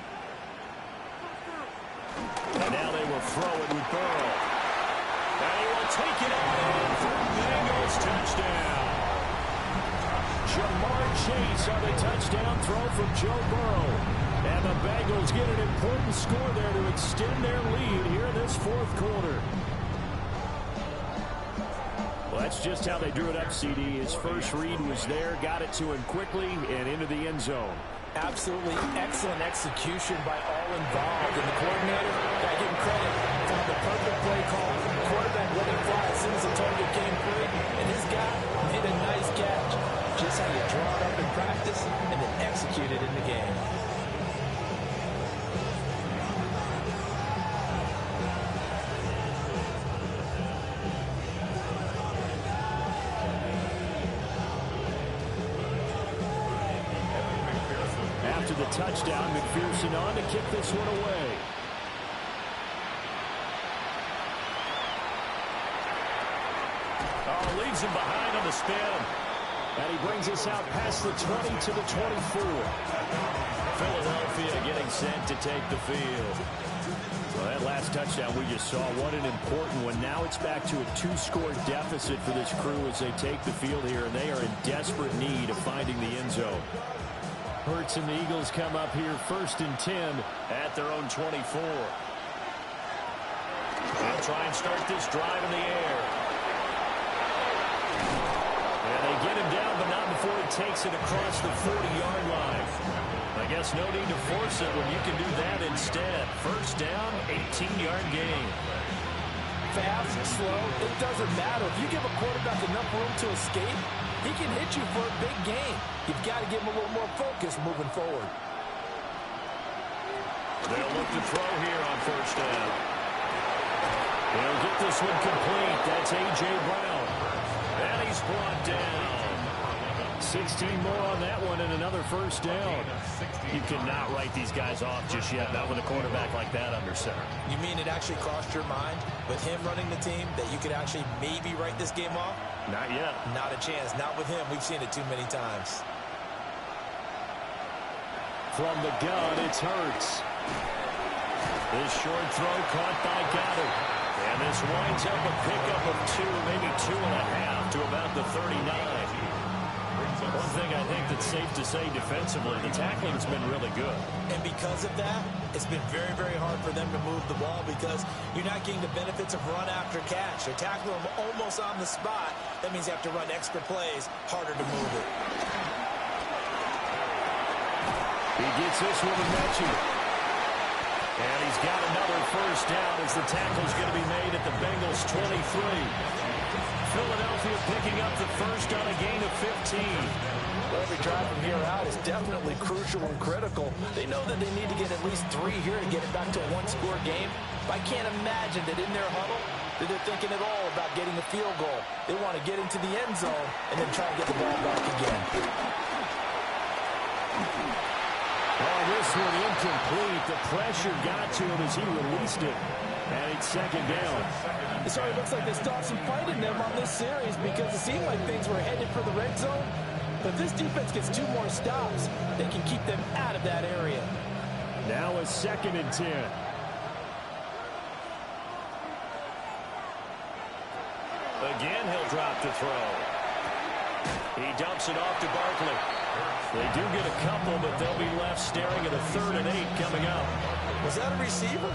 And now they will throw it with Burrow. And he will take it out for Bengals touchdown. Jamar Chase on the touchdown throw from Joe Burrow. And the Bengals get an important score there to extend their lead here in this 4th quarter. Well, that's just how they drew it up, CD. His first read was there, got it to him quickly, and into the end zone. Absolutely excellent execution by all involved. And the coordinator, got to give him credit. Found the perfect play call. Quarterback let him fly as soon as the target came free. And his guy made a nice catch. Just how you draw it up in practice and then execute it in the game. After the touchdown, McPherson on to kick this one away. Oh, leaves him behind on the spin. And he brings us out past the 20 to the 24. Philadelphia getting set to take the field. Well, that last touchdown we just saw, what an important one. Now it's back to a 2-score deficit for this crew as they take the field here, and they are in desperate need of finding the end zone. Hurts and the Eagles come up here 1st and 10 at their own 24. They'll try and start this drive in the air. And they get him down, but not before he takes it across the 40-yard line. I guess no need to force it when you can do that instead. First down, 18-yard gain. fast, slow, it doesn't matter. If you give a quarterback enough room to escape, he can hit you for a big gain. You've got to give him a little more focus moving forward. They'll look to throw here on first down. They'll get this one complete. That's A.J. Brown. And he's brought down. 16 more on that one and another first down. You cannot write these guys off just yet, not with a quarterback like that under center. You mean it actually crossed your mind with him running the team that you could actually maybe write this game off? Not yet. Not a chance. Not with him. We've seen it too many times. From the gun, it's Hurts. This short throw caught by Goddard. And this winds up a pickup of 2, maybe 2.5 to about the 39. One thing I think that's safe to say defensively, the tackling has been really good. And because of that, it's been very, very hard for them to move the ball because you're not getting the benefits of run after catch. They're tackling them almost on the spot. That means you have to run extra plays, harder to move it. He gets this one to Mechie. And he's got another first down as the tackle's going to be made at the Bengals' 23. Philadelphia picking up the first on a gain of 15. Well, every drive from here out is definitely crucial and critical. They know that they need to get at least 3 here to get it back to a one-score game. But I can't imagine that in their huddle that they're thinking at all about getting a field goal. They want to get into the end zone and then try and get the ball back again. Oh, this one incomplete. The pressure got to him as he released it. And it's second down. So it looks like they still have some fight in them on this series because it seemed like things were headed for the red zone. But if this defense gets 2 more stops, they can keep them out of that area. Now a 2nd and 10. Again, he'll drop to throw. He dumps it off to Barkley. They do get a couple, but they'll be left staring at a 3rd and 8 coming up. Was that a receiver?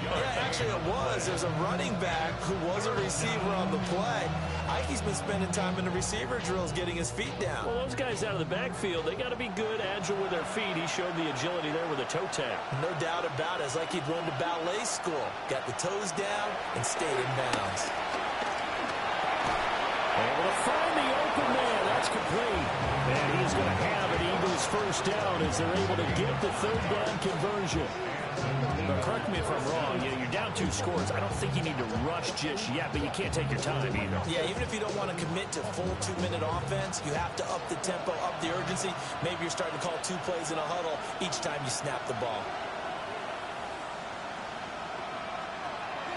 Yeah, actually it was. There's a running back who was a receiver on the play. Ikey's been spending time in the receiver drills getting his feet down. Well, those guys out of the backfield, they got to be good, agile with their feet. He showed the agility there with a toe tap. No doubt about it. It's like he'd run to ballet school. Got the toes down and stayed in bounds. Able to find the open man. That's complete. And he's going to have an Eagles first down as they're able to get the 3rd down conversion. But correct me if I'm wrong, you're down 2 scores. I don't think you need to rush just yet, but you can't take your time either. Yeah, even if you don't want to commit to full 2-minute offense, you have to up the tempo, up the urgency. Maybe you're starting to call 2 plays in a huddle each time you snap the ball.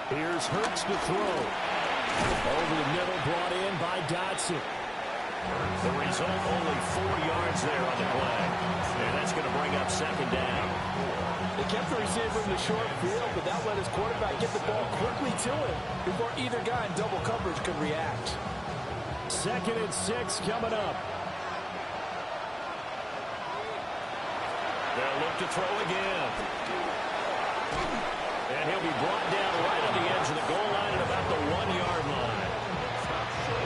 Here's Hurts to throw. Over the middle, brought in by Dotson. The result, only 4 yards there on the play. And that's going to bring up 2nd down. They kept the receiver in the short field, but that let his quarterback get the ball quickly to him before either guy in double coverage could react. 2nd and 6 coming up. They'll look to throw again. And he'll be brought down right on the edge of the goal line at about the 1-yard line.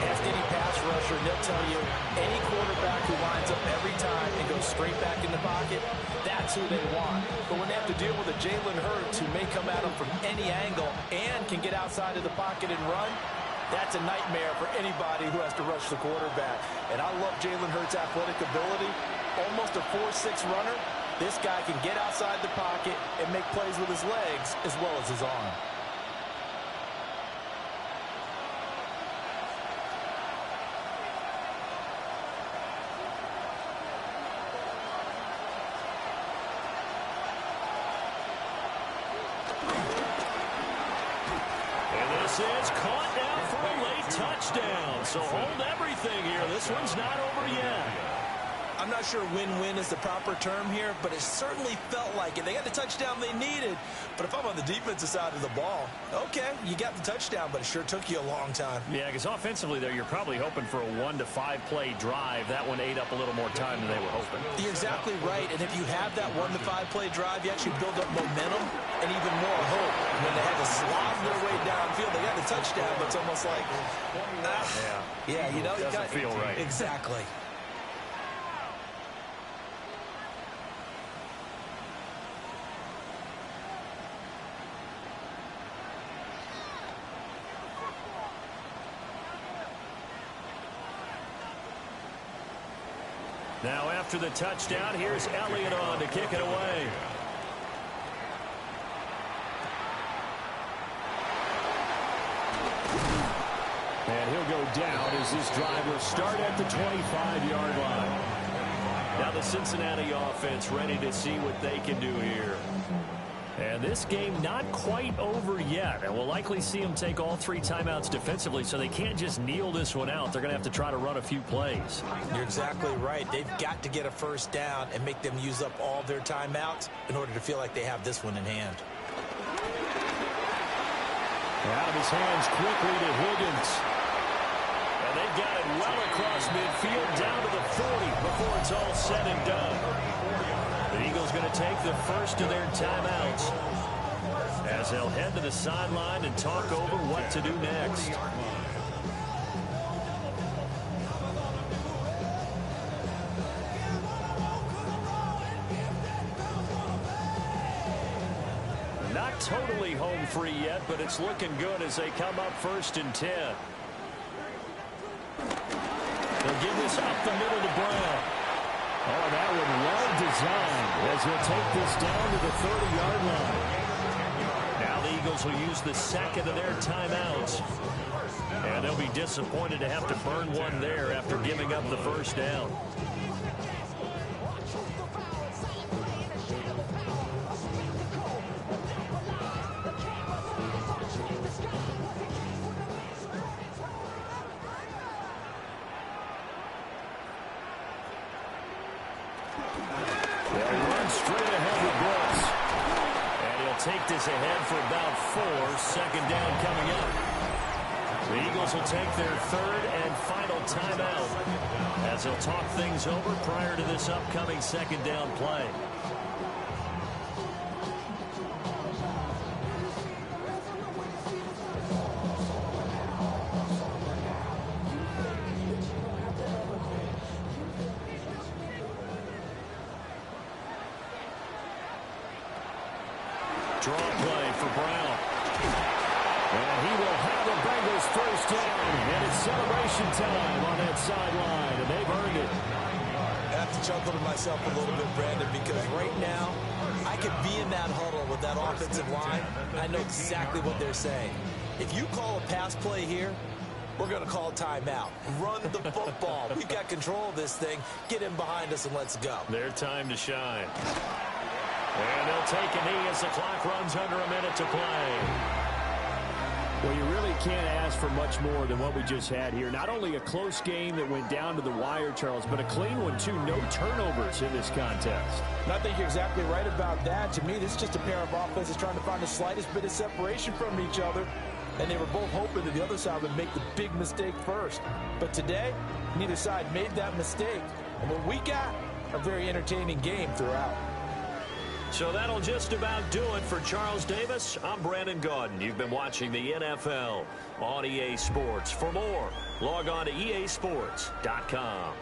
Ask any pass rusher, and they'll tell you any quarterback who lines up every time and goes straight back in the pocket, that's who they want. But when they have to deal with a Jalen Hurts who may come at them from any angle and can get outside of the pocket and run, that's a nightmare for anybody who has to rush the quarterback. And I love Jalen Hurts' athletic ability. Almost a 4.6 runner. This guy can get outside the pocket and make plays with his legs as well as his arm. Is caught down for a late touchdown. So hold everything here. This one's not over yet. I'm not sure win-win is the proper term here, but it certainly felt like it. They got the touchdown they needed, but if I'm on the defensive side of the ball, okay, you got the touchdown, but it sure took you a long time. Yeah, because offensively there, you're probably hoping for a 1 to 5 play drive. That one ate up a little more time than they were hoping. You're exactly right, and if you have that 1 to 5 play drive, you actually build up momentum and even more hope. When they had to slob their way downfield, they got the touchdown, but it's almost like, yeah, you know, it doesn't feel right. Exactly. Now after the touchdown, here's Elliott on to kick it away. And he'll go down as this drive will start at the 25-yard line. Now the Cincinnati offense ready to see what they can do here. And this game not quite over yet. And we'll likely see them take all 3 timeouts defensively, so they can't just kneel this one out. They're going to have to try to run a few plays. You're exactly right. They've got to get a first down and make them use up all their timeouts in order to feel like they have this one in hand. Out of his hands quickly to Higgins. And they've got it well across midfield down to the 40 before it's all said and done. The Eagles going to take the first of their timeouts as they'll head to the sideline and talk over what to do next. Not totally home free yet, but it's looking good as they come up 1st and 10. They'll give this up the middle to Brown. Oh, that one well designed as he'll take this down to the 30-yard line. Now the Eagles will use the second of their timeouts. And they'll be disappointed to have to burn one there after giving up the first down. Take this ahead for about 4. Second down coming up. The Eagles will take their 3rd and final timeout as they'll talk things over prior to this upcoming second down play. Draw play for Brown. And he will have the Bengals first down. And it's celebration time on that sideline. And they've earned it. I have to chuckle to myself a little bit, Brandon, because right now I could be in that huddle with that offensive line. I know exactly what they're saying. If you call a pass play here, we're going to call a timeout. Run the football. We've got control of this thing. Get in behind us and let's go. Their time to shine. And they'll take a knee as the clock runs under a minute to play. Well, you really can't ask for much more than what we just had here. Not only a close game that went down to the wire, Charles, but a clean one, too. No turnovers in this contest. And I think you're exactly right about that. To me, this is just a pair of offenses trying to find the slightest bit of separation from each other. And they were both hoping that the other side would make the big mistake first. But today, neither side made that mistake. And what we got, a very entertaining game throughout. So that'll just about do it for Charles Davis. I'm Brandon Gaudin. You've been watching the NFL on EA Sports. For more, log on to easports.com.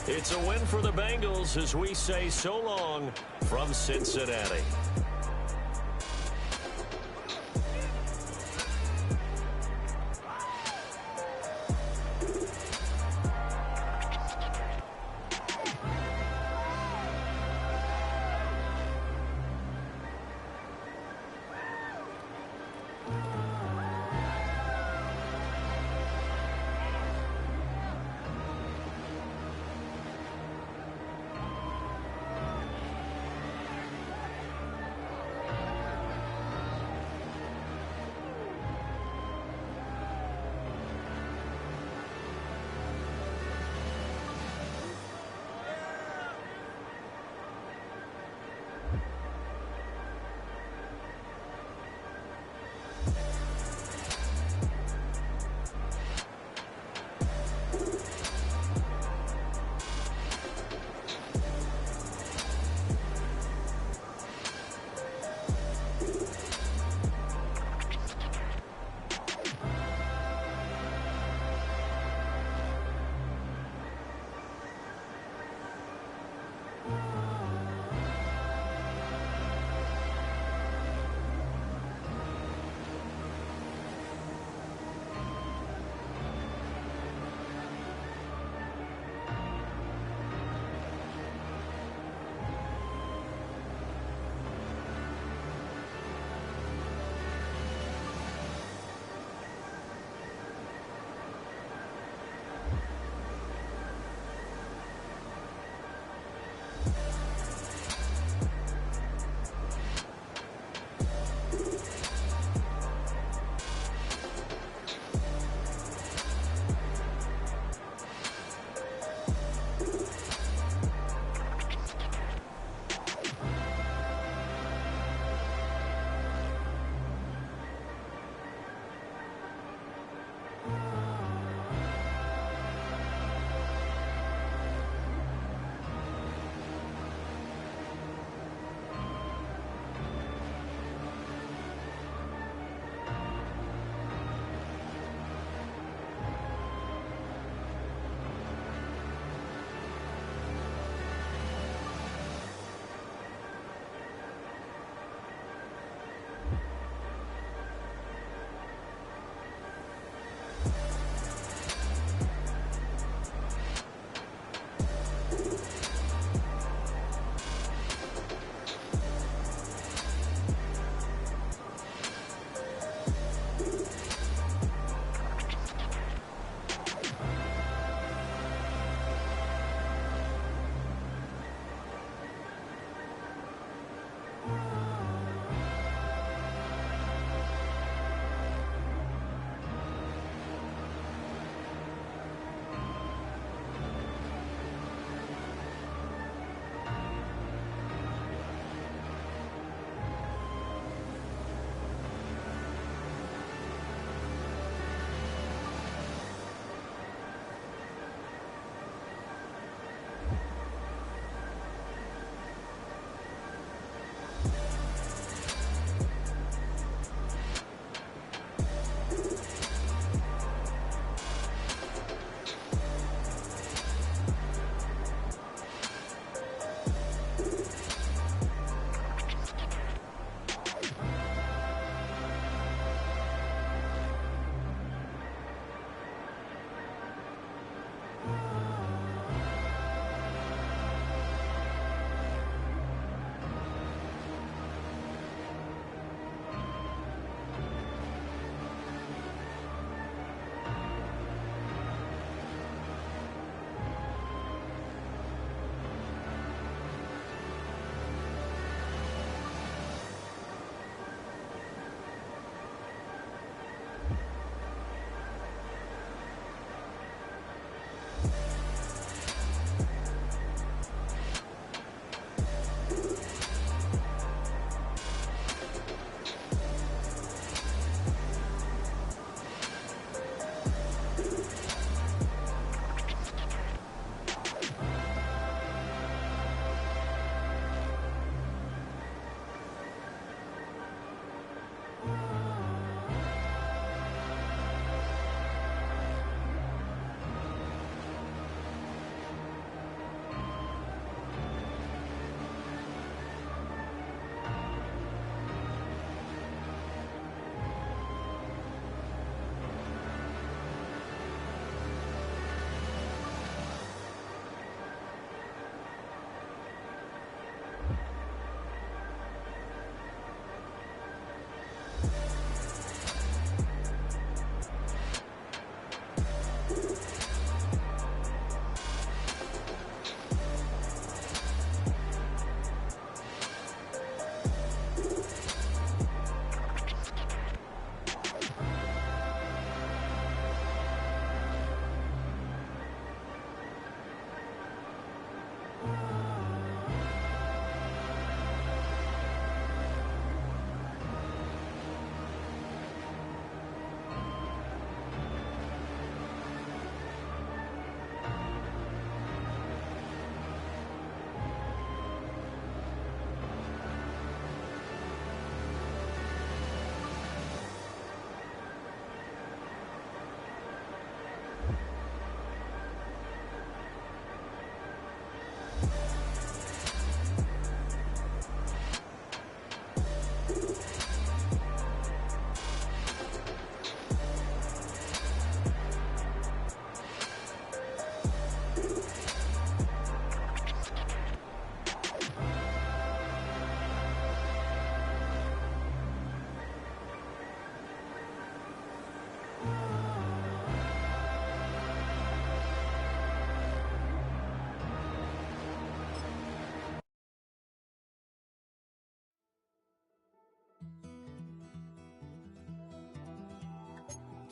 It's a win for the Bengals as we say so long from Cincinnati.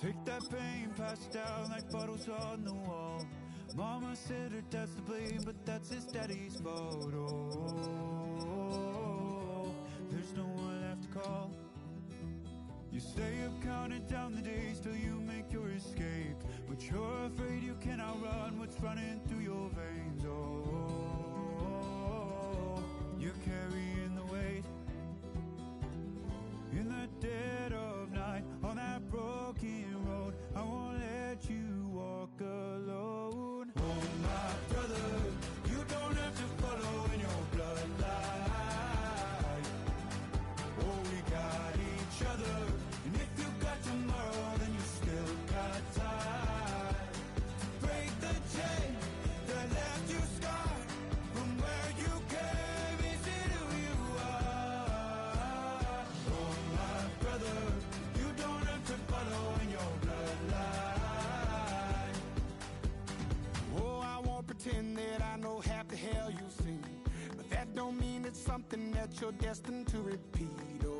Take that pain, pass it down like bottles on the wall. Mama said her dad's to blame, but that's his daddy's fault. Oh, there's no one left to call. You stay up counting down the days till you make your escape, but you're afraid you cannot run what's running through your veins. Oh, you're carrying the weight in the dead of night on that broken road. I won't let you walk alone. Oh, my brother, you don't have to follow in your bloodline. Oh, we got each other, and if you got tomorrow, then you still got time to break the chain that left you scarred from where you came. Is it who you are? Oh, my brother, you don't have to follow in your bloodline. Oh, I won't pretend that I know half the hell you've seen, but that don't mean it's something that you're destined to repeat. Oh,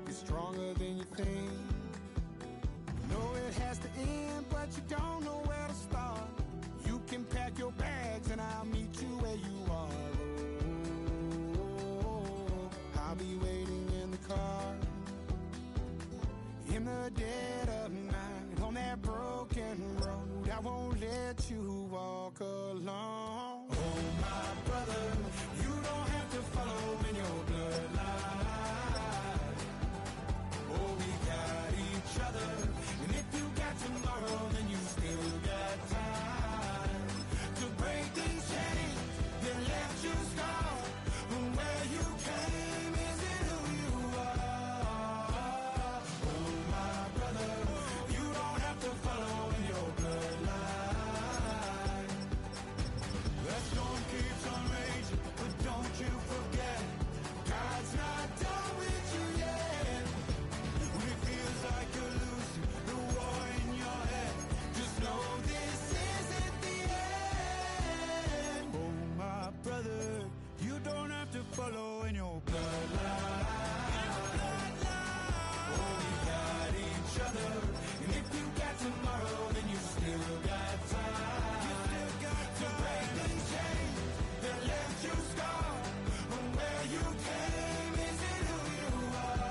it's stronger than you think. You know it has to end, but you don't know where to start. You can pack your bags and I'll meet you where you are. Oh, I'll be waiting in the car in the dead of night on that broken road. I won't let you walk alone. Oh, my brother, you don't have to follow in your bloodline. Oh, we got each other, and if you got tomorrow, then you still got time to break these chains that left you scarred from where you came. Is it who you are? Oh, my brother, you don't have to follow in your bloodline. That storm keeps on raging, but don't you forget, God's not done with you yet. When it feels like you're losing the war in your head, just know this isn't the end. Oh, my brother, you don't have to follow in your bloodline. Oh, we got each other, and if you got tomorrow, then you still got time. You still got to break these chains that left you scarred from where you came. Is it who you are?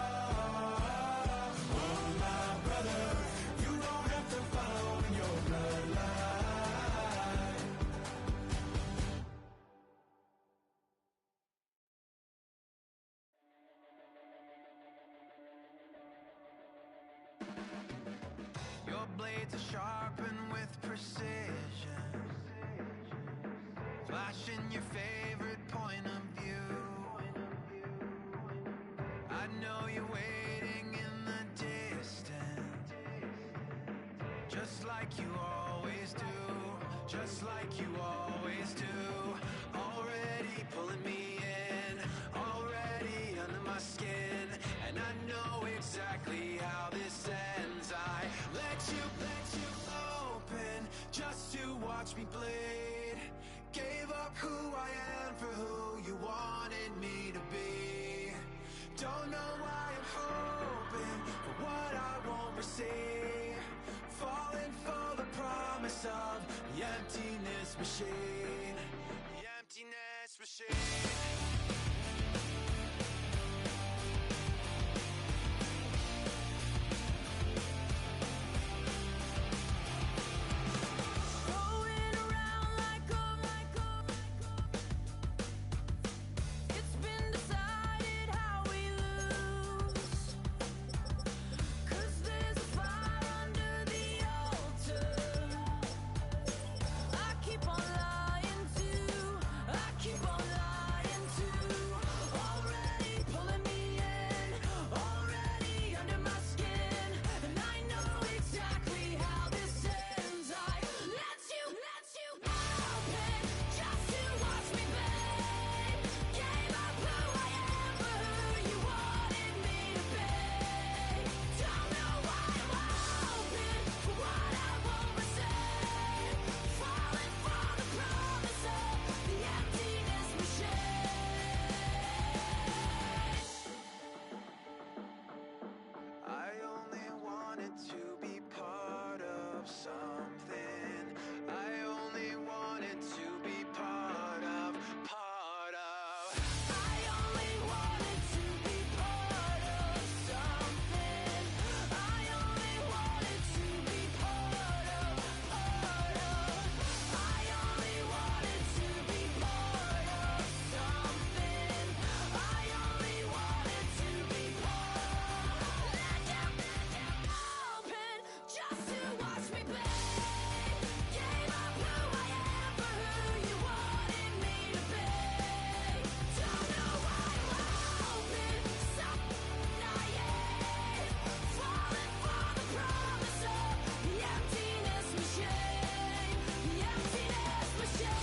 Oh, my brother, you don't have to follow in your bloodline. Your blades are sharpened with precision, flashing your favorite point of view. I know you're waiting in the distance, just like you always do, just like you always do. Already pulling me in, already under my skin, and I know exactly how this ends. I let you open just to watch me bleed. Gave up who I am for who you wanted me to be. Don't know why I'm hoping for what I won't receive. Falling for the promise of the emptiness machine. The emptiness machine. Going around like it's been decided how we lose. 'Cause there's a fire under the altar. I keep on lying. wanted to be part of something. I only wanted to be part of. I only wanted to be part of something. I only wanted to be part of. I only wanted to be part of something. I only wanted to be part. Let down open just to watch me play. Gave up who I am for who you wanted me to be. Don't know why I'm hoping something naive. Falling for the promise of the emptiness machine. The emptiness machine.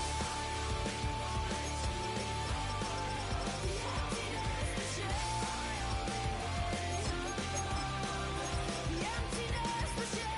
The emptiness machine. The emptiness machine.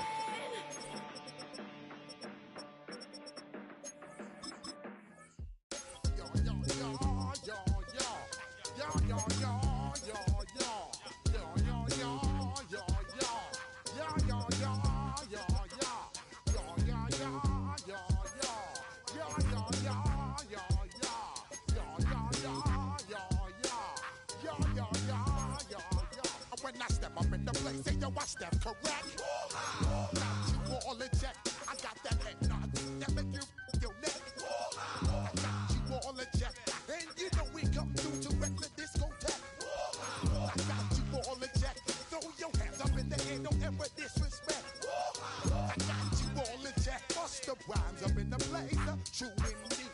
When I step up in the place, say yo, I step correct. Got you all in check. I got that head nod that make you your neck. I got you all in check, and you know we come through to wreck the discotheque. I got you all in check. Throw your hands up in the air, don't ever disrespect. I got you all in check. Bust the rhymes up in the place, true indeed.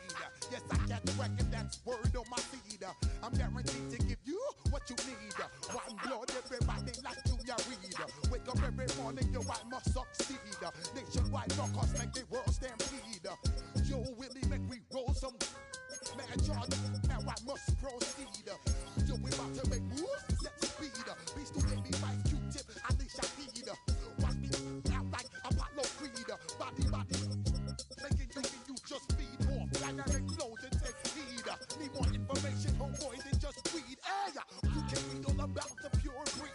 Yes, I got the record, that's word on my feed. I'm guaranteed to give you what you need. One blood, everybody like to ya read. Wake up every morning, yo, I must succeed. Nationwide knockouts make the world stampede. Yo, Willie, make we roll some mad charge. Now I must proceed. Yo, we about to make moves, set speed. Beast to make me fight Q-tip, Alicia Heed. Watch me out like Apollo Creed. Body, making you just feed off. Dynamic flows and take heed. Need more information, homeboy, than just weed. Hey, you can read all about the pure breed.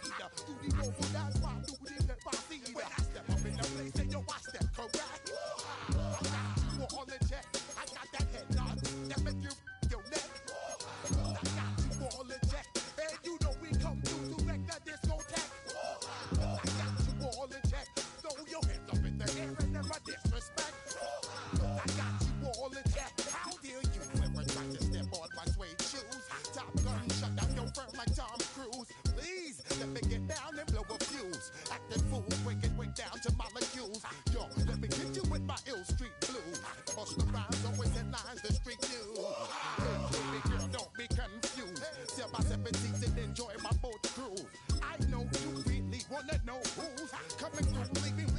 You need over that's why you need that by seed. When I step up in the place, say yo, I step correct. I got you all in check. I got that head nod that make you your neck. I got you all in check, and you know we come through to wreck the discotheque. I got you all in check. Throw your hands up in the air and never disrespect. I got you all in check. How dare you ever try to step on my suede shoes? Top Gun shut down your firm like Tom Cruise. Please let me get down and blow a fuse. Acting fool, break it way down to molecules. Yo, let me hit you with my ill street blues. Bust the rhymes, always headlines, the street news. Hey, baby girl, don't be confused. Sell my 17s and enjoy my boat cruise. I know you really wanna know who's coming through, leaving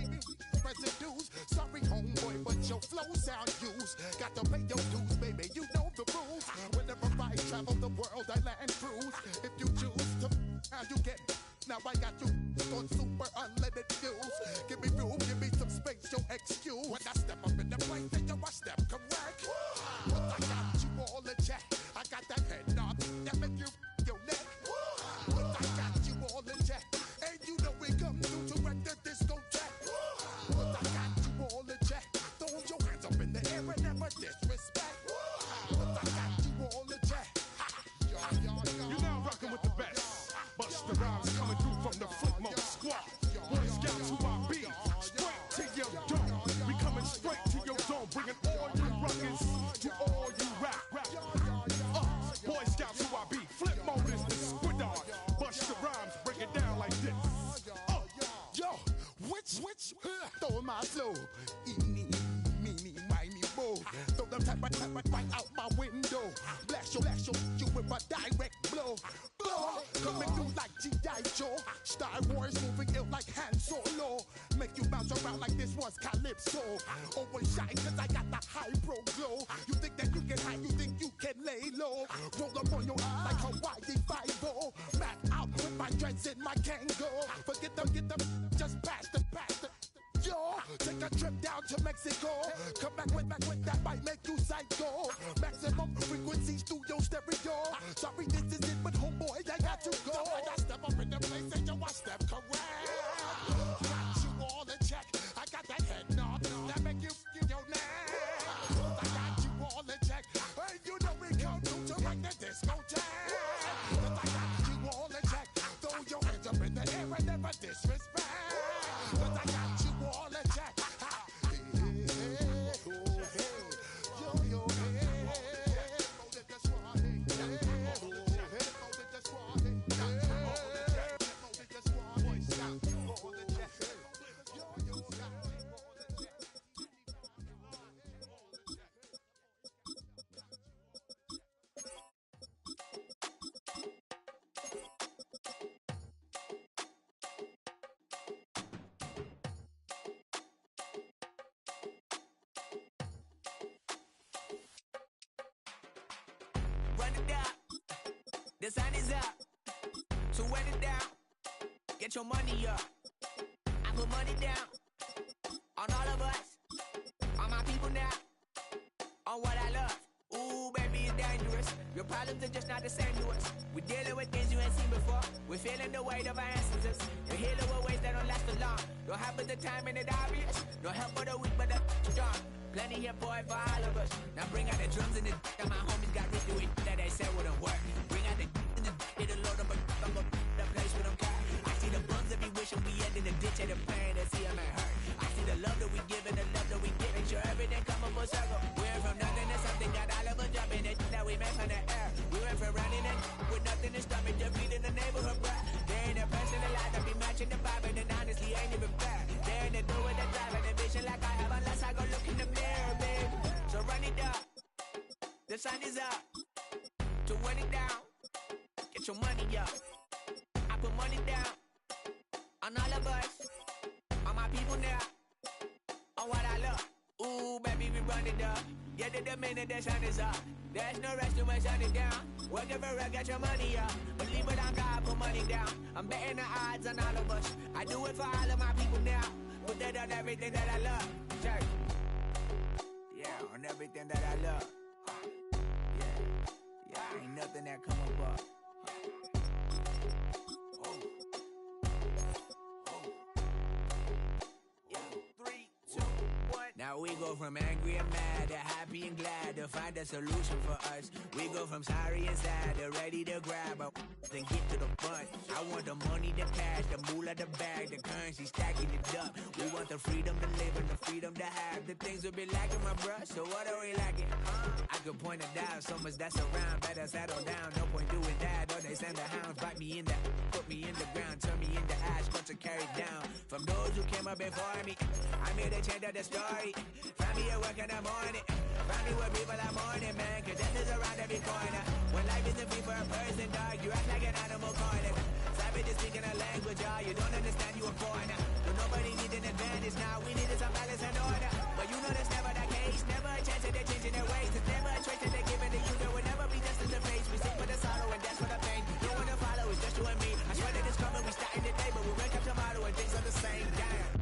residues. Sorry, homeboy, but your flow sound used. Got to pay your dues, baby, you know the rules. Whenever I travel the world, I land cruise. If you choose to, how you get. Now I got you on super unlimited views. Give me room, give me some space, your excuse. When I step up in the place, then yo, I step correct. But I got you all in check. I got that head nod that make you your neck. But I got you all in check, and you know we come through to wreck the discotheque. But I got you all in check. Throw your hands up in the air and never disrespect. But I got you all in check. You're now rocking with the best. Bust the rhymes coming through from the Fletchboy squad. Boy Scouts who I be. Straight to your dome. We coming straight to your dome. Bringing all you ruckus to all you rap. Boy Scouts who I be. Flip mode is the squid dog. Bust the rhymes, break it down like this. Yo, which, throw my flow. Eeny, meeny, miny, mo. Throw them type right out my window. Blast you with a direct blow. Coming through like G.I. Joe. Star Wars moving ill like Han Solo. Make you bounce around like this was Calypso. Always shine cause I got the high pro glow. You think that you can hide, you think you can lay low. Roll up on your eye like Hawaii 5-0. Mac out with my dreads in my Kango. Forget them, just pass the. Yo, take a trip down to Mexico. Come back with that might make you psycho. Maximum frequencies through your stereo. Sorry, this is it, but homeboy, I got to go. I step up in the place and yo, I step correct. run it up. The sun is up. So run it down. Get your money up. I put money down on all of us, on my people now, on what I love. Ooh, baby, it's dangerous. Your problems are just not the same to us. We're dealing with things you ain't seen before. We're feeling the weight of our ancestors. We're healing with ways that don't last for long. Don't have but the time and it obvious. No help for the weak, but the strong. Plenty here for it for all of us. Now bring out the drums and the that my homies got me doing that they said wouldn't work. Bring out the and the it'll load up the place with them car. I see the bums that be wishing we end in the ditch and the pain that see them ain't hurt. I see the love that we give and the love that we get. Make sure everything come up full circle. We're from nothing to something, got all of us jumping it that we made from the air. We went from running and with nothing to stop it, just in the neighborhood, bruh. There ain't a person alive that be matching the vibe, and honestly ain't even fair. There ain't a do with the drive and the vision like I have unless I go look in the mirror, babe. So run it up, the sun is up. To run it down, get your money up. I put money down on all of us, on my people now, on what I love. Ooh, baby, we run it up. Get it the minute the sun is up. There's no rest to shut it down. Working for real, get your money up. Believe it on God, put money down. I'm betting the odds on all of us. I do it for all of my people now. Put that on everything that I love. Church. Yeah, on everything that I love. Yeah, ain't nothing that come above. Now we go from angry and mad to happy and glad to find a solution for us. We go from sorry and sad to ready to grab up and get to the front. I want the money, the cash, the moolah, the bag, the currency, stacking it up. We want the freedom to live and the freedom to have. The things will be lacking, my bruh, so what are we lacking? I could point it out, so much that's around. Better settle down, no point doing that. Or they send the hounds, bite me in the, put me in the ground, turn me into ash, but to carry down. From those who came up before me, I'm here to change up the story. Find me at work in the morning. Find me where people are mourning, man. Cause death is around every corner. When life isn't free for a person, dog, you act like an animal corner. Savage is speaking a language, y'all. You don't understand, you a foreigner. But nobody needs an advantage now. We needed some balance and order. But you know that's never the case. Never a chance that they're changing their ways. It's never a choice that they're giving to you. There will never be justice to face. We sing for the sorrow and dance for the pain. No one to follow, it's just you and me. I swear that it's coming, we starting today. But we wake up tomorrow and things are the same. Damn.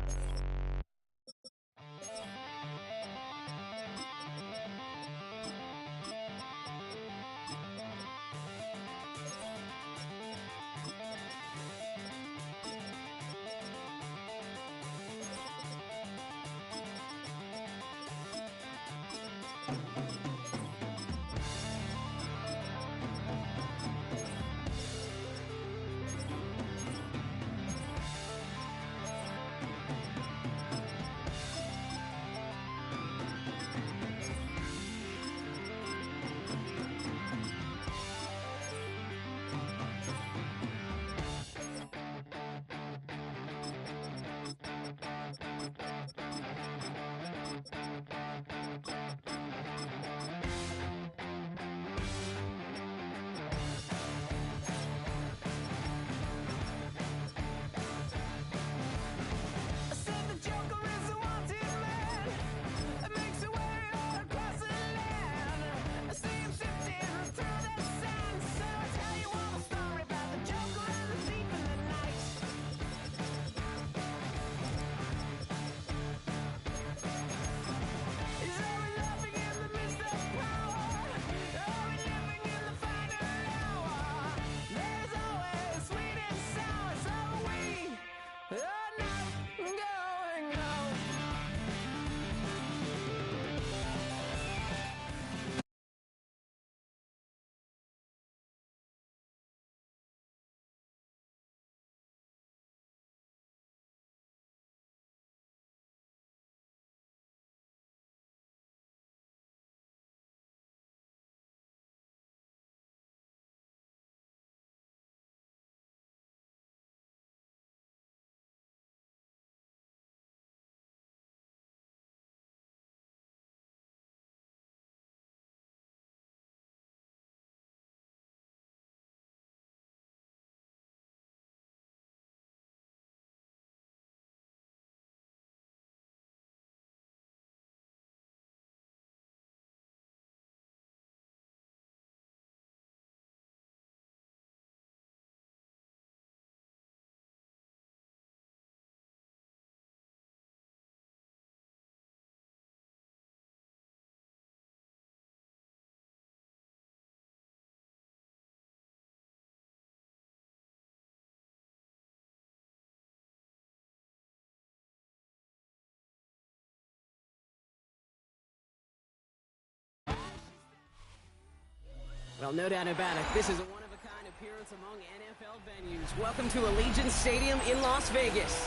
Well, no doubt about it. This is a one-of-a-kind appearance among NFL venues. Welcome to Allegiant Stadium in Las Vegas.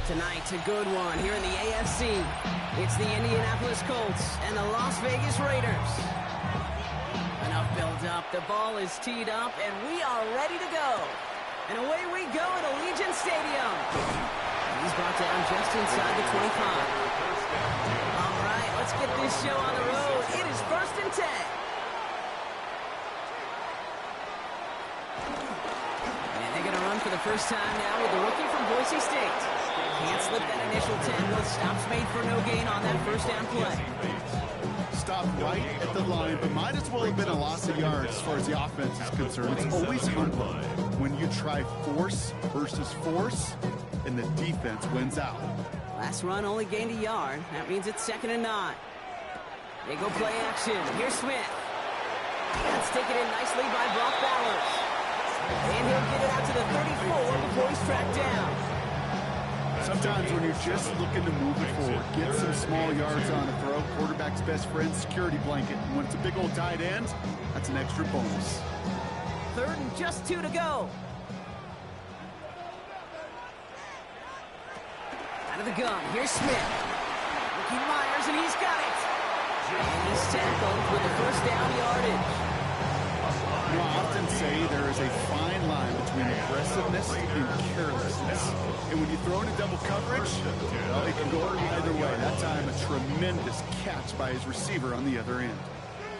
Tonight, a good one here in the AFC. It's the Indianapolis Colts and the Las Vegas Raiders. Enough build-up. The ball is teed up, and we are ready to go. And away we go at Allegiant Stadium. He's brought down just inside the 25. All right, let's get this show on the road. It is 1st and 10. And they're going to run for the first time now with the rookie from Boise State. Can't slip that initial tackle. Stops made for no gain on that first down play. Stopped right at the line, but might as well have been a loss of yards as far as the offense is concerned. It's always humbling when you try force versus force, and the defense wins out. Last run only gained a yard. That means it's 2nd and 9. They go play action. Here's Smith. That's taken in nicely by Brock Bowers. And he'll get it out to the 34 before he's tracked down. Sometimes when you're just looking to move it forward, get some small yards on a throw, quarterback's best friend, security blanket. And when it's a big old tight end, that's an extra bonus. 3rd and just 2 to go. Out of the gun, here's Smith. Looking Myers, and he's got it. And he's tackled with the first down yardage. You know, I often say there is a fine line between aggressiveness and carelessness. And when you throw into double coverage, well, it can go either way. That time, a tremendous catch by his receiver on the other end.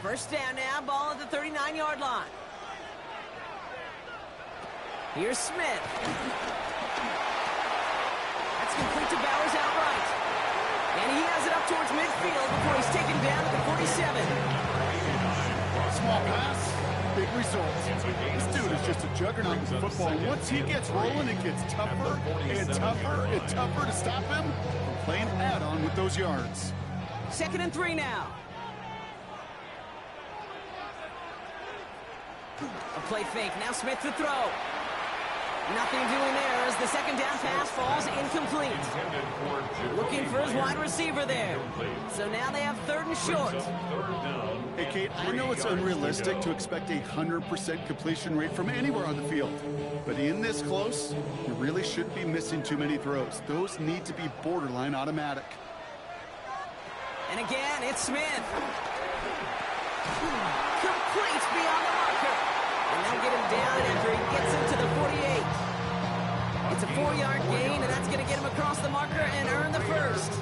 First down now, ball at the 39-yard line. Here's Smith. That's complete to Bowers outright. And he has it up towards midfield before he's taken down at the 47. Small pass. Big results. This dude is just a juggernaut with football. And once he gets rolling, it gets tougher and tougher and tougher to stop him from playing add-on with those yards. 2nd and 3 now. A play fake. Now Smith to throw. Nothing doing there as the 2nd down pass falls incomplete. Looking for his wide receiver there. So now they have 3rd and short. Hey, Kate, I know it's unrealistic to expect a 100% completion rate from anywhere on the field. But in this close, you really shouldn't be missing too many throws. Those need to be borderline automatic. And again, it's Smith. Complete beyond the marker. And they'll get him down after he gets into the 48. It's a 4-yard gain, and that's going to get him across the marker and earn the first.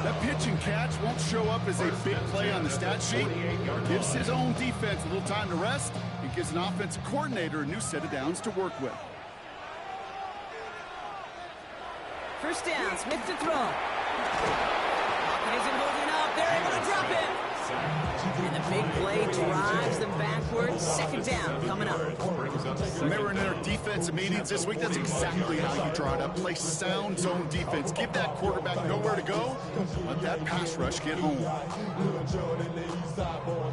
That pitch and catch won't show up as a big play on the stat sheet. It gives his own defense a little time to rest. It gives an offensive coordinator a new set of downs to work with. First down, Smith to throw. Pocket isn't holding up. They're able to drop him. And the big play drives them backwards. 2nd down coming up. Remember in our defensive meetings this week, that's exactly how you draw it up. Play sound zone defense. Give that quarterback nowhere to go. Let that pass rush get home.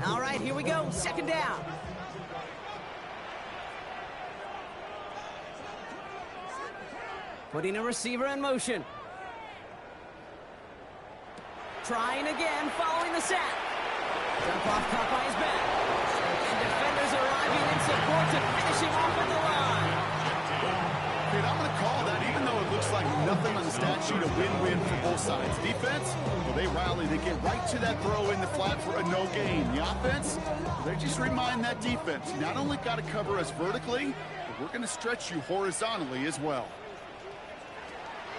All right, here we go. 2nd down. Putting a receiver in motion. Trying again, following the sack. Jump off caught by his back. And defenders arriving in support to finish him off at the line. Dude, I'm going to call that, even though it looks like nothing on the stat sheet, a win-win for both sides. Defense, well, they rally. They get right to that throw in the flat for a no gain. The offense, well, they just remind that defense, you not only got to cover us vertically, but we're going to stretch you horizontally as well.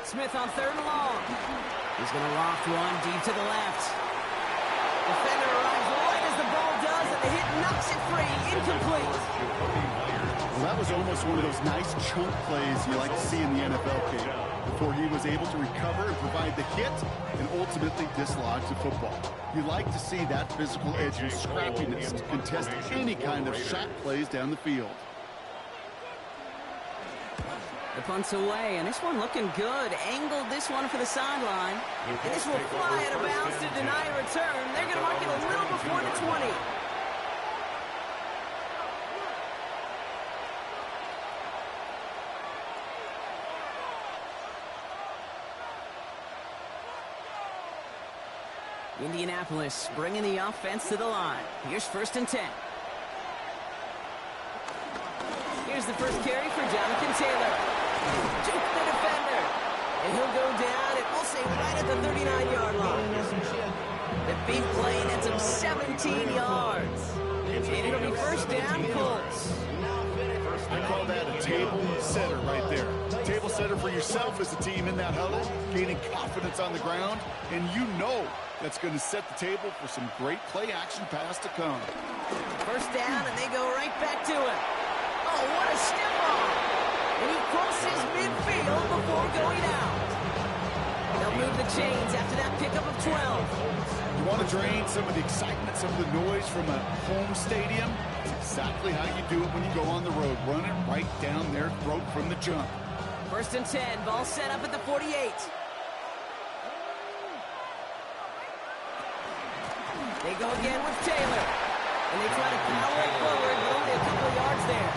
Smith on 3rd and long. He's going to loft one deep to the left. Defender arrives right as the ball does, and the hit knocks it free. Incomplete. Well, that was almost one of those nice chunk plays you like to see in the NFL game, before he was able to recover and provide the hit and ultimately dislodge the football. You like to see that physical edge and scrappiness to contest any kind of shot plays down the field. The punt's away, and this one looking good. Angled this one for the sideline. And this will fly out of bounds to deny a return. They're going to mark it a little before the 20. Indianapolis bringing the offense to the line. Here's 1st and 10. Here's the first carry for Jonathan Taylor. Juke the defender. And he'll go down, and we'll say right at the 39-yard line. The big play nets him 17 yards. And it'll be first down, Colts. I call that a table setter right there. Table setter for yourself as a team in that huddle, gaining confidence on the ground, and you know that's going to set the table for some great play-action pass to come. First down, and they go right back to it. Oh, what a step on! And he crosses midfield before going out. They'll move the chains after that pickup of 12. You want to drain some of the excitement, some of the noise from a home stadium? It's exactly how you do it when you go on the road. Run it right down their throat from the jump. First and 10, ball set up at the 48. They go again with Taylor. And they try to power it forward, but only a couple of yards there.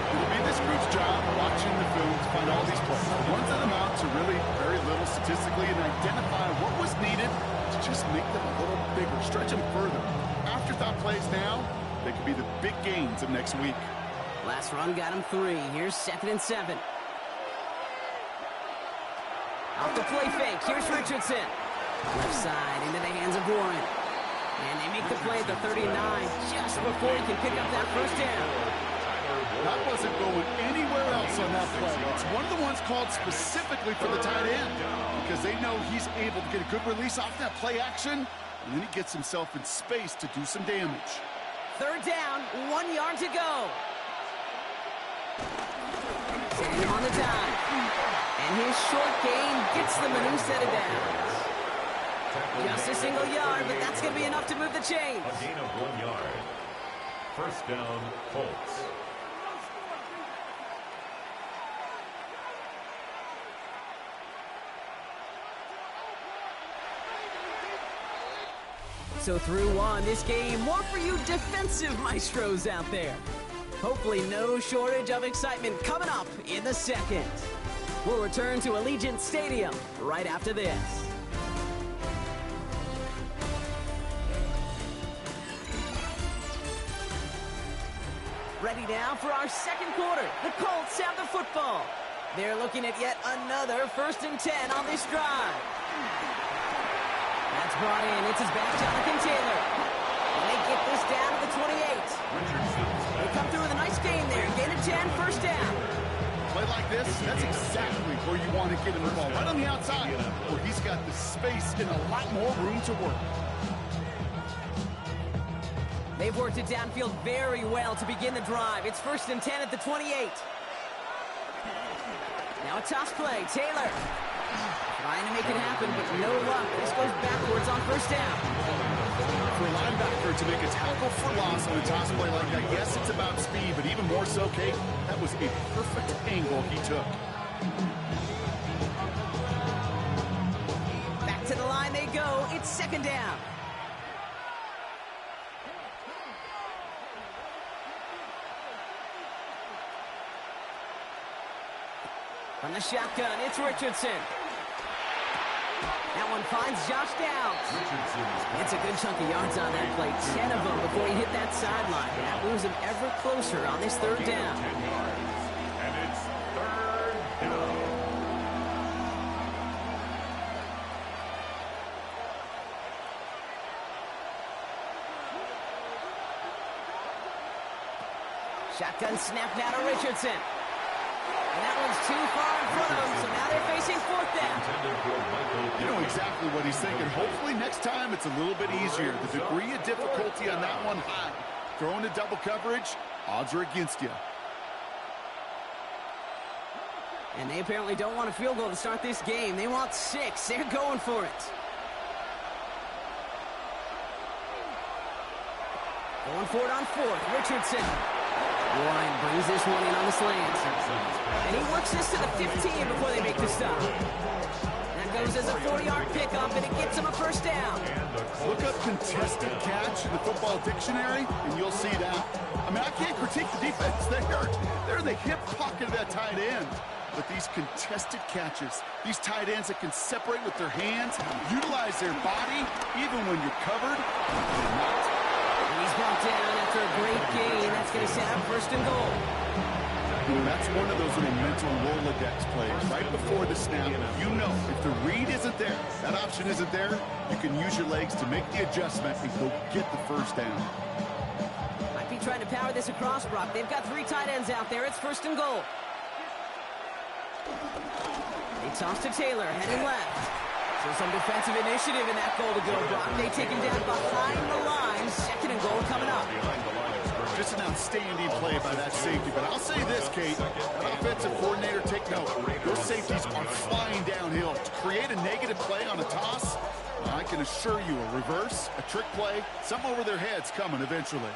It'll be this group's job watching the film to find all these plays. The ones that amount to really very little statistically and identify what was needed to just make them a little bigger, stretch them further. Afterthought plays now, they could be the big gains of next week. Last run got him 3. Here's 2nd and 7. Off the play fake. Here's Richardson. Left side into the hands of Warren. And they make the play at the 39 just before he can pick up that first down. That wasn't going anywhere else on that play. It's one of the ones called specifically for the tight end because they know he's able to get a good release off that play action, and then he gets himself in space to do some damage. Third down, 1 yard to go. Sending him on the dive. And his short gain gets them a new set of downs. Just a single yard, but that's going to be enough to move the chains. A gain of 1 yard. First down, Colts. So through one, this game, more for you defensive maestros out there. Hopefully no shortage of excitement coming up in the second. We'll return to Allegiant Stadium right after this. Ready now for our second quarter. The Colts have the football. They're looking at yet another 1st and 10 on this drive. That's brought in. It's his back, Jonathan Taylor. And they get this down to the 28. They come through with a nice gain there. Gain of 10, first down. Play like this, that's exactly where you want to get him the ball. Right on the outside, where he's got the space and a lot more room to work. They've worked it downfield very well to begin the drive. It's 1st and 10 at the 28. Now a toss play. Taylor trying to make it happen, but no luck. This goes backwards on first down. For a linebacker to make a tackle for loss on a toss play like that, yes, it's about speed, but even more so, Kate, that was a perfect angle he took. Back to the line they go. It's 2nd down. From the shotgun, it's Richardson. That one finds Josh Downs. It's a good chunk of yards on that play. 10 of them before he hit that sideline. That moves him ever closer on this 3rd down. And it's 3rd down. Shotgun snap now to Richardson. And that one's too far in front of him, so now they're facing 4th down. You know exactly what he's thinking. Hopefully next time it's a little bit easier. The degree of difficulty on that one high. Throwing to double coverage, odds are against you. And they apparently don't want a field goal to start this game. They want 6. They're going for it. Going for it on 4th. Richardson. Warren brings this one in on the slant. And he works this to the 15 before they make the stop. That goes as a 4-yard pickup, and it gets him a first down. Look up contested catch in the football dictionary, and you'll see that. I mean, I can't critique the defense. They're in the hip pocket of that tight end. But these contested catches, these tight ends that can separate with their hands, utilize their body, even when you're covered, And he's brought down after a great gain. That's going to set up first and goal. That's one of those little mental Rolodex plays. Right before the snap, you know if the read isn't there, that option isn't there, you can use your legs to make the adjustment and go get the first down. Might be trying to power this across, Brock. They've got 3 tight ends out there. It's first and goal. They toss to Taylor, heading left. So some defensive initiative in that goal to go, Brock. They take him down behind the line. Second and goal coming up. Just an outstanding play by that safety. But I'll say this, Kate, that offensive coordinator, take note. Those safeties are flying downhill. To create a negative play on a toss, I can assure you a reverse, a trick play, something over their heads coming eventually.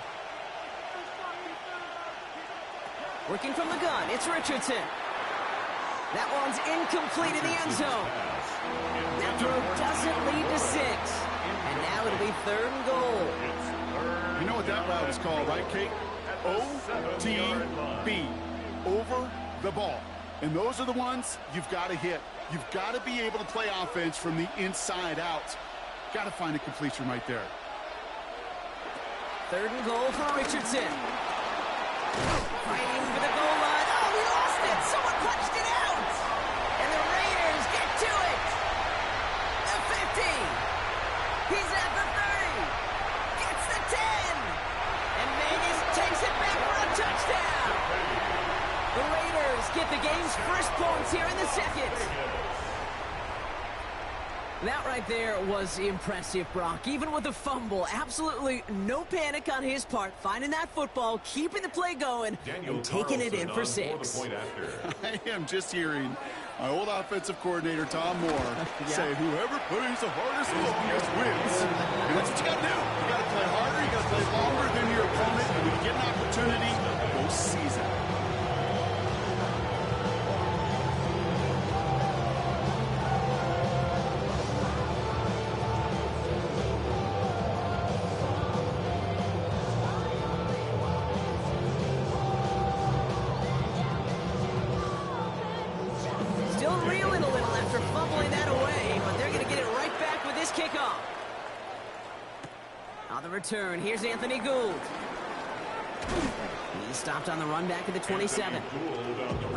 Working from the gun, it's Richardson. That one's incomplete in the end zone. That throw doesn't lead to 6. And now it'll be third and goal. You know what that route is called, right, Kate? OTB, over the ball. And those are the ones you've got to hit. You've got to be able to play offense from the inside out. Got to find a completion right there. Third and goal for Richardson. Fighting for the goal line. Oh, we lost it. Someone punched it out. And the Raiders get to it. The 50. He's at the 30. Gets the 10. And Vegas takes it back for a touchdown. The Raiders get the game's first points here in the second. That right there was impressive, Brock. Even with the fumble, absolutely no panic on his part. Finding that football, keeping the play going, and taking it in for 6. I am just hearing my old offensive coordinator, Tom Moore, say, whoever plays the hardest wins. And that's what you got to do. You got to play harder. You got to play longer than your opponent. And when you get an opportunity, go seize it. Return. Here's Anthony Gould. He's stopped on the run back at the 27.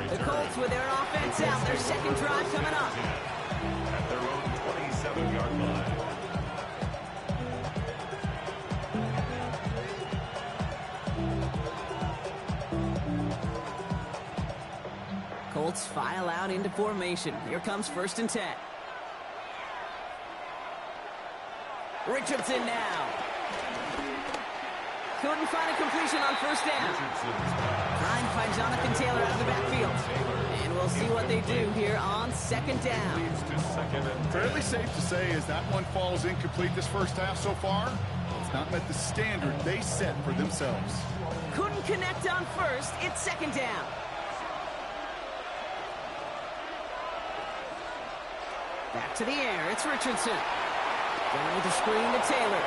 The Colts with their offense out. Their second drive coming up. At their own 27-yard line. Colts file out into formation. Here comes first and 10. Richardson now. Couldn't find a completion on first down. Trying to find Jonathan Taylor out of the backfield. And we'll see what they do here on second down. Fairly safe to say as that one falls incomplete this first half so far, it's not met the standard they set for themselves. Couldn't connect on first. It's second down. Back to the air. It's Richardson. Going with the screen to Taylor.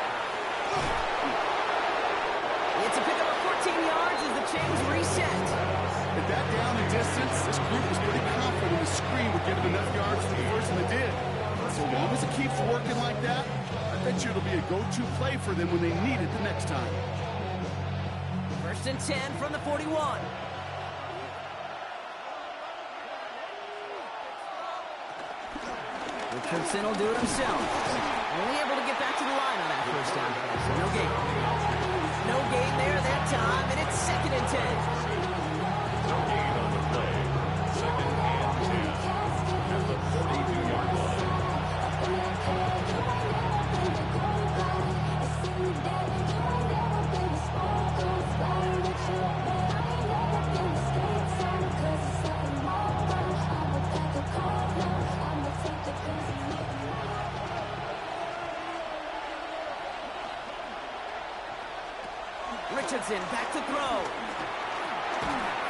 It's a pickup of 14 yards as the chains reset. At that down and distance, this group was pretty confident the screen would give them enough yards for the first one they did. So long as it keeps working like that, I bet you it'll be a go-to play for them when they need it the next time. First and 10 from the 41. Richardson will do it himself. Only able to get back to the line on that first down. So no gain. No gain there that time, and it's second and 10. No gain on the play. Second and 10 at the 42-yard line. Richardson back to throw.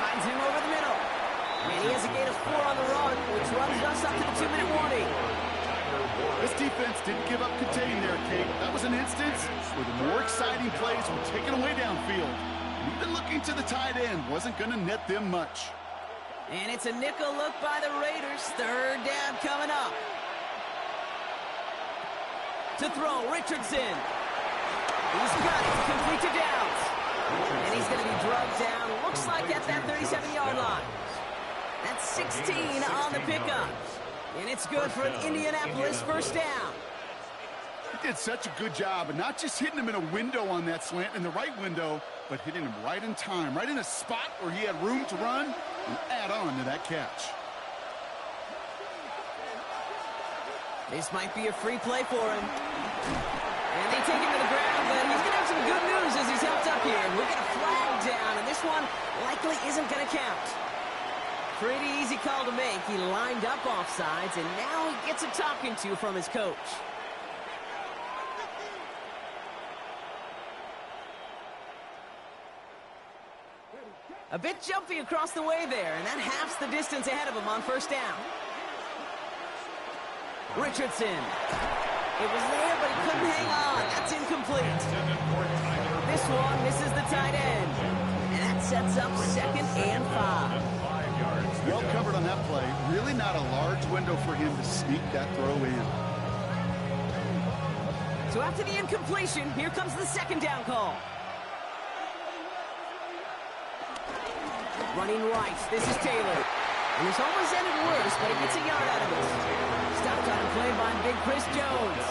Finds him over the middle. And he has a gain of 4 on the run, which runs us up to the 2-minute warning. This defense didn't give up contain there, Kate. That was an instance where the more exciting plays were taken away downfield. And even looking to the tight end wasn't going to net them much. And it's a nickel look by the Raiders. Third down coming up. To throw, Richardson. He's got it, complete to Downs. And he's going to be drugged down, looks like at that 37-yard line. That's 16 on the pickup. And it's good for an Indianapolis first down. He did such a good job, and not just hitting him in a window on that slant, in the right window, but hitting him right in time, right in a spot where he had room to run and add on to that catch. This might be a free play for him. And they take him to the ground, but he's going to have some good news as he's helped up here. We're going to flag down, and this one likely isn't going to count. Pretty easy call to make. He lined up offsides, and now he gets a talking to from his coach. A bit jumpy across the way there, and that halves the distance ahead of him on first down. Richardson. It was there, but he couldn't hang on. That's incomplete. This one misses the tight end. And that sets up 2nd and 5. Well covered on that play. Really not a large window for him to sneak that throw in. So after the incompletion, here comes the 2nd down call. Running right, this is Taylor. And this almost ended worse, but he gets a yard out of it. Stopped on a play by Big Chris Jones.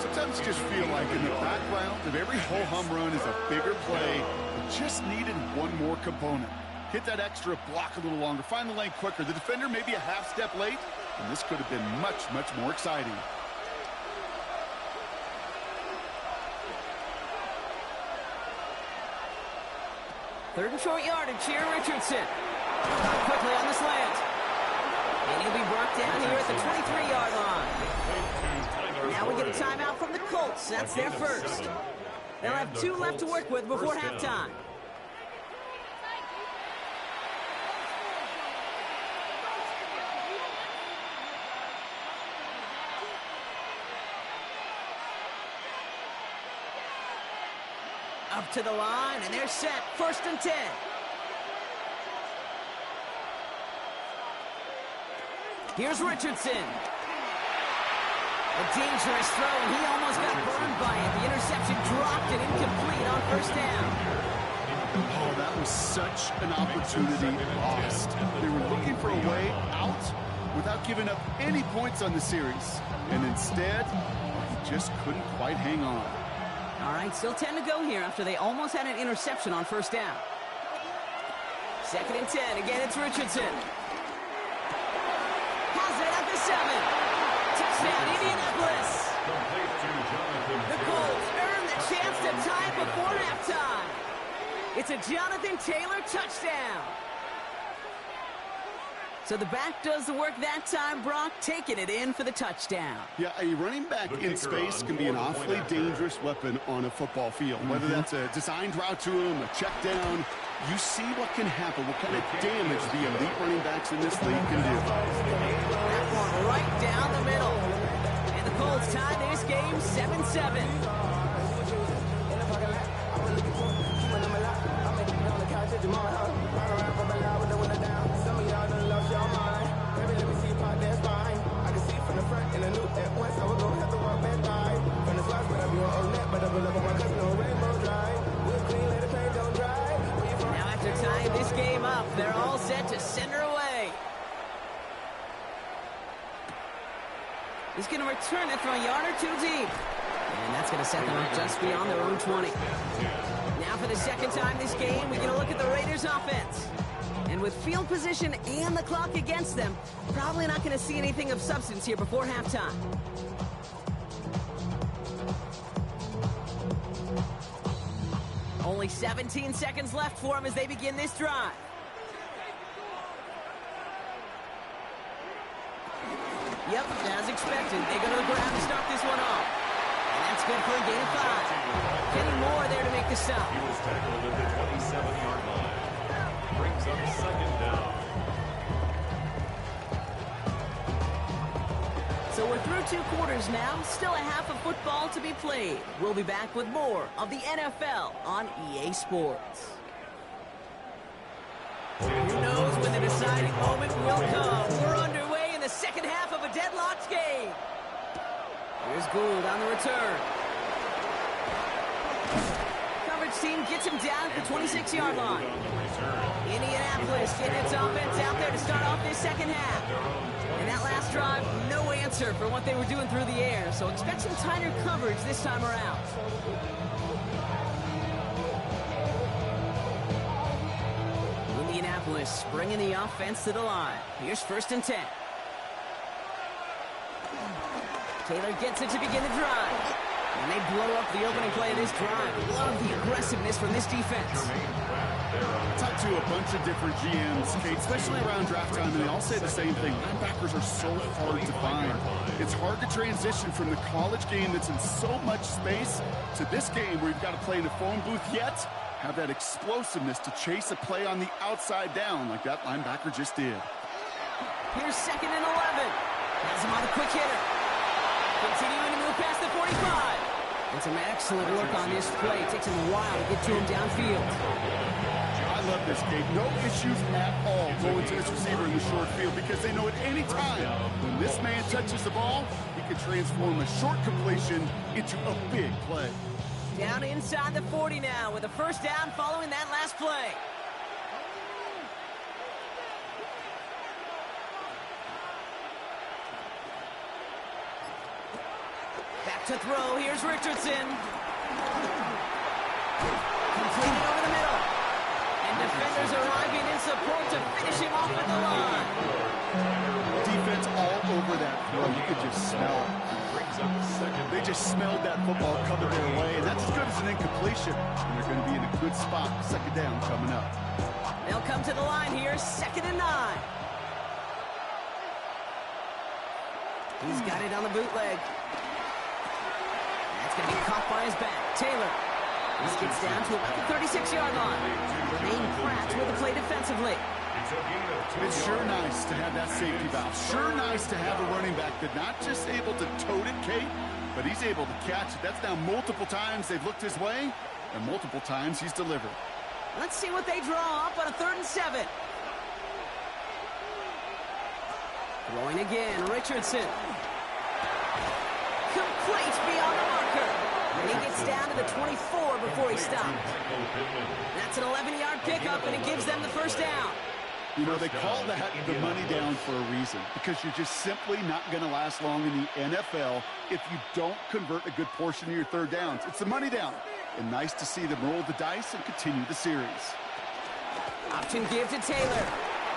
Sometimes you just feel like in the background of every ho-hum run is a bigger play. It just needed one more component. Hit that extra block a little longer, find the lane quicker. The defender may be a half step late, and this could have been much, much more exciting. Third and short yardage here, Richardson. Quickly on the slant. And he'll be brought down here at the 23-yard line. Now we get a timeout from the Colts. That's their first. They'll have 2 left to work with before halftime. Up to the line, and they're set. 1st and 10. Here's Richardson. A dangerous throw, and he almost got burned by it. The interception dropped and incomplete on first down. Oh, that was such an opportunity lost. They were looking for a way out without giving up any points on the series. And instead, he just couldn't quite hang on. All right, still 10 to go here after they almost had an interception on first down. 2nd and 10. Again, it's Richardson. Has it at the 7. Touchdown, Indianapolis. The Colts earn the chance to tie it before halftime. It's a Jonathan Taylor touchdown. So the back does the work that time, Brock, taking it in for the touchdown. Yeah, a running back in space can be an awfully dangerous weapon on a football field. Whether that's a designed route to him, a check down, you see what can happen, what kind of damage the elite running backs in this league can do. That one right down the middle. And the Colts tie this game 7-7. Now after tying this game up, they're all set to send her away. He's going to return it from a yard or 2 deep. And that's going to set them up just beyond their own 20. Now for the 2nd time this game, we're going to look at the Raiders' offense. And with field position and the clock against them, probably not going to see anything of substance here before halftime. Only 17 seconds left for them as they begin this drive. Yep, as expected, they go to the ground to start this one off. And that's good for a gain of 5. Getting more there to make the stop. He was tackled at the 27-yard line. Brings up 2nd down. So we're through 2 quarters now. Still a half of football to be played. We'll be back with more of the NFL on EA Sports. Who knows when the deciding moment will come? We're underway in the 2nd half of a deadlocked game. Here's Gould on the return. coverage team gets him down at the 26-yard line. Indianapolis getting its offense out there to start off this second half. And that last drive, no answer for what they were doing through the air, so expect some tighter coverage this time around. Indianapolis bringing the offense to the line. Here's 1st and 10. Taylor gets it to begin the drive. And they blow up the opening play of this drive. Love the aggressiveness from this defense. I talked to a bunch of different GMs, Kate, especially around draft time, and they all say the same thing. Linebackers are so hard to find. It's hard to transition from the college game that's in so much space to this game where you've got to play in a phone booth, yet have that explosiveness to chase a play on the outside down like that linebacker just did. Here's 2nd and 11. Has him on a quick hitter. Continuing to move past the 45. And some excellent work on this play. It takes him a while to get to him downfield. I love this, Gabe. No issues at all going to this receiver in the short field because they know at any time when this man touches the ball, he can transform a short completion into a big play. Down inside the 40 now with a 1st down following that last play. Back to throw. Here's Richardson. Completed over the middle. And defenders arriving in support to finish him off at the line. Defense all over that throw. You could just smell it. They just smelled that football coming their way, and that's as good as an incompletion. And they're going to be in a good spot. 2nd down coming up. They'll come to the line here. 2nd and 9. He's got it on the bootleg. That's going to be caught by his back. Taylor. This gets down to about the 36-yard line. Remain cracked with the play defensively. It's sure nice to have that safety valve. Sure nice to have a running back that's not just able to tote it, Kate, but he's able to catch it. That's now multiple times they've looked his way, and multiple times he's delivered. Let's see what they draw up on a 3rd and 7. Throwing again, Richardson. Complete beyond the marker. And he gets down to the 24 before he stops. That's an 11-yard pickup, and it gives them the 1st down. You know, they call that the money down for a reason, because you're just simply not going to last long in the NFL if you don't convert a good portion of your 3rd downs. It's the money down. And nice to see them roll the dice and continue the series. Option give to Taylor.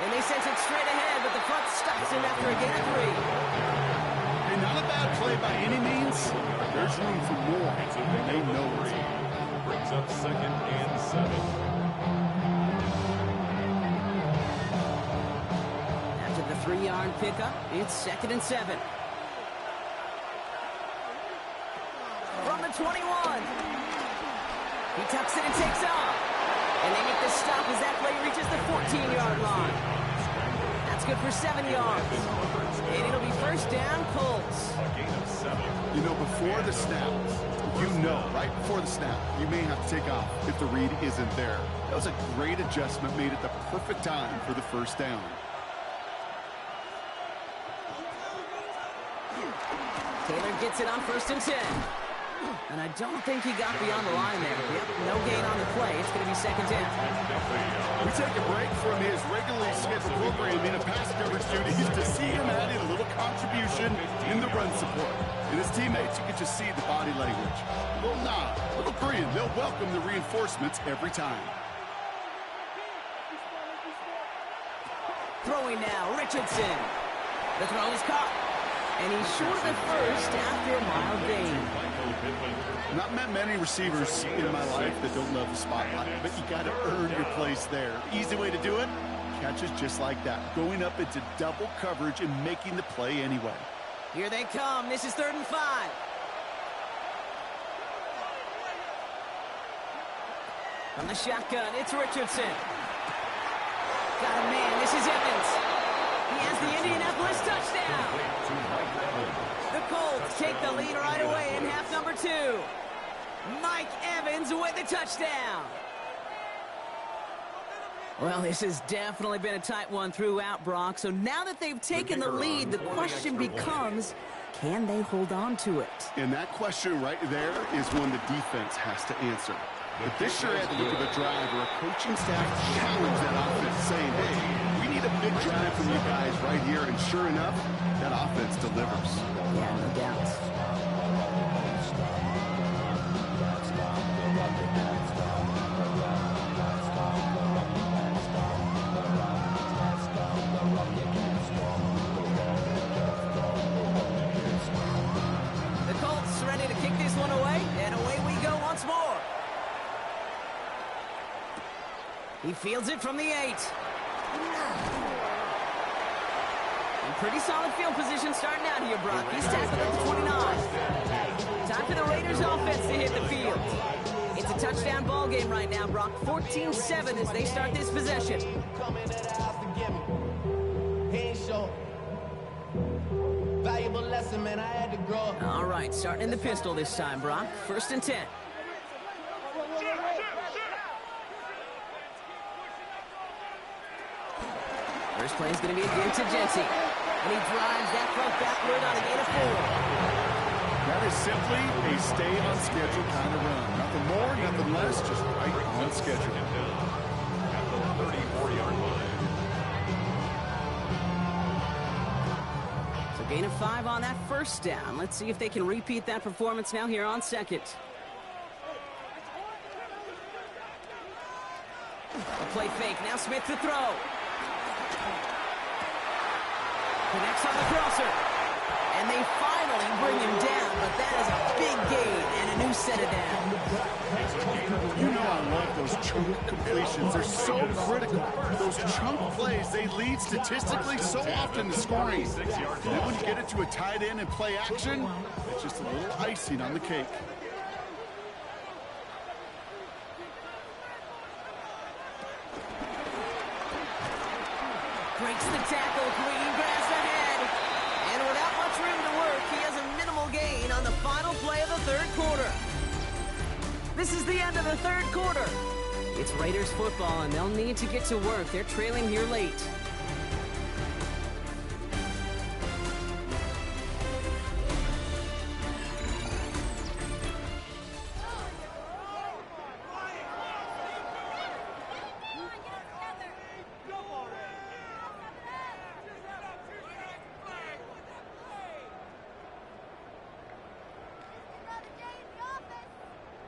And they sent it straight ahead, but the front stops him after a gain of 3. Hey, not a bad play by any means. There's room for more, and they know it. Brings up 2nd and 7. After the 3-yard pickup, it's 2nd and 7. From the 21. He tucks it and takes off. And they make the stop as that play reaches the 14-yard line. That's good for 7 yards. And it'll be 1st down, Colts. A gain of 7. You know, before the snap, right before the snap, you may have to take off if the read isn't there. That was a great adjustment made at the perfect time for the 1st down. Taylor gets it on 1st and 10. And I don't think he got beyond the line there. Yep, no gain on the play. It's going to be 2nd down. We take a break from his regularly scheduled program in a pass coverage duties to see him adding a little contribution in the run support. And his teammates, you can just see the body language. A little nod, a little grin. They'll welcome the reinforcements every time. Throwing now, Richardson. The throw is caught. And he's short of the 1st after a mild gain. Not met many receivers in my life that don't love the spotlight, but you got to earn your place there. Easy way to do it, catches just like that, going up into double coverage and making the play anyway. Here they come. This is 3rd and 5. From the shotgun, it's Richardson. Got a man. This is Evans. He has the Indianapolis touchdown. The Colts take the lead right away in half number 2. Mike Evans with the touchdown. Well, this has definitely been a tight one throughout, Brock. So now that they've taken the lead, the question becomes, can they hold on to it? And that question right there is one the defense has to answer. But this sure had to look at a drive where a coaching staff challenged that offense, saying, hey, we need a big drive from you guys right here. And sure enough, that offense delivers. Yeah, no doubt. The Colts ready to kick this one away, and away we go once more. He fields it from the 8. In pretty solid field position starting out here, Brock. He's tackled at the 29. Time for the Raiders offense to hit the field. It's a touchdown ball game right now, Brock. 14-7 as they start this possession. Valuable lesson, man. I had to grow up. All right, starting in the pistol this time, Brock. 1st and 10. First play is going to be again to Jency. And he drives that front backward on a gain of 4. That is simply a stay-on-schedule kind of run. Nothing more, nothing less, just right on schedule. At the 34-yard line. So gain of 5 on that first down. Let's see if they can repeat that performance now here on 2nd. A play fake. Now Smith to throw. Connects on the crosser. And they finally bring him down, but that is a big gain and a new set of downs. You know I love those chunk completions. They're so critical. Those chunk plays, they lead statistically so often to scoring. And then when you get it to a tight end and play action, it's just a little icing on the cake. Breaks the tackle, green grass ahead. And without much room to work, he has a minimal gain on the final play of the 3rd quarter. This is the end of the 3rd quarter. It's Raiders football, and they'll need to get to work. They're trailing here late.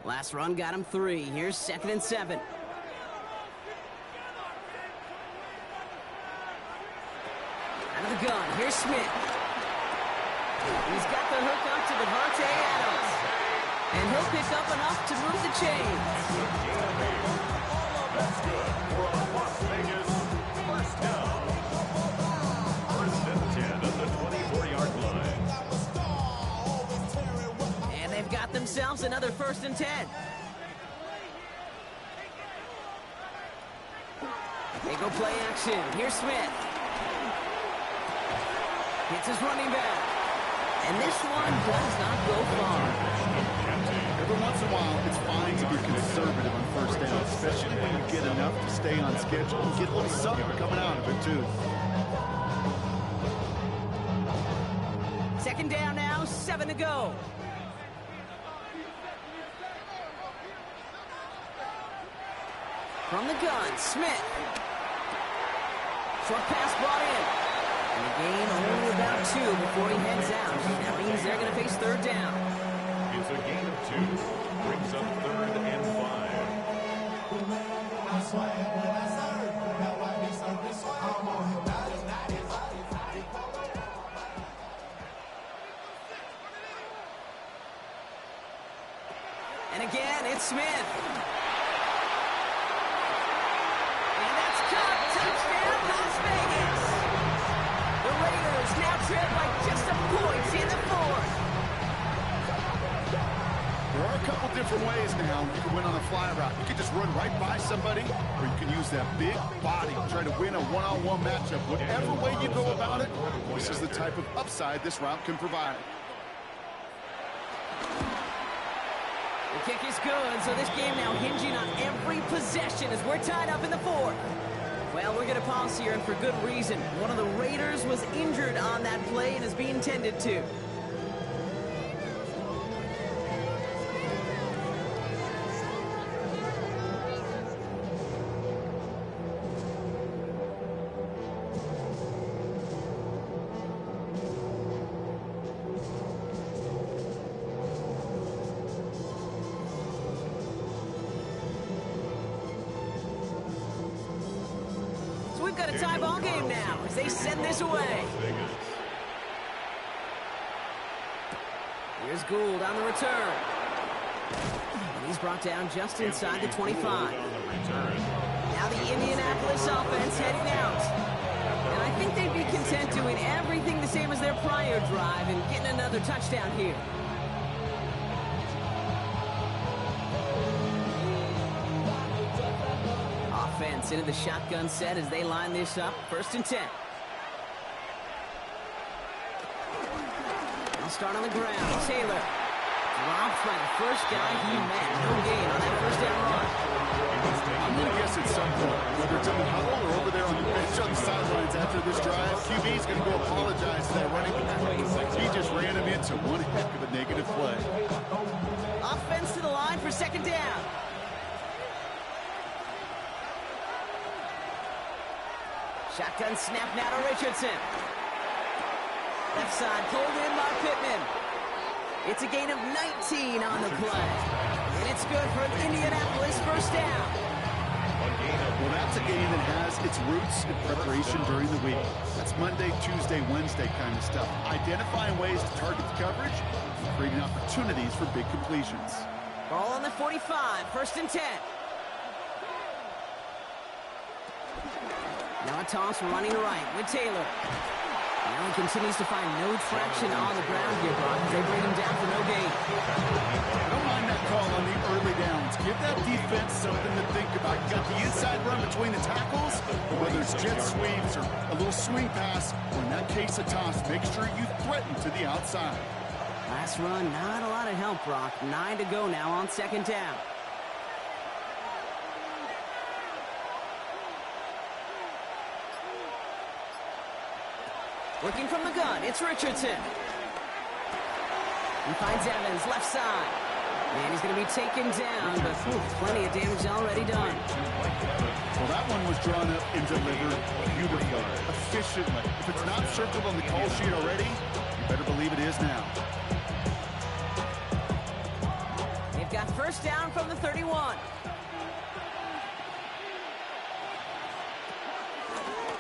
Last run got him 3. Here's 2nd and 7. Out of the gun. Here's Smith. He's got the hook up to Devontae Adams. And he'll pick up enough to move the chains. For a Las Vegas first down. 1st and 10 at the 24-yard line. And they've got themselves another 1st and 10. They go play action. Here's Smith. Hits his running back. And this one does not go far. Every once in a while, it's fine to be conservative on 1st down, especially when you get enough to stay on schedule and get a little something coming out of it, too. 2nd down now, 7 to go. From the gun, Smith. Short pass brought in. And a gain only about 2 before he heads out. That means they're going to face 3rd down. It's a gain of 2. Brings up 3rd and 5. And again, it's Smith. And that's caught. Touchdown, Las Vegas. The Raiders now trail by just a point in the 4th. There are a couple different ways now you can win on a fly route. You can just run right by somebody, or you can use that big body to try to win a one-on-one matchup. Whatever way you go about it, this is the type of upside this route can provide. The kick is good, so this game now hinging on every possession as we're tied up in the 4th. Well, we're going to pause here, and for good reason. One of the Raiders was injured on that play and is being tended to. got a tie ball game now as they send this away. Here's Gould on the return. And he's brought down just inside the 25. Now the Indianapolis offense heading out. And I think they'd be content doing everything the same as their prior drive and getting another touchdown here. Offense into the shotgun set as they line this up. 1st and 10. They'll start on the ground. Taylor dropped by the first guy he met. No gain on that 1st down run. I'm going to guess at some point, whether it's in the huddle or over there on the bench on the sidelines after this drive, QB's going to go apologize to that running back. He just ran him into one heck of a negative play. Offense to the line for 2nd down. Shotgun snap now to Richardson. Left side pulled in by Pittman. It's a gain of 19 on the play. And it's good for an Indianapolis 1st down. Well, that's a game that has its roots in preparation during the week. That's Monday, Tuesday, Wednesday kind of stuff. Identifying ways to target the coverage and creating opportunities for big completions. Ball on the 45, 1st and 10. Now a toss running right with Taylor. Allen continues to find no traction on the ground here, Brock, as they bring him down for no gain. I don't mind that call on the early downs. Give that defense something to think about. You got the inside run between the tackles, whether it's jet sweeps or a little swing pass, or in that case a toss, make sure you threaten to the outside. Last run, not a lot of help, Brock. 9 to go now on 2nd down. Working from the gun, it's Richardson. He finds Evans, left side. And he's going to be taken down, but plenty of damage already done. Well, that one was drawn up and delivered beautifully, efficiently. If it's not circled on the call sheet already, you better believe it is now. They've got 1st down from the 31.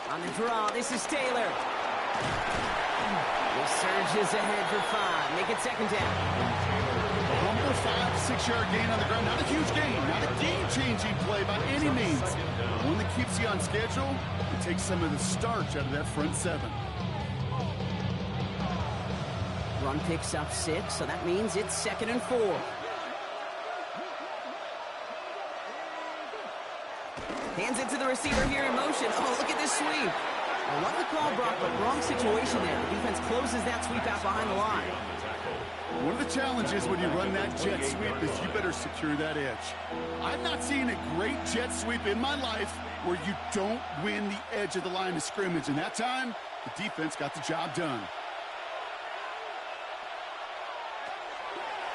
On the draw, this is Taylor. He surges ahead for 5. Make it 2nd down. A humble 5 to 6 yard gain on the ground. Not a huge gain. Not a game-changing play by any means. But one that keeps you on schedule and takes some of the starch out of that front 7. Run picks up 6, so that means it's 2nd and 4. Hands it to the receiver here in motion. Oh, look at this sweep. Well, what the call, Brock, but wrong situation there. The defense closes that sweep out behind the line. One of the challenges when you run that jet sweep is you better secure that edge. I've not seen a great jet sweep in my life where you don't win the edge of the line of scrimmage. And that time, the defense got the job done.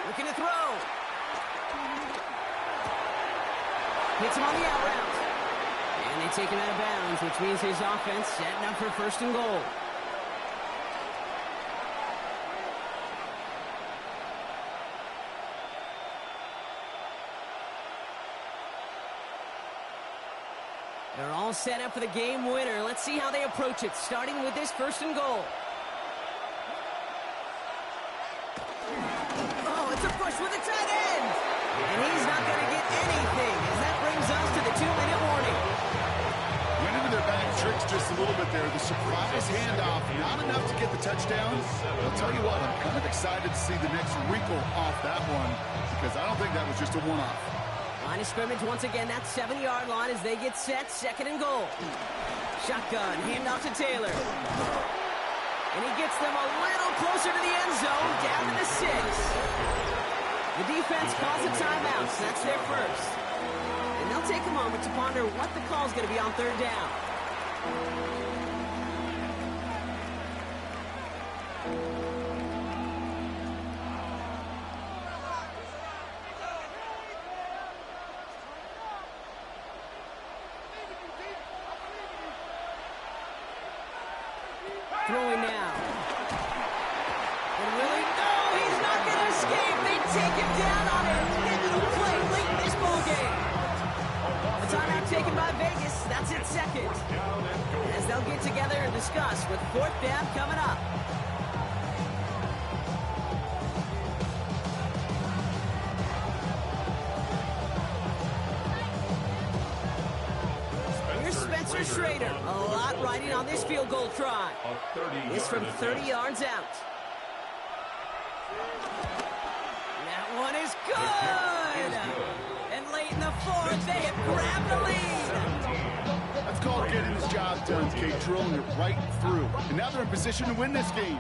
Looking to throw. Hits him on the out route. And they take him out of bounds, which means his offense setting up for 1st and goal. They're all set up for the game winner. Let's see how they approach it, starting with this 1st and goal. Oh, it's a push with a tight end. And he's not going to get anything, as that brings us to the 2-minute warning. Went into their back tricks just a little bit there. The surprise handoff, not enough to get the touchdown. I'll tell you what, I'm kind of excited to see the next wrinkle off that one, because I don't think that was just a one-off. Line of scrimmage once again, that 7-yard line as they get set, 2nd and goal. Shotgun, handoff to Taylor. And he gets them a little closer to the end zone, down to the 6. The defense calls a timeout, so that's their first. And they'll take a moment to ponder what the call is going to be on 3rd down. Throwing now. And really, no, he's not going to escape. They take him down on a nickel play late in this ball game. A timeout taken by Vegas. That's its 2nd. with 4th down coming up. Here's Spencer Schrader. A lot riding on this field goal try. It's from 30 yards out. That one is good! And late in the 4th, they have grabbed the lead. That's called getting his job done, Kate, drilling it right through. And now they're in position to win this game.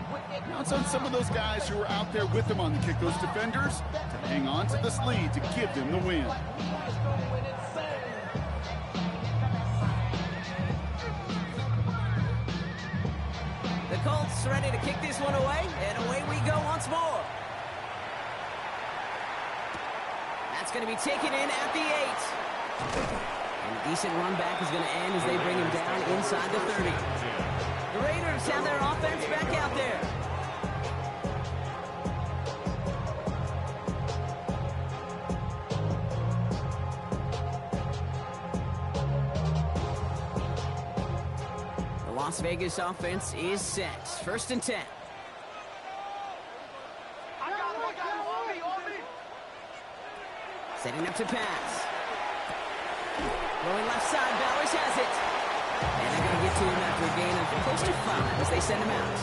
Now it's on some of those guys who are out there with them on the kick, those defenders, to hang on to this lead to give them the win. The Colts ready to kick this one away, and away we go once more. That's going to be taken in at the 8. And a decent run back is going to end as they bring him down inside the 30. The Raiders have their offense back out there. The Las Vegas offense is set. 1st and 10. Setting up to pass. Going left side, Bowers has it. And they're going to get to him after a gain of close to 5 as they send him out.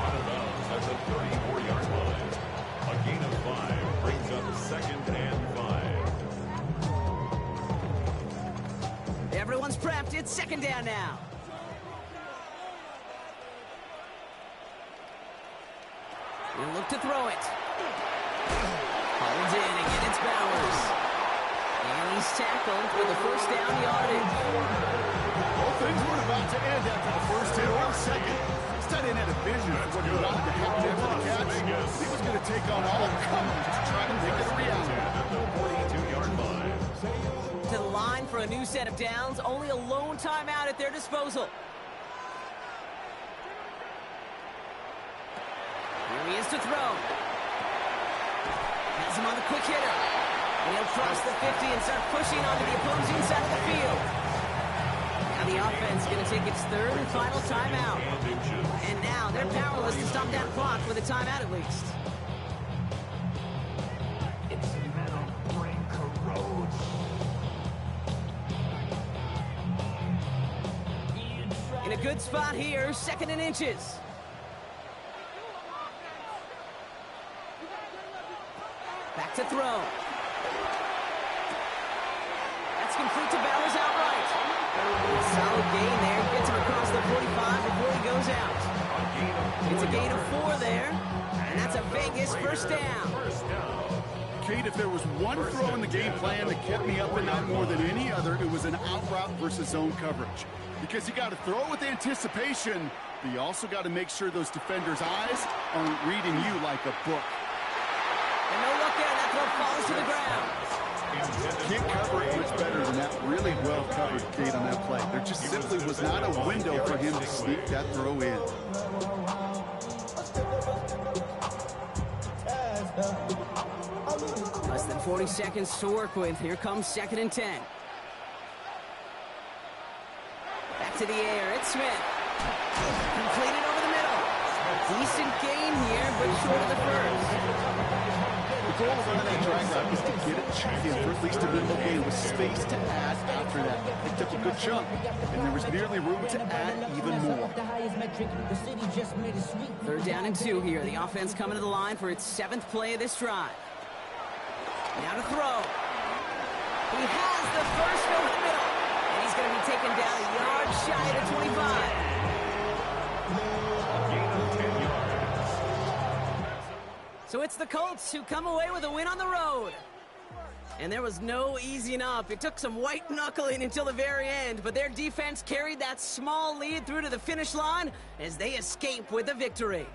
Out of bounds at the 34-yard line. A gain of 5 brings up 2nd and 5. Everyone's prepped. It's 2nd down now. He'll look to throw it. Holds in, again it's Bowers. And he's tackled for the 1st down yardage. Well, things weren't about to end after the 1st hit or the 2nd. This tight end had a vision of what he wanted to happen after the catch. He was going to take on all comers to try to make it a reality. At the 42-yard line. To the line for a new set of downs. Only a lone timeout at their disposal. Here he is to throw. Has him on the quick hitter. And he'll cross the 50 and start pushing onto the opposing side of the field. Now the offense is going to take its 3rd and final timeout. And now they're powerless to stop that clock with a timeout at least. Its metal brain corrodes. In a good spot here, 2nd and inches. Back to throw. That's complete to Bowers outright. Solid gain there. Gets him across the 45 before he goes out. It's a gain of 4 there. And that's a Vegas 1st down. Kate, if there was one throw in the game plan that kept me up at night more than any other, it was an out route versus zone coverage. Because you got to throw with anticipation, but you also got to make sure those defenders' eyes aren't reading you like a book. And no look there, that throw falls to the ground. Can't cover it much better than that. Really well covered, Kate, on that play. There just simply was not a window for him to sneak that throw in. Less than 40 seconds to work with. Here comes 2nd and 10. Back to the air, it's Smith. Completed over the middle. Decent gain here, but short of the 1st. The goal of running that drag route is to get it checked in for at least a minimal gain with space to add after that. Picked up a good chunk, and there was nearly room to add even more. 3rd down and 2 here. The offense coming to the line for its 7th play of this drive. Now to throw. He has the first over the middle, and he's going to be taken down a yard shy of the 25. So it's the Colts who come away with a win on the road. And there was no easing up. It took some white knuckling until the very end, but their defense carried that small lead through to the finish line as they escape with the victory.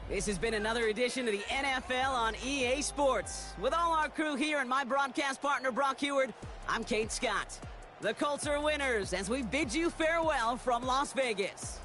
This has been another edition of the NFL on EA Sports. With all our crew here and my broadcast partner, Brock Heward, I'm Kate Scott. The Colts are winners as we bid you farewell from Las Vegas.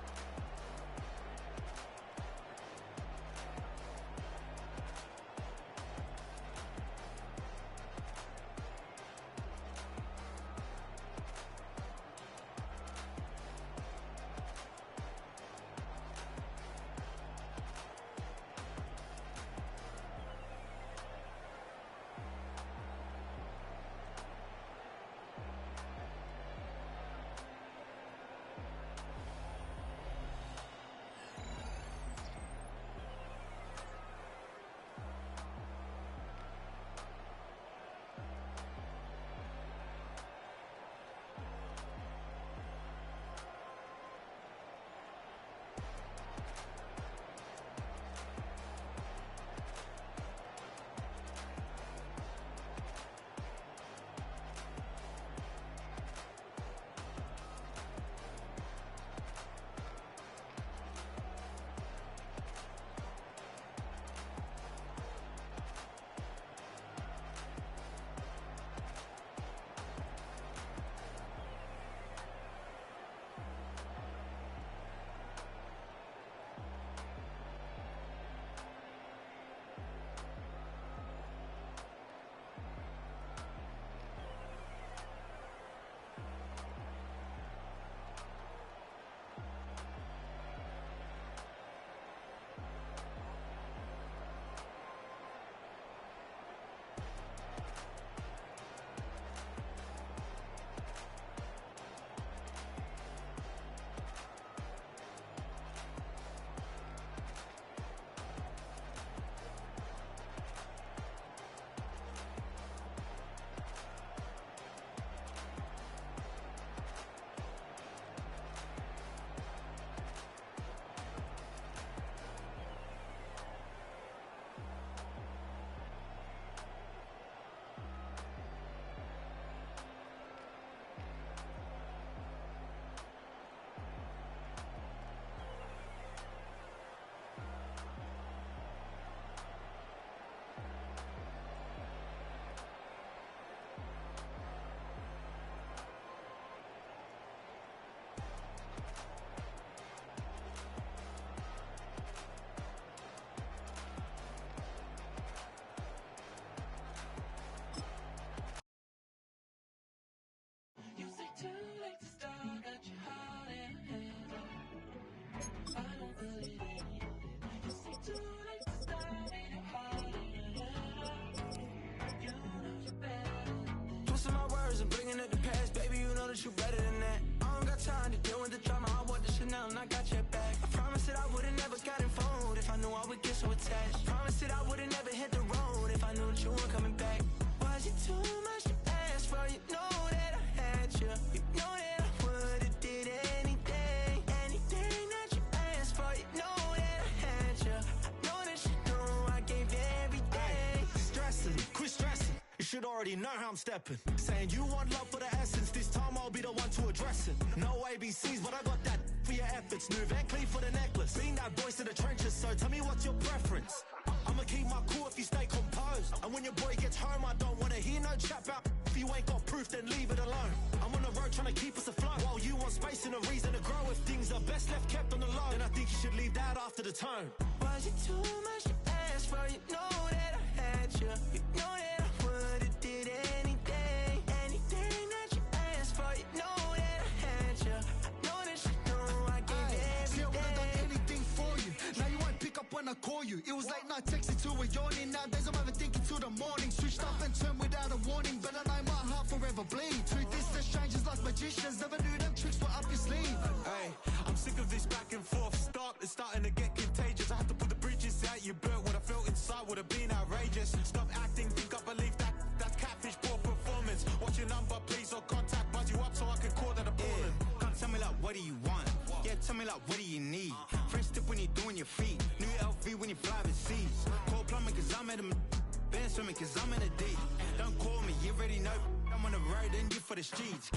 attached. Promised that I would've never hit the road if I knew that you weren't coming back. Was it too much to ask for? You know that I had you. You know that I would've did anything that you asked for. You know that I had you. I know that you know I gave you everything. Stressing, quit stressing. You should already know how I'm stepping. Saying you want love for the essence. This time I'll be the one to address it. No ABCs, but I got that for your efforts. New Van Cleef for the necklace. Being that voice in the trenches, so tell me what's your preference. I'ma keep my cool if you stay composed. And when your boy gets home, I don't wanna hear no chat about. If you ain't got proof, then leave it alone. I'm on the road trying to keep us afloat. While you want space and a reason to grow. If things are best left kept on the low, then I think you should leave that after the tone. Was it too much to ask for? You know that I had you. You know that I would've did anything that you asked for. You know that I had you. I know that you know I gave you everything. See, I would've done anything for you. Now you won't pick up when I call you. It was late night texting to a yawning. Nowadays I'm overthinking till the morning. Switched up and turned without a warning, but I know my heart forever bleed. Truth is, they're strangers like magicians. Never knew them tricks were up your sleeve. Hey, I'm sick of this back and forth. It's starting to get contagious. I have to put the bridges out you built. What I felt inside would have been outrageous. Stop acting, think I believe that. That's catfish, poor performance. What's your number, please, or contact. Buzz you up so I can call that appalling. Come tell me like, what do you want? Yeah, tell me like, what do you need? French tip when you're doing your feet. New LV when you fly overseas. Call plumbing cause I'm at a band swimming cause I'm in a deep. Don't call me, you already know. I'm on the road and you for the streets.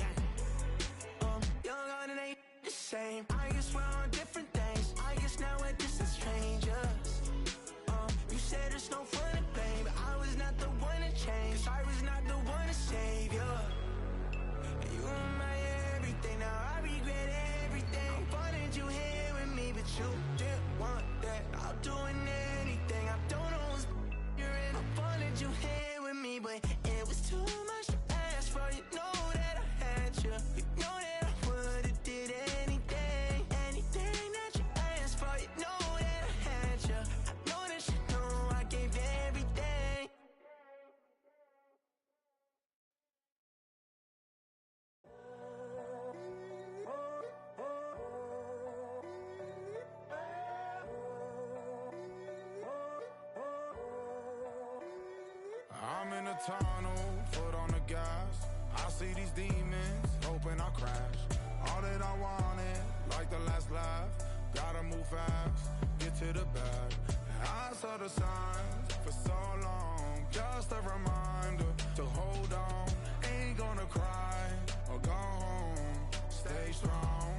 Young and ain't the same. I guess we're on different things. I guess now we're distant strangers. You said it's no fun and pain, but I was not the one to change. 'Cause I was not the one to save you. And you were my everything. Now I regret everything. I wanted you here with me, but you didn't want that. I'm doing anything. I don't know what's you're in. I wanted you here with me, but it was too much to ask for. You know that I had you. You know that I would've did anything that you asked for. You know that I had you. I know that you know I gave you everything. I'm in a tunnel, foot on the gas. I see these demons, hoping I crash. All that I wanted, like the last laugh. Gotta move fast, get to the bag. I saw the signs for so long. Just a reminder to hold on. Ain't gonna cry or go home. Stay strong,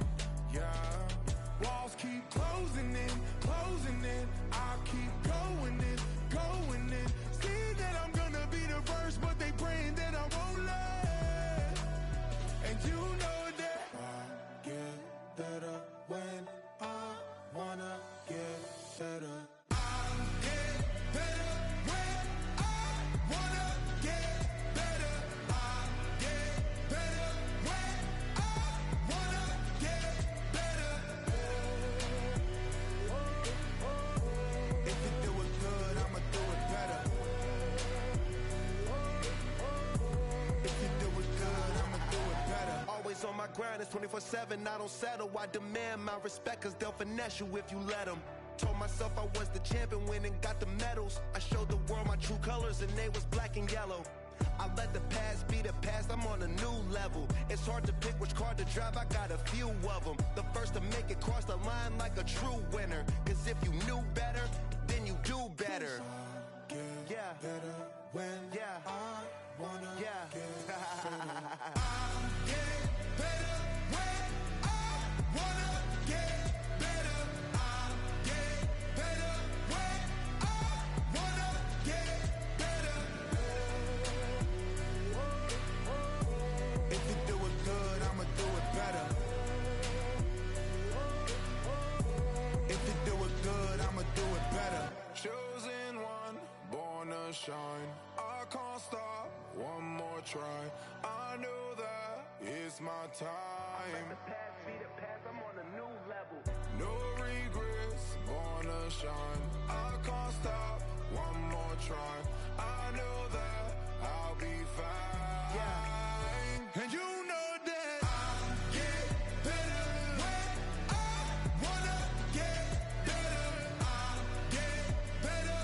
yeah. Walls keep closing in, closing in. I keep going in, going in. See that I'm gonna be the first, but they praying that I won't let. And you know that I get better when I wanna get better. I get better when I wanna get better. I get better when I wanna get better. If you do it good, I'ma do it better. If you do it good, I'ma do it better. Always on my grind, it's 24/7, I don't settle. I demand my respect, cause they'll finesse you if you let them. Told myself I was the champion, went and got the medals. I showed the world my true colors and they was black and yellow. I let the past be the past, I'm on a new level. It's hard to pick which car to drive, I got a few of them. The first to make it cross the line like a true winner. Cause if you knew better, then you do better. Yeah. Better when I wanna Yeah. get better. I get better when I wanna get better. I get better when I wanna get better. If you do it good, I'ma do it better. If you do it good, I'ma do it better. Chosen one, born to shine. I can't stop, one more try. I know that it's my time. I'm on a new level. No regrets, born to shine. I can't stop, one more try. I know that I'll be fine. Yeah. And you know that I get better when I wanna get better. I get better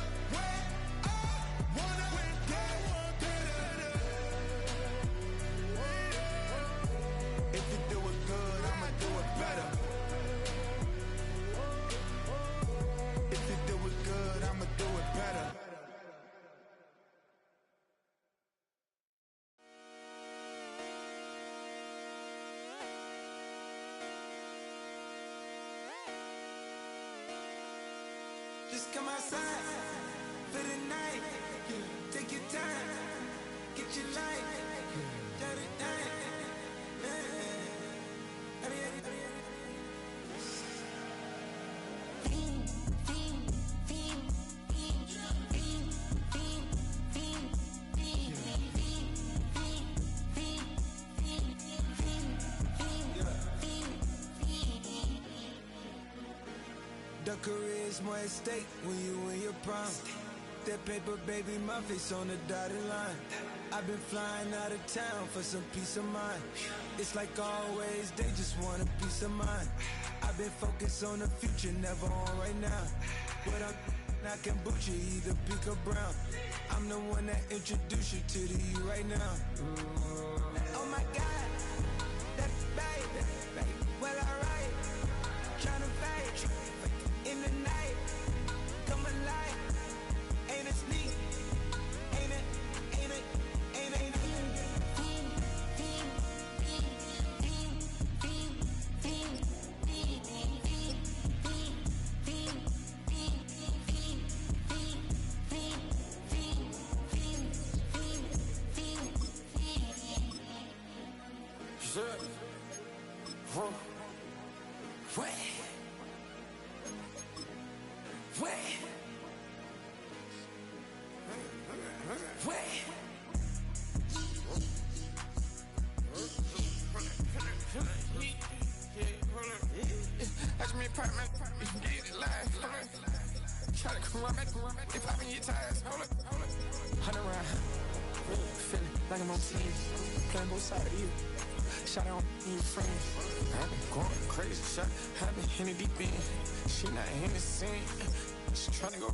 come outside for the night. Take your time, get your life. The career is more at stake when you win your prime. That paper, baby, my face on the dotted line. I've been flying out of town for some peace of mind. It's like always, they just want a peace of mind. I've been focused on the future, never on right now. But I can boot you either pink or brown. I'm the one that introduced you to the you right now. Oh my God, that's baby. Well, alright, tryna fight in the night. Come alive, ain't it sneak? Ain't it? Try to come run back, they popping your tires. Hold up. 100 round, feeling like I'm on team. Playing both sides of you. Shot on your friends. I've been going crazy. Shot, I've been in the deep end. She not in the scene. She tryna go.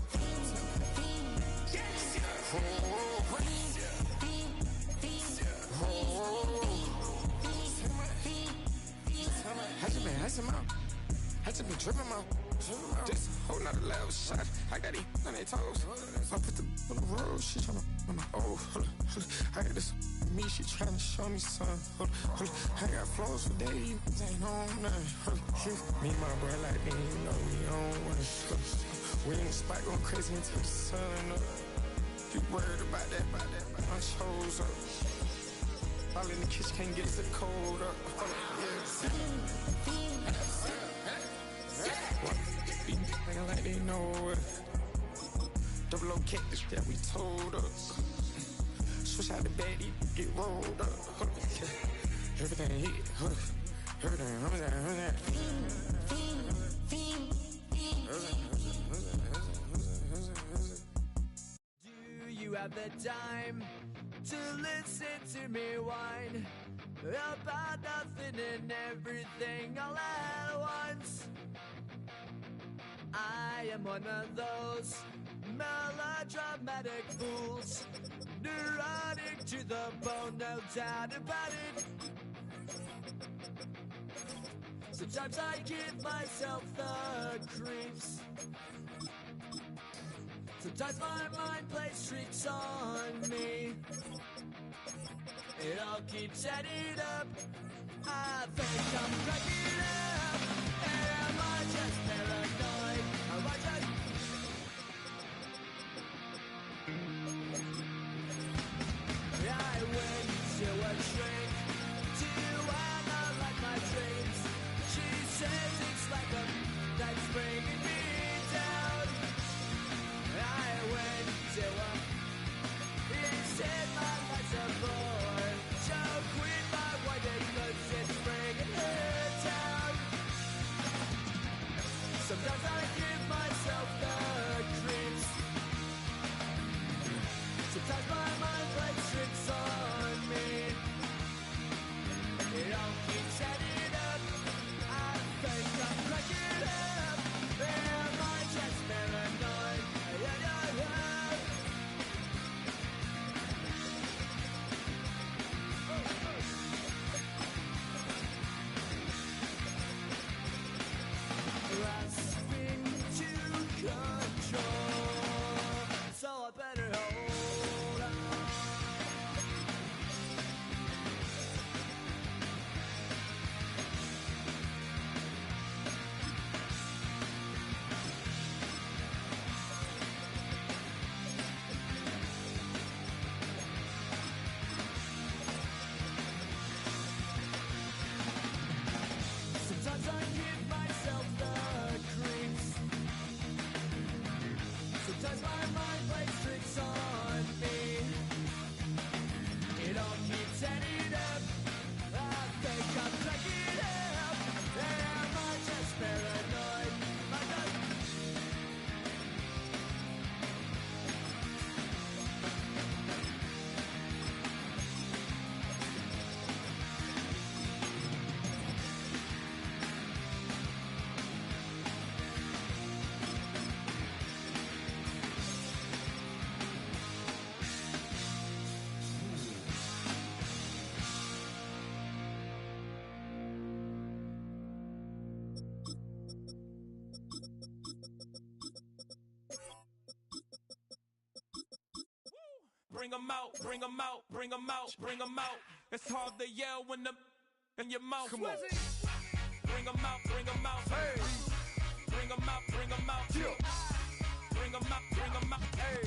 I just been tripping out. This whole nother level shot. I got these on their toes. I put the on the road. She tryna on my hold up. I got this me. She tryna show me something. Hold up. I got flows for days. Ain't on nothing. Me and my bro like they ain't know we on one. We in the spot going crazy until the sun up. You worried about that? My chose up. All in the kitchen can't get the cold up. Be nigga like they know it. Double O cactus that we told us. Switch out the bed, get rolled up. Everything hit, everything, Do you have the time to listen to me whine about nothing and everything all at once? I am one of those melodramatic fools, neurotic to the bone, no doubt about it. Sometimes I give myself the creeps. Sometimes my mind plays tricks on me. It all keeps adding up. I think I'm cracking up. Am I just paranoid? Am I just... I went to a shrink to analyze my dreams. She says it's like a that's bringing me down. I went to a... He said my life's a bore. So quit my wife because it's bringing her down. bring 'em out, bring 'em out, bring 'em out, bring 'em out. It's hard to yell when the in your mouth. Come on. Bring 'em out, bring 'em out. Hey. Bring 'em out, bring 'em out. Yeah. Bring 'em out, bring 'em out. Hey.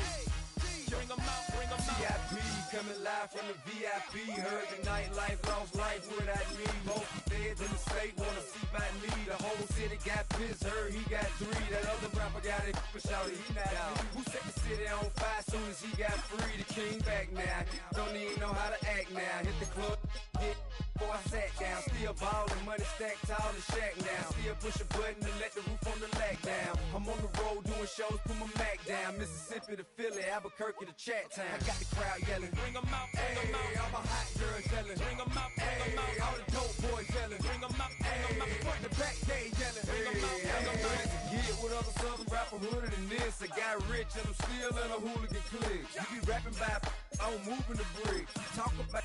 Bring 'em out, bring 'em out. VIP coming live from the VIP. Heard the nightlife, lost life without me. Most feds in the state wanna see by me. The whole city got pissed, heard he got 3. That other rapper got it, but shouted he not me. Who set the city on fire soon as he got free? The king back now, don't even know how to act now. Hit the club, hit before I sat down. Still ballin', money stacked tall and shack now. Still push a button to let the roof on the lag down. I'm on the road doing shows, put my Mac down. Mississippi to Philly, Albuquerque to Chat Town. I got the crowd yelling, bring 'em out, bring 'em out. All my hot girls yelling, bring 'em out, bring 'em out. All the dope boys yelling, bring 'em out, bring 'em out. Front to back, they yelling, bring 'em out, bring 'em out. Get with other southern rapper hooded than this. I got rich and I'm still in a hooligan clique. You be rapping by, I'm moving the brick. Talk about,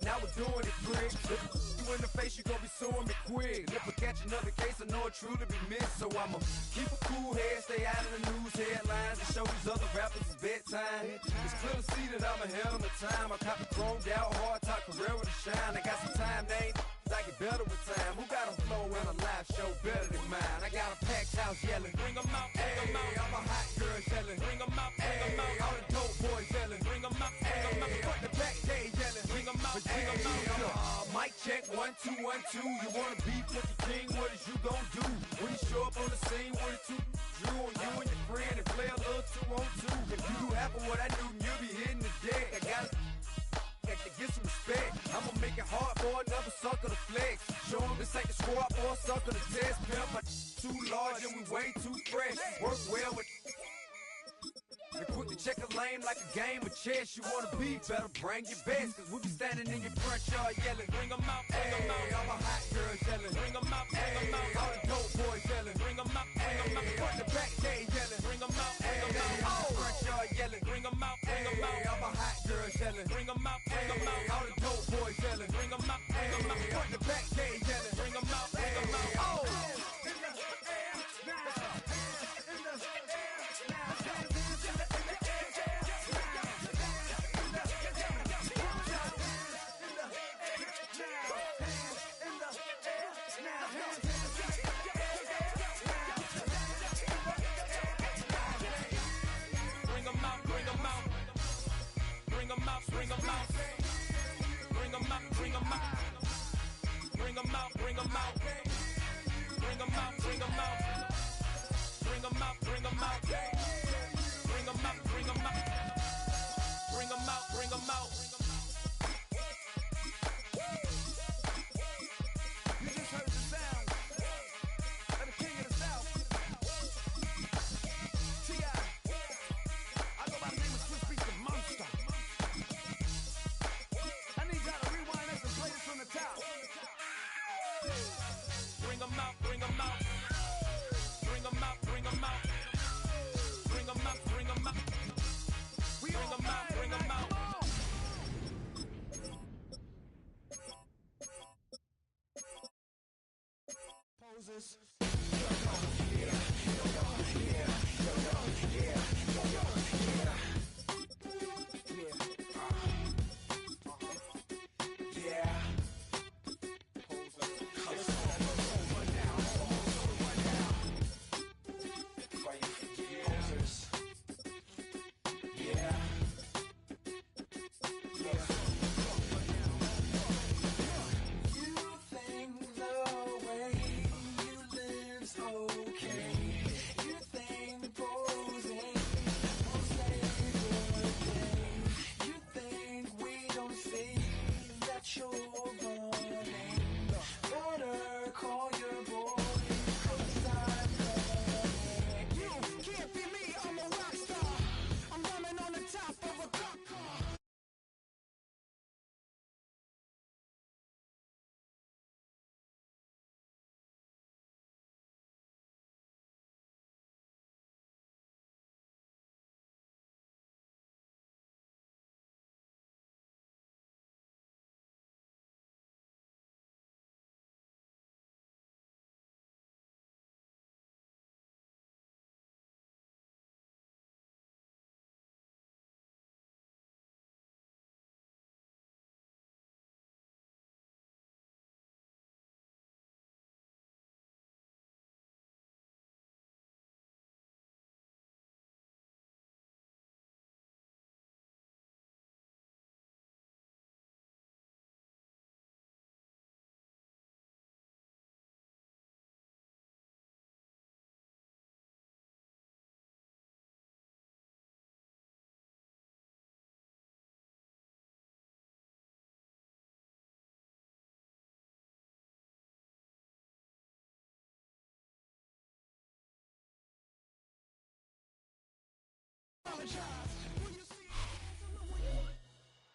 now we're doing it quick. You in the face, you gon' be suing me quick. If I catch another case, I know it truly be missed. So I'ma keep a cool head, stay out of the news headlines, and show these other rappers it's bedtime. It's clear to see that I'm ahead of my time. I caught the chromed out, hard top career with a shine. I got some time, they ain't I get better with time. Who got a flow and a live show better than mine? I got a packed house yelling, bring 'em out, bring 'em out. All my hot girls yelling, bring 'em out, bring 'em out. All the dope boys yelling, bring 'em out, bring 'em out. Front the back, they yelling, bring 'em out, bring 'em out. Mic check, 1 2 1 2. You wanna beef with the king? What is you gon' do when you show up on the scene with a 2 drew on you and your friend and play a little 2 on 2? If you do half of what I do, you'll be hitting the deck. I gotta get some respect. I'ma make it hard for another sucker to flex. Show him this ain't the squad for a sucker to test. Pimp, my too large and we way too fresh. Work well with and quick to check a lane like a game of chess. You wanna be better, bring your best. Cause we be standing in your front yard yelling, bring 'em out, bring 'em out. All my hot girls yelling, bring 'em out, bring 'em out. All the dope boys yelling, bring 'em out, bring 'em out. Front the back, they yelling, bring 'em out, bring 'em out. All the front yard yelling, bring 'em out, bring 'em out. All my hot girls yelling, bring 'em out, bring 'em out. All the dope boys yelling, bring 'em out, bring 'em out. Front the back, they yelling, bring 'em out, bring 'em out. Oh! Bring 'em out, bring 'em out, bring 'em out, bring 'em out, bring 'em out, bring 'em out, bring 'em out, bring 'em out, bring 'em out, bring 'em out, bring 'em out, bring 'em out, bring 'em out. You just heard the sound of the king of the South, T.I. I go by the name of Swiss Beats the Monster. I need y'all to rewind this and play this from the top. Bring 'em out, bring 'em out, bring 'em out, bring 'em out, bring 'em out, bring 'em out, bring 'em out, bring 'em out. Poses. You think the way you live's okay.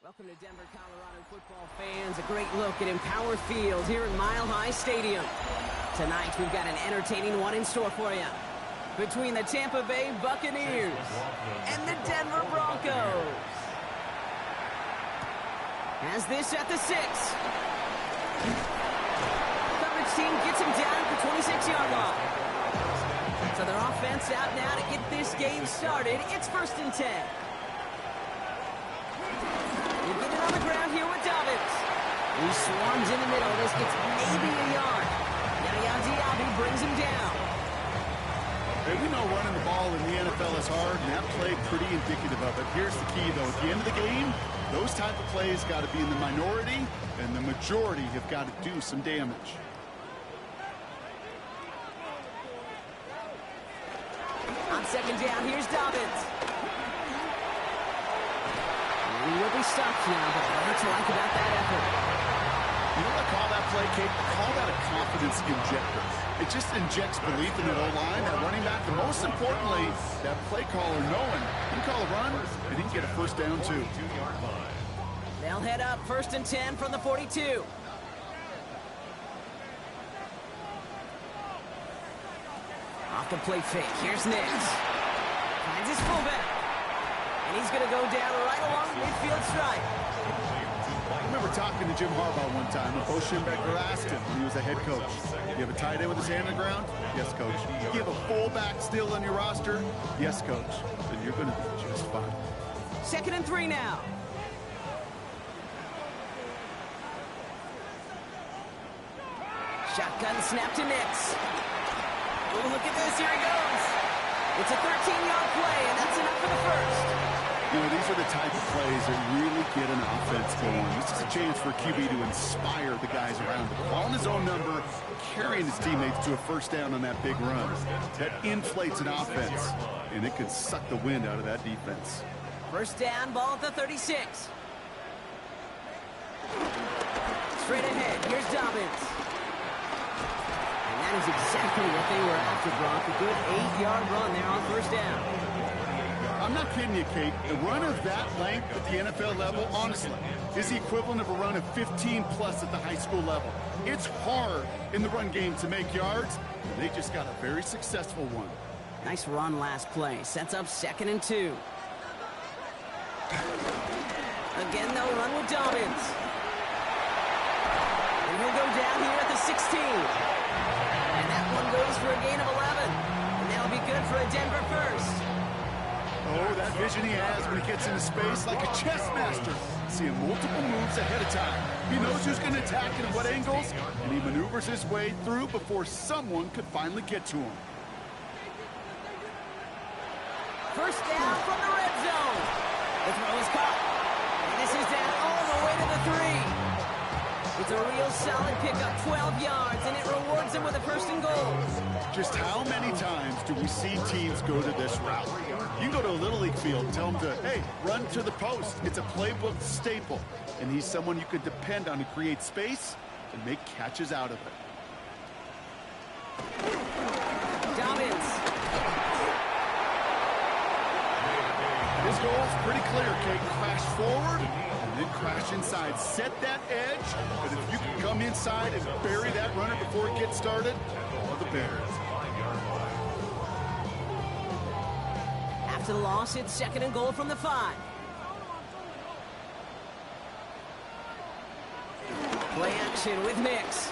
Welcome to Denver, Colorado football fans. A great look at Empower Field here in Mile High Stadium. Tonight we've got an entertaining one in store for you. Between the Tampa Bay Buccaneers and the Denver Broncos. As this at the 6. Coverage team gets him down at the 26-yard line. So their offense out now to get this game started. It's 1st and 10. You get it on the ground here with Dobbins. He swarms in the middle. This gets maybe a yard. Yaya Diaby brings him down. Hey, we know running the ball in the NFL is hard, and that play pretty indicative of it. Here's the key, though. At the end of the game, those type of plays got to be in the minority, and the majority have got to do some damage. On 2nd down, here's Dobbins. He will be stopped now, but what to like about that effort? You know what I call that play, Kate? I call that a confidence injector. It just injects belief in that O-line, that running back, and most importantly, that play caller knowing he can call a run, and he can get a 1st down too. They'll head up 1st and 10 from the 42. Off the play fake. Here's Nix. Finds his fullback. And he's going to go down right along the midfield stripe. I remember talking to Jim Harbaugh one time, and Bo Schembechler asked him when he was a head coach, "You have a tight end with his hand on the ground?" "Yes, coach." "You have a fullback still on your roster?" "Yes, coach." "Then you're going to be just fine." 2nd and 3 now. Shotgun snap to Nix. Oh, look at this. Here he goes. It's a 13-yard play, and that's enough for the 1st. You know, these are the type of plays that really get an offense going. This is a chance for QB to inspire the guys around him. Calling his own number, carrying his teammates to a 1st down on that big run. That inflates an offense, and it can suck the wind out of that defense. 1st down, ball at the 36. Straight ahead, here's Dobbins. And that is exactly what they were after, Brock. A good 8-yard run there on 1st down. I'm not kidding you, Kate. A run of that length at the NFL level, honestly, is the equivalent of a run of 15-plus at the high school level. It's hard in the run game to make yards, and they just got a very successful one. Nice run last play. Sets up 2nd and 2. Again, they'll run with Dobbins. And he'll go down here at the 16. And that one goes for a gain of 11. And that'll be good for a Denver 1st. Oh, that vision he has when he gets into space like a chess master. Seeing multiple moves ahead of time. He knows who's going to attack and at what angles, and he maneuvers his way through before someone could finally get to him. 1st down from the red zone. The throw is caught. And this is down all the way to the 3. It's a real solid pickup, 12 yards, and it rewards them with a 1st and goal. Just how many times do we see teams go to this route? You go to a Little League field and tell them to, hey, run to the post. It's a playbook staple, and he's someone you could depend on to create space and make catches out of it. Dobbins. His goal's pretty clear, Kate. Crash forward and then crash inside. Set that edge, but if you can come inside and bury that runner before it gets started, all the better. After the loss, it's 2nd and goal from the 5. Play action with Nix.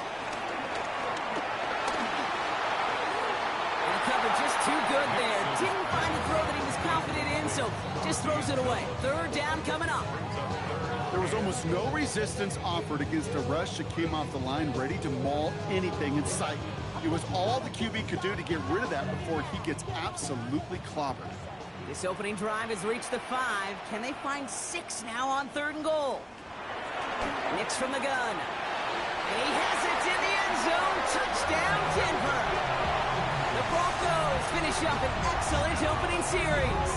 And the cover just too good there. Didn't find the throw that he was confident in, so just throws it away. 3rd down coming up. There was almost no resistance offered against a rush that came off the line ready to maul anything in sight. It was all the QB could do to get rid of that before he gets absolutely clobbered. This opening drive has reached the 5. Can they find 6 now on 3rd and goal? Nix from the gun. And he has it in the end zone. Touchdown, Denver. The Broncos finish up an excellent opening series.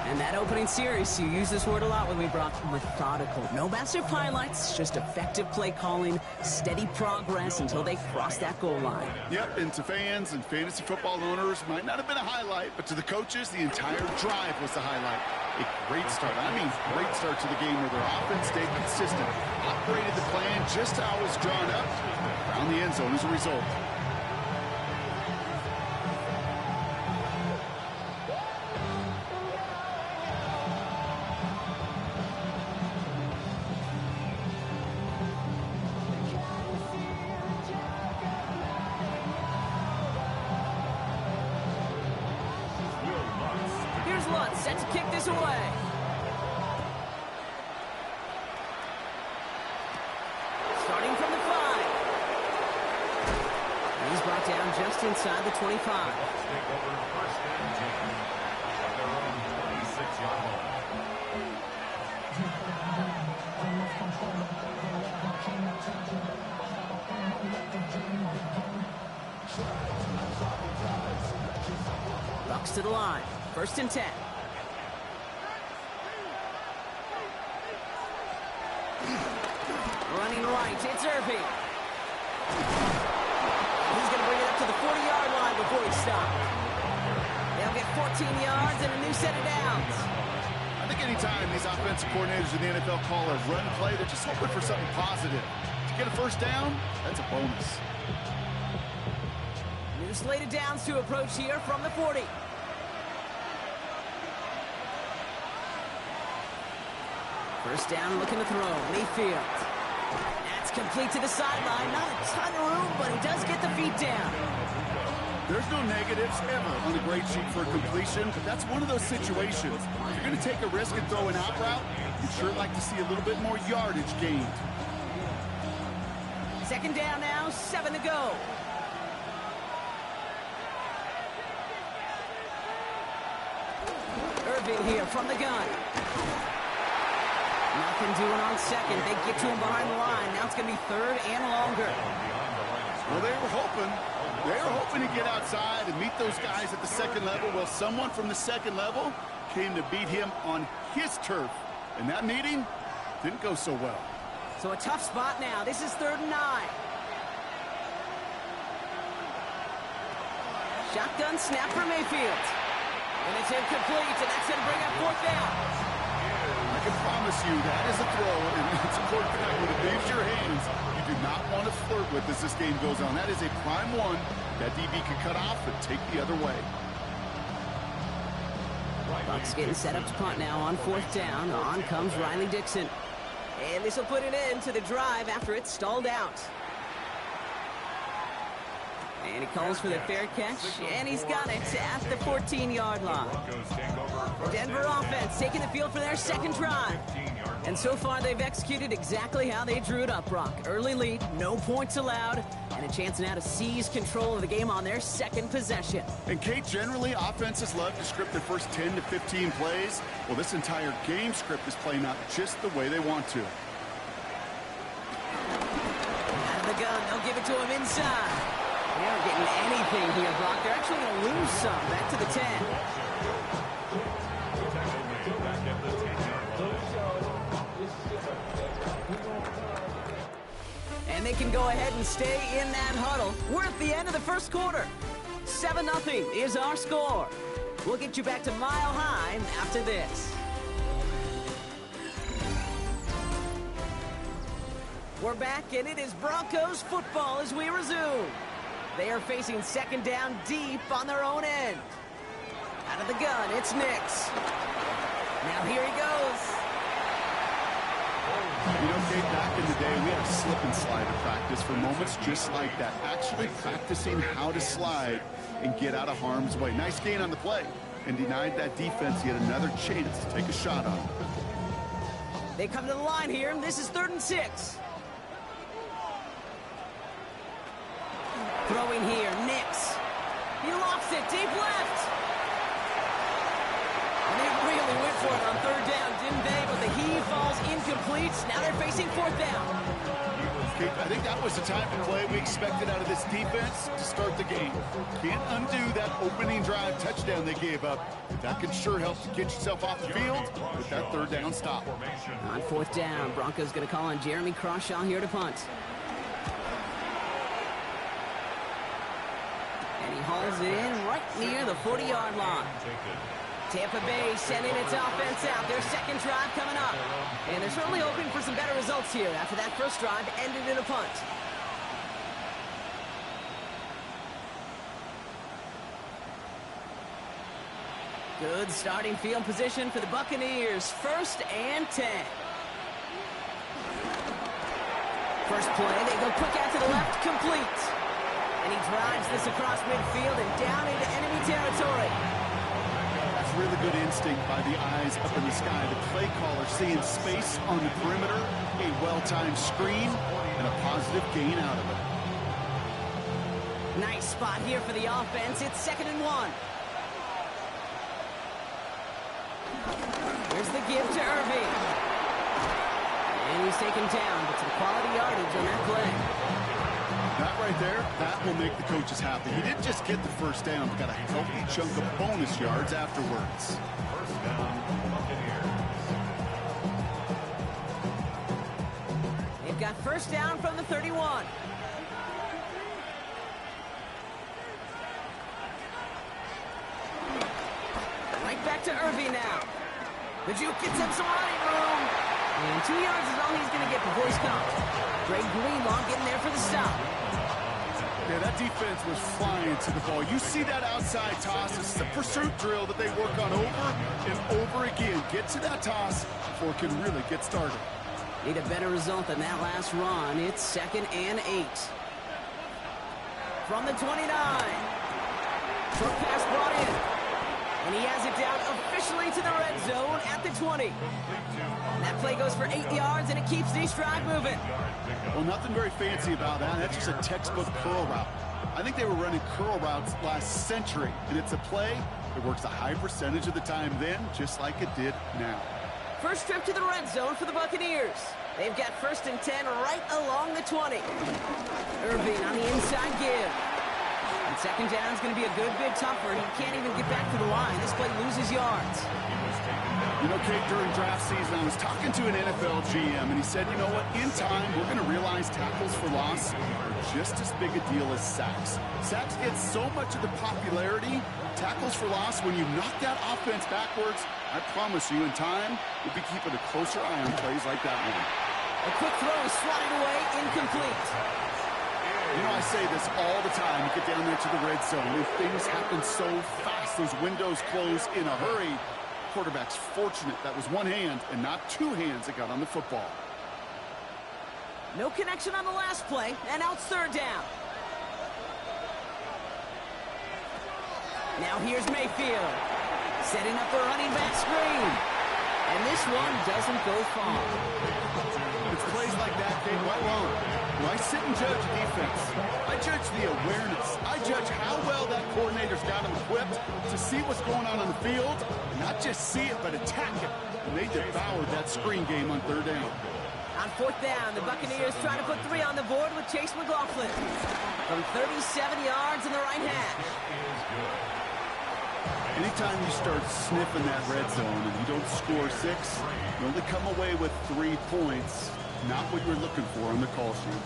And that opening series, you use this word a lot when we brought methodical. No massive highlights, just effective play calling, steady progress until they cross that goal line. Yep, and to fans and fantasy football owners, might not have been a highlight, but to the coaches, the entire drive was the highlight. A great start. I mean, great start to the game where their offense stayed consistent, operated the plan just how it was drawn up, around the end zone as a result. Set to kick this away. Starting from the 5. He's brought down just inside the 25. Bucks to the line. 1st and 10. Running right, it's Irving. He's going to bring it up to the 40-yard line before he stops. They'll get 14 yards and a new set of downs. I think anytime these offensive coordinators in the NFL call a run play, they're just hoping for something positive. To get a first down, that's a bonus. New slate of downs to approach here from the 40. First down, looking to throw. Mayfield. That's complete to the sideline. Not a ton of room, but he does get the feet down. There's no negatives ever on the grade sheet for completion, but that's one of those situations. If you're going to take a risk and throw an out route, you'd sure like to see a little bit more yardage gained. 2nd down now, 7 to go. Irving here from the gun. Nothing doing on 2nd. They get to him behind the line. Now it's going to be 3rd and longer. Well, they were hoping to get outside and meet those guys at the 2nd level. Well, someone from the 2nd level came to beat him on his turf. And that meeting didn't go so well. So a tough spot now. This is 3rd and 9. Shotgun snap for Mayfield. And it's incomplete, and that's going to bring up 4th down. I can promise you that is a throw, and it's important that when it leaves your hands, you do not want to flirt with as this game goes on. That is a prime one that DB could cut off and take the other way. Bucks getting set up to punt now on 4th down. On comes Riley Dixon. And this will put an end to the drive after it's stalled out. And he calls for the fair catch, and he's got it at the 14-yard line. The Denver offense taking the field for their 2nd drive. And so far, they've executed exactly how they drew it up, Brock. Early lead, no points allowed, and a chance now to seize control of the game on their 2nd possession. And, Kate, generally, offenses love to script their first 10 to 15 plays. Well, this entire game script is playing out just the way they want to. Out of the gun, they'll give it to him inside. They aren't getting anything here, Brock. They're actually going to lose some. Back to the 10. And they can go ahead and stay in that huddle. We're at the end of the 1st quarter. 7-0 is our score. We'll get you back to Mile High after this. We're back, and it is Broncos football as we resume. They are facing 2nd down deep on their own end. Out of the gun, it's Nix. Now here he goes. You know, Dave, back in the day, we had a slip and slide in practice for moments just like that. Actually practicing how to slide and get out of harm's way. Nice gain on the play, and denied that defense yet another chance to take a shot on him. They come to the line here, and this is 3rd and 6. Throwing here, Nix. He lofts it deep left. And they really went for it on 3rd down, didn't they? But the heave falls incomplete. Now they're facing 4th down. Kate, I think that was the type of play we expected out of this defense to start the game. Can't undo that opening drive touchdown they gave up. That can sure help to get yourself off the field with that third down stop. On fourth down, Broncos going to call on Jeremy Crawshaw here to punt. And he hauls it in right near the 40-yard line. Tampa Bay sending its offense out. Their second drive coming up. And they're certainly hoping for some better results here after that first drive ended in a punt. Good starting field position for the Buccaneers. 1st and 10. First play, they go quick out to the left, complete. And he drives this across midfield and down into enemy territory. That's really good instinct by the eyes up in the sky. The play caller seeing space on the perimeter, a well-timed screen, and a positive gain out of it. Nice spot here for the offense. It's 2nd and 1. Here's the give to Irving. And he's taken down, but some quality yardage on that play. That right there, that will make the coaches happy. He didn't just get the first down, but got a healthy chunk of bonus yards afterwards. First down, Buccaneers. They've got first down from the 31. Right back to Irving now. The Juke gets him some running room. And 2 yards is all he's going to get before he's caught. Greg Greenlaw getting there for the stop. Yeah, that defense was flying to the ball. You see that outside toss. This is a pursuit drill that they work on over and over again. Get to that toss before it can really get started. Need a better result than that last run. It's 2nd and 8. From the 29. Short pass brought in. And he has it down officially to the red zone at the 20. And that play goes for 8 yards, and it keeps the drive moving. Well, nothing very fancy about that. That's just a textbook curl route. I think they were running curl routes last century, and it's a play that works a high percentage of the time then, just like it did now. First trip to the red zone for the Buccaneers. They've got 1st and 10 right along the 20. Irving on the inside give. And 2nd down is going to be a good bit tougher. He can't even get back to the line. This play loses yards. You know, Kate, during draft season, I was talking to an NFL GM, and he said, you know what, in time, we're going to realize tackles for loss are just as big a deal as sacks. Sacks get so much of the popularity. Tackles for loss, when you knock that offense backwards, I promise you, in time, we'll be keeping a closer eye on plays like that one. A quick throw is swatted away, incomplete. You know, I say this all the time. You get down there to the red zone, and things happen so fast. Those windows close in a hurry. Quarterback's fortunate that was one hand and not two hands that got on the football. No connection on the last play, and now it's 3rd down. Now here's Mayfield, setting up the running back screen. And this one doesn't go far. It's plays like that, Kate, right wrong. When I sit and judge defense, I judge the awareness. I judge how well that coordinator's got him equipped to see what's going on the field, and not just see it, but attack it. And they devoured that screen game on 3rd down. On 4th down, the Buccaneers trying to put 3 on the board with Chase McLaughlin. From 37 yards in the right hash. Anytime you start sniffing that red zone and you don't score 6, you only come away with 3 points. Not what you're looking for on the call sheet.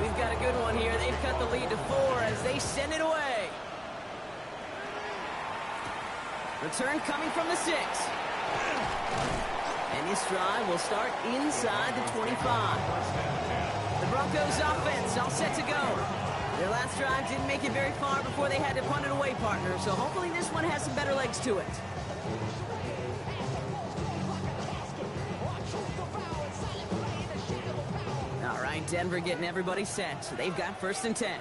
We've got a good one here. They've cut the lead to 4 as they send it away. Return coming from the 6. And this drive will start inside the 25. The Broncos offense all set to go. Their last drive didn't make it very far before they had to punt it away, partner. So hopefully this one has some better legs to it. All right, Denver getting everybody set. So they've got 1st and 10.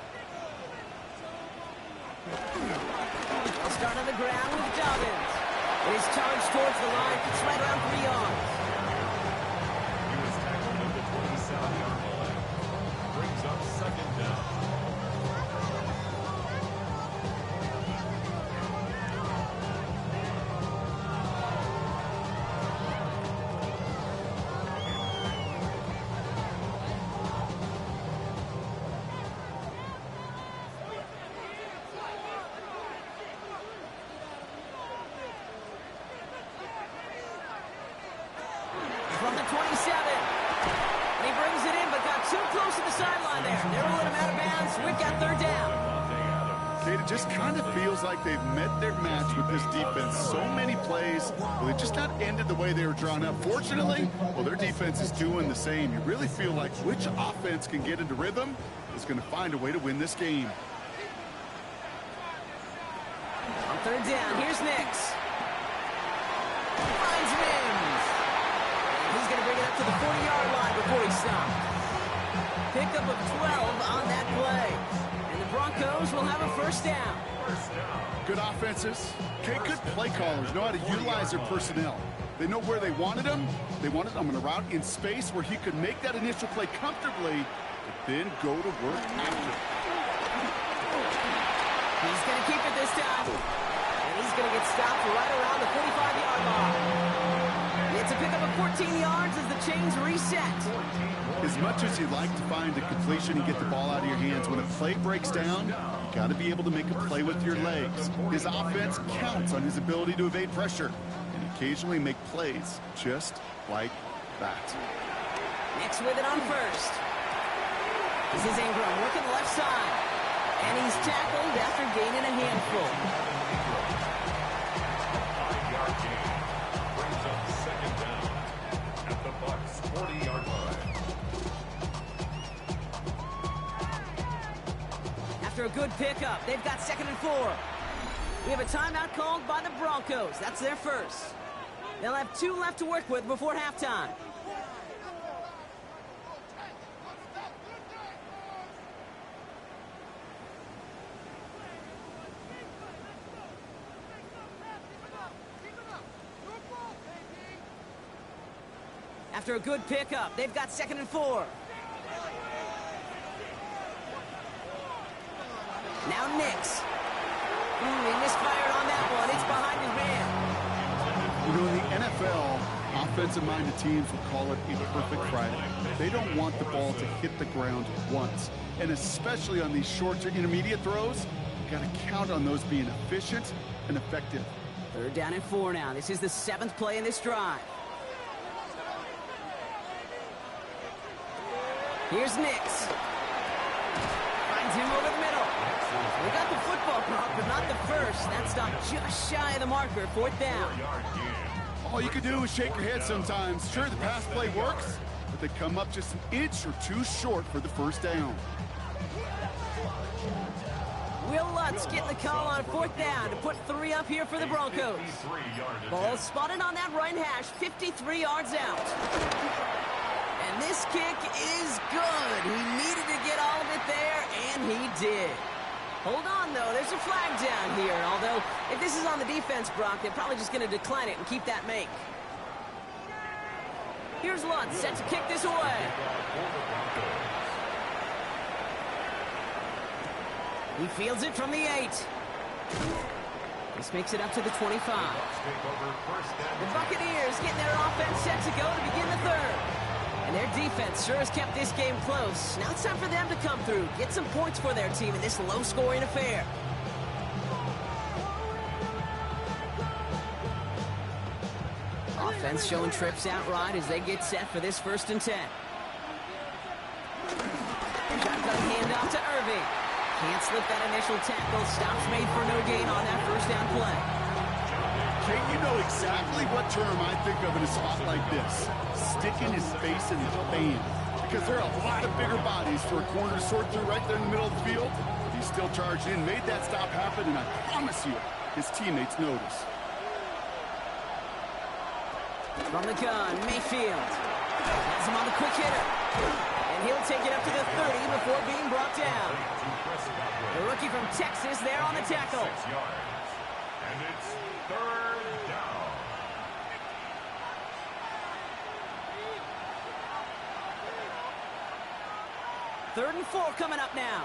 They'll start on the ground with Dobbins. It is charged towards the line. It's right around 3 yards. He was tackled at the 27-yard line. Brings up 2nd down. just kind of feels like they've met their match with this defense. So many plays, well, they just not ended the way they were drawn up. Fortunately, well, their defense is doing the same. You really feel like which offense can get into rhythm is going to find a way to win this game. On third down, here's Nix. Finds Mims. He's going to bring it up to the 40-yard line before he stops. Pickup of 12 on that play. And the Broncos will have a first down. Good offenses. Okay, good play callers know how to utilize their personnel. They know where they wanted him. They wanted him on a route in space where he could make that initial play comfortably, but then go to work after. He's going to keep it this time. And he's going to get stopped right around the 45-yard line. It's a pickup of 14 yards as the chains reset. As much as you'd like to find a completion and get the ball out of your hands, when a play breaks down, you got to be able to make a play with your legs. His offense counts on his ability to evade pressure and occasionally make plays just like that. Nix with it on first. This is Ingram working the left side. And he's tackled after gaining a handful. 5-yard gain brings up second down at the Bucs' 40-yard line. After a good pickup, they've got 2nd and 4. We have a timeout called by the Broncos. That's their first. They'll have 2 left to work with before halftime. After a good pickup, they've got 2nd and 4. Now Nix. He misfired on that one. It's behind his man. You know, in the NFL, offensive-minded teams will call it a perfect Friday. They don't want the ball to hit the ground once. And especially on these short to intermediate throws, you got to count on those being efficient and effective. 3rd down and 4 now. This is the 7th play in this drive. Here's Nix. Finds him over the middle. We got the football block, but not the first. That stop just shy of the marker. 4th down. All you can do is shake your head sometimes. Sure, the pass play works, but they come up just an inch or 2 short for the first down. Will Lutz getting the call on 4th down to put 3 up here for the Broncos. Ball spotted on that right hash, 53 yards out. And this kick is good. He needed to get all of it there, and he did. Hold on, though. There's a flag down here. Although, if this is on the defense, Brock, they're probably just going to decline it and keep that make. Here's Lutz, set to kick this away. He fields it from the 8. This makes it up to the 25. The Buccaneers getting their offense set to go to begin the 3rd. And their defense sure has kept this game close. Now it's time for them to come through, get some points for their team in this low-scoring affair. Offense showing trips out right as they get set for this 1st and 10. Shotgun handoff to Irving. Can't slip that initial tackle. Stops made for no gain on that 1st down play. Jake, you know exactly what term I think of in a spot like this. Sticking his face in the fan. Because there are a lot of bigger bodies for a corner to sort through right there in the middle of the field. He still charged in, made that stop happen, and I promise you, his teammates notice. From the gun, Mayfield. Has him on the quick hitter. And he'll take it up to the 30 before being brought down. The rookie from Texas there on the tackle. And it's 3rd down. Third and 4 coming up now.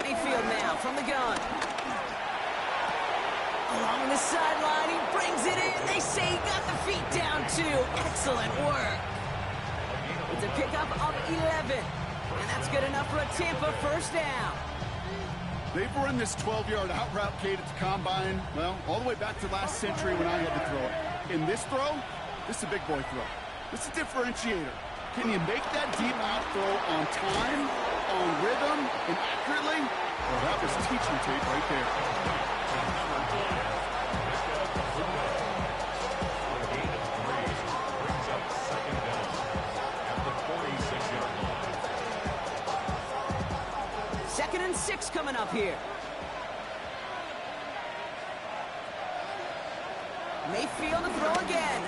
Mayfield now from the gun. Along the sideline, he brings it in. They say he got the feet down too. Excellent work. It's a pickup of 11. And that's good enough for a Tampa 1st down. They've run this 12-yard out route, Kate, at the combine, well, all the way back to last century when I had to throw it. In this throw, this is a big boy throw. This is a differentiator. Can you make that deep out throw on time, on rhythm, and accurately? Well, that was teaching tape right there. Second and 6 coming up here. Mayfield to throw again.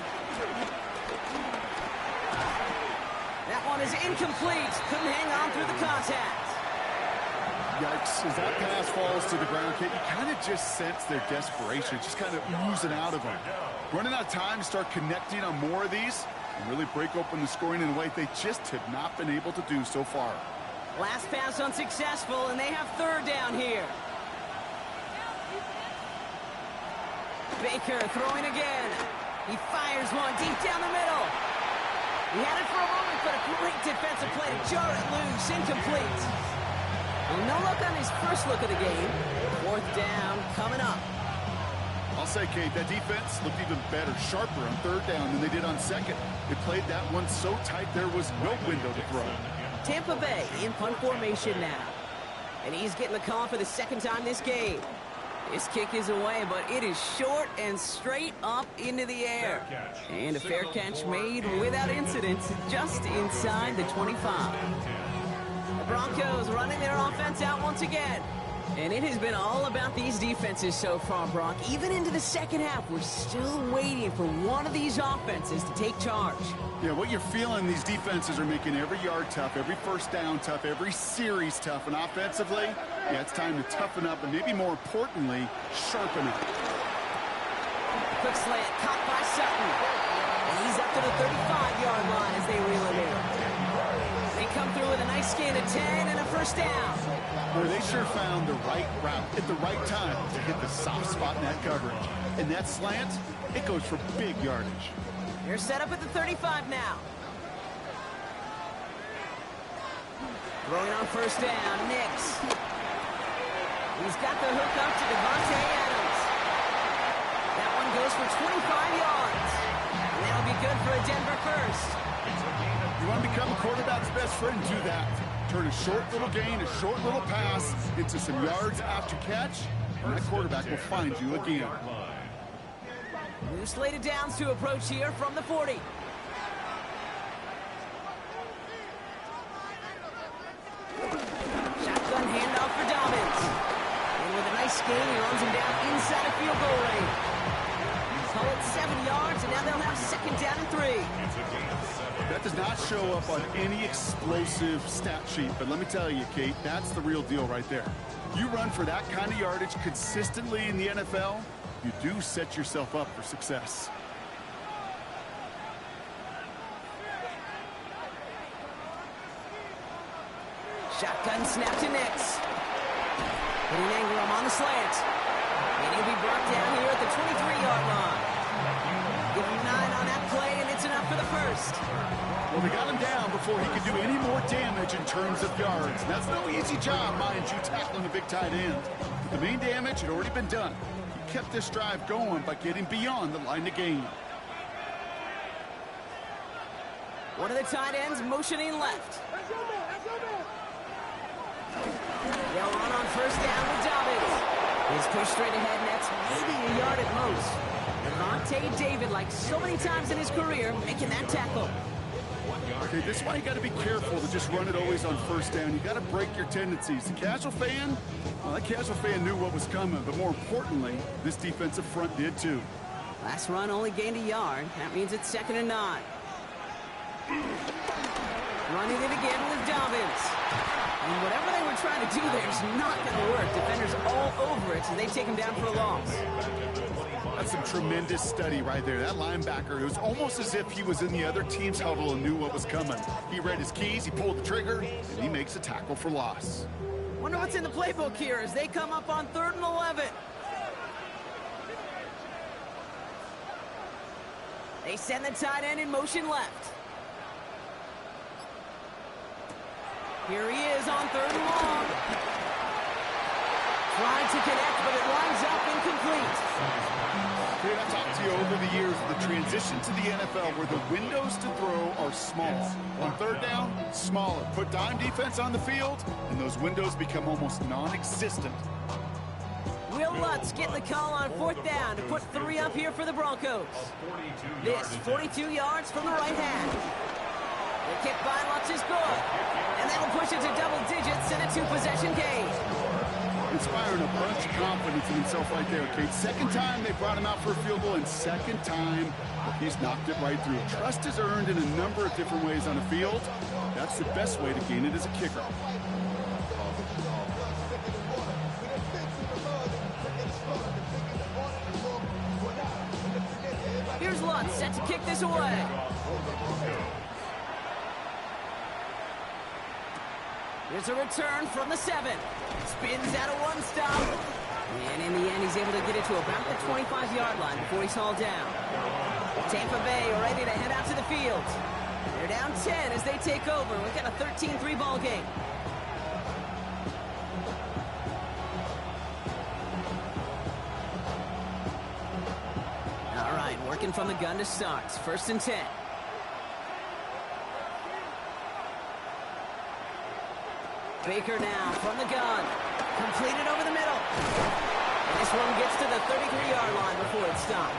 That one is incomplete. Couldn't hang on through the contact. Yikes, as that pass falls to the ground, Kate, you kind of just sense their desperation. Just kind of oozing out of them. Running out of time to start connecting on more of these and really break open the scoring in a way they just have not been able to do so far. Last pass unsuccessful, and they have third down here. Baker throwing again. He fires one deep down the middle. He had it for a moment, but a great defensive play to jar it loose. Incomplete. Well, no luck on his first look of the game. Fourth down coming up. I'll say, Kate, that defense looked even better, sharper on third down than they did on second. They played that one so tight there was no window to throw. Tampa Bay in punt formation now. And he's getting the call for the second time this game. His kick is away, but it is short and straight up into the air. And a fair catch made without incident, just inside the 25. The Broncos running their offense out once again. And it has been all about these defenses so far, Brock. Even into the second half, we're still waiting for one of these offenses to take charge. Yeah, what you're feeling, these defenses are making every yard tough, every first down tough, every series tough. And offensively, yeah, it's time to toughen up and maybe more importantly, sharpen up. Quick slant caught by Sutton. And he's up to the 35-yard line as they reel it in. They come through with a nice gain of 10 and a first down. Boy, they sure found the right route at the right time to hit the soft spot in that coverage. And that slant, it goes for big yardage. They're set up at the 35 now. Throwing on first down, Nix. He's got the hook up to Devontae Adams. That one goes for 25 yards. And that'll be good for a Denver first. You want to become a quarterback's best friend, do that. Turn a short little gain, a short little pass into some yards after catch, and that quarterback will find you again. New slated downs to approach here from the 40. Shotgun handoff for Dobbins. And with a nice gain, he runs him down inside a field goal range. Call it 7 yards, and now they'll have second down and 3. That does not show up on any explosive stat sheet, but let me tell you, Kate, that's the real deal right there. You run for that kind of yardage consistently in the NFL, you do set yourself up for success. Shotgun snap to Nix. Putting Ingram on the slant. And he'll be brought down here at the 23-yard line. Give him 9 on that play, and it's enough for the first. Well, they got him down before he could do any more damage in terms of yards. That's no easy job, mind you, tackling a big tight end. But the main damage had already been done. He kept this drive going by getting beyond the line of gain. One of the tight ends motioning left. They'll run on first down with Dobbins. He's pushed straight ahead, and that's maybe a yard at most. Devontae David, like so many times in his career, making that tackle. Okay, this is why you got to be careful to just run it always on first down. You got to break your tendencies. The casual fan, well, that casual fan knew what was coming, but more importantly, this defensive front did too. Last run only gained a yard. That means it's 2nd and 9. Running it again with Dobbins. And whatever they were trying to do there is not going to work. Defenders all over it, so they take him down for a loss. That's some tremendous study right there. That linebacker, it was almost as if he was in the other team's huddle and knew what was coming. He read his keys, he pulled the trigger, and he makes a tackle for loss. Wonder what's in the playbook here as they come up on 3rd and 11. They send the tight end in motion left. Here he is on 3rd and long. Tried to connect, but it winds up incomplete. I've talked to you over the years of the transition to the NFL where the windows to throw are are small. On third down, smaller. Put dime defense on the field, and those windows become almost non-existent. Will Lutz getting the call on fourth down to put 3 up here for the Broncos. This 42 yards from the right hand. The kick by Lutz is good. And that'll push it to double digits in a 2-possession game. Inspiring a bunch of confidence in himself right there, Kate. Second time they brought him out for a field goal, and second time he's knocked it right through. Trust is earned in a number of different ways on the field. That's the best way to gain it as a kicker. Here's Lutz set to kick this away. Here's a return from the 7. Spins out of one stop. And in the end, he's able to get it to about the 25-yard line before he's hauled down. Tampa Bay ready to head out to the field. They're down 10 as they take over. We've got a 13-3 ball game. All right, working from the gun to start. 1st and 10. Baker now from the gun. Completed over the middle. And this one gets to the 33-yard line before it's stopped.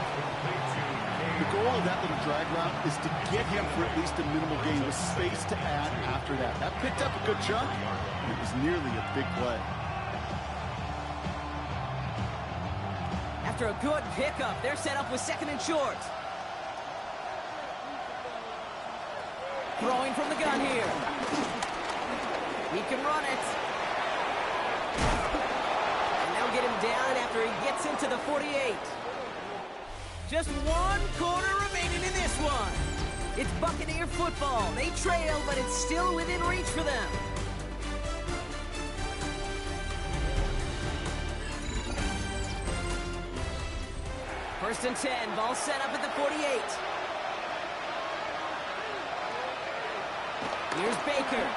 The goal of that little drag route is to get him for at least a minimal gain with space to add after that. That picked up a good chunk, and it was nearly a big play. After a good pickup, they're set up with 2nd and short. Throwing from the gun here. He can run it. And they'll get him down after he gets into the 48. Just 1 quarter remaining in this one. It's Buccaneer football. They trail, but it's still within reach for them. First and 10. Ball set up at the 48. Here's Baker.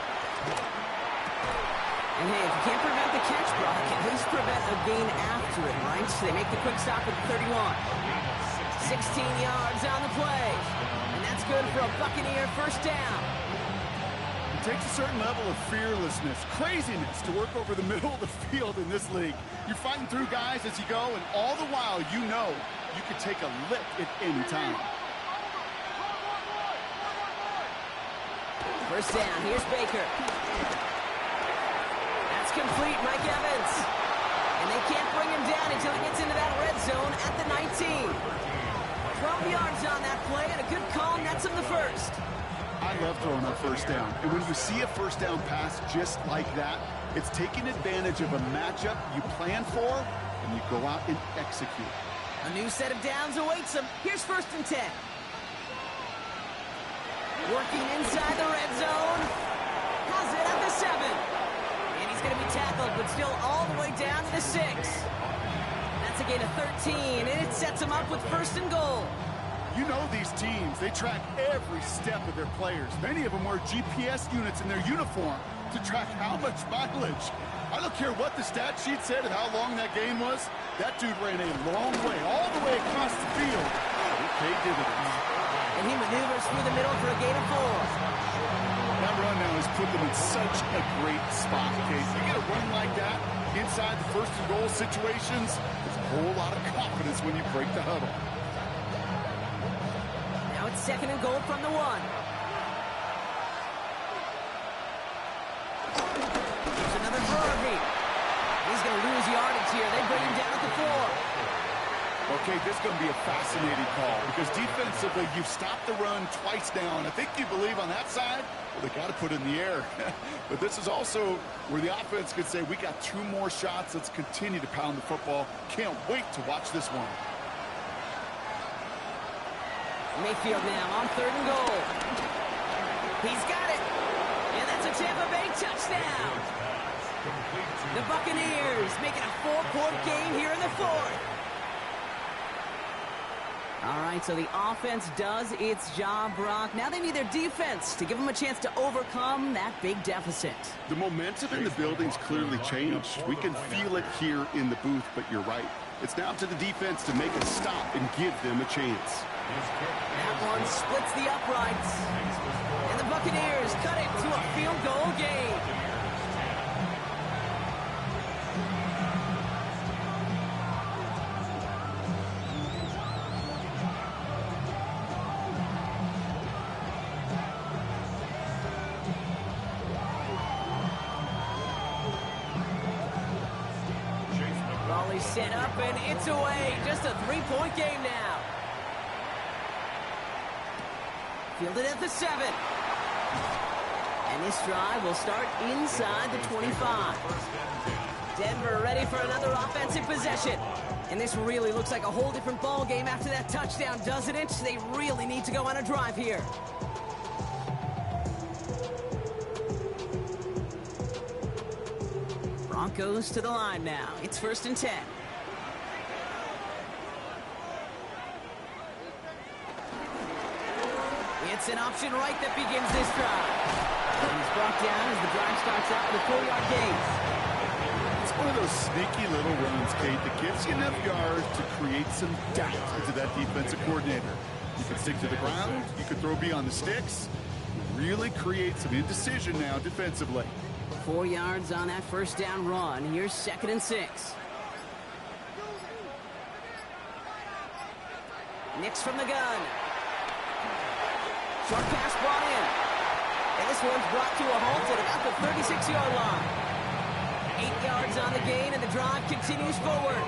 And hey, if you can't prevent the catch, Brock, at least prevent a gain after it, right? So they make the quick stop at the 31. 16 yards on the play. And that's good for a Buccaneer first down. It takes a certain level of fearlessness, craziness to work over the middle of the field in this league. You're fighting through guys as you go, and all the while you know you could take a lick at any time. First down, here's Baker. That's complete, Mike Evans. And they can't bring him down until he gets into that red zone at the 19. 12 yards on that play, and a good call nets him the first. I love throwing on first down. And when you see a first down pass just like that, it's taking advantage of a matchup you plan for, and you go out and execute. A new set of downs awaits him. Here's 1st and 10. Working inside the red zone. Has it at the 7. And he's going to be tackled, but still all the way down to the 6. That's a gain of 13, and it sets him up with 1st and goal. You know these teams, they track every step of their players. Many of them wear GPS units in their uniform to track how much mileage. I don't care what the stat sheet said and how long that game was. That dude ran a long way, all the way across the field. It paid dividends. And he maneuvers through the middle for a gain of 4. That run now has put them in such a great spot, Case. You get a run like that inside the 1st and goal situations, there's a whole lot of confidence when you break the huddle. Now it's 2nd and goal from the 1. There's another thrower here. He's going to lose yardage here. They bring him down at the 4. Okay, this is going to be a fascinating call because defensively, you've stopped the run twice now, and I think you believe on that side, well, they got to put it in the air. But this is also where the offense could say, we got 2 more shots. Let's continue to pound the football. Can't wait to watch this one. Mayfield now on 3rd and goal. He's got it. And that's a Tampa Bay touchdown. The Buccaneers making a 4-point game here in the 4th. All right, so the offense does its job, Brock. Now they need their defense to give them a chance to overcome that big deficit. The momentum in the building's clearly changed. We can feel it here in the booth, but you're right. It's now to the defense to make a stop and give them a chance. That one splits the uprights. Set up and it's away. Just a three-point game now. Fielded at the 7. And this drive will start inside the 25. Denver ready for another offensive possession. And this really looks like a whole different ball game after that touchdown, doesn't it? They really need to go on a drive here. Broncos to the line now. It's 1st and 10. It's an option right that begins this drive. And he's brought down as the drive starts out with a 4-yard gain. It's one of those sneaky little runs, Kate, that gives you enough yards to create some doubt into that defensive coordinator. You can stick to the ground. You can throw beyond the sticks. Really create some indecision now defensively. 4 yards on that first down run. Here's 2nd and 6. Nix from the gun. Short pass brought in. And this one's brought to a halt at about the 36-yard line. 8 yards on the gain, and the drive continues forward.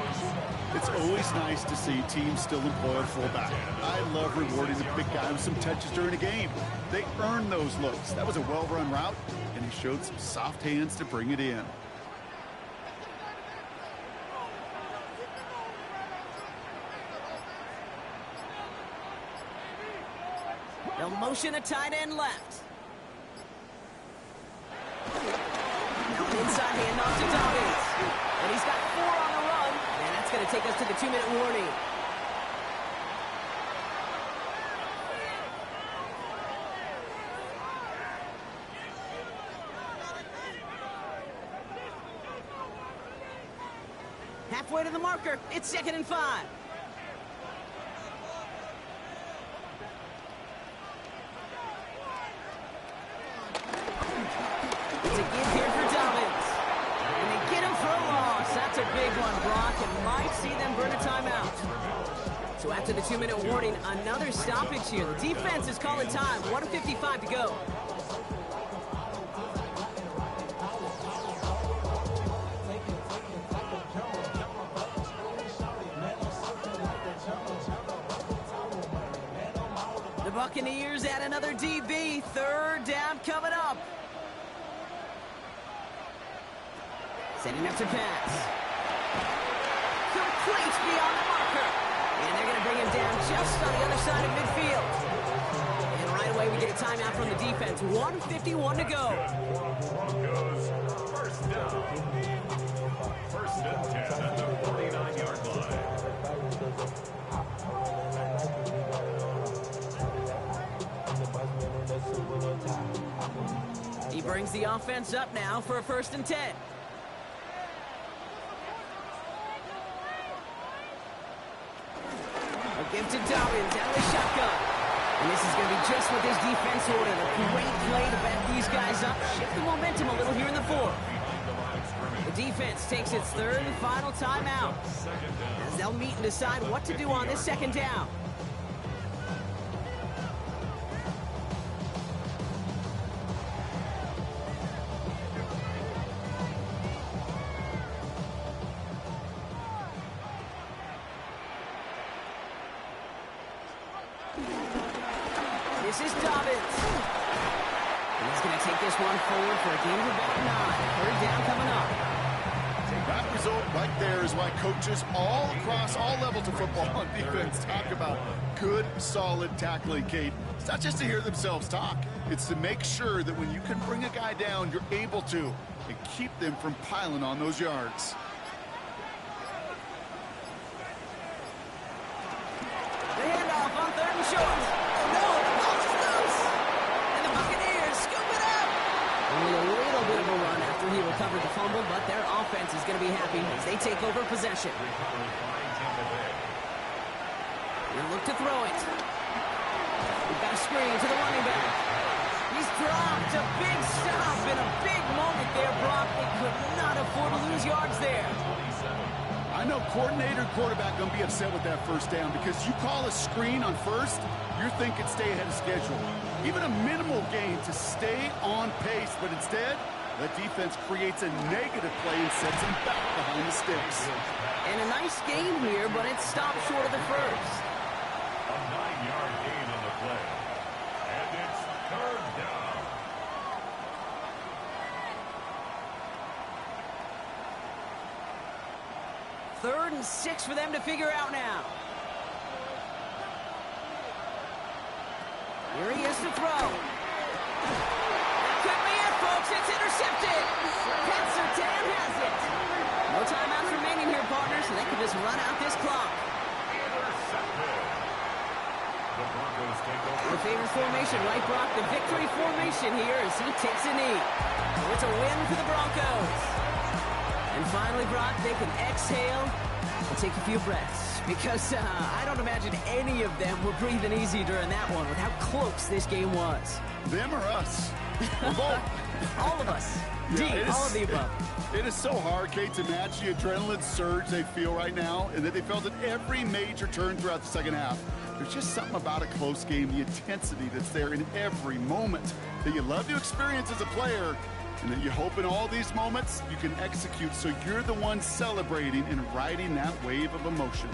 It's always nice to see teams still employ a fullback. I love rewarding the big guy with some touches during a game. They earn those looks. That was a well-run route, and he showed some soft hands to bring it in. They'll motion a tight end left. Now an inside handoff to Dobbins. And he's got 4 on the run. And that's going to take us to the 2-minute warning. Halfway to the marker. It's 2nd and 5. It's a give here for Dobbins. And they get him for a loss. That's a big one, Brock, and might see them burn a timeout. So after the 2-minute warning, another stoppage here. The defense is calling time. 1:55 to go. The Buccaneers add another DB. 3rd down coming up. Setting up to pass. Complete beyond the marker. And they're going to bring him down just on the other side of midfield. And right away we get a timeout from the defense. 1:51 to go. Broncos, 1st down. 1st and 10 at the 49-yard line. He brings the offense up now for a 1st and 10. Give to Dobbins out of the shotgun. And this is going to be just what this defense ordered. A great play to back these guys up. Shift the momentum a little here in the 4th. The defense takes its 3rd and final timeout. As they'll meet and decide what to do on this 2nd down. This is Dobbins. And he's going to take this one forward for a gain of about 9. 3rd down coming up. That result right there is why coaches all across all levels of football on defense talk about good, solid tackling, Kate. It's not just to hear themselves talk. It's to make sure that when you can bring a guy down, you're able to, and keep them from piling on those yards. The handoff on 3rd and short. Oh no, the ball is loose. And the Buccaneers scoop it up. Only a little bit of a run after he recovered the fumble, but their offense is going to be happy as they take over possession. They'll look to throw it. We've got a screen to the running back. He's dropped. A big stop and a big moment there, Brock. They could not afford to lose yards there. I know coordinator and quarterback going to be upset with that 1st down because you call a screen on 1st, you're thinking stay ahead of schedule. Even a minimal gain to stay on pace, but instead, the defense creates a negative play and sets him back behind the sticks. And a nice game here, but it stopped short of the first. A 9-yard gain on the play. And it's third down. Third and 6 for them to figure out now. Here he is to throw. Quickly in, folks. It's intercepted. Pencertan has it. No timeouts remaining here, partners, so they can just run out this clock. Intercepted. The Broncos take over. Your favorite formation, right, Brock? The victory formation here as he takes a knee. So it's a win for the Broncos. And finally, Brock, they can exhale and take a few breaths. Because I don't imagine any of them were breathing easy during that one with how close this game was. Them or us? We're both. All of us. Yeah, all of the above. It is so hard, Kate, to match the adrenaline surge they feel right now and that they felt at every major turn throughout the second half. There's just something about a close game, the intensity that's there in every moment that you love to experience as a player, and that you hope in all these moments you can execute so you're the one celebrating and riding that wave of emotion.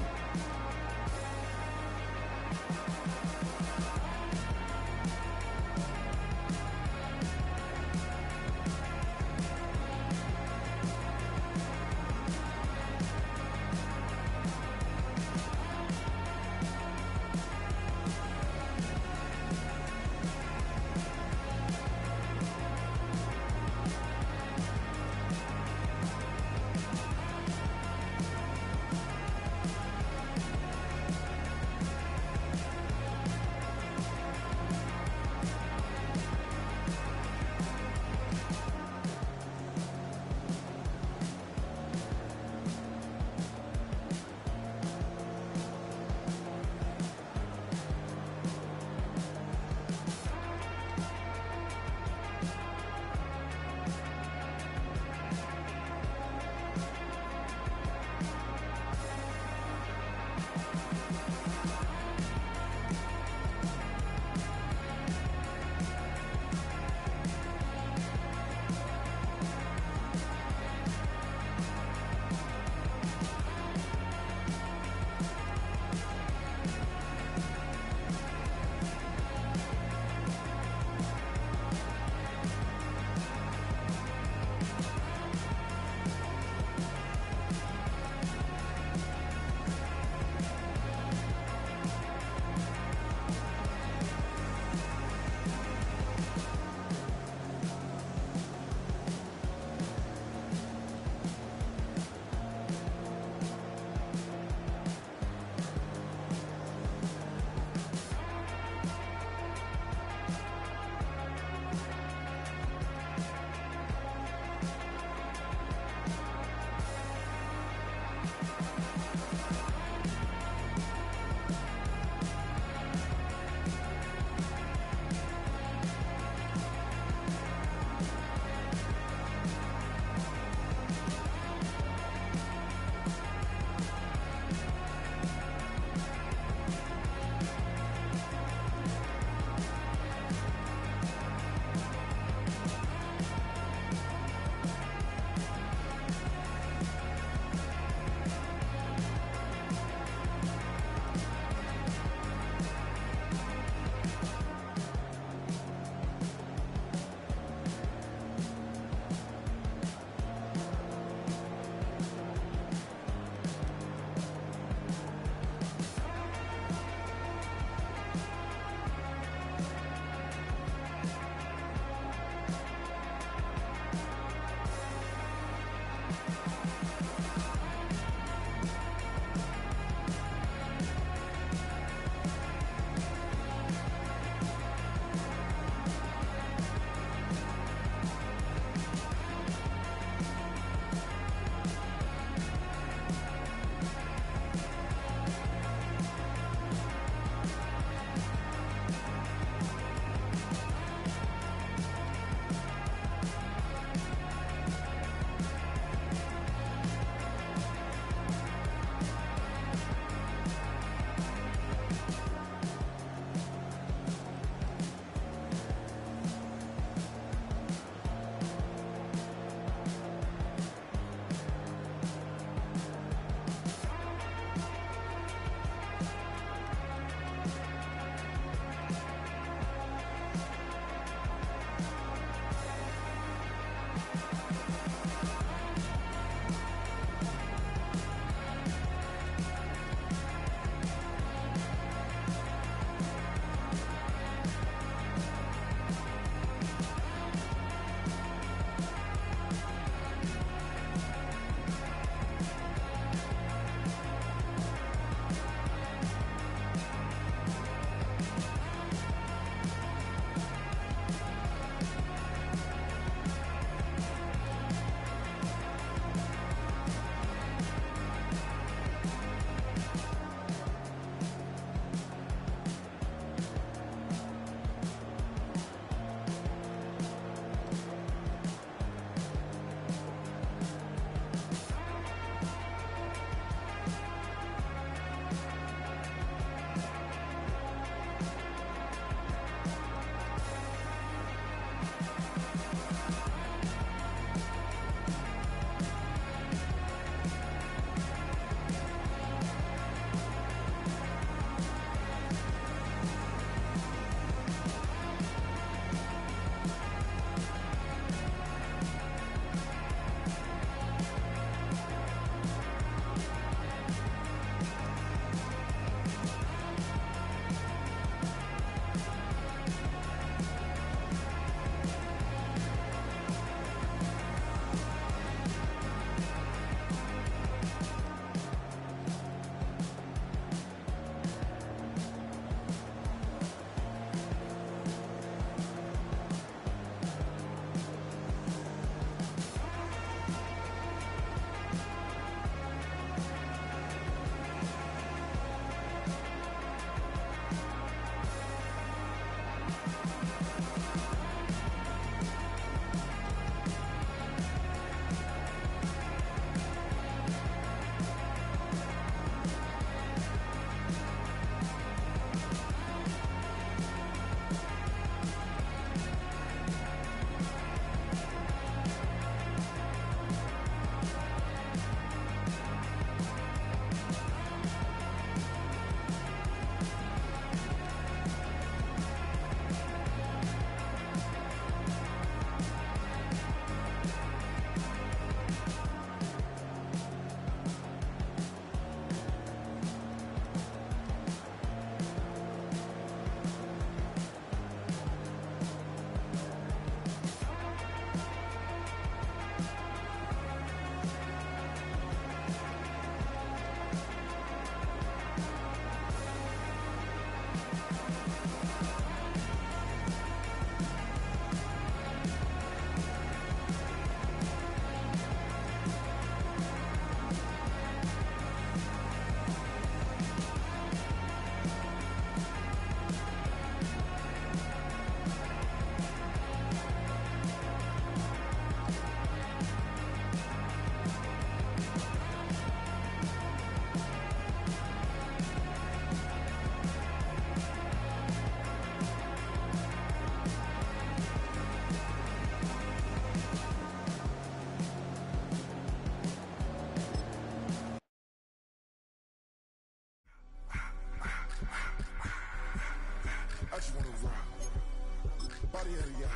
body out of y'all.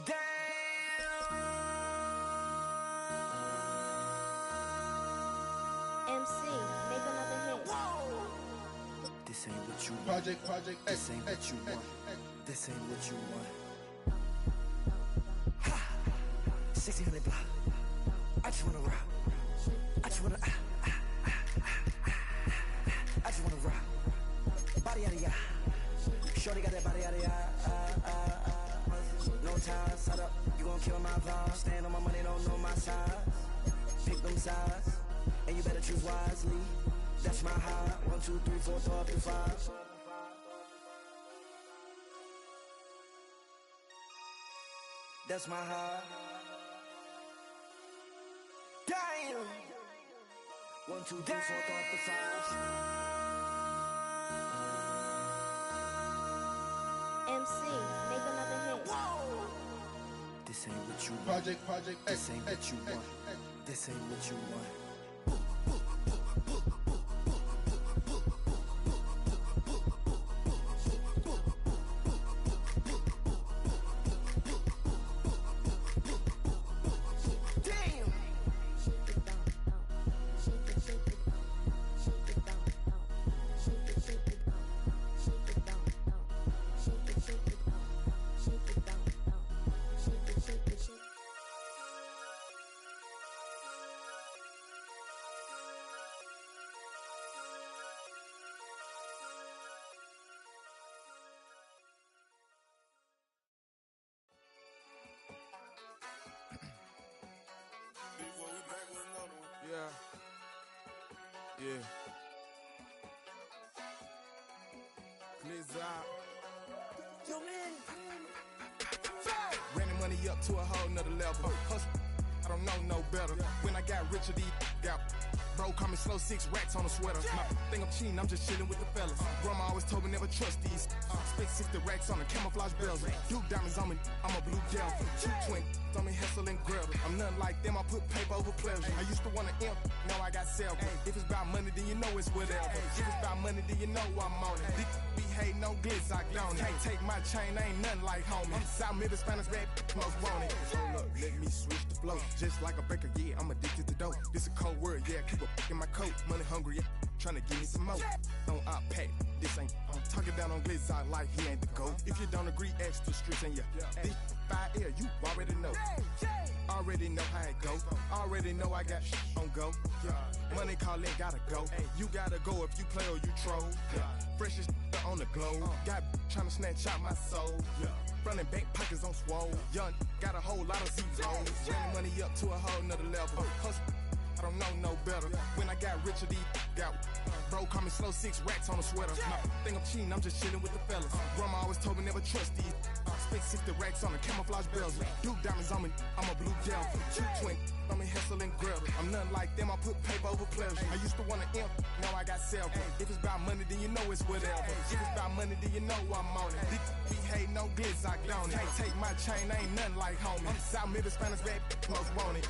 Damn. MC, make another hit. This ain't what you want. Project This ain't what you want. This ain't what you want. 1600 block. I just wanna rock. I just wanna I just wanna rock. Body out of ya. Shorty got that body out of ya. No ties, set up. You gon' kill my vibe. Stand on my money, don't know my size. Pick them sides, and you better choose wisely. That's my high. 1, 2, 3, 4, throw up to 5. That's my high. Damn. 1, 2, 3, 4, throw up to 5. MC, make another hit. This ain't what you want. Project This ain't what you want. This ain't what you want. Yeah. Glizz out. Yo, man. Ran the money up to a whole nother level. Hustle, I don't know no better. When I got richer, these got bro, call me slow, 6 racks on a sweater. My think I'm cheating, I'm just chilling with the fellas. Grandma always told me never trust these. Spent 60 racks on a camouflage bells. Duke diamonds on me, I'm a blue devil. 2 twin on me, Hessel and Gretel. I'm nothing like them, I put paper over pleasure. I used to want to imp, now I got self. If it's about money, then you know it's whatever. If it's about money, then you know I'm on it. Be hating no glitz, I don't. Can't take my chain, ain't nothing like homie. South Middle Spanish red, most want it. Hold up, let me switch the flow. Just like a baker, yeah, I'm addicted to dope. This a cold word, yeah, keep a in my coat. Money hungry, yeah, tryna give me some more. On op pack, this ain't. I'm talking down on glitz, I like he ain't the GOAT. If you don't agree, ask the streets and yeah. This 5 air, you already know. Already know how it go. Already know I got on go. Money calling, gotta go. You gotta go if you play or you troll. Freshest on the globe. Got tryna snatch out my soul. Running bank pockets on swole. Young, got a whole lot of zeros. Running money up to a whole nother level. Hustle, I don't know no better. When I got richer, these got bro, call me slow, 6 racks on a sweater. My think I'm cheating, I'm just chilling with the fellas. Grandma always told me never trust these. Spent 60 racks on a camouflage bells. Duke diamonds on me, I'm a blue devil. 2 twin on me, Hessel and Gretel. I'm nothing like them, I put paper over pleasure. I used to want to imp, now I got self. If it's about money, then you know it's whatever. If it's about money, then you know I'm on it. Be hating no glitz, I don't. Can't take my chain, ain't nothing like homie. South Middle Spanish red, most want it.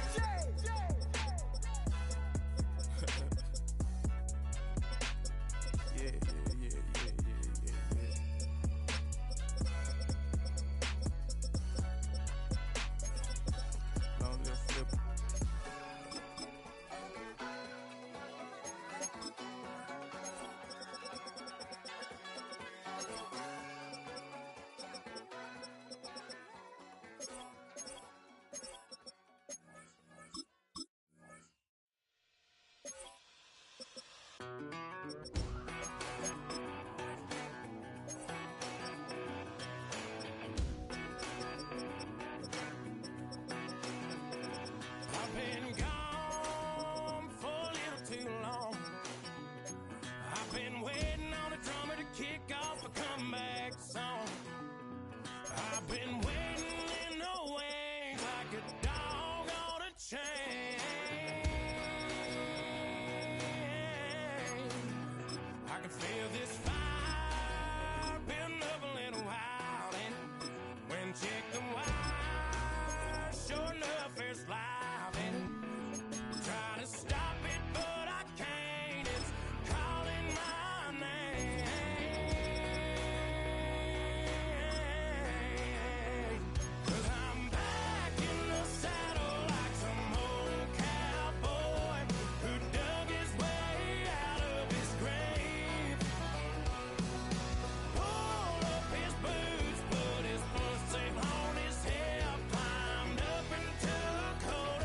I've been gone for a little too long. I've been waiting on a drummer to kick off a comeback song. I've been waiting in the wings like a dog on a chain. I can feel this fire building up a little while, and when check the wire, life and trying to stop it, but I can't. It's calling my name. 'Cause I'm back in the saddle like some old cowboy who dug his way out of his grave. Pulled up his boots, put his foot safe on his hip, climbed up into a coat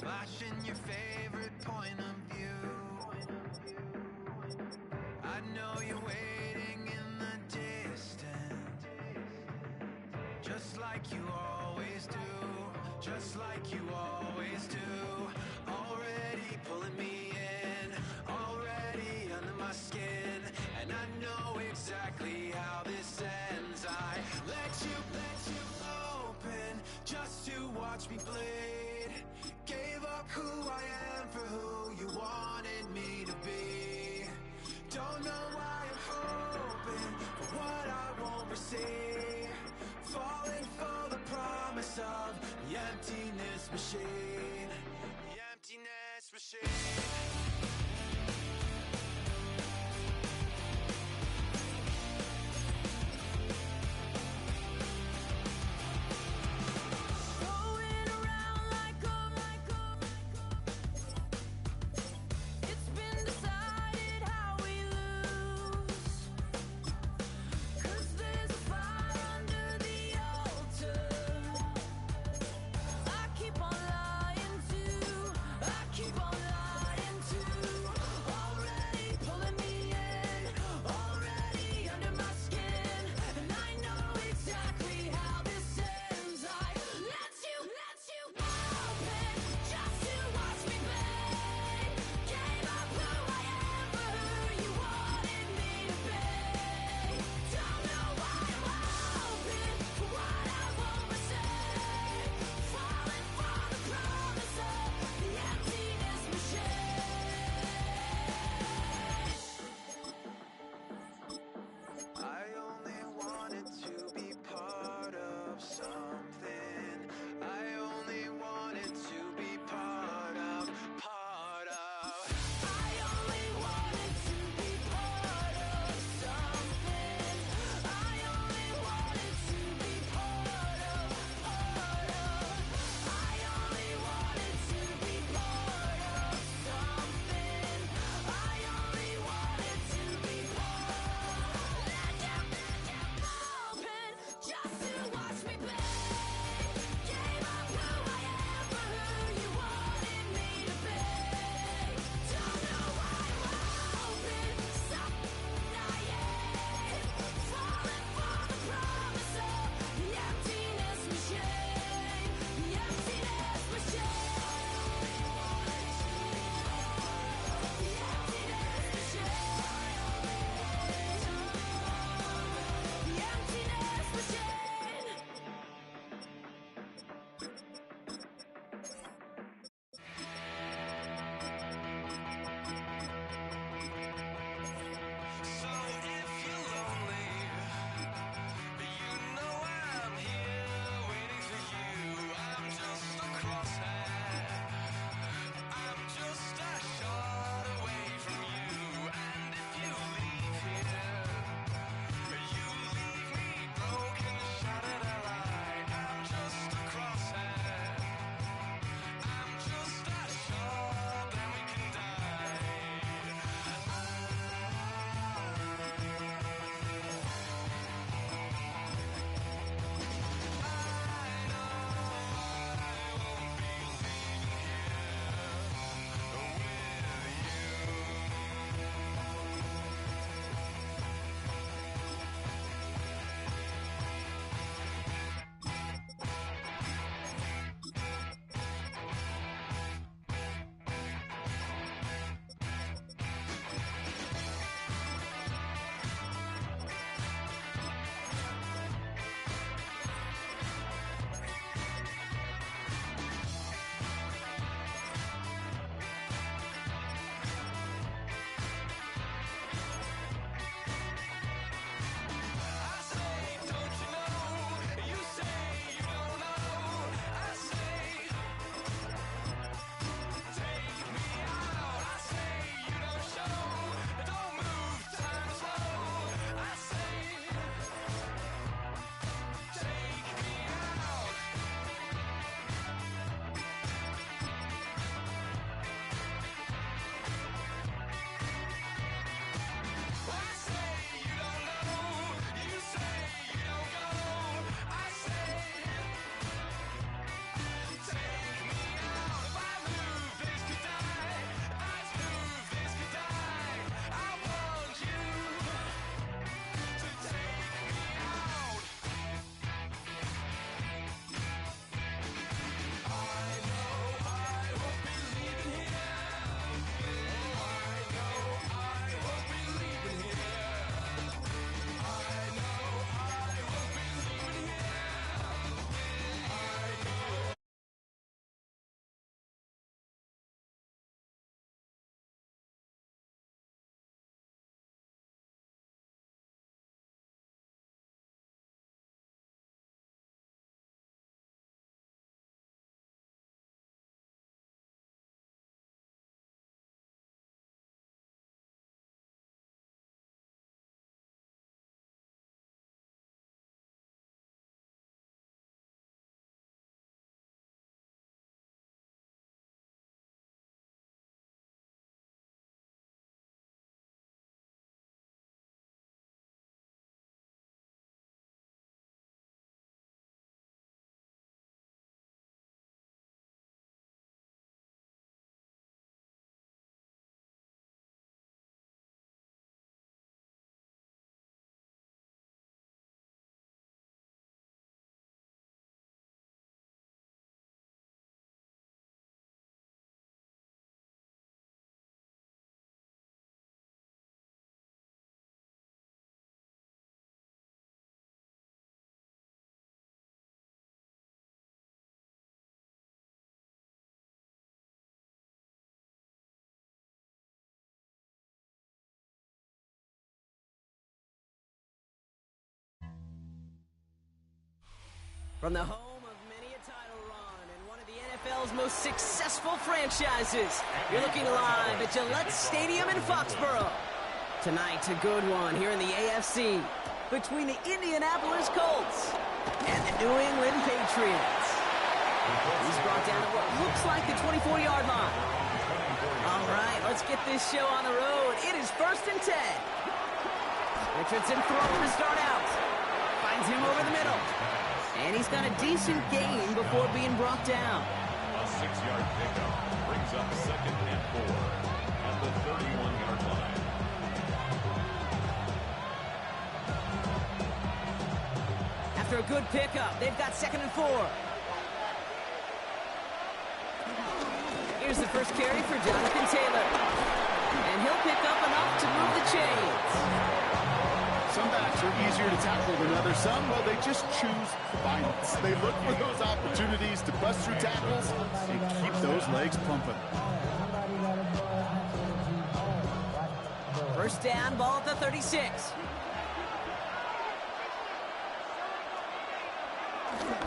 flashing your favorite point of view. I know you're waiting in the distance, just like you always do, just like you always do. Already pulling me in, already under my skin, and I know exactly how this ends. I let you open just to watch me bleed. Gave up who I am for who you wanted me to be. Don't know why I'm hoping for what I won't receive. Falling for the promise of the emptiness machine. The emptiness machine. Keep on lying From the home of many a title run and one of the NFL's most successful franchises, you're looking live at Gillette Stadium in Foxborough. Tonight, a good one here in the AFC between the Indianapolis Colts and the New England Patriots. He's brought down to what looks like the 24-yard line. All right, let's get this show on the road. It is 1st and 10. Richardson throwing to start out. Finds him over the middle. And he's got a decent gain before being brought down. A 6-yard pickup brings up 2nd and 4 at the 31-yard line. After a good pickup, they've got 2nd and 4. Here's the first carry for Jonathan Taylor. And he'll pick up enough to move the chains. Some backs are easier to tackle than others. Some, well, they just choose violence. They look for those opportunities to bust through tackles and keep those legs pumping. First down, ball at the 36.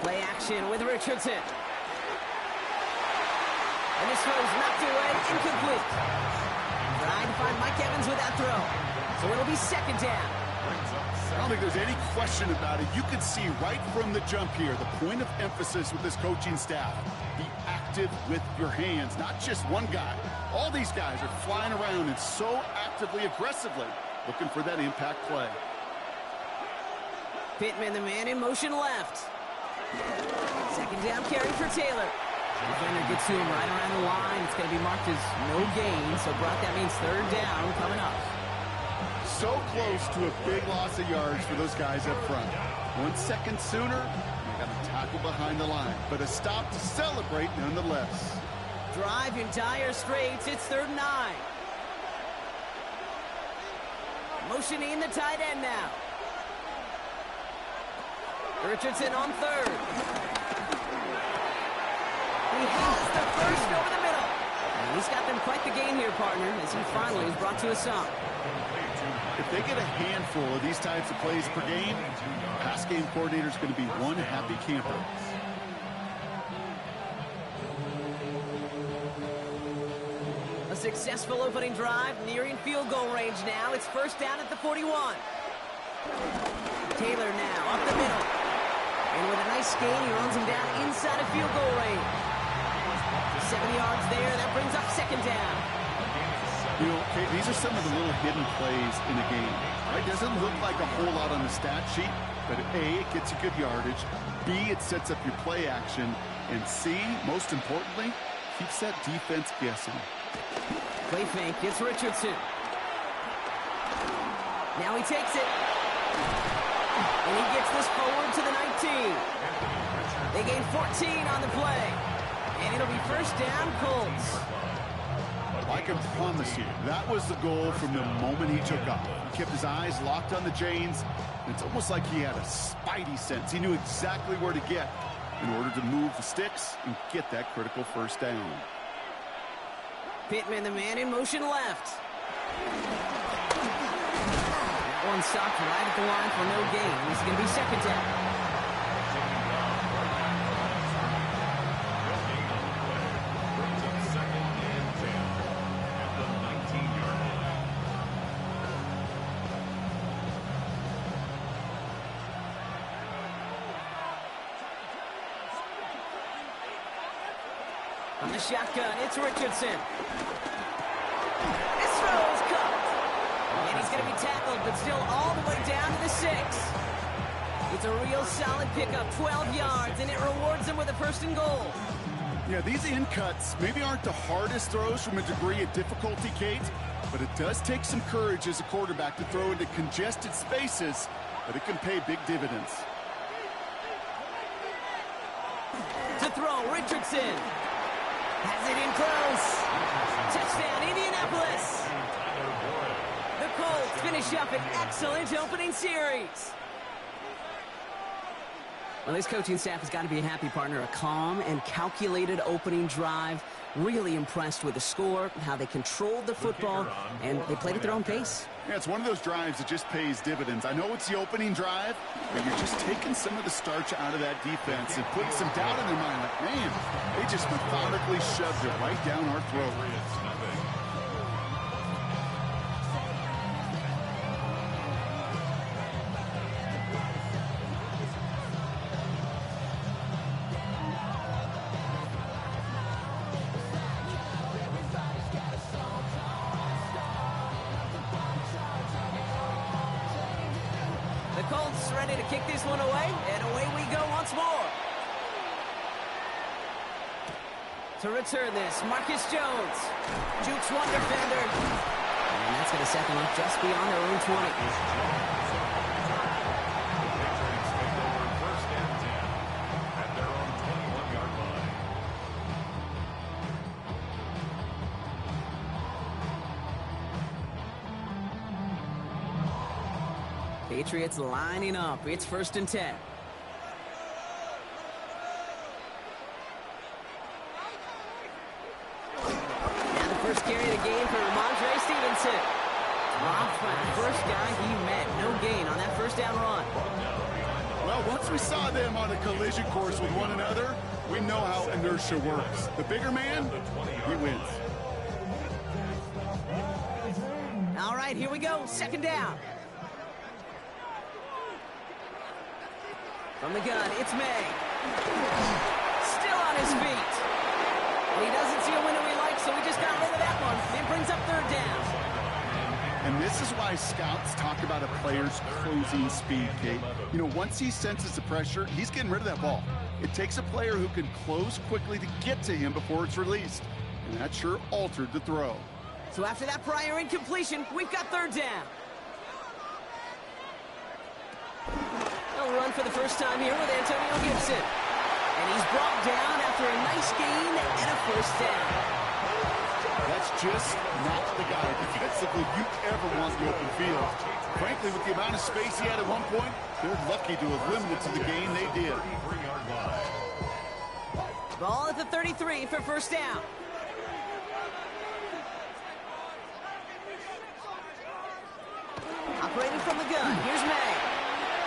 Play action with Richardson. And this throw's knocked away, incomplete. Trying to find Mike Evans with that throw. So it'll be 2nd down. I don't think there's any question about it. You can see right from the jump here, the point of emphasis with this coaching staff. Be active with your hands, not just one guy. All these guys are flying around and so actively, aggressively looking for that impact play. Pittman, the man in motion left. 2nd down carry for Taylor. Defender gets to him right around the line. It's going to be marked as no gain, so Brock, that means 3rd down coming up. So close to a big loss of yards for those guys up front. 1 second sooner, they got a tackle behind the line, but a stop to celebrate nonetheless. Drive in dire straits. It's 3rd and 9. Motioning the tight end now. Richardson on 3rd. He has the first over the middle. And he's got them quite the gain here, partner, as he finally is brought to a stop. If they get a handful of these types of plays per game, pass game coordinator's going to be one happy camper. A successful opening drive, nearing field goal range now. It's 1st down at the 41. Taylor now up the middle. And with a nice gain, he runs him down inside of field goal range. 7 yards there. That brings up 2nd down. You know, okay, these are some of the little hidden plays in a game. Right? Doesn't look like a whole lot on the stat sheet, but A, it gets you good yardage. B, it sets up your play action. And C, most importantly, keeps that defense guessing. Play fake. It's Richardson. Now he takes it. And he gets this forward to the 19. They gain 14 on the play. And it'll be 1st down, Colts. I can promise you, that was the goal from the moment he took off. He kept his eyes locked on the chains. It's almost like he had a spidey sense. He knew exactly where to get in order to move the sticks and get that critical 1st down. Pittman, the man in motion left. That one stopped right at the line for no gain. It's going to be 2nd down. On the shotgun, it's Richardson. This throw is cut. And he's going to be tackled, but still all the way down to the 6. It's a real solid pickup, 12 yards, and it rewards him with a 1st and goal. Yeah, these in cuts maybe aren't the hardest throws from a degree of difficulty, Kate, but it does take some courage as a quarterback to throw into congested spaces, but it can pay big dividends. To throw, Richardson. Has it in close. Touchdown, Indianapolis. The Colts finish up an excellent opening series. Well, this coaching staff has got to be a happy partner. A calm and calculated opening drive. Really impressed with the score, how they controlled the football, and they played at their own pace. Yeah, it's one of those drives that just pays dividends. I know it's the opening drive, but you're just taking some of the starch out of that defense and putting some doubt in their mind. Like, man, they just methodically shoved it right down our throat. The Colts ready to kick this one away, and away we go once more. To return this, Marcus Jones. Jukes one defender. And that's going to set them up just beyond their own 20. Patriots lining up. It's 1st and 10. And the first carry of the game for Ramondre Stevenson. Dropped by the first guy he met. No gain on that first down run. Well, once we saw them on a collision course with one another, we know how inertia works. The bigger man, he wins. All right, here we go. 2nd down. From the gun, it's May. Still on his feet. And he doesn't see a window he likes, so he just got rid of that one. It brings up 3rd down. And this is why scouts talk about a player's closing speed, Kate. You know, once he senses the pressure, he's getting rid of that ball. It takes a player who can close quickly to get to him before it's released. And that sure altered the throw. So after that prior incompletion, we've got 3rd down. They'll run for the first time here with Antonio Gibson. And he's brought down after a nice gain and a 1st down. That's just not the guy defensively you ever want in the open field. Frankly, with the amount of space he had at one point, they're lucky to have limited to the gain they did. Ball at the 33 for 1st down. Operating from the gun, here's May.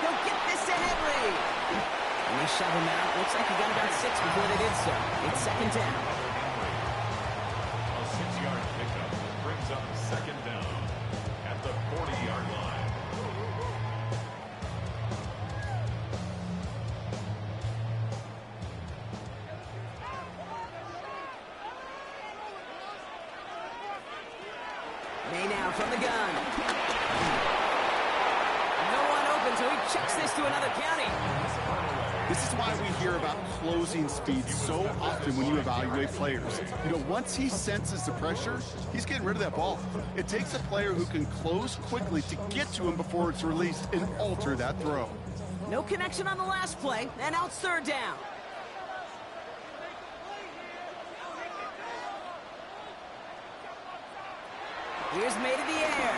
He'll get this to Henry. And they shove him out. Looks like he got about 6 before they did so. It's 2nd down. A 6-yard pickup brings up 2nd down at the 40-yard line. May now from the gun. No one open, so he chucks this to another county. This is why we hear about closing speed so often when you evaluate players. You know, once he senses the pressure, he's getting rid of that ball. It takes a player who can close quickly to get to him before it's released and alter that throw. No connection on the last play, and now it's 3rd down. Here's May to the air.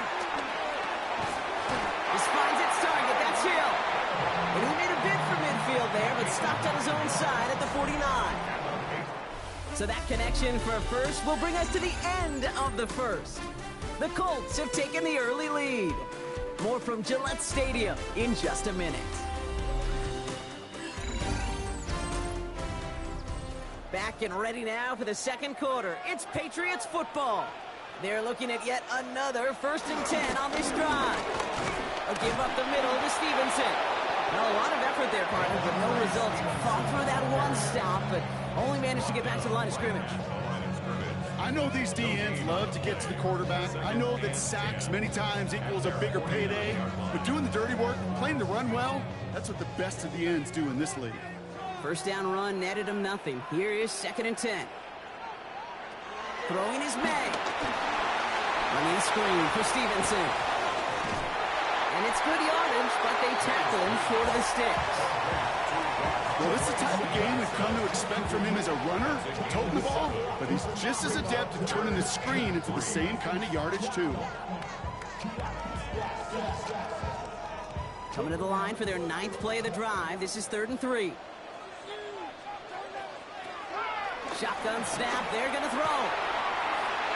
This finds its target. That's Hill. And he made a bid for midfield there, but stopped on his own side at the 49. So that connection for a first will bring us to the end of the first. The Colts have taken the early lead. More from Gillette Stadium in just a minute. Back and ready now for the 2nd quarter. It's Patriots football. They're looking at yet another 1st and 10 on this drive. A give up the middle to Stevenson. Well, a lot of effort there, partner, but no results. Fought through that one stop, but only managed to get back to the line of scrimmage. I know these DNs love to get to the quarterback. I know that sacks many times equals a bigger payday. But doing the dirty work, playing the run well, that's what the best of the ends do in this league. 1st down run netted him nothing. Here is 2nd and 10. Throwing is May. Running screen for Stevenson. And it's good yardage, but they tackle him short of the sticks. Well, this is the type of game we've come to expect from him as a runner, toting the ball, but he's just as adept at turning the screen into the same kind of yardage, too. Coming to the line for their 9th play of the drive. This is 3rd and 3. Shotgun snap. They're going to throw.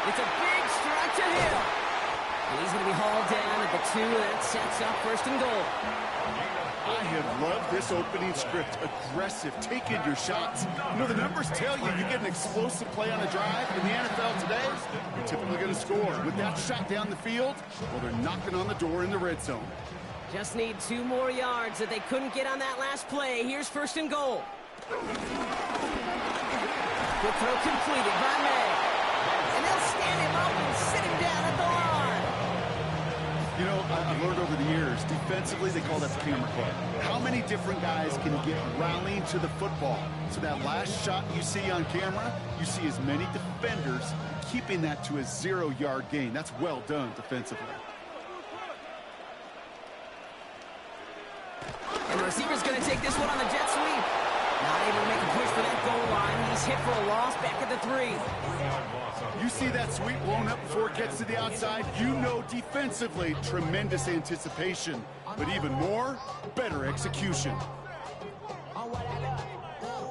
It's a big strike to Hill. And he's going to be hauled down at the 2. That sets up 1st and goal. I have loved this opening script. Aggressive, taking your shots. You know, the numbers tell you you get an explosive play on a drive. In the NFL today, you're typically going to score. With that shot down the field, well, they're knocking on the door in the red zone. Just need 2 more yards that they couldn't get on that last play. Here's 1st and goal. Good throw completed by May. And they'll stand him up and sit him down at the line. You know, I've learned over the years, defensively, they call that the camera club. How many different guys can get rallying to the football? So that last shot you see on camera, you see as many defenders keeping that to a 0-yard gain. That's well done defensively. And the receiver's going to take this one on the jet sweep. Not able to make a push for that goal line. He's hit for a loss back at the 3. You see that sweep blown up before it gets to the outside, you know defensively, tremendous anticipation. But even more, better execution.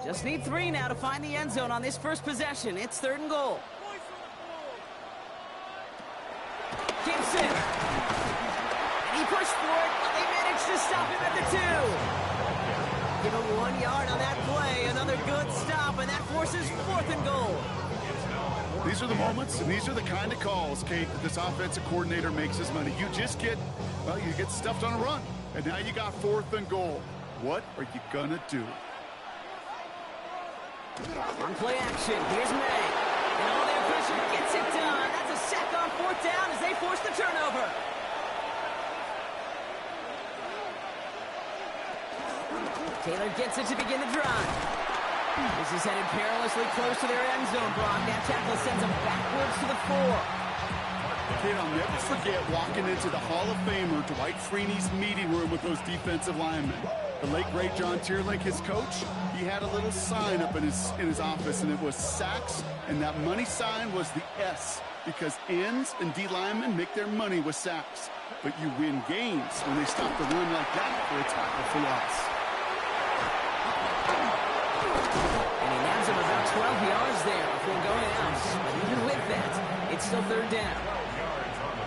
Just need 3 now to find the end zone on this first possession. It's 3rd and goal. Gibson. And he pushed for it, but they managed to stop him at the 2. Give him 1 yard on that play. Another good stop, and that forces 4th and goal. These are the moments, and these are the kind of calls, Kate, that this offensive coordinator makes his money. You just get, well, you get stuffed on a run, and now you got 4th and goal. What are you going to do? On play action, here's May. And all their pressure gets it done. That's a sack on 4th down as they force the turnover. Taylor gets it to begin the drive. This is headed perilously close to their end zone, Brock. That tackle sends them backwards to the 4. Kate, I'll never forget walking into the Hall of Famer Dwight Freeney's meeting room with those defensive linemen. The late, great John Tierlink, his coach, he had a little sign up in his office, and it was sacks, and that money sign was the S, because ends and D linemen make their money with sacks. But you win games when they stop the run like that for a tackle for loss. And he nabs him about 12 yards there before going out. But even with that, it's still 3rd down.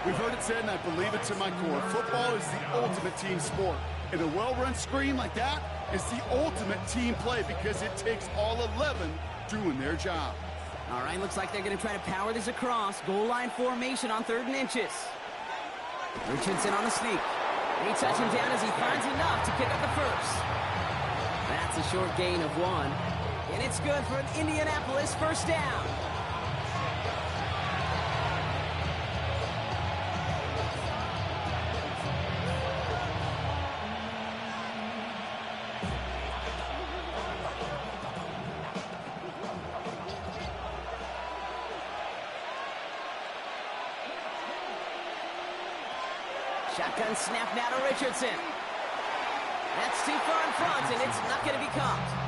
We've heard it said, and I believe it to my core, football is the ultimate team sport. And a well-run screen like that is the ultimate team play because it takes all 11 doing their job. All right, looks like they're going to try to power this across. Goal line formation on 3rd and inches. Richardson on the sneak. They touch him down as he finds enough to pick up the 1st. That's a short gain of 1. And it's good for an Indianapolis 1st down. Shotgun snap now to Richardson. That's too far in front, and it's not going to be caught.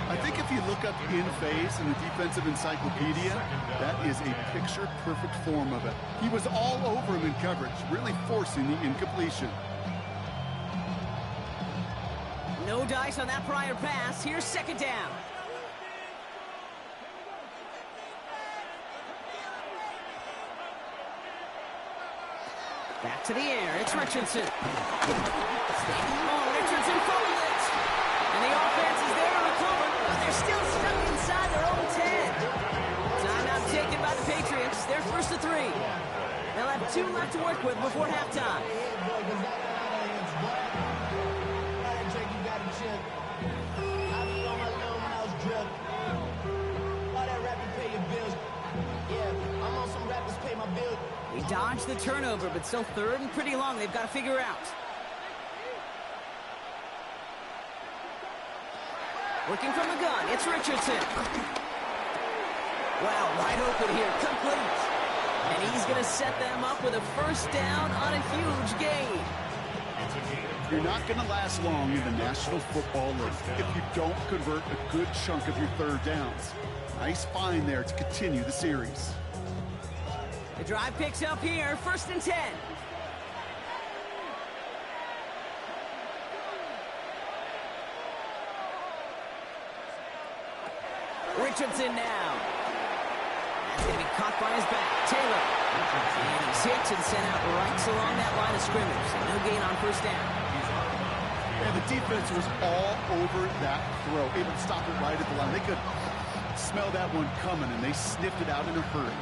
I think if you look up in phase in the defensive encyclopedia, that is a picture-perfect form of it. He was all over him in coverage, really forcing the incompletion. No dice on that prior pass. Here's 2nd down. Back to the air. It's Richardson. Oh, Richardson fumbled it. And the offense is there to recover, but they're still stuck inside their own 10. Timeout taken by the Patriots. They're 1st to 3. They'll have 2 left to work with before halftime. They dodged the turnover, but still 3rd and pretty long. They've got to figure out. Working from the gun, it's Richardson. Wow, wide open here, complete. And he's going to set them up with a 1st down on a huge gain. You're not going to last long in the National Football League if you don't convert a good chunk of your 3rd downs. Nice find there to continue the series. The drive picks up here, 1st and 10. Richardson now. That's going to be caught by his back. Taylor. And he's hit and sent out right along that line of scrimmage. So no gain on first down. And the defense was all over that throw, able to stop it right at the line. They could smell that one coming, and they sniffed it out in a hurry.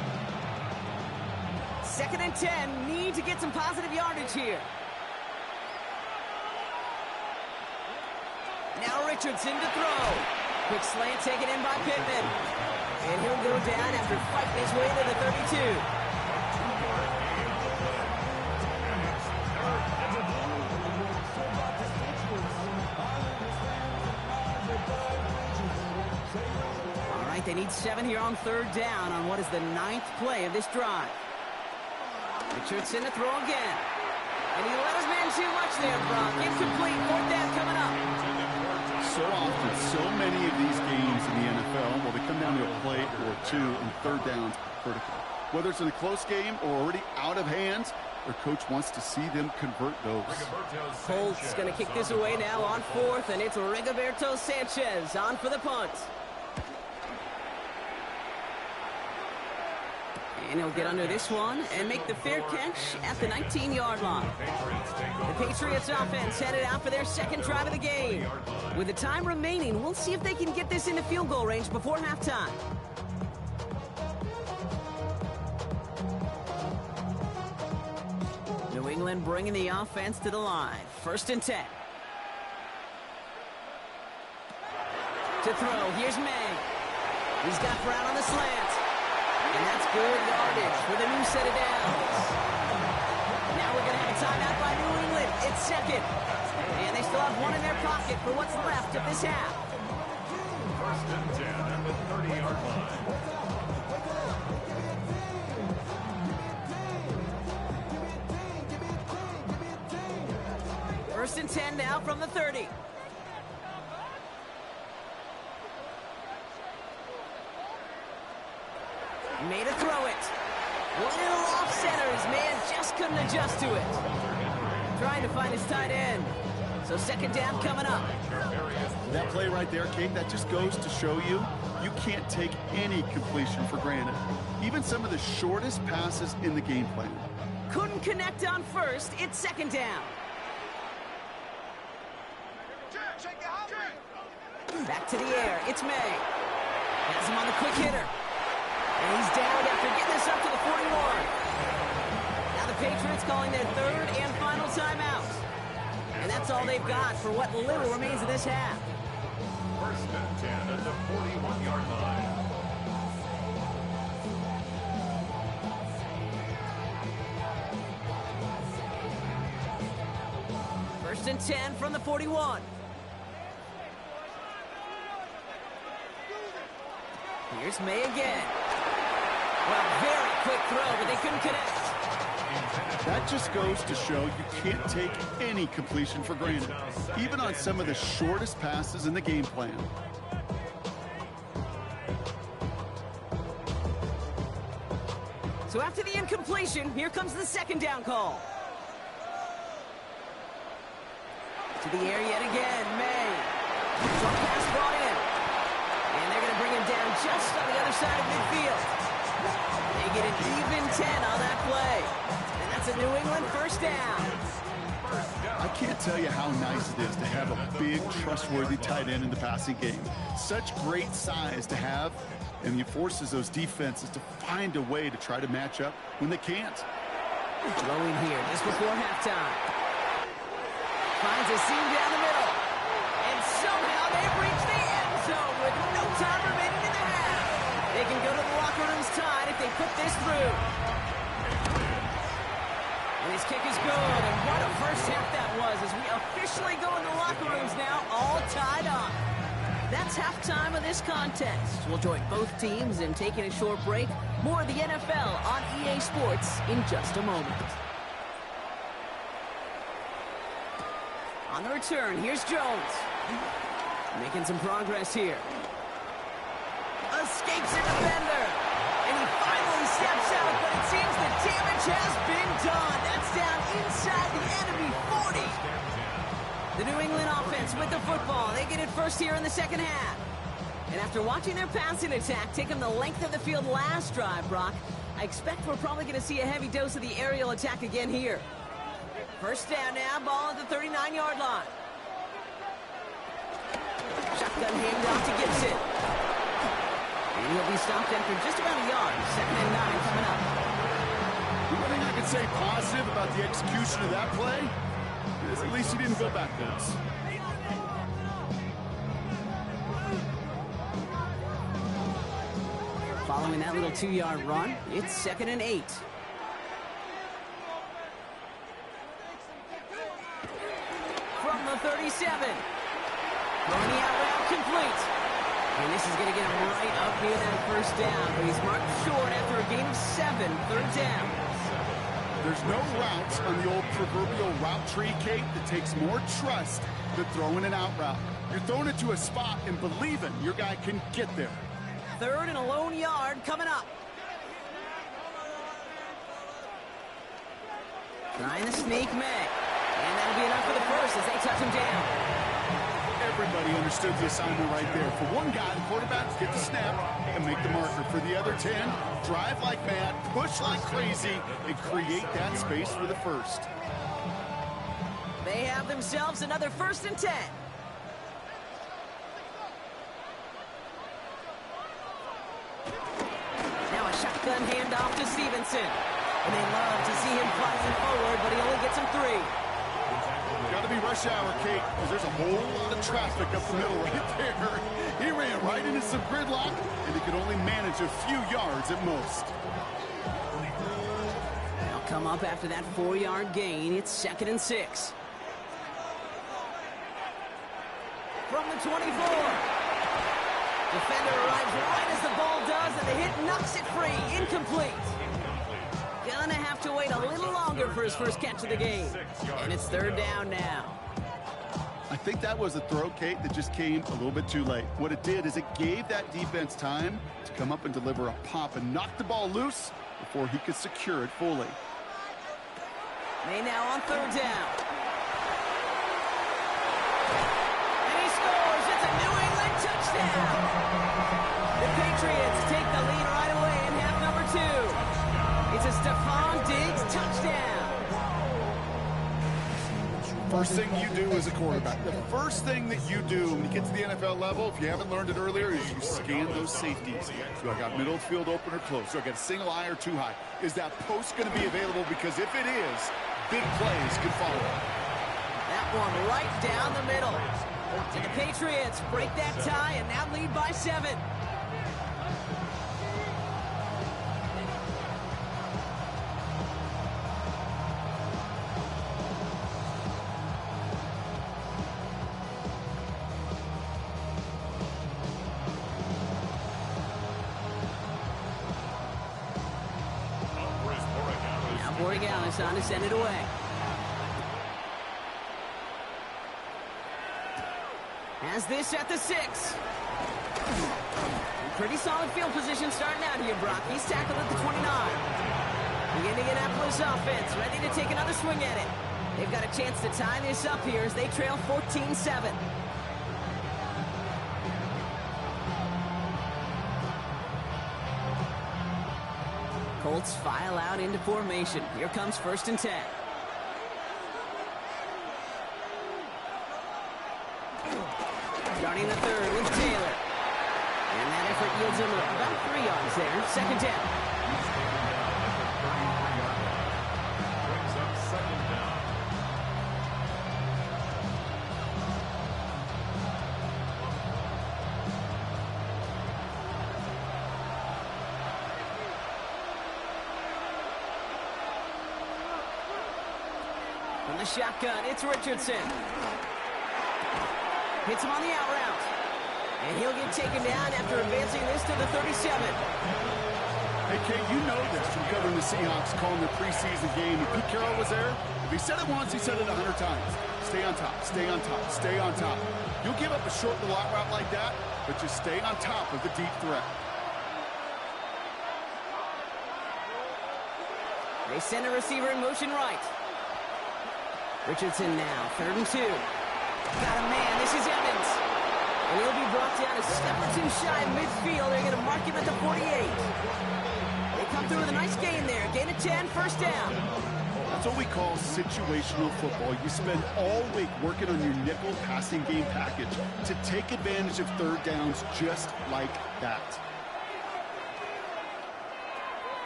2nd and 10. Need to get some positive yardage here. Now Richardson to throw. Quick slant taken in by Pittman. And he'll go down after fighting his way to the 32. All right, they need 7 here on 3rd down on what is the 9th play of this drive. Richardson to throw again. And he let his man too much there, Brock. Incomplete. 4th down coming up. So often, so many of these games in the NFL, well, they come down to a play or two and 3rd downs critical. Whether it's in a close game or already out of hands, their coach wants to see them convert those. Colts going to kick this away now on 4th, and it's Rigoberto Sanchez on for the punt. And he'll get under this one and make the fair catch at the 19-yard line. The Patriots offense headed out for their 2nd drive of the game. With the time remaining, we'll see if they can get this into field goal range before halftime. New England bringing the offense to the line. 1st and 10. To throw, here's May. He's got Brown on the slant. And that's good yardage for the new set of downs. Now we're going to have a timeout by New England. It's 2nd. And they still have 1 in their pocket for what's left of this half. 1st and 10 at the 30-yard line. 1st and 10 now from the 30. Made a throw it. Little off center. His man just couldn't adjust to it. Trying to find his tight end. So 2nd down coming up. That play right there, Kate, that just goes to show you can't take any completion for granted. Even some of the shortest passes in the game plan. Couldn't connect on 1st. It's 2nd down. Back to the air. It's May. Has him on the quick hitter. And he's down after getting this up to the 41. Now the Patriots calling their 3rd and final timeout. And that's all they've got for what little remains of this half. 1st and 10 at the 41-yard line. First and 10 from the 41. Here's May again. Well, very quick throw, but they couldn't connect. That just goes to show you can't take any completion for granted, even on some of the shortest passes in the game plan. So after the incompletion, here comes the 2nd down call. To the air yet again, May. Short pass brought in. And they're going to bring him down just on the other side of midfield. They get an even 10 on that play. And that's a New England 1st down. I can't tell you how nice it is to have a big, trustworthy tight end in the passing game. Such great size to have, and it forces those defenses to find a way to try to match up when they can't. Throwing here just before halftime. Finds a seam down the middle. And somehow they've reached the end zone with no time remaining in the half. They can go to the locker rooms tied if they put this through. And his kick is good. And what a first half that was as we officially go in the locker rooms now, all tied up. That's halftime of this contest. We'll join both teams in taking a short break. More of the NFL on EA Sports in just a moment. On the return, here's Jones. Making some progress here. Escapes a defender. And he finally steps out, but it seems the damage has been done. That's down inside the enemy 40. The New England offense with the football. They get it first here in the 2nd half. And after watching their passing attack take them the length of the field last drive, Brock, I expect we're probably going to see a heavy dose of the aerial attack again here. First down now, ball at the 39-yard line. Shotgun handoff to Gibson. And he'll be stopped after just about a yard. 2nd and 9 coming up. The one thing I can say positive about the execution of that play is at least he didn't go backwards. Following that little 2-yard run, it's 2nd and 8. From the 37. Throwing the out route complete. And this is going to get him right up near that first down. But he's marked short after a gain of 7. 3rd down. There's no route on the old proverbial route tree, Kate, that takes more trust than throwing an out route. You're throwing it to a spot and believing your guy can get there. 3rd and a lone yard coming up. Trying to sneak Meg. And that'll be enough for the first as they touch him down. Everybody understood the assignment right there. For one guy, the quarterback, get the snap and make the marker. For the other 10, drive like mad, push like crazy, and create that space for the first. They have themselves another 1st and 10. Now a shotgun handoff to Stevenson. And they love to see him flying forward, but he only gets him 3. Got to be rush hour, Kate, because there's a whole lot of traffic up the middle right there. He ran right into some gridlock, and he could only manage a few yards at most. They'll come up after that 4-yard gain. It's 2nd and 6. From the 24. Defender arrives right as the ball does, and the hit knocks it free. Incomplete. Gonna have to wait a little longer for his first catch of the game. And it's 3rd down now. I think that was a throw, Kate, that just came a little bit too late. What it did is it gave that defense time to come up and deliver a pop and knock the ball loose before he could secure it fully. They now on 3rd down. And he scores. It's a New England touchdown. The Patriots take the lead right away in half number 2. It's a Stephon Diggs touchdown. First thing you do as a quarterback, the first thing that you do when you get to the NFL level, if you haven't learned it earlier, is you scan those safeties. Do I got middle field open or close? Do I got a single high or 2 high? Is that post going to be available? Because if it is, big plays could follow. That one right down the middle. And the Patriots break that tie and now lead by 7. Borregales on to send it away. Has this at the 6. Pretty solid field position starting out here, Brock. He's tackled at the 29. The Indianapolis offense ready to take another swing at it. They've got a chance to tie this up here as they trail 14-7. Colts file out into formation. Here comes 1st and 10. Starting the 3rd with Taylor. And that effort yields him about 3 yards there. 2nd down. From the shotgun, it's Richardson. Hits him on the out route. And he'll get taken down after advancing this to the 37. Hey, Kate, you know this from covering the Seahawks, calling their preseason game. If Pete Carroll was there, if he said it once, he said it 100 times. Stay on top, stay on top, stay on top. You'll give up a short little out route like that, but just stay on top of the deep threat. They send a receiver in motion right. Richardson now, 3rd and 2. Got a man, this is Evans. And he'll be brought down a step or two shy of midfield. They're going to mark him at the 48. They come through with a nice gain there. Gain of 10, first down. That's what we call situational football. You spend all week working on your nickel passing game package to take advantage of third downs just like that.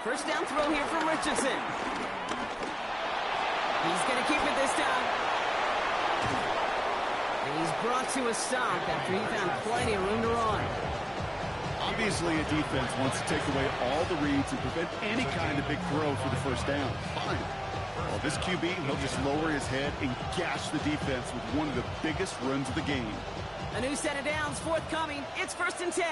First down throw here from Richardson. He's going to keep it this time. And he's brought to a stop after he found plenty of room to run. Obviously, a defense wants to take away all the reads and prevent any kind of big throw for the first down. Fine. Well, this QB, he'll just lower his head and gash the defense with one of the biggest runs of the game. A new set of downs forthcoming. It's 1st and 10.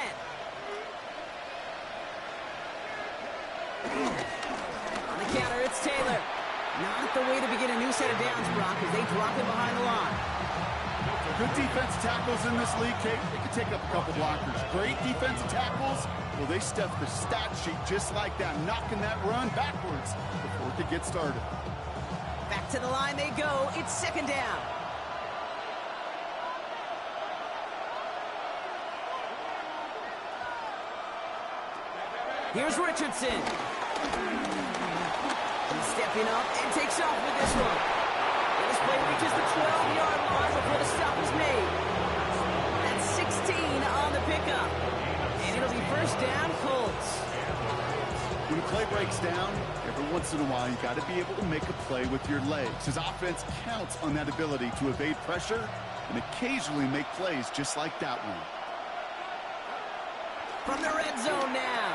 On the counter, it's Taylor. Not the way to begin a new set of downs, Brock, as they drop it behind the line. Good defense tackles in this league, Kate. They can take up a couple blockers. Great defensive tackles, well, they stuff the stat sheet just like that, knocking that run backwards before it could get started. Back to the line they go. It's 2nd down. Here's Richardson. He's stepping up and takes off with this one. And this play reaches the 12-yard line before the stop is made. That's 16 on the pickup. And it'll be first down, Colts. When a play breaks down, every once in a while, you got to be able to make a play with your legs. His offense counts on that ability to evade pressure and occasionally make plays just like that one. From the red zone now.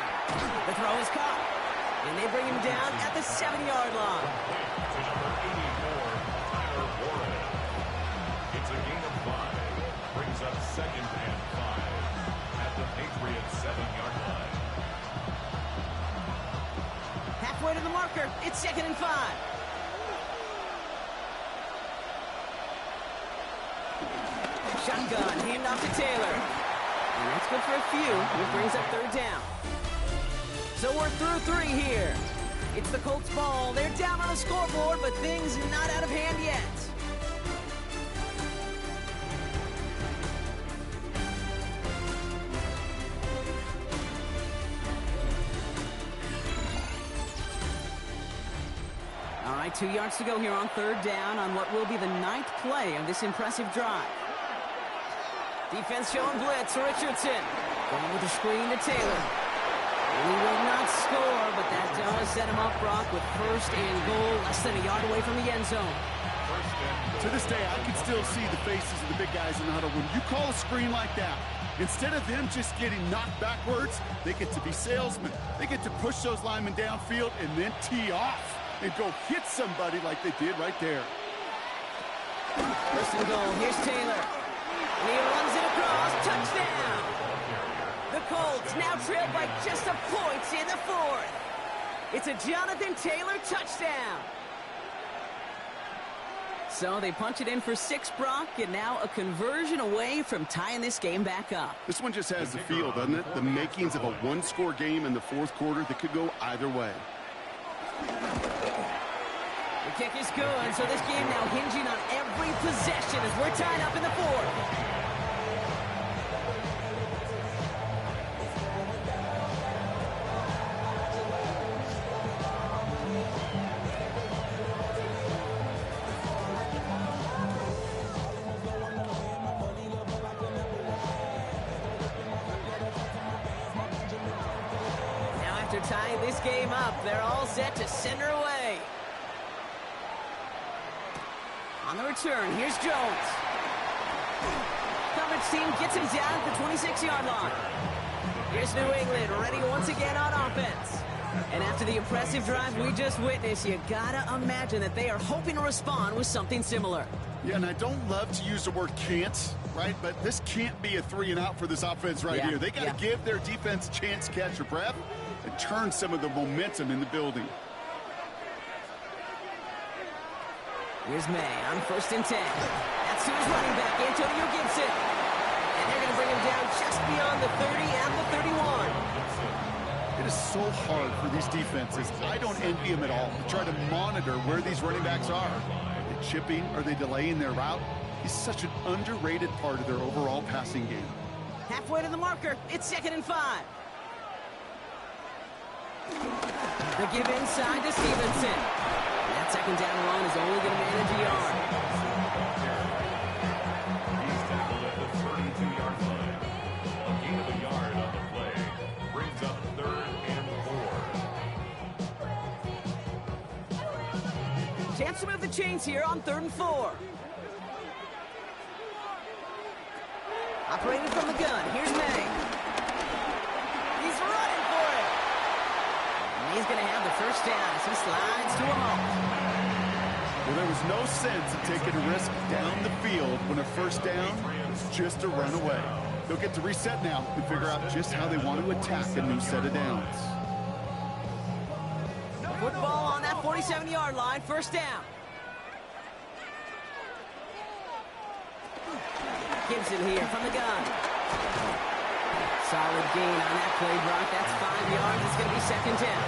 The throw is caught. And they bring him down at the 7-yard line. It's a gain of 5. Brings up 2nd and 5 at the Patriots 7-yard line. Halfway to the marker. It's 2nd and 5. Shotgun. Handoff to Taylor. And that's good for a few. It brings up 3rd down. So we're through 3 here. It's the Colts ball. They're down on the scoreboard, but things not out of hand yet. All right, 2 yards to go here on 3rd down on what will be the 9th play of this impressive drive. Defense showing blitz. Richardson going with the screen to Taylor. And he will not score, but that does set him up, Brock, with 1st and goal, less than a yard away from the end zone. To this day, I can still see the faces of the big guys in the huddle. When you call a screen like that, instead of them just getting knocked backwards, they get to be salesmen. They get to push those linemen downfield and then tee off and go hit somebody like they did right there. 1st and goal. Here's Taylor. And he runs it across. Touchdown! The Colts now trail by just a point in the 4th. It's a Jonathan Taylor touchdown. So they punch it in for 6, Brock, and now a conversion away from tying this game back up. This one just has the feel, doesn't it? The makings of a one-score game in the 4th quarter that could go either way. The kick is good, so this game now hinging on every possession as we're tied up in the 4th. Tying this game up, they're all set to send her away. On the return, here's Jones. Coverage team gets him down at the 26-yard line. Here's New England, ready once again on offense. And after the impressive drive we just witnessed, you gotta imagine that they are hoping to respond with something similar. Yeah, and I don't love to use the word can't, right? But this can't be a 3-and-out for this offense here. They got to give their defense a chance to catch their breath and turn some of the momentum in the building. Here's May on 1st and 10. That's to his running back, Antonio Gibson. And they're going to bring him down just beyond the 30 and the 31. It is so hard for these defenses. I don't envy them at all to try to monitor where these running backs are. Are they chipping? Are they delaying their route? He's such an underrated part of their overall passing game. Halfway to the marker. It's 2nd and 5. The give inside to Stevenson. That 2nd down run is only going to manage a yard. He's tackled at the 32-yard line. A gain of a yard on the play. Brings up 3rd and 4. Chance to move the chains here on 3rd and 4. Operating from the gun. Here's May. He's running for it. And he's going to have the 1st down as he slides to a halt. Well, there was no sense in taking a risk down the field when a 1st down is just a run away. They'll get to reset now and figure out just how they want to attack a new set of downs. Football on that 47-yard line. 1st down. Gibson here from the gun. Solid gain on that play, Brock. That's 5 yards. It's going to be 2nd down.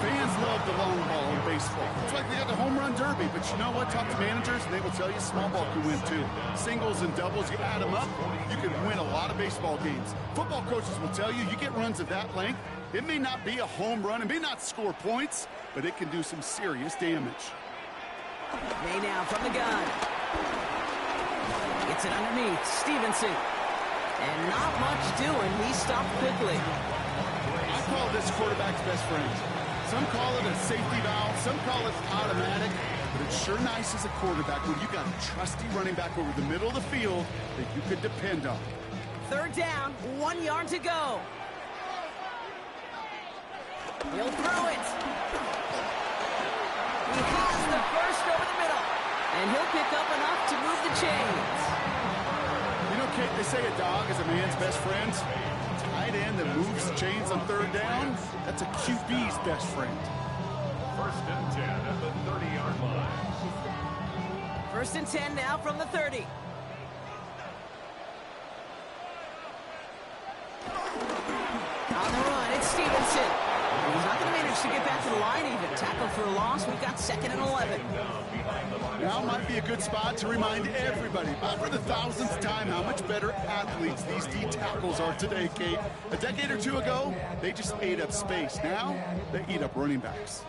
Fans love the long ball in baseball. It's like they got the home run derby, but you know what? Talk to managers, and they will tell you small ball can win too. Singles and doubles, you add them up, you can win a lot of baseball games. Football coaches will tell you, you get runs of that length, it may not be a home run, it may not score points, but it can do some serious damage. May now from the gun. Gets it underneath. Stevenson. And not much doing. He stopped quickly. I call this quarterback's best friend. Some call it a safety valve. Some call it automatic. But it's sure nice as a quarterback when you got a trusty running back over the middle of the field that you could depend on. 3rd down. 1 yard to go. He'll throw it. He has the 1st over the middle. And he'll pick up enough to move the chains. You know, Kate, they say a dog is a man's best friend. Tight end that moves chains on 3rd down, that's a QB's best friend. 1st and 10 at the 30-yard line. 1st and 10 now from the 30. On the run, it's Stevenson. He's not going to manage to get back to the line even. Tackle for a loss. We've got 2nd and 11. Now might be a good spot to remind everybody, about for the 1000th time, how much better athletes these D tackles are today, Kate. A decade or two ago, they just ate up space. Now, they eat up running backs.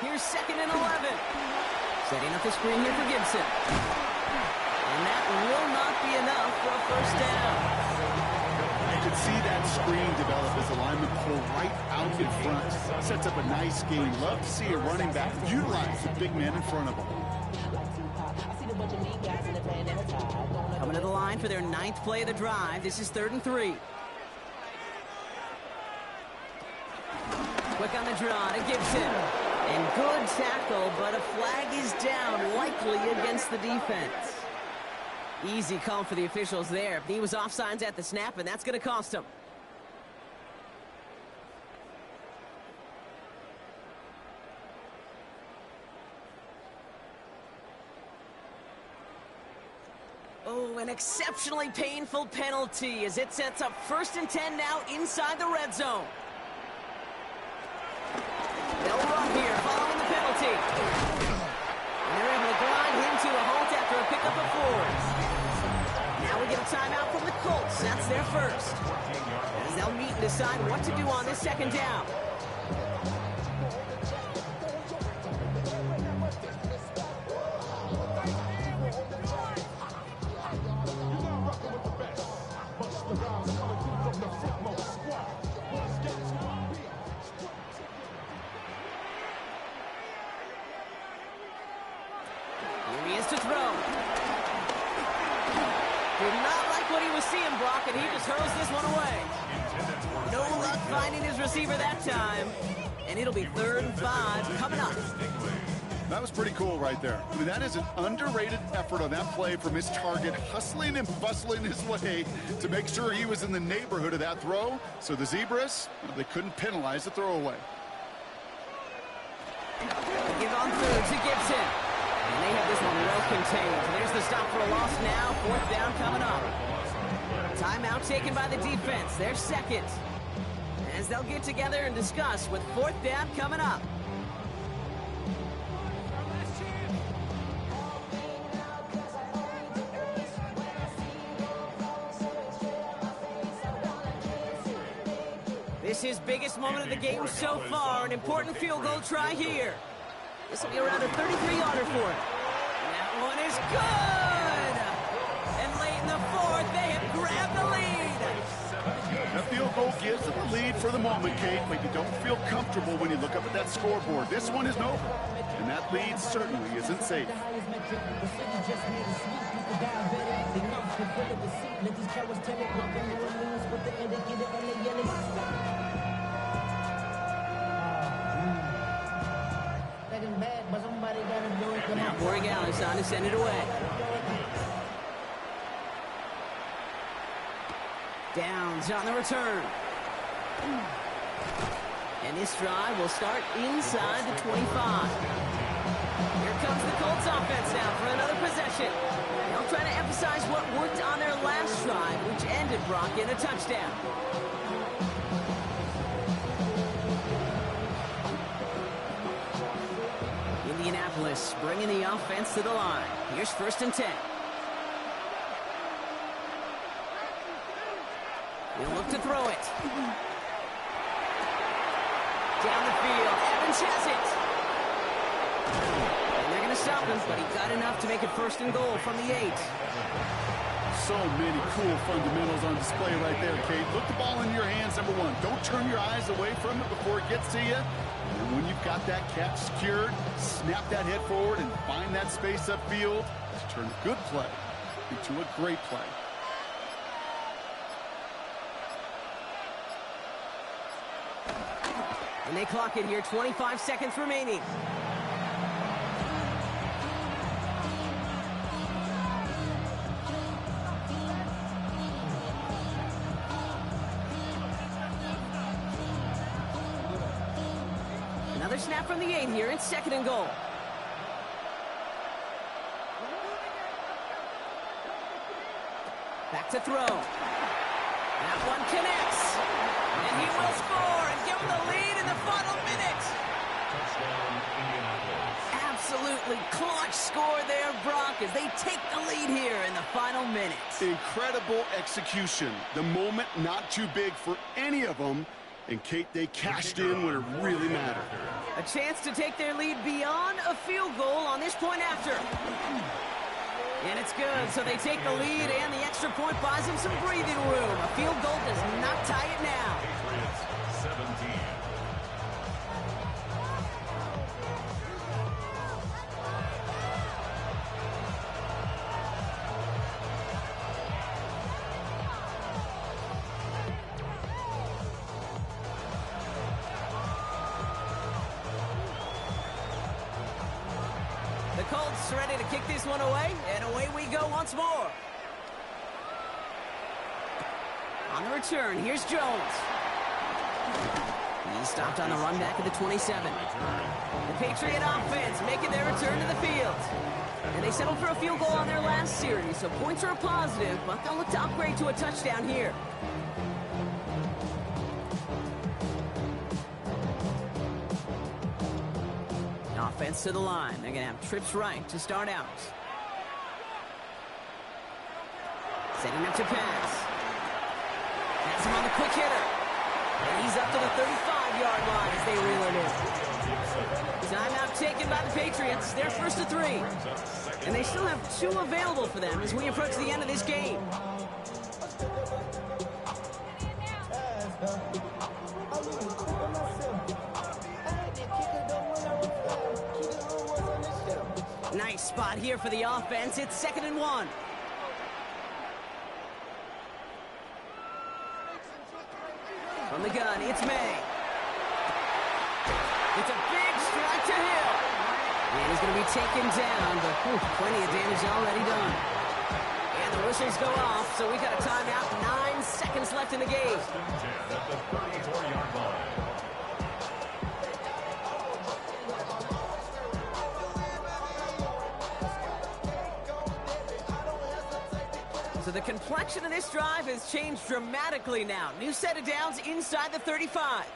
Here's 2nd and 11. Setting up the screen here for Gibson. And that will not be enough for a 1st down. I could see that screen develop as the lineman pull right out in front. Sets up a nice game. Love to see a running back utilize the big man in front of him. Coming to the line for their 9th play of the drive. This is 3rd and 3. Quick on the draw to Gibson. And good tackle, but a flag is down, likely against the defense. Easy call for the officials there. He was offsides at the snap, and that's going to cost him. Oh, an exceptionally painful penalty as it sets up 1st and 10 now inside the red zone. They'll run here following the penalty. And they're able to grind him to a halt after a pickup of 4. Now we get a timeout from the Colts. That's their 1st. As they'll meet and decide what to do on this 2nd down. Here he is to throw. Did not like what he was seeing, Brock, and he just hurls this one away. No luck finding his receiver that time. And it'll be 3rd and 5 coming up. That was pretty cool right there. I mean, that is an underrated effort on that play from his target, hustling and bustling his way to make sure he was in the neighborhood of that throw. So the Zebras, well, they couldn't penalize the throwaway. give on through to Gibson. And they have this one well contained. There's the stop for a loss now. 4th down coming up. Timeout taken by the defense. Their second. As they'll get together and discuss with 4th down coming up. This is biggest moment of the game so far. An important field goal try here. This will be around a 33-yarder for it. That one is good! And late in the 4th, they have grabbed the lead. That field goal gives them the lead for the moment, Kate, but you don't feel comfortable when you look up at that scoreboard. This one isn't over, and that lead certainly isn't safe. Now Borregales on to send it away. Downs on the return. And this drive will start inside the 25. Here comes the Colts offense now for another possession. They'll try to emphasize what worked on their last drive, which ended Brock in a touchdown. Indianapolis bringing the offense to the line. Here's 1st and 10. He'll look to throw it. Down the field, Evans has it. And they're going to stop him, but he got enough to make it 1st and goal from the 8. So many cool fundamentals on display right there, Kate. Look the ball in your hands, number one. Don't turn your eyes away from it before it gets to you. And when you've got that catch secured, snap that head forward and find that space upfield to turn a good play into a great play. And they clock it here, 25 seconds remaining. Another snap from the 8 here. It's 2nd and goal. Back to throw. That one connects. And he will score and give them the lead in the final minute. Absolutely clutch score there, Brock, as they take the lead here in the final minute. Incredible execution. The moment not too big for any of them. And, Kate, they cashed in when it really mattered. A chance to take their lead beyond a field goal on this point after. And it's good, so they take the lead, and the extra point buys them some breathing room. A field goal does not tie it now. Patriots 17. The Colts ready to kick this one away, and away we go once more. On the return, here's Jones. He stopped on the run back at the 27. The Patriot offense making their return to the field. And they settled for a field goal on their last series, so points are a positive, but they'll look to upgrade to a touchdown here. Offense to the line. They're going to have trips right to start out. Setting up to pass. That's him on the quick hitter. And he's up to the 35-yard line as they reel it in. Timeout taken by the Patriots. They're 1st to 3. And they still have 2 available for them as we approach the end of this game. Nice spot here for the offense. It's 2nd and 1. From the gun, it's May. It's a big strike to Hill. And he's going to be taken down, but plenty of damage already done. And the whistles go off, so we got a timeout. 9 seconds left in the game. At the 34-yard line. So the complexion of this drive has changed dramatically now. New set of downs inside the 35.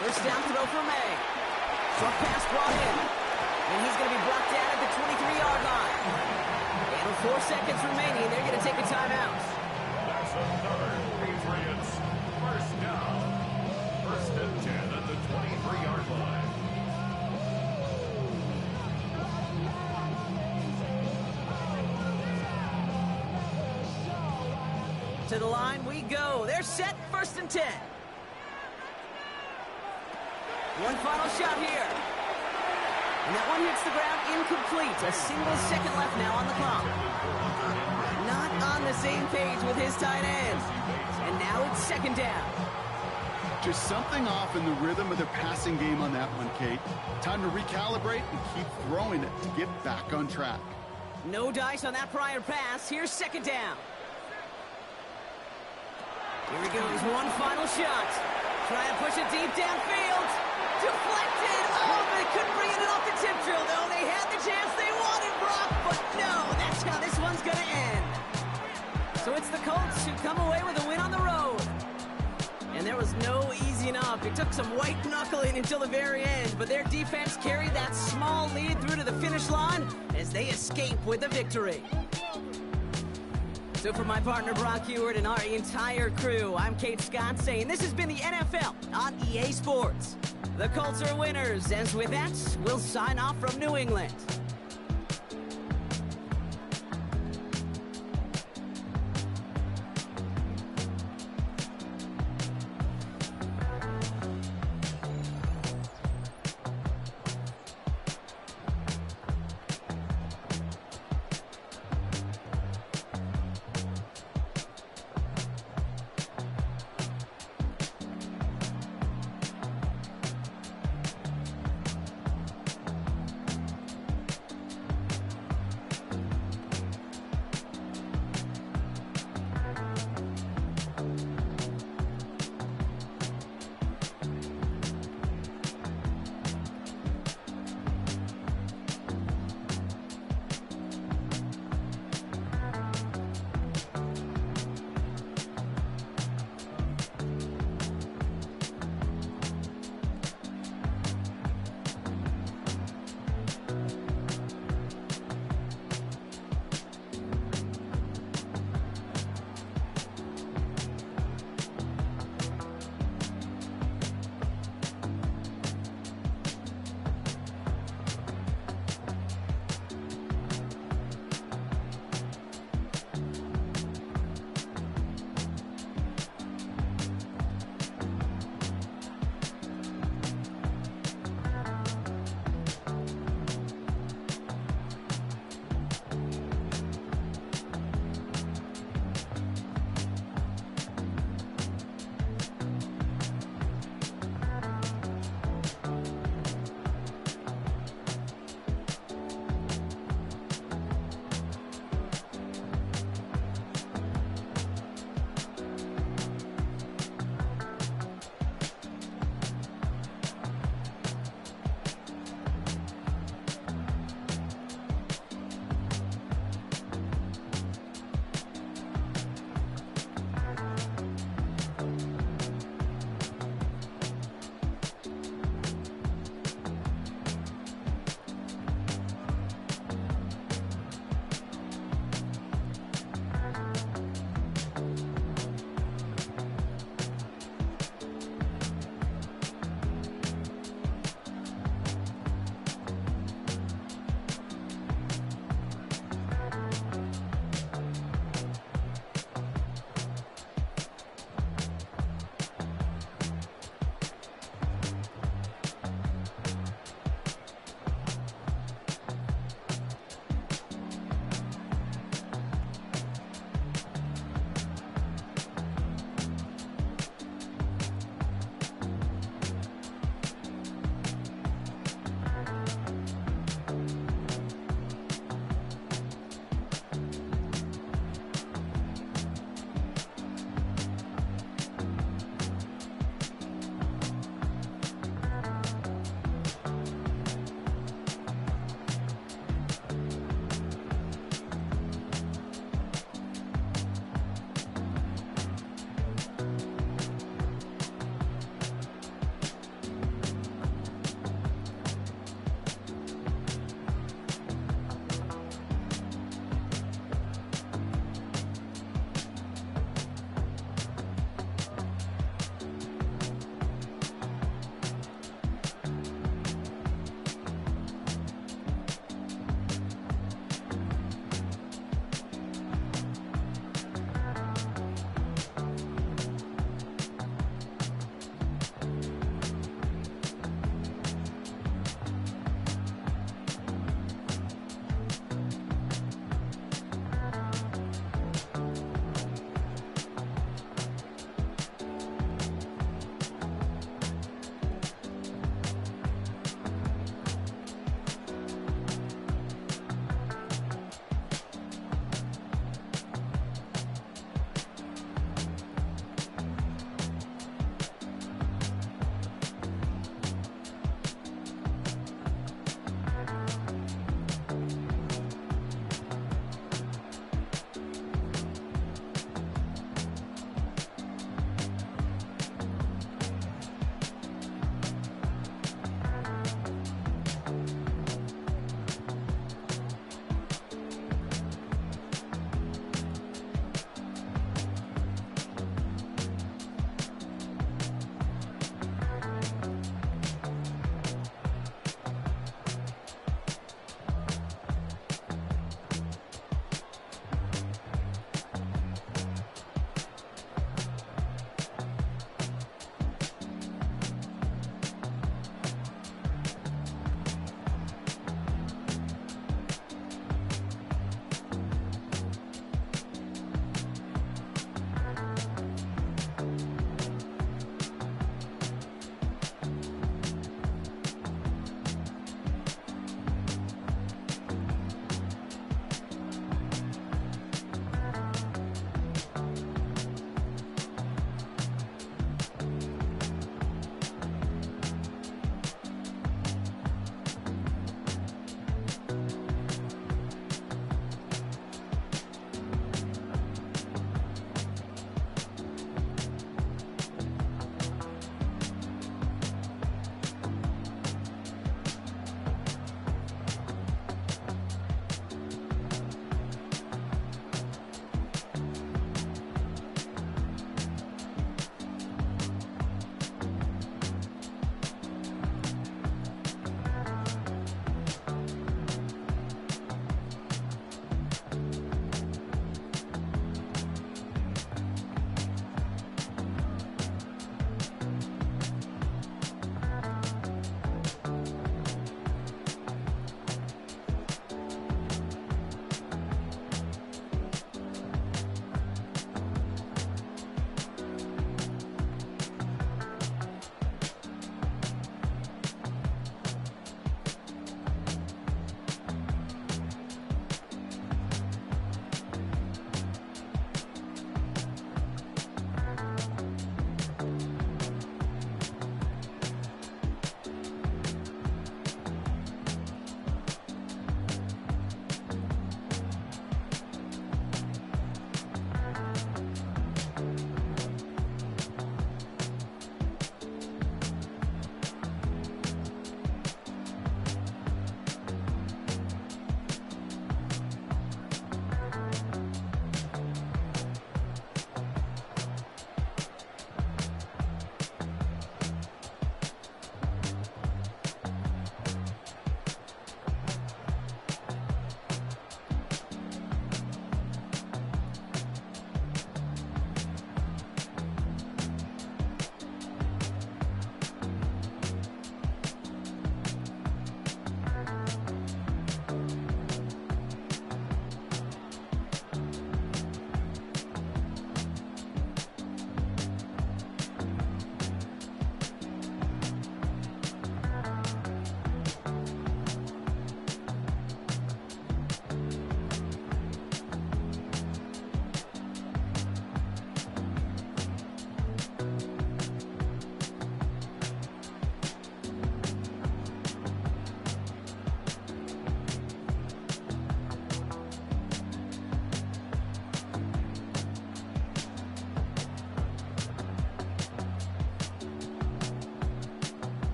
First down throw for May. Short pass brought in. And he's going to be brought down at the 23-yard line. And 4 seconds remaining. They're going to take a timeout. That's another Patriots first down. First and 10 at the 23-yard line. To the line we go. They're set, first and 10. One final shot here. And that one hits the ground incomplete. A single second left now on the clock. Not on the same page with his tight end. And now it's second down. Just something off in the rhythm of their passing game on that one, Kate. Time to recalibrate and keep throwing it to get back on track. No dice on that prior pass. Here's second down. Here he goes, one final shot. Try and push it deep downfield. Deflected. Oh, they couldn't bring it off the tip drill, though. They had the chance they wanted, Brock, but no, that's how this one's going to end. So it's the Colts who come away with a win on the road. And there was no easing up. It took some white knuckling until the very end, but their defense carried that small lead through to the finish line as they escape with a victory. So for my partner Brock Heward and our entire crew, I'm Kate Scott saying this has been the NFL on EA Sports. The Colts are winners, as with that, we'll sign off from New England.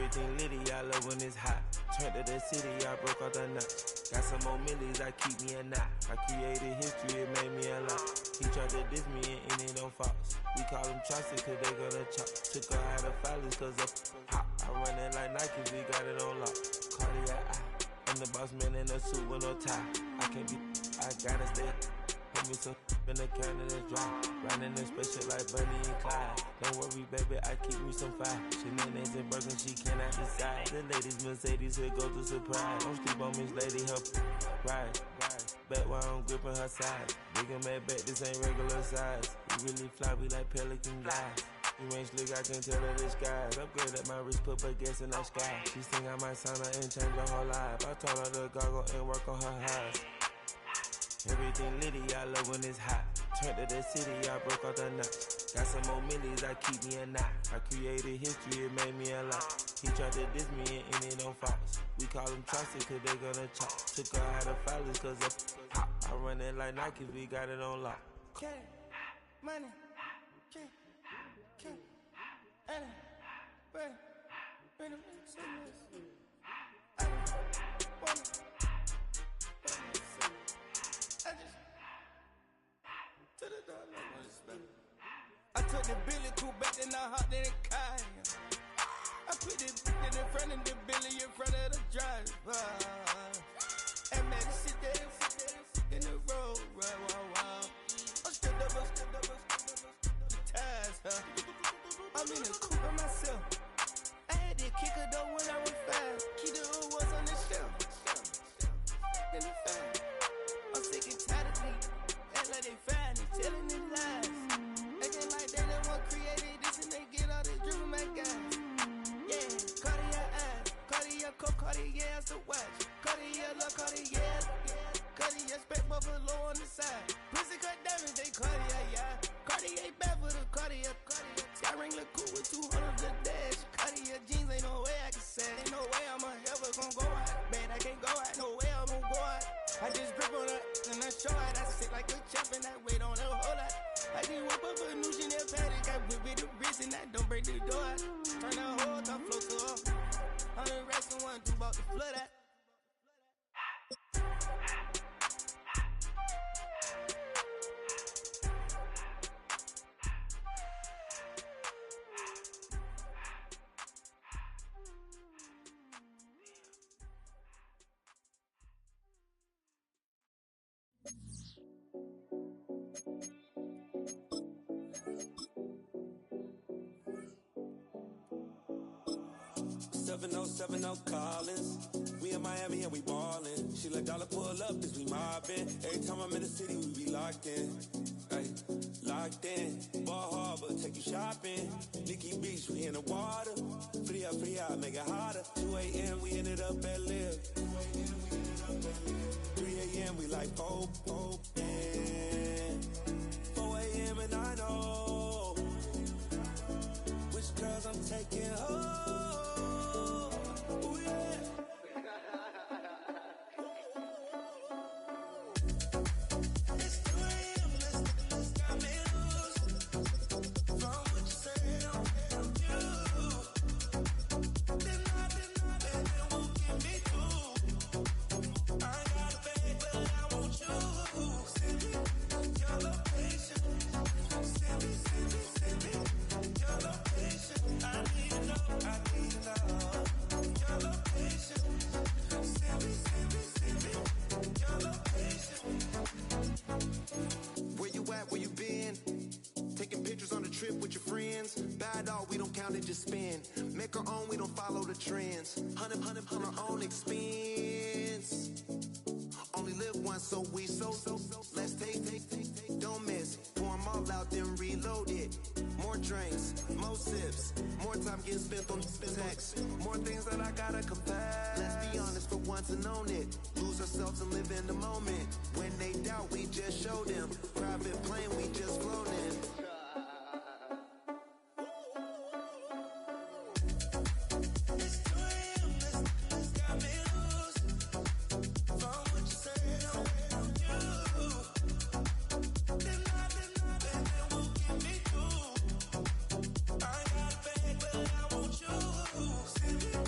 Everything litty, I love when it's hot. Turned to the city, I broke out the notch. Got some more millies, I keep me a knot. I created history, it made me a lot. He tried to diss me and ended on Fox. We call them Chaucer cause they gonna chop. Took her out of filers cause of hot. I run it like Nike, we got it on lock. Cardiac eye. I'm the boss man in a suit with no tie. I can't be, I gotta stay. Put me some in the can of this dry. Riding in spaceship like Bunny and Clyde. Don't worry, baby, I keep me some fire. Shenanigans and broken, she cannot decide. The ladies Mercedes, here goes the surprise. Don't sleep on Miss Lady, her ride. Back while I'm gripping her side. Big and mad back, this ain't regular size. We really fly, we like pelican guys. You ain't slick, I can tell her the skies. Upgrade at my wrist, put her gas in the sky. She think I might sign her and change her whole life. I told her to goggle and work on her highs. Everything litty, I love when it's hot. Turned to the city, I broke out the notch. Got some more millies, I keep me a knot. I created history, it made me a lot. He tried to diss me and ended on Fox. We call them Chaucer cause they gonna chop. Took her out of filers cause of hot. I run it like Nike, we got it on lock. Cash, money, cash, Anna, bread, rhythm, sickness. I took the Billy Cool back and I hopped in the car. I put the in front of the Billy in front of the driver. And man, sit there in the road, wow. I'm still double, the tires, huh? I'm in the coupe by myself. I had to kick her though when I was fast. Keep the old ones on the shelf. In the fan. I'm sick and tired of me. Act like they fine and telling them lies. Acting like they the one created this and they get all this driven my guys. Yeah, Cartier eyes, Cartier coat, Cartier ass the watch. Cartier love, Cartier, Cartier spec buffalo on the side. Pussy cut diamonds, they Cartier, yeah. Cartier bad for the Cartier. Sky ring look cool with 200 the dash. Cartier jeans, ain't no way I can say. Ain't no way I'm ever gonna go out. Man, I can't go out, no way I'm gonna go out. I just grip on her and I show out. I sit like a champ and I wait on her whole lot. I just whip up a new Chanel paddock. I whip with the wrist and I don't break the door out. Turn the whole top float to off. I'm the rest of one, two about the flood out. No Collins. We in Miami and we ballin'. She let dollar pull up as we mobbin'. Every time I'm in the city, we be locked in. Ay, locked in. Ball Harbor, take you shopping. Nikki Beach, we in the water. Free up, make it hotter. 2 a.m. we ended up at Live. 3 a.m. we like Pope. 4 a.m. and I know which girls I'm taking home. Just spin, make our own, we don't follow the trends. 100 on our own expense. Only live once, so we so let's take, don't miss. Pour them all out, then reload it. More drinks, more sips, more time getting spent on text. More things that I gotta confess. Let's be honest for once and own it. Lose ourselves and live in the moment. When they doubt, we just show them. Private plane, we just flown in. Send me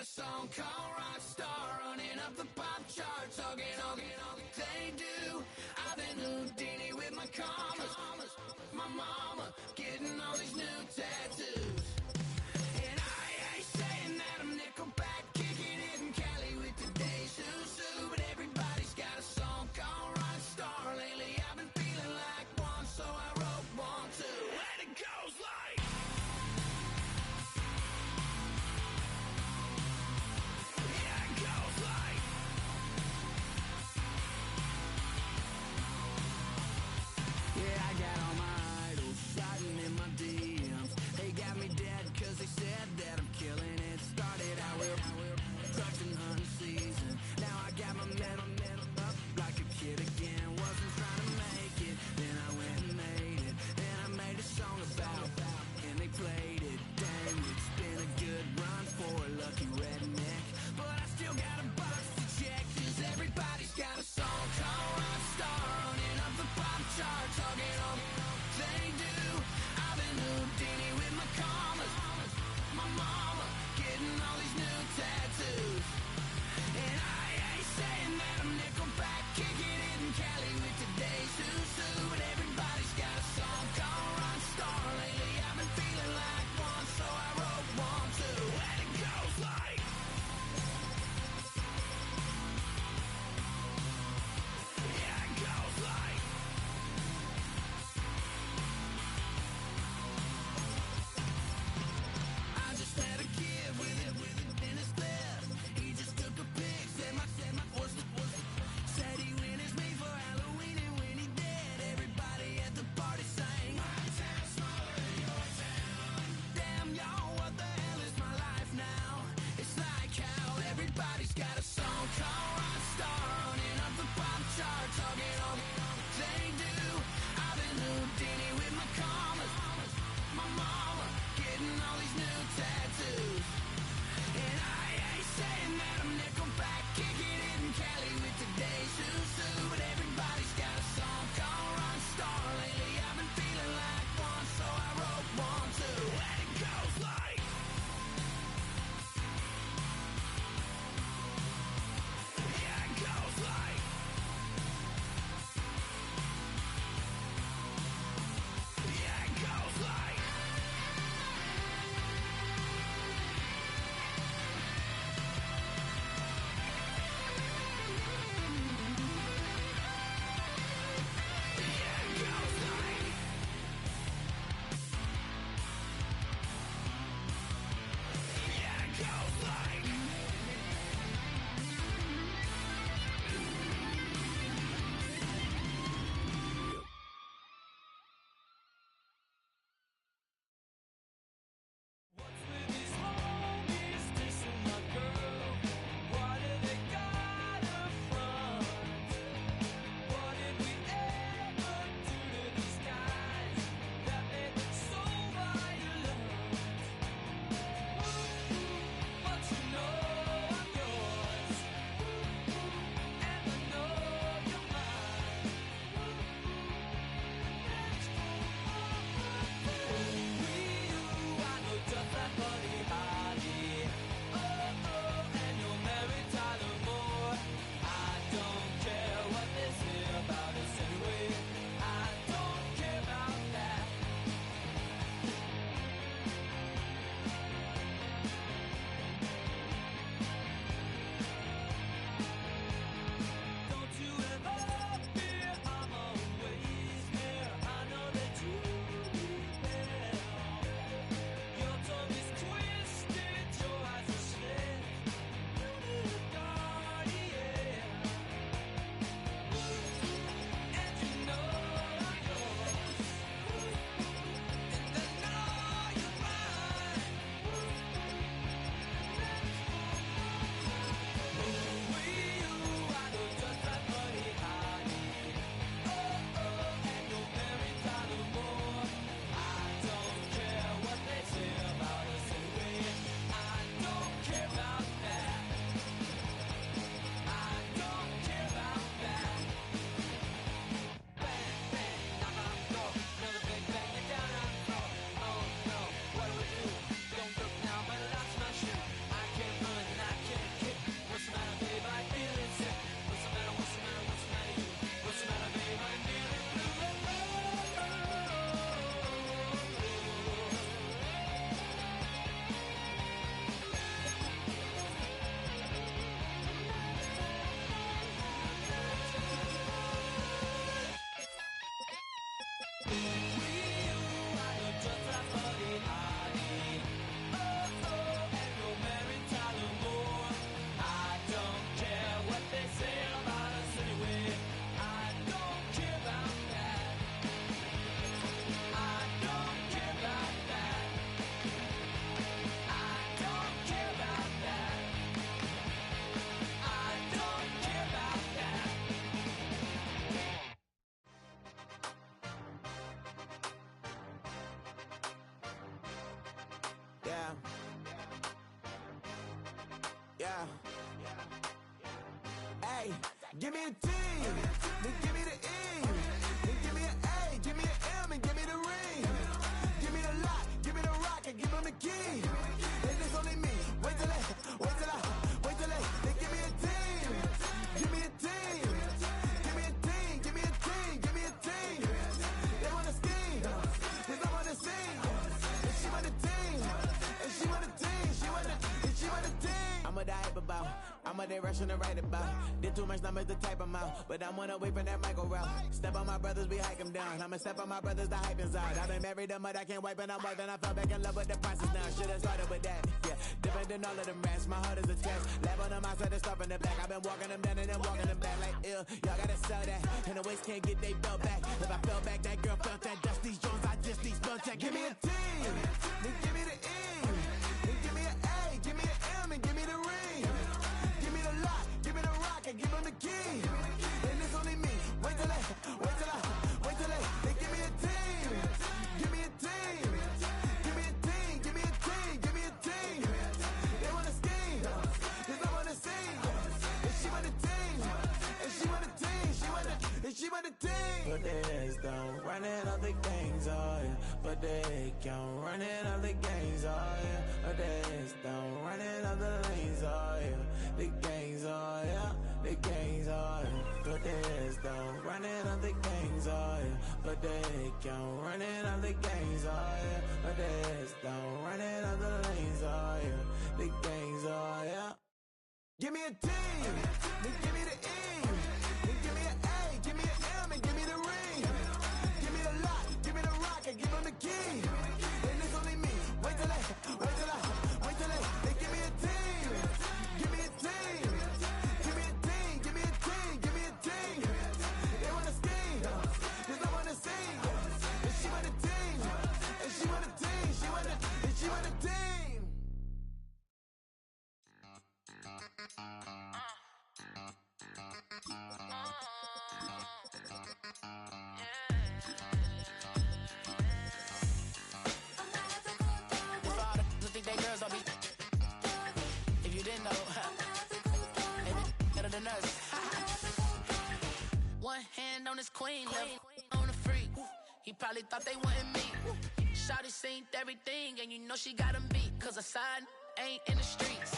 got a song called Rockstar, running up the pop charts, hugging all they do. I've been Houdini with my commas, my mama getting all these new tattoos. And I ain't saying that I'm Nickelback, kicking it in Cali with the days Susu, but everybody's got a song called Rockstar. Lately I've been feeling like one, so I wrote one too. And it goes like, yeah, it goes like, Yeah. Hey, give me a T, then give me the E, then give me an A, give me an M, and give me the ring. Give me the lock, give me the rock, and give them the key. And it's only me. Wait till they, then give me a team. Give me a team. Give me a team, give me a team, give me a team. They wanna scheme, 'cause I'm on the scene. And she want the team, and she want the team, she want the team. I'm a hype about, I'm a direction to write about. Did too much numbers to type them out, but I'm one away from that micro route. Step on my brothers, we hike them down. I'ma step on my brothers, the hype is out. I've been married them, but I can't wipe and I'm wiping. I fell back in love with the process now. Should've started with that, yeah. Different than all of them rats, my heart is a test. Lab on them outside, the stuff in the back. I've been walking them down and then walking them back like ill. Y'all gotta sell that, and the waist can't get they belt back. If I fell back, that girl felt that. Dust these Jones, I just need spell check. Give me a T, then give me the E, then give me an A, give me an M, and give me the ring. Give me the lock, give me the rock, and give them the key. And it's only me. Wait till they, they give me a team. Give me a team. Give me a team, give me a team, give me a team. They wanna scheme, 'cause I'm on the scene. And she want a team, and she want a team, she want a team. Put their heads down, running all the gangs, oh yeah. But they count, running all the gangs, oh yeah. Put their heads down, running all the lanes, oh yeah. The gangs, oh yeah. The gangs, oh yeah. Put their heads down, running all the gangs, oh yeah. But they count, running all the gangs, oh yeah. Put their heads down, running all the lanes, oh yeah. The gangs, oh yeah. Give me a T, then give me the E, then give me an A, give me an M, and give me the ring. Give me the lock, give me the rock, and give them the key. And it's only me. Wait till they, they give me a team. Give me a team. Give me a team, give me a team, give me a team. They wanna scheme, 'cause I'm on the scene. And she want a team, and she want a team, she want a team. Think they girls don't be. If you didn't know, they be better than us. One hand on his queen, left on the freak. He probably thought they wanted me. Shawty seen everything, and you know she got him beat. 'Cause her side ain't in the streets.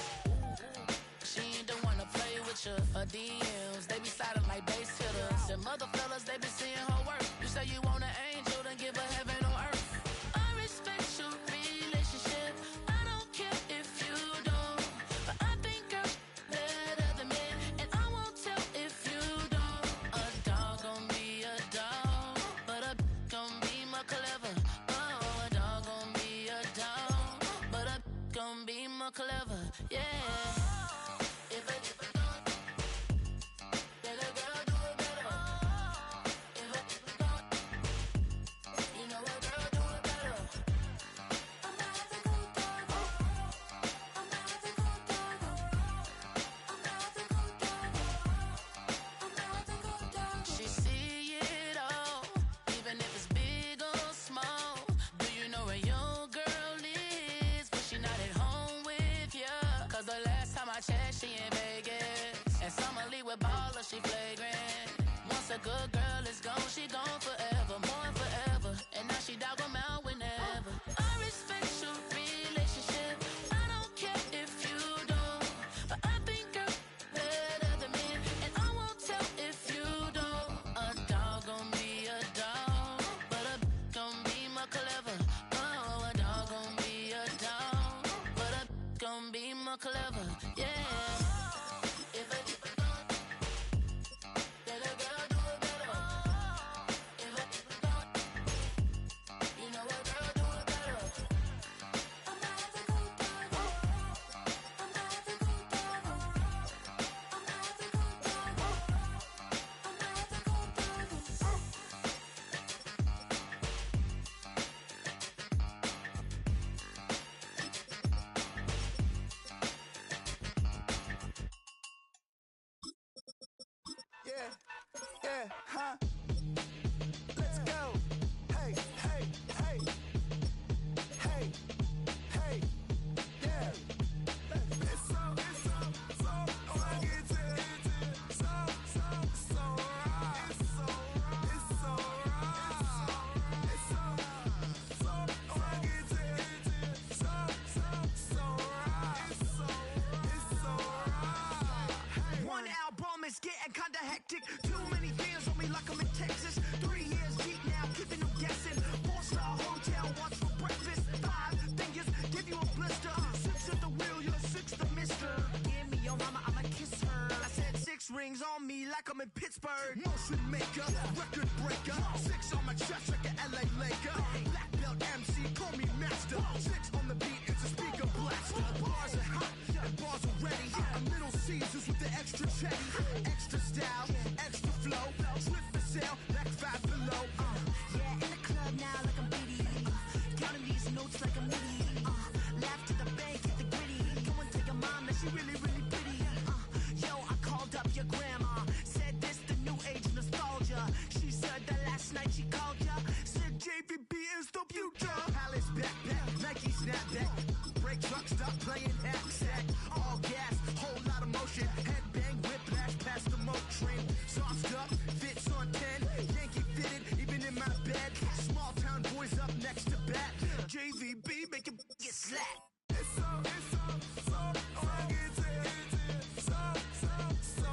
She ain't the one to play with you. Her DMs, they be sliding like base hitters. And mother fellas, they be seeing her work. You say you want an angel, then give her heaven on earth. I respect your relationship. I don't care if you don't. But I think girls better than men. And I won't tell if you don't. A dog gon' be a dog, but a gon' be more clever. Oh, a dog gon' be a dog, but a gon' be more clever. Yeah. She in Vegas, and Summer Lee with baller, she flagrant. Once a good girl is gone, she gone forever, more than forever. And now she dog 'em out whenever. I respect your relationship. I don't care if you don't, but I think girls better than men, and I won't tell if you don't. A dog gon' be a dog, but a gon' be more clever. Oh, a dog gon' be a dog, but a gon' be more clever. Yeah. like I'm in Pittsburgh. Motion maker, record breaker. 6 on my chest like an LA Laker. Black belt MC, call me master. 6 on the beat, it's a speaker blaster. Bars are hot, and bars are ready. I'm Little Caesars with the extra chetty. Extra style, extra flow. Swift for sale, back 5 below. Yeah, in the club now like I'm Diddy. Counting these notes like I'm Liddy. Laugh to the bank, hit the gritty. Go and tell your mom that she really, really pretty. Yo, I called up your grandma. Said this the new age nostalgia. She said that last night she called ya. Said JVB is the future. Palace backpack, Nike snapback. Break truck, stop playing hack sack. All gas, whole lot of motion. Headbang, whiplash, past the moat train. Sauced up, fits on 10. Yankee fitted, even in my bed. Small town boys up next to bat. JVB, make it get slapped. It's so rugged, so right. It's so right. It's so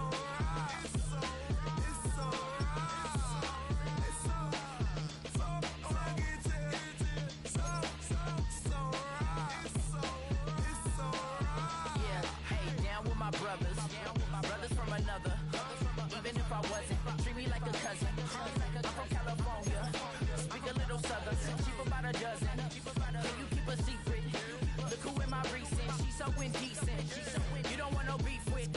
rugged, so right. It's so right. Yeah, hey, down with my brothers. Brothers from another. Even if I wasn't, treat me like a cousin. I'm from California. Speak a little southern. Cheap about a dozen. Can you keep a secret? Look who in my recent. She's so indecent. You don't want no beef with.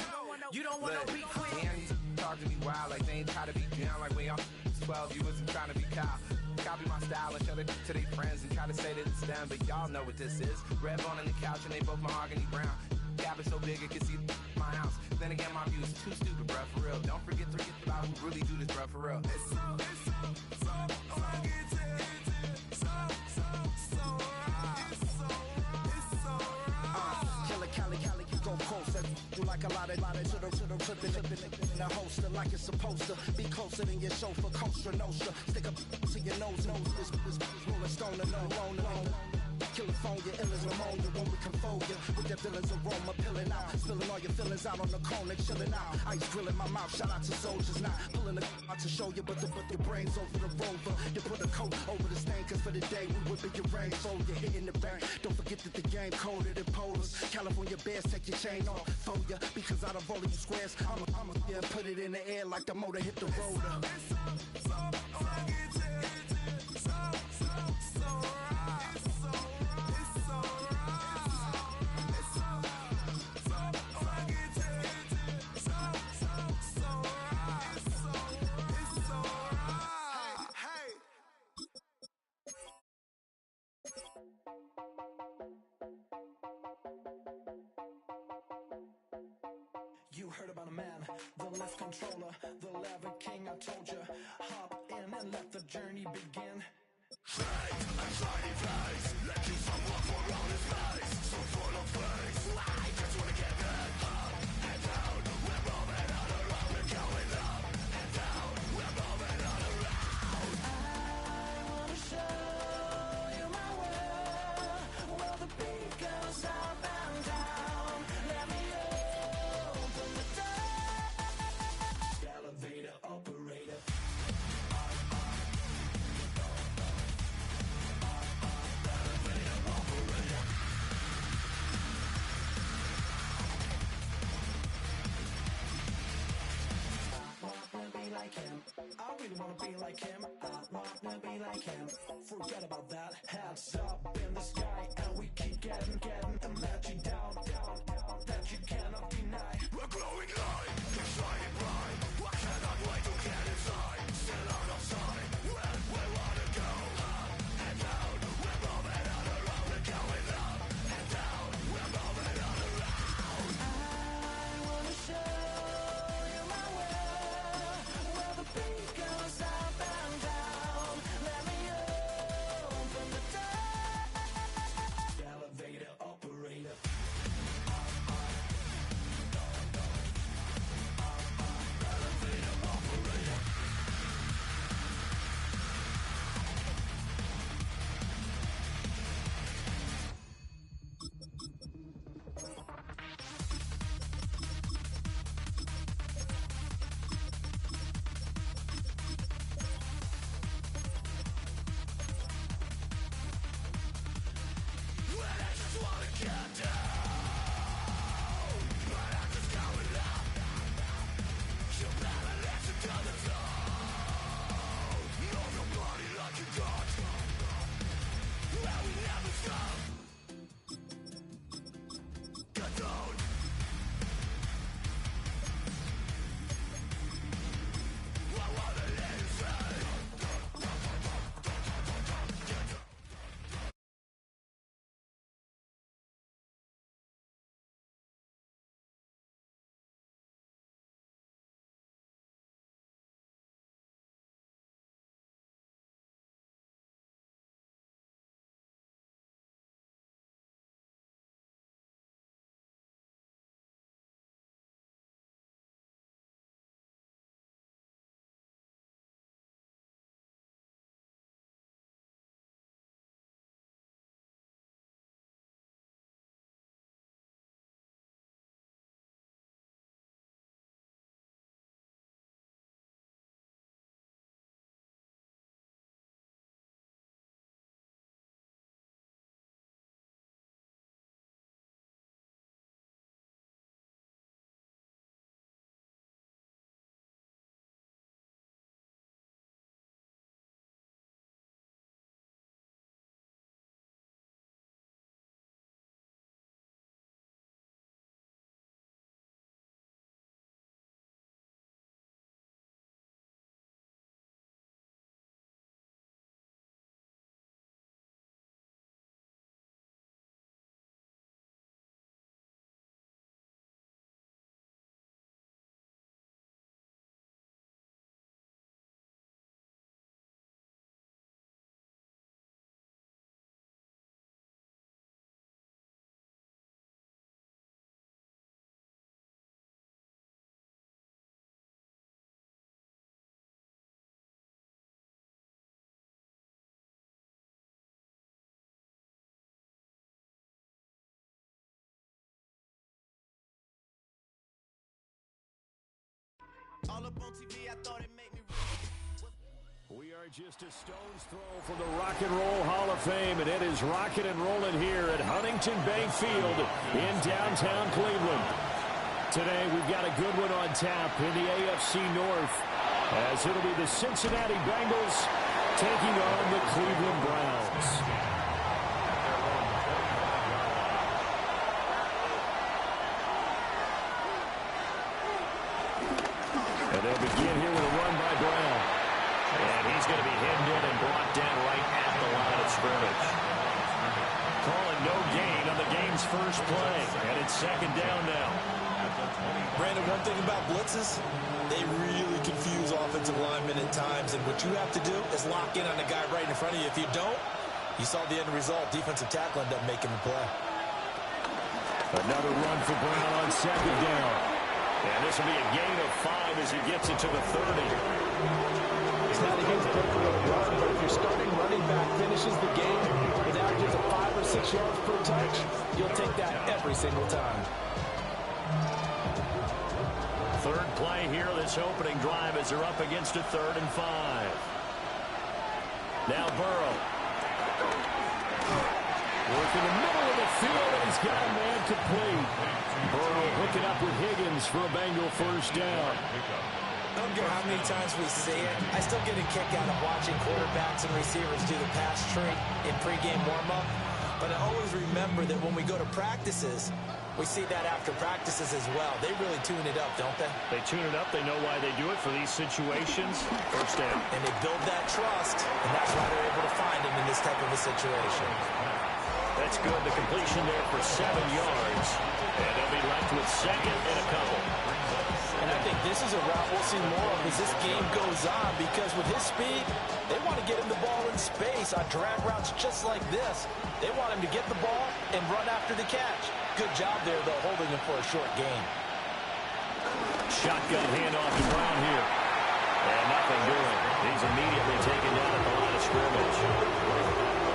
You don't want no beef with. Man, these talk to me wild like they ain't try to be down. Like when y'all 12, you wasn't trying to be Kyle. Copy my style and show it to their friends and try to say that it's them, but y'all know what this is. Red bone on the couch and they both mahogany brown. Cabin so big it can see my house. Then again, my view is too stupid, bruh, for real. Don't forget to get about who really do this, bruh, for real. It's so rugged, so right. It's so right. Killer Cali, you go coast. That you like a lot of tripping in the holster like it's supposed to be closer than your chauffeur, Costa Nostra. Stick up to your nose, this rolling stone and alone. California, ill as pneumonia when we can fold you with that villain's aroma, pilling out, spilling all your feelings out on the corner, chilling out. Ice grilling my mouth, shout out to soldiers now, pulling the out to show you, but your brains over the rover. You put a coat over the stain, cause for the day we whipping your rain, so you're hitting the bank. Don't forget that the game coded in polars. California bears, take your chain off for ya, because out of all of you squares, I'ma yeah, put it in the air like the motor hit the roller. It's so rugged, so right. It's so You heard about a man, the left controller, the lever king, I told you. Hop in and let the journey begin. Straight and shiny place, let you someone for all his face. So full of face, I just wanna get that up and down. We're moving all around, we're going up and down. We're moving all around. I wanna show you my world, where the beat goes up and down. Let me open the door. Elevator operator. Like him. I really wanna be like him. I wanna be like him. Forget about that. Hands up in the sky, and we keep getting and let you down, that you cannot deny. We're glowing light, we're shining bright. I cannot wait to get inside. Still out of sight, when we wanna go up and down. We're moving all around, we're going up and down. We're moving all around. I wanna show you my world, where the beat goes up and down. Let me open the door. All up on TV, I thought it made me. We are just a stone's throw from the Rock and Roll Hall of Fame, and it is rocking and rolling here at Huntington Bank Field in downtown Cleveland. Today, we've got a good one on tap in the AFC North, as it'll be the Cincinnati Bengals taking on the Cleveland Browns. And they'll begin here with a run by Brown. And he's going to be hemmed in and brought down right at the line of scrimmage. Calling no gain on the game's first play. And it's second down now. Brandon, one thing about blitzes, they really confuse offensive linemen at times. And what you have to do is lock in on the guy right in front of you. If you don't, you saw the end result. Defensive tackle ended up making the play. Another run for Brown on second down. And this will be a gain of 5 as he gets it to the 30. It's not a huge breakaway run, but if your starting running back finishes the game with averages of 5 or 6 yards per touch, you'll take that every single time. Third play here, this opening drive as they're up against a 3rd and 5. Now Burrow. Work in the middle of the field, and he's got a man complete. Burrow hooking up with Higgins for a Bengal first down. I don't care how many times we see it, I still get a kick out of watching quarterbacks and receivers do the pass tree in pregame warm-up. But I always remember that when we go to practices, we see that after practices as well. They really tune it up, don't they? They tune it up. They know why they do it for these situations. First down. And they build that trust, and that's why they're able to find him in this type of a situation. That's good. The completion there for 7 yards. And they'll be left with second and a couple. And I think this is a route we'll see more of as this game goes on, because with his speed, they want to get him the ball in space on drag routes just like this. They want him to get the ball and run after the catch. Good job there, though, holding him for a short gain. Shotgun handoff to Brown here. And nothing doing. He's immediately taken down at the line of scrimmage.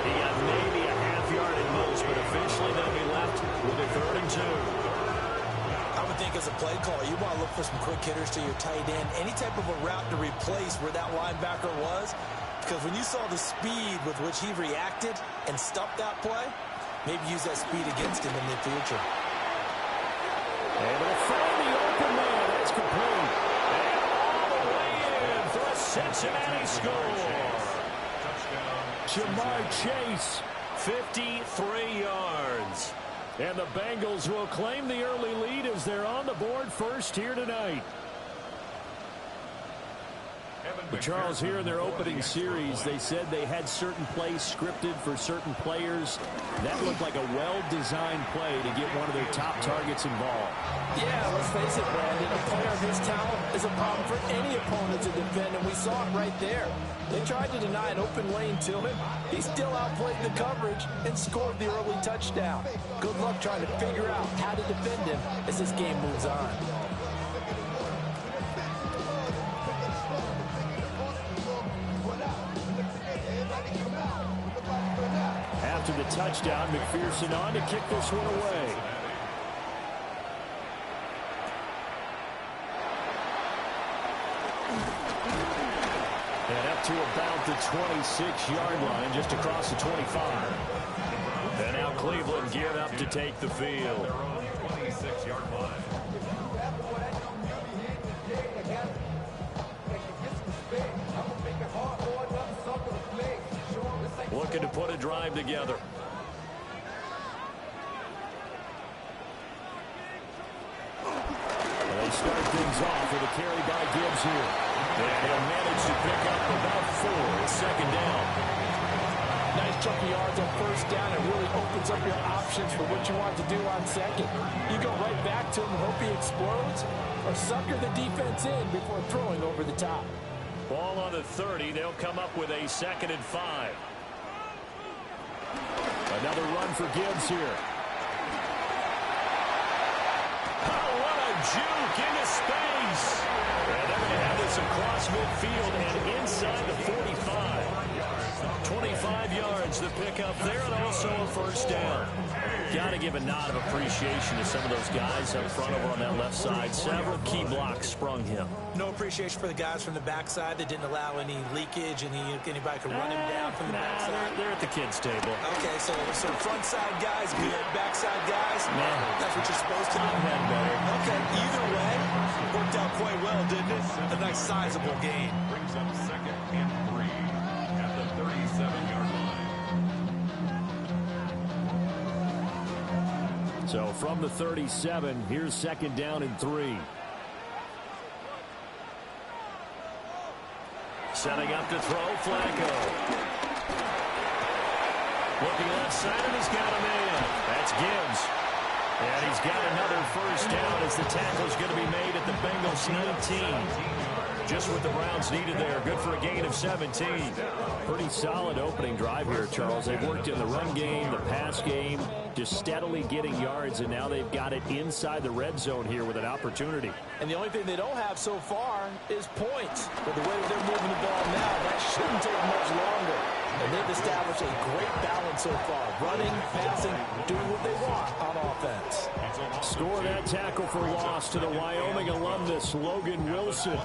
He got maybe a half yard at most, but officially they'll be left with a 3rd and 2. I would think as a play caller, you want to look for some quick hitters to your tight end. Any type of a route to replace where that linebacker was. Because when you saw the speed with which he reacted and stopped that play, maybe use that speed against him in the future. Able to find the open man. That's complete. And all the way in for a Cincinnati score. Jamar Chase, 53 yards. And the Bengals will claim the early lead as they're on the board first here tonight. But Charles, here in their opening series, they said they had certain plays scripted for certain players. That looked like a well-designed play to get one of their top targets involved. Yeah, let's face it, Brandon. A player of his talent is a problem for any opponent to defend, and we saw it right there. They tried to deny an open lane to him. He still outplayed the coverage and scored the early touchdown. Good luck trying to figure out how to defend him as this game moves on. After the touchdown, McPherson on to kick this one away. And up to about the 26-yard line, just across the 25. And now Cleveland geared up to take the field. Their own 26-yard line. Looking to put a drive together. And they start things off with a carry by Gibbs here. And he'll manage to pick up about 4. It's second down. Nice chunk of yards on first down. It really opens up your options for what you want to do on second. You go right back to him and hope he explodes, or sucker the defense in before throwing over the top. Ball on the 30. They'll come up with a 2nd and 5. Another run for Gibbs here. Oh, what a juke into space. And they're going to have this across midfield and inside the 45. 25 yards to pick up there, and also a first down. Got to give a nod of appreciation to some of those guys up front over on that left side. Several key blocks sprung him. No appreciation for the guys from the backside that didn't allow any leakage, and anybody could run him down from the backside. They're at the kids' table. Okay, so front side guys, good. Backside guys, that's what you're supposed to do. Okay, either way, worked out quite well, didn't it? A nice sizable gain. Brings up 2nd and 3 at the 37-yard line. So from the 37, here's 2nd down and 3. Setting up to throw, Flacco. Looking left side, and he's got him in. That's Gibbs. And he's got another first down as the tackle's going to be made at the Bengals 19. Just what the Browns needed there. Good for a gain of 17. Pretty solid opening drive here, Charles. They've worked in the run game, the pass game, just steadily getting yards, and now they've got it inside the red zone here with an opportunity. And the only thing they don't have so far is points. But the way that they're moving the ball now, that shouldn't take much longer. And they've established a great balance so far. Running, passing, doing what they want on offense. Score that tackle for loss to the Wyoming alumnus, Logan Wilson.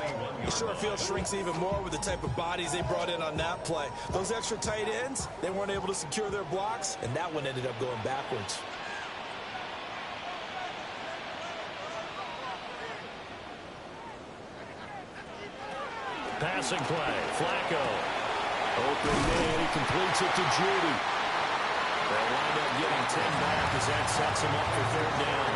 The short field shrinks even more with the type of bodies they brought in on that play. Those extra tight ends, they weren't able to secure their blocks, and that one ended up going backwards. Passing play, Flacco. Open man, he completes it to Judy. They'll wind up getting 10 back as that sets him up for 3rd down.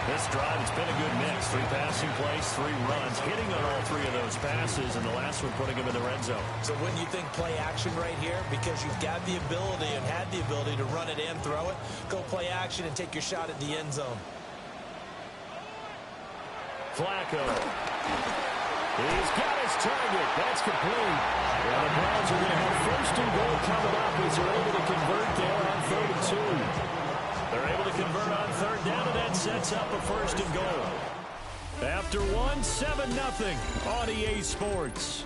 This drive, it's been a good mix. 3 passing plays, 3 runs, hitting on all 3 of those passes, and the last one putting him in the red zone. So wouldn't you think play action right here? Because you've got the ability and had the ability to run it and throw it. Go play action and take your shot at the end zone. Flacco. He's got his target. That's complete. And the Browns are going to have 1st and goal coming up as they're able to convert there on 3rd and 2. They're able to convert on 3rd down, and that sets up a 1st and goal. After 1, 7-0 on EA Sports.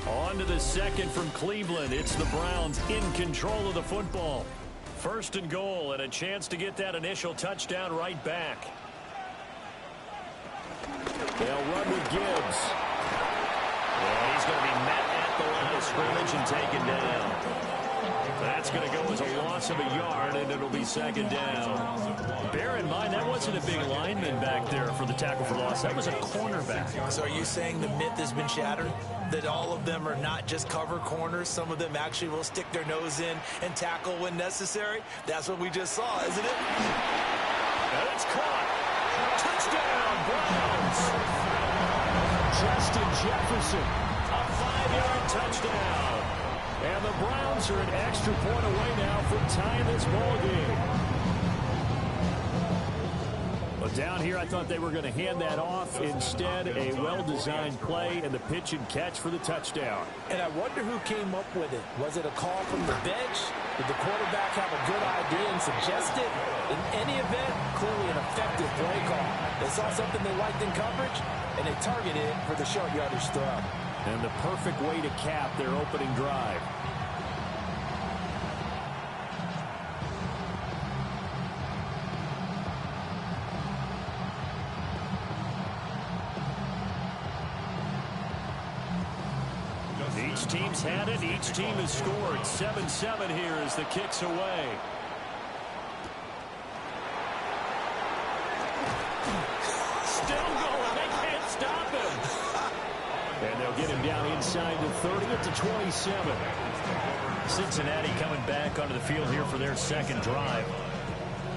On to the 2nd from Cleveland. It's the Browns in control of the football. 1st and goal, and a chance to get that initial touchdown right back. They'll run with Gibbs. And he's going to be met at the line of scrimmage and taken down. That's going to go as a loss of a yard, and it'll be 2nd down. Bear in mind, that wasn't a big lineman back there for the tackle for loss. That was a cornerback. So are you saying the myth has been shattered? That all of them are not just cover corners? Some of them actually will stick their nose in and tackle when necessary? That's what we just saw, isn't it? And it's caught. Touchdown, Browns. Justin Jefferson, a 5-yard touchdown. And the Browns are an extra point away now from tying this ball game. But down here, I thought they were going to hand that off. Instead, a well-designed play and the pitch and catch for the touchdown. And I wonder who came up with it. Was it a call from the bench? Did the quarterback have a good idea and suggest it? In any event, clearly an effective play call. They saw something they liked in coverage, and they targeted it for the short yardage throw. And the perfect way to cap their opening drive. Each team's had it. Each team has scored. 7-7 here as the kick's away. Still going. They can't stop him. And they'll get him down inside the 30 at the 27. Cincinnati coming back onto the field here for their 2nd drive.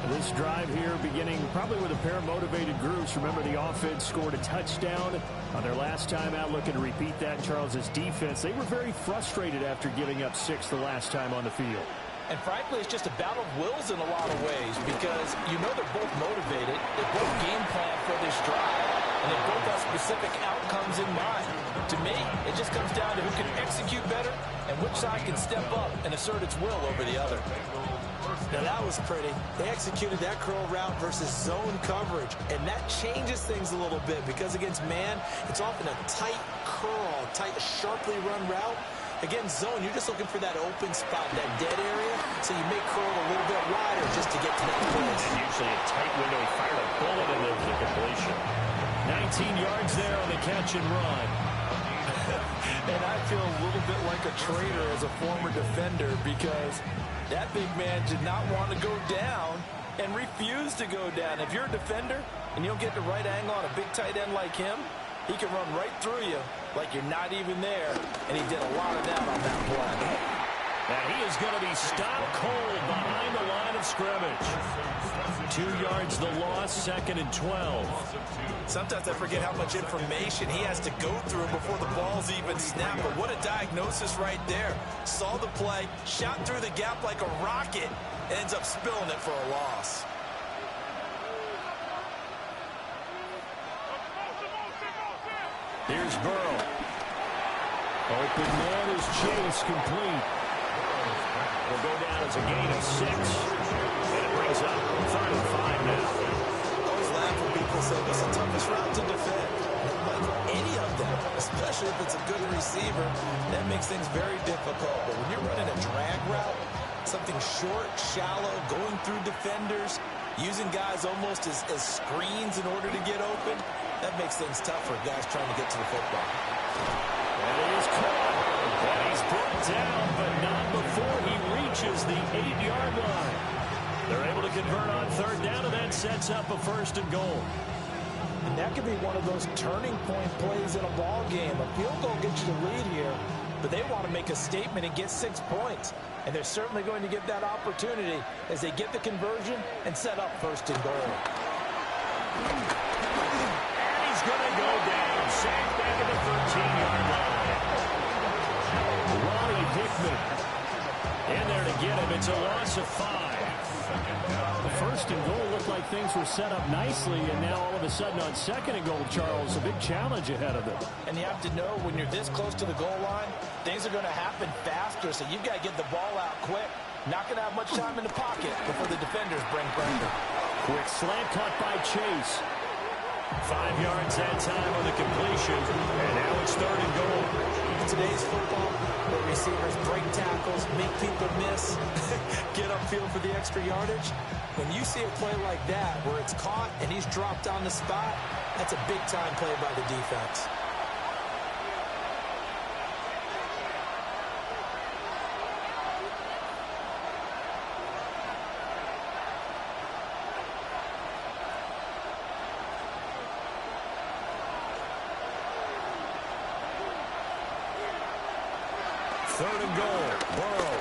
This drive here beginning probably with a pair of motivated groups. Remember, the offense scored a touchdown on their last time out. Looking to repeat that in Charles's defense. They were very frustrated after giving up 6 the last time on the field. And frankly, it's just a battle of wills in a lot of ways because you know they're both motivated. They both game plan for this drive, and they both have specific outcomes in mind. To me, it just comes down to who can execute better and which side can step up and assert its will over the other. Now that was pretty. They executed that curl route versus zone coverage, and that changes things a little bit because against man, it's often a tight curl, tight, sharply run route. Against zone, you're just looking for that open spot, that dead area, so you may curl a little bit wider just to get to that place. And usually a tight window. He fired a bullet and then the completion. 19 yards there on the catch and run. And I feel a little bit like a traitor as a former defender because that big man did not want to go down and refused to go down. If you're a defender and you don't get the right angle on a big tight end like him, he can run right through you like you're not even there, and he did a lot of that on that play. And he is going to be stopped cold behind the line of scrimmage. 2 yards the loss, 2nd and 12. Sometimes I forget how much information he has to go through before the ball's even snapped. But what a diagnosis right there. Saw the play, shot through the gap like a rocket, and ends up spilling it for a loss. Here's Burrow. Open man is Chase, complete. Will go down as a gain of 6. And it brings up 3rd and 5 now. Always laugh when people say it's the toughest route to defend. Like any of them, especially if it's a good receiver, that makes things very difficult. But when you're running a drag route, something short, shallow, going through defenders, using guys almost as screens in order to get open, that makes things tough for guys trying to get to the football. And it is caught. And he's brought down, but not before he reaches the 8-yard line. They're able to convert on 3rd down, and that sets up a 1st and goal. And that could be one of those turning point plays in a ball game. A field goal gets you the lead here, but they want to make a statement and get 6 points. And they're certainly going to get that opportunity as they get the conversion and set up 1st and goal. And he's going to go down, sacked back at the 13-yard line. Ronnie Hickman in there to get him. It's a loss of 5. The 1st and goal looked like things were set up nicely, and now all of a sudden on 2nd and goal, Charles, a big challenge ahead of them. And you have to know when you're this close to the goal line, things are going to happen faster, so you've got to get the ball out quick. Not going to have much time in the pocket before the defenders bring pressure. Quick slant caught by Chase. 5 yards that time on the completion, and now it's 3rd and goal. In today's football, where receivers break tackles, make people miss, get upfield for the extra yardage, when you see a play like that where it's caught and he's dropped on the spot, that's a big-time play by the defense. Third and goal. Burrow.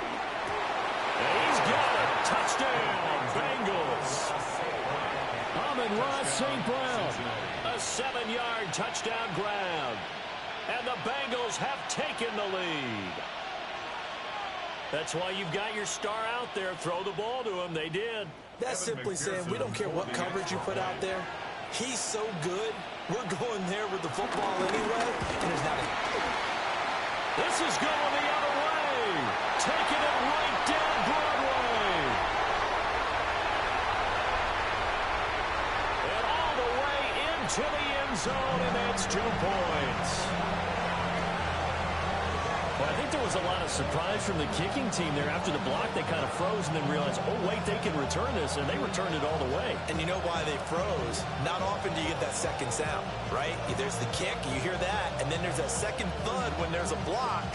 And he's got it. Touchdown, Bengals. Amon-Ra St. Brown. A 7-yard touchdown grab. And the Bengals have taken the lead. That's why you've got your star out there. Throw the ball to him. They did. That's simply saying we don't care what coverage you put out there. He's so good. We're going there with the football anyway. And there's not a... This is going the other way. Taking it right down Broadway. And all the way into the end zone, and that's 2 points. Well, I think there was a lot of surprise from the kicking team there. After the block, they kind of froze and then realized, oh, wait, they can return this, and they returned it all the way. And you know why they froze? Not often do you get that second sound, right? There's the kick, you hear that, and then there's that second thud when there's a block.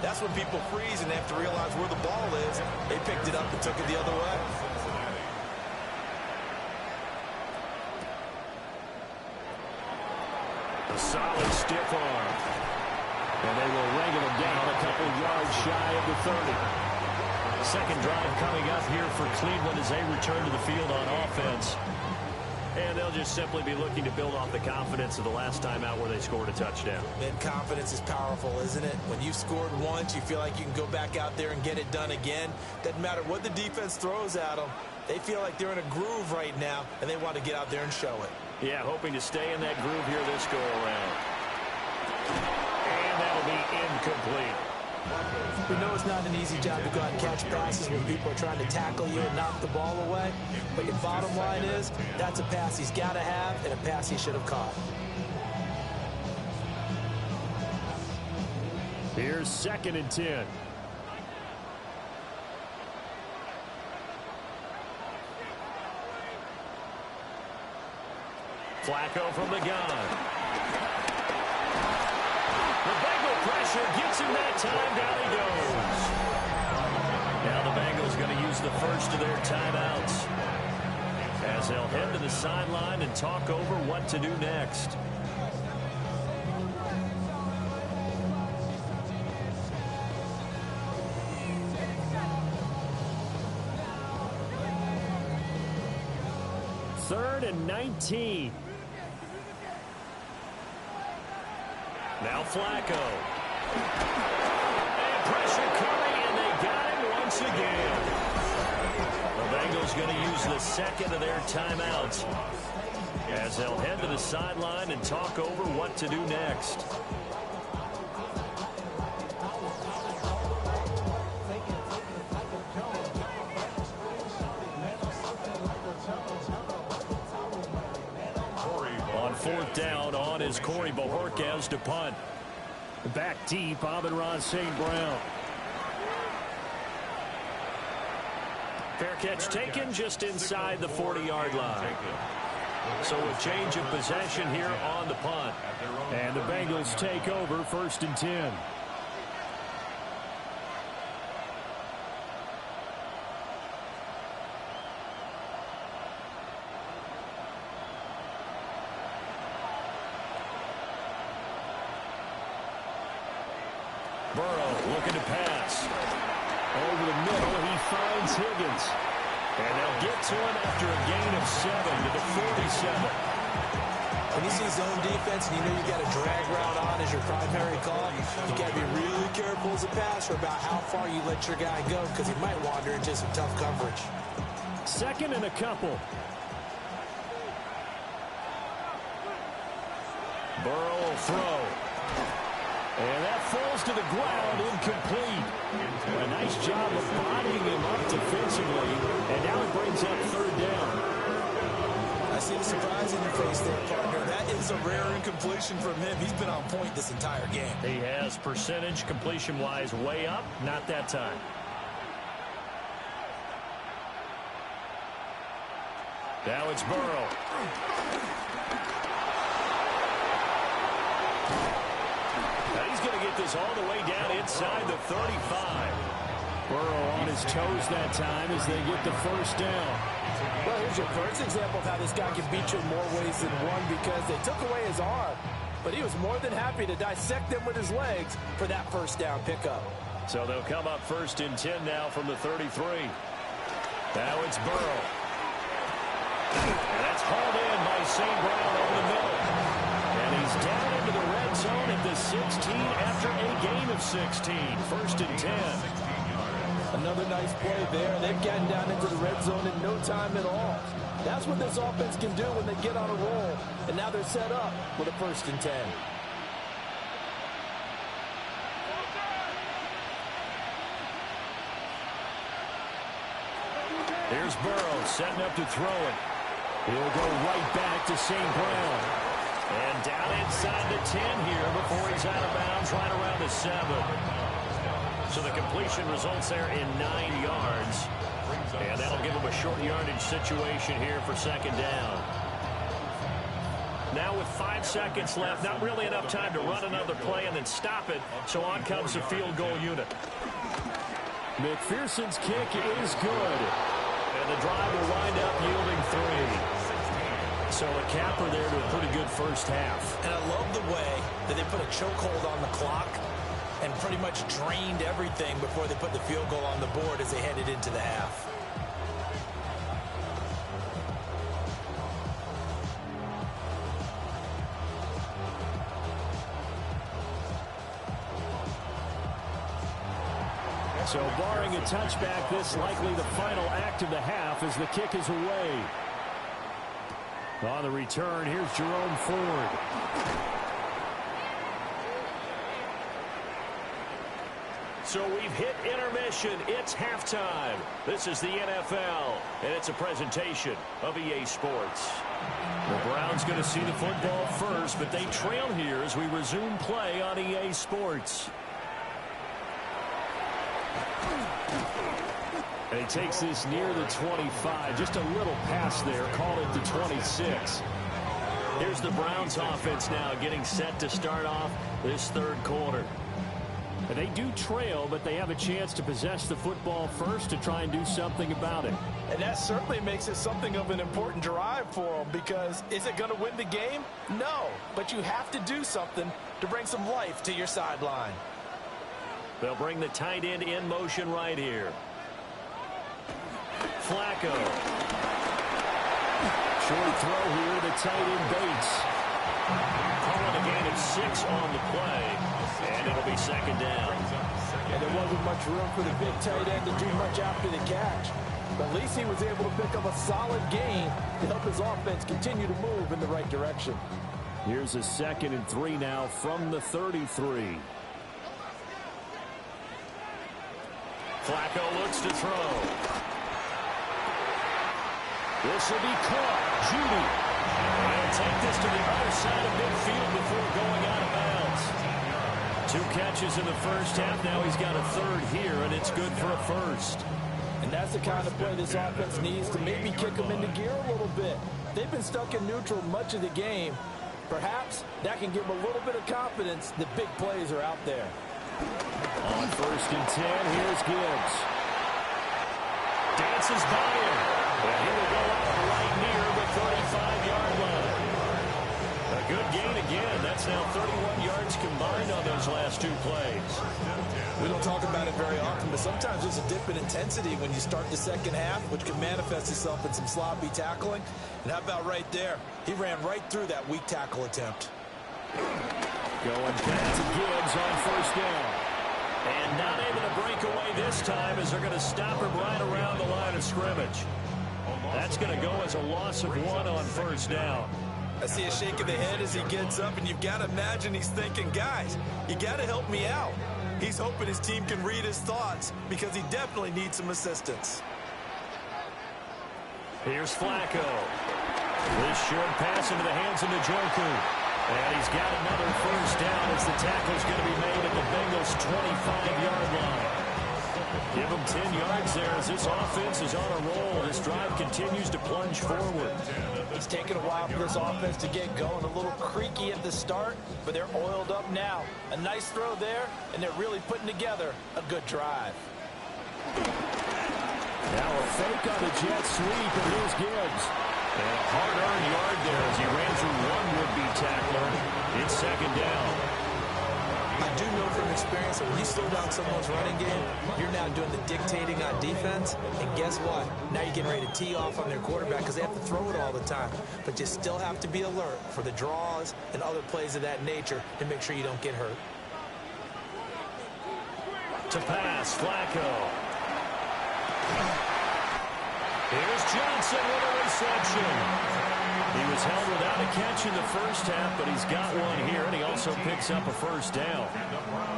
That's when people freeze and they have to realize where the ball is. They picked it up and took it the other way. A solid stiff arm. And they will wrangle him down a couple yards shy of the 30. Second drive coming up here for Cleveland as they return to the field on offense. And they'll just simply be looking to build off the confidence of the last time out where they scored a touchdown. And confidence is powerful, isn't it? When you've scored once, you feel like you can go back out there and get it done again. Doesn't matter what the defense throws at them. They feel like they're in a groove right now, and they want to get out there and show it. Yeah, hoping to stay in that groove here this go-around. And that'll be incomplete. We know it's not an easy job to go out and catch passes when people are trying to tackle you and knock the ball away. But the bottom line is, that's a pass he's got to have and a pass he should have caught. Here's 2nd and 10. Flacco from the gun. The Bengal pressure gets him that time. Down he goes. Now the Bengals going to use the first of their timeouts as they'll head to the sideline and talk over what to do next. Third and 19. Now Flacco. And pressure coming, and they got him once again. The Bengals going to use the second of their timeouts as they'll head to the sideline and talk over what to do next. On 4th down, on is Corey Bojorquez to punt. Back deep, Amon-Ra St. Brown. Fair catch taken just inside the 40-yard line. So a change of possession here on the punt. And the Bengals take over 1st and 10. Burrow looking to pass. Over the middle, he finds Higgins. And they'll get to him after a gain of 7 to the 47. When you see zone defense and you know you got a drag route on as your primary call, you got to be really careful as a passer about how far you let your guy go because he might wander into some tough coverage. 2nd and a couple. Burrow will throw. And that falls to the ground, incomplete. A nice job of bodying him up defensively. And now it brings up 3rd down. I see the surprise in your face there, partner. That is a rare incompletion from him. He's been on point this entire game. He has percentage completion-wise way up. Not that time. Now it's Burrow. He's going to get this all the way down inside the 35. Burrow on his toes that time as they get the 1st down. Well, here's your first example of how this guy can beat you in more ways than one because they took away his arm. But he was more than happy to dissect them with his legs for that 1st down pickup. So they'll come up 1st and 10 now from the 33. Now it's Burrow. And that's hauled in by St. Brown over the middle. And he's down into the red zone at the 16 after a gain of 16. 1st and 10. Another nice play there. They've gotten down into the red zone in no time at all. That's what this offense can do when they get on a roll. And now they're set up with a 1st and 10. Here's Burrow setting up to throw it. He'll go right back to St. Brown. And down inside the 10 here before he's out of bounds right around the 7. So the completion results there in 9 yards. And that'll give him a short yardage situation here for 2nd down. Now with 5 seconds left, not really enough time to run another play and then stop it. So on comes the field goal unit. McPherson's kick is good. And the drive will wind up yielding 3. So a capper there to a pretty good 1st half. And I love the way that they put a chokehold on the clock and pretty much drained everything before they put the field goal on the board as they headed into the half. So barring a touchback, this likely the final act of the half as the kick is away. On the return, here's Jerome Ford. So we've hit intermission. It's halftime. This is the NFL, and it's a presentation of EA Sports. The Browns going to see the football first, but they trail here as we resume play on EA Sports. And he takes this near the 25. Just a little pass there. Called it the 26. Here's the Browns offense now getting set to start off this third quarter. And they do trail, but they have a chance to possess the football first to try and do something about it. And that certainly makes it something of an important drive for them, because is it going to win the game? No, but you have to do something to bring some life to your sideline. They'll bring the tight end in motion right here. Flacco. Short throw here to tight end Bates. Calling a gain of 6 on the play, and it'll be second down. And there wasn't much room for the big tight end to do much after the catch. But at least he was able to pick up a solid gain to help his offense continue to move in the right direction. Here's a 2nd and 3 now from the 33. Flacco looks to throw. This will be caught. Judy. And take this to the other side of midfield before going out of bounds. 2 catches in the first half. Now he's got a third here, and it's good for a first. And that's the kind of play this offense needs to maybe kick them into gear a little bit. They've been stuck in neutral much of the game. Perhaps that can give them a little bit of confidence that big plays are out there. On 1st and 10, here's Gibbs. Dances by him. And he will go out right near the 35-yard line. A good gain again. That's now 31 yards combined on those last 2 plays. We don't talk about it very often, but sometimes there's a dip in intensity when you start the second half, which can manifest itself in some sloppy tackling. And how about right there? He ran right through that weak tackle attempt. Going back to Gibbs on 1st down. And not able to break away this time as they're going to stop him right around the line of scrimmage. That's going to go as a loss of 1 on 1st down. I see a shake of the head as he gets up, and you've got to imagine he's thinking, guys, you got to help me out. He's hoping his team can read his thoughts because he definitely needs some assistance. Here's Flacco. This short pass into the hands of Njoku. And he's got another first down as the tackle's going to be made at the Bengals' 25-yard line. Give them 10 yards there as this offense is on a roll. This drive continues to plunge forward. It's taken a while for this offense to get going. A little creaky at the start, but they're oiled up now. A nice throw there, and they're really putting together a good drive. Now a fake on the jet sweep, and here's Gibbs. And a hard-earned yard there as he ran through one would-be tackler. It's second down. I do know from experience that when you slow down someone's running game, you're now doing the dictating on defense. And guess what? Now you're getting ready to tee off on their quarterback because they have to throw it all the time. But you still have to be alert for the draws and other plays of that nature to make sure you don't get hurt. To pass, Flacco. Here's Johnson with a reception. He was held without a catch in the first half, but he's got one here, and he also picks up a first down.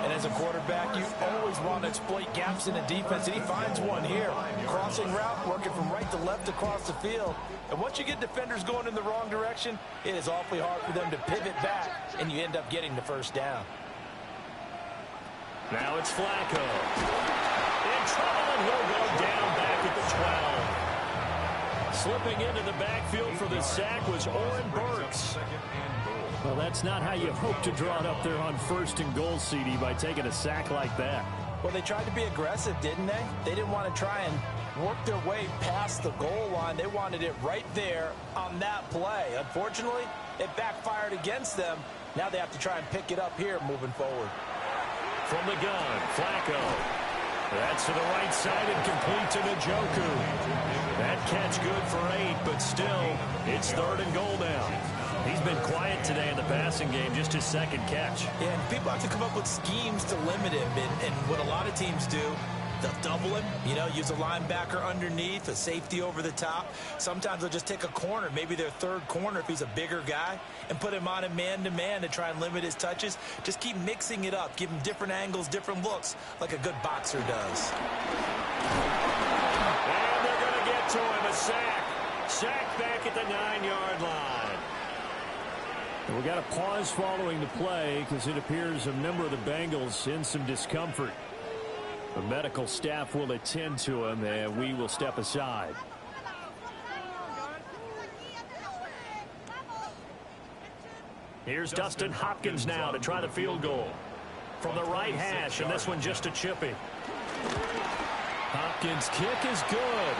And as a quarterback, you always want to exploit gaps in the defense, and he finds one here. Crossing route, working from right to left across the field. And once you get defenders going in the wrong direction, it is awfully hard for them to pivot back, and you end up getting the first down. Now it's Flacco. In trouble, and he'll go down back at the 12. Slipping into the backfield for the sack was Oren Burks. Well, that's not how you hope to draw it up there on 1st and goal, CD, by taking a sack like that. Well, they tried to be aggressive, didn't they? They didn't want to try and work their way past the goal line. They wanted it right there on that play. Unfortunately, it backfired against them. Now they have to try and pick it up here moving forward. From the gun, Flacco. That's to the right side and complete to Njoku. That catch good for 8, but still, it's 3rd and goal now. He's been quiet today in the passing game, just his 2nd catch. Yeah, and people have to come up with schemes to limit him. And what a lot of teams do They'll double him, use a linebacker underneath, a safety over the top. Sometimes they'll just take a corner, maybe their third corner if he's a bigger guy, and put him on a man-to-man to try and limit his touches. Just keep mixing it up. Give him different angles, different looks, like a good boxer does. And they're going to get to him. A sack. Sack back at the 9-yard line. We got a pause following the play because it appears a member of the Bengals in some discomfort. The medical staff will attend to him, and we will step aside. Here's Dustin Hopkins now to try the field goal. From the right hash, and this one just a chippy. Hopkins' kick is good.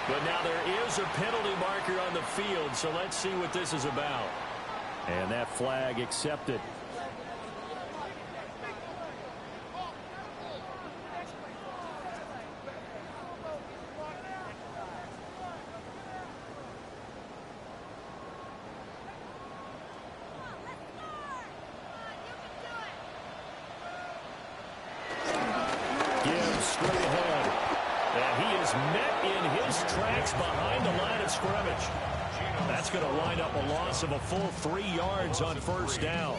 But now there is a penalty marker on the field, so let's see what this is about. And that flag accepted. Gibbs straight ahead. And he is met in his tracks behind the line of scrimmage. That's going to wind up a loss of a full 3 yards on first down.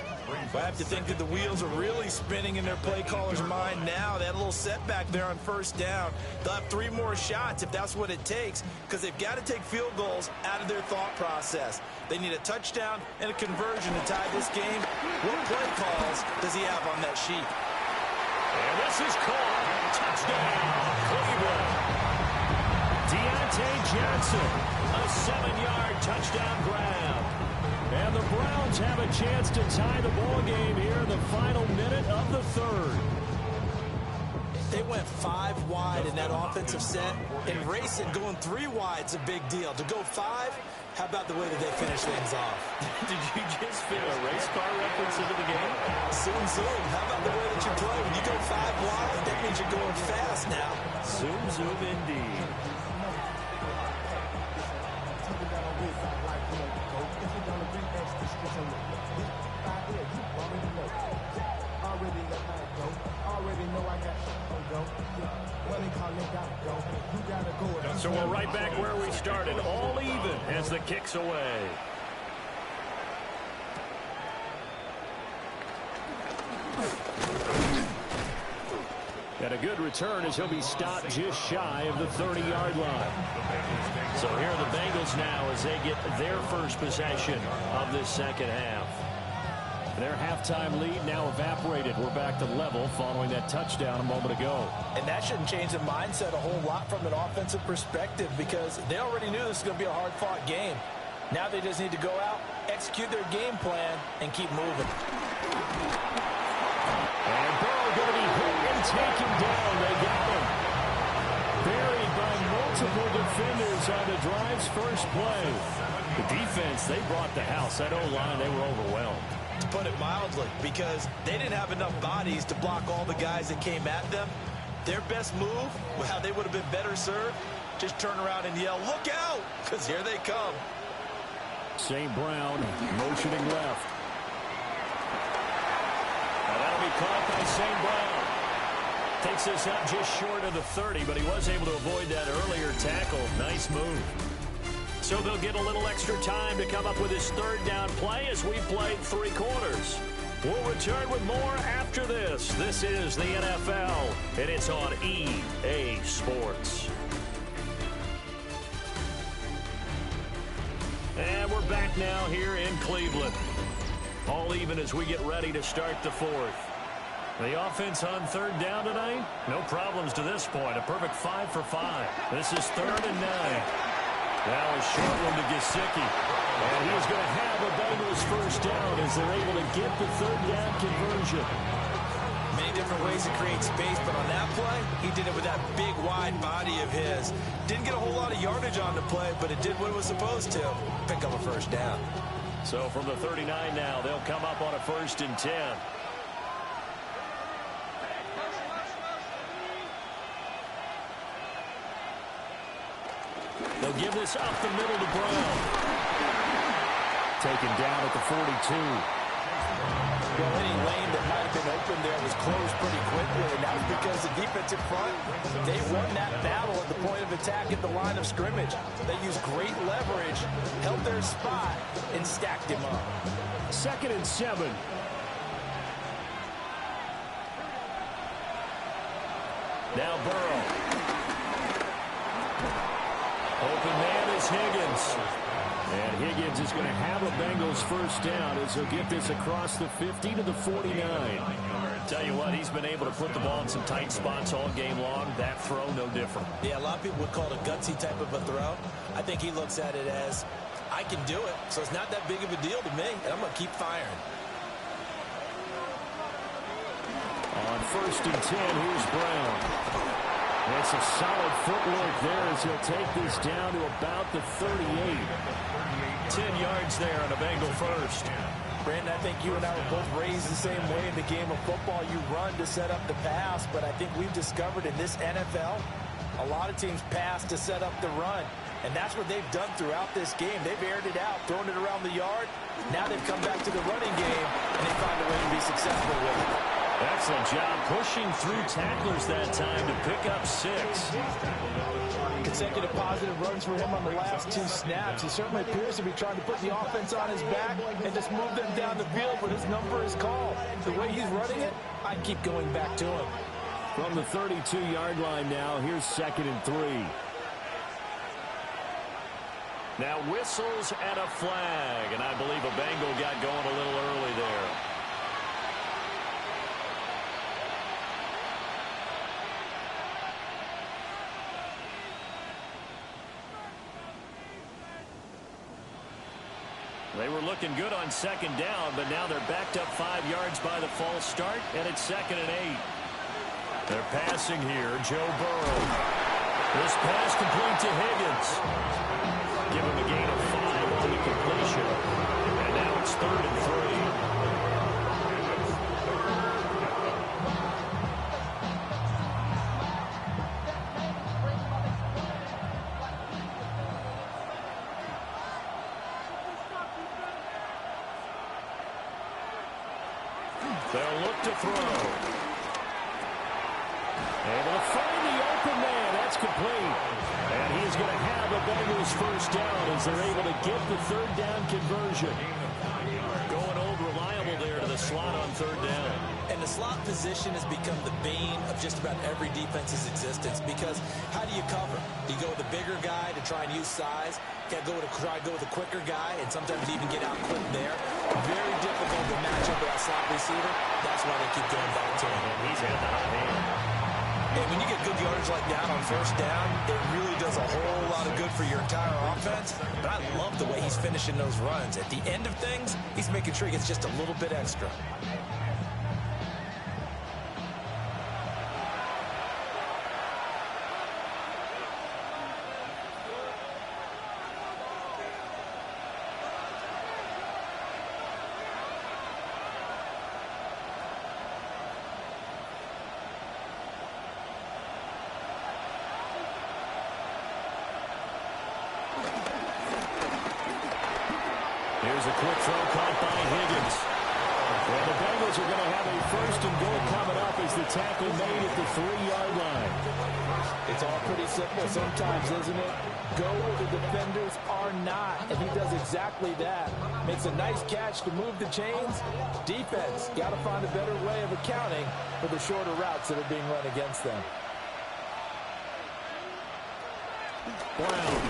I have to think that the wheels are really spinning in their play caller's mind now. They had a little setback there on first down. They'll have 3 more shots if that's what it takes, because they've got to take field goals out of their thought process. They need a touchdown and a conversion to tie this game. What play calls does he have on that sheet? And this is caught. Touchdown, Cleveland. Deontay Johnson, a 7-yard touchdown grab. And the Browns have a chance to tie the ball game here in the final minute of the third. They went 5 wide in that offensive set. And racing, going 3 wide is a big deal. To go 5, how about the way that they finish things off? Did you just fit a race car reference into the game? Zoom, zoom. How about the way that you play? When you go 5 wide, that means you're going fast now. Zoom, zoom indeed. So we're right back where we started, all even as the kick's away. And a good return as he'll be stopped just shy of the 30-yard line. So here are the Bengals now as they get their first possession of this second half. Their halftime lead now evaporated. We're back to level following that touchdown a moment ago. And that shouldn't change the mindset a whole lot from an offensive perspective, because they already knew this was going to be a hard-fought game. Now they just need to go out, execute their game plan, and keep moving. And Burrow going to be hit and taken down. They got him. Buried by multiple defenders on the drive's first play. The defense, they brought the house. That O-line, they were overwhelmed. To put it mildly, because they didn't have enough bodies to block all the guys that came at them. Their best move, how they would have been better served, just turn around and yell, "Look out!" because here they come. St. Brown motioning left. Now that'll be caught by St. Brown. Takes this up just short of the 30, but he was able to avoid that earlier tackle. Nice move. So they'll get a little extra time to come up with his third down play as we've played 3 quarters. We'll return with more after this. This is the NFL, and it's on EA Sports. And we're back now here in Cleveland. All even as we get ready to start the fourth. The offense on third down tonight, no problems to this point. A perfect 5 for 5. This is 3rd and 9. Now a short one to Gesicki. And he's going to have a Bengals first down as they're able to get the third down conversion. Many different ways to create space, but on that play, he did it with that big, wide body of his. Didn't get a whole lot of yardage on the play, but it did what it was supposed to. Pick up a first down. So from the 39 now, they'll come up on a 1st and 10. They'll give this up the middle to Brown. Taken down at the 42. Well, any lane that might have been open there was closed pretty quickly, and that was because the defense in front, they won that battle at the point of attack at the line of scrimmage. They used great leverage, held their spot, and stacked him up. 2nd and 7. Now Burrow. Open man is Higgins. And Higgins is going to have a Bengals first down as he'll get this across the 50 to the 49. Tell you what, he's been able to put the ball in some tight spots all game long. That throw, no different. Yeah, a lot of people would call it a gutsy type of a throw. I think he looks at it as, I can do it, so it's not that big of a deal to me, and I'm going to keep firing. On 1st and 10, here's Brown. That's a solid footwork there as he'll take this down to about the 38. 10 yards there on a Bengal first. Brandon, I think you and I were both raised the same way in the game of football. You run to set up the pass, but I think we've discovered in this NFL, a lot of teams pass to set up the run. And that's what they've done throughout this game. They've aired it out, thrown it around the yard. Now they've come back to the running game, and they find a way to be successful with it. Excellent job pushing through tacklers that time to pick up 6. Consecutive positive runs for him on the last 2 snaps. He certainly appears to be trying to put the offense on his back and just move them down the field, but his number is called. The way he's running it, I'd keep going back to him. From the 32-yard line now, here's 2nd and 3. Now whistles and a flag, and I believe a Bengal got going a little early there. They were looking good on 2nd down, but now they're backed up 5 yards by the false start, and it's 2nd and 8. They're passing here, Joe Burrow. This pass complete to Higgins. Give him a gain of 5 on the completion, and now it's 3rd and 3. They'll look to throw. Able to find the open man. That's complete. And he's going to have a Bengals first down as they're able to get the 3rd down conversion. Going old reliable there to the slot on 3rd down. And the slot position has become the bane of just about every defense's existence because how do you cover? Do you go with a bigger guy to try and use size? You got to try to go with a quicker guy and sometimes even get out quick there. Very difficult to match up with that slot receiver. That's why they keep going back to him. And he's had the hot hand. And when you get good yardage like that on 1st down, it really does a whole lot of good for your entire offense. But I love the way he's finishing those runs. At the end of things, he's making sure he gets just a little bit extra. Here's a quick throw caught by Higgins. And the Bengals are going to have a 1st and goal coming up as the tackle made at the 3-yard line. It's all pretty simple sometimes, isn't it? Go where the defenders are not, and he does exactly that. Makes a nice catch to move the chains. Defense, got to find a better way of accounting for the shorter routes that are being run against them. Brown.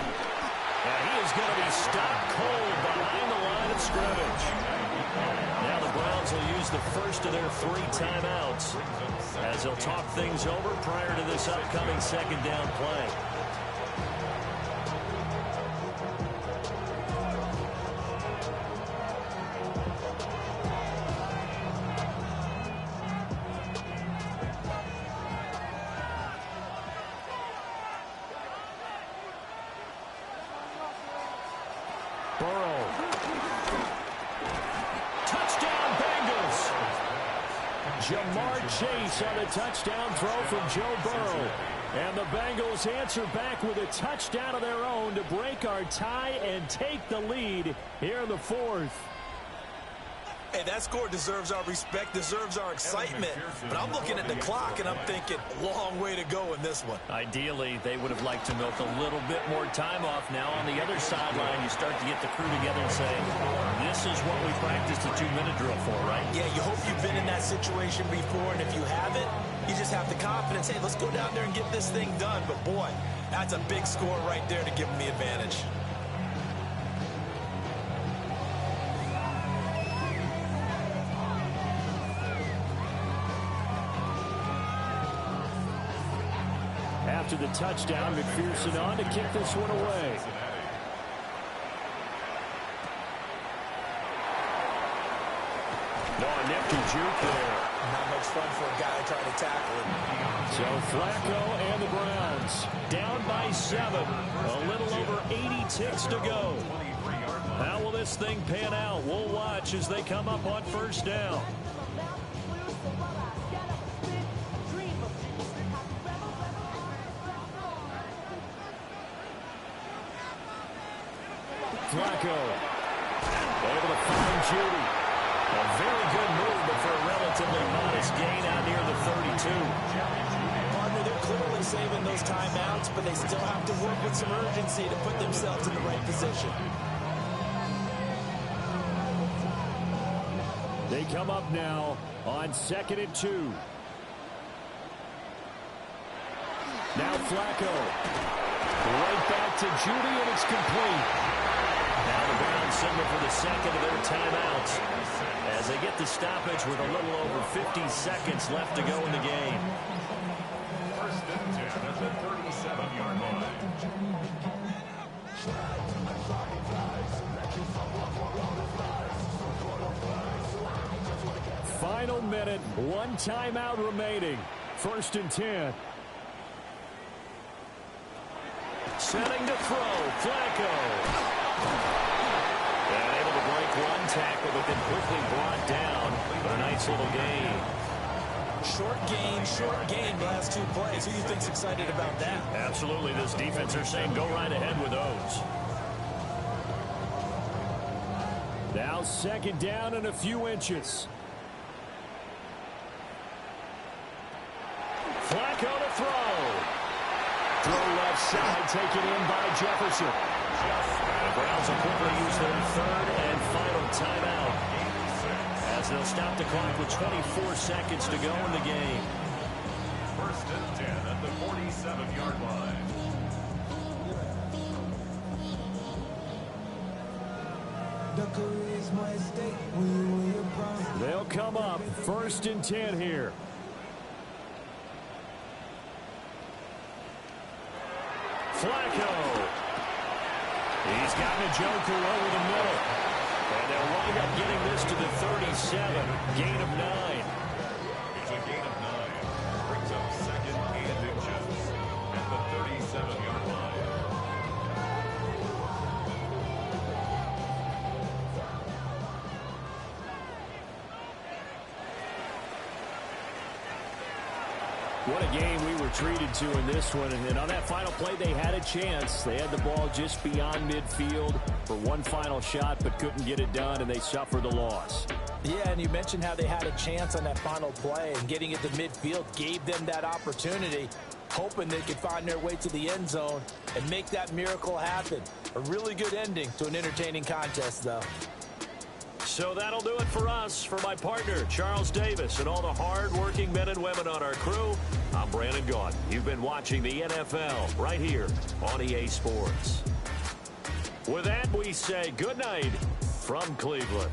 And he is going to be stopped cold behind the line of scrimmage. Now the Browns will use the first of their 3 timeouts as they'll talk things over prior to this upcoming 2nd down play. Burrow. Touchdown Bengals. Jamar Chase on a touchdown throw from Joe Burrow. And the Bengals answer back with a touchdown of their own to break our tie and take the lead here in the 4th. Hey, that score deserves our respect, deserves our excitement. But I'm looking at the clock, and I'm thinking, long way to go in this one. Ideally, they would have liked to milk a little bit more time off. Now on the other sideline, you start to get the crew together and say, this is what we practiced a 2-minute drill for, right? Yeah, you hope you've been in that situation before, and if you haven't, you just have the confidence, hey, let's go down there and get this thing done. But, boy, that's a big score right there to give them the advantage. After the touchdown, McPherson on to kick this one away. No, a nifty juke there. Not much fun for a guy trying to tackle him. So Flacco and the Browns down by 7. A little over 80 ticks to go. How will this thing pan out? We'll watch as they come up on first down. Flacco able to find Judy. A very good move, but for a relatively modest gain out near the 32. Partner, they're clearly saving those timeouts, but they still have to work with some urgency to put themselves in the right position. They come up now on 2nd and 2. Now Flacco. Right back to Judy, and it's complete. Now the Browns signal for the second of their timeouts as they get the stoppage with a little over 50 seconds left to go in the game. First and 10 at the 37-yard line. Final minute, 1 timeout remaining. 1st and 10. Setting to throw, Flacco. And able to break one tackle, but then quickly brought down. But a nice little gain. Short gain, the last 2 plays. Who do you think's excited about that? Absolutely. This defense are saying go right ahead with those. Now 2nd down and a few inches. Flacco to throw. Throw left side, taken in by Jefferson. The Browns will quickly use their 3rd and final timeout as they'll stop the clock with 24 seconds to go in the game. First and 10 at the 47-yard line. They'll come up 1st and 10 here. Flacco. He's got Njoku over the middle. And they'll wind up getting this to the 37. Gain of 9. It's a gain of 9. Brings up 2nd and inches at the 37-yard line. What a game we were treated to in this one. And on that final play, they had a chance. They had the ball just beyond midfield for one final shot, but couldn't get it done, and they suffered the loss. Yeah, and you mentioned how they had a chance on that final play, and getting it to midfield gave them that opportunity, hoping they could find their way to the end zone and make that miracle happen. A really good ending to an entertaining contest, though. So that'll do it for us. For my partner, Charles Davis, and all the hard-working men and women on our crew, I'm Brandon Gaudin. You've been watching the NFL right here on EA Sports. With that, we say good night from Cleveland.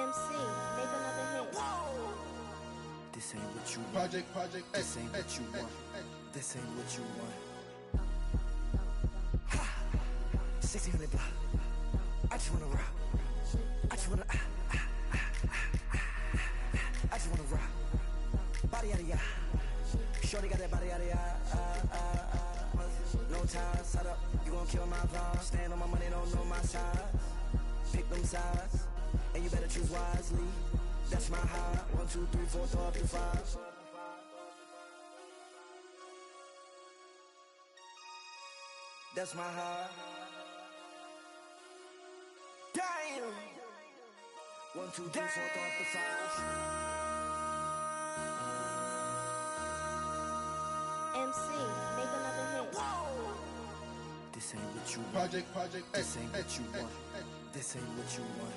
MC, make another hit. This ain't what you want. Project, This ain't what you want. This ain't what you want. 1600 block. I just wanna rock. I just wanna I just wanna rock. Body out of ya. Shorty got that body out of ya. No ties, side up. You gon' kill my vibe. Stand on my money, don't know my size. Pick them sides, and you better choose wisely. That's my high. 1, 2, 3, 4, throw up to 5. That's my high. Damn. 1, 2, 3, 4, throw up to 5. MC, make another hit. This ain't what you want. Project, This ain't what you want. This ain't what you want.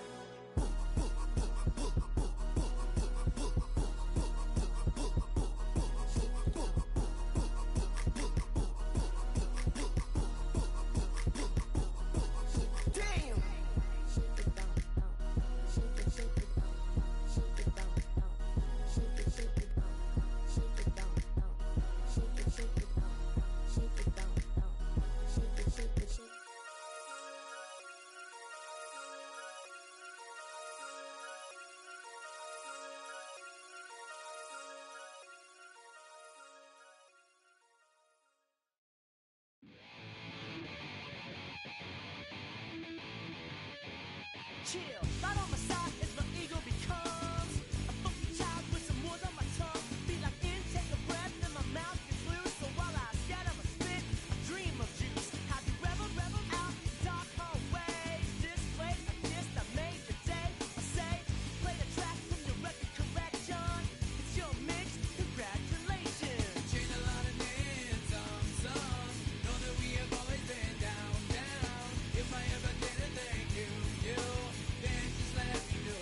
Chill, right on my side as my ego becomes a funky child with some words on my tongue. Feel like in, take a breath, and my mouth gets loose. So while I scatter my spit, I dream of juice. Have you rebel out in dark hallways? This way, I kissed, I made the day. I say, play the track from the record collection. It's your mix, congratulations. Changed a lot of names, some. Know that we have always been down. If I ever did a thank you, then just let me know.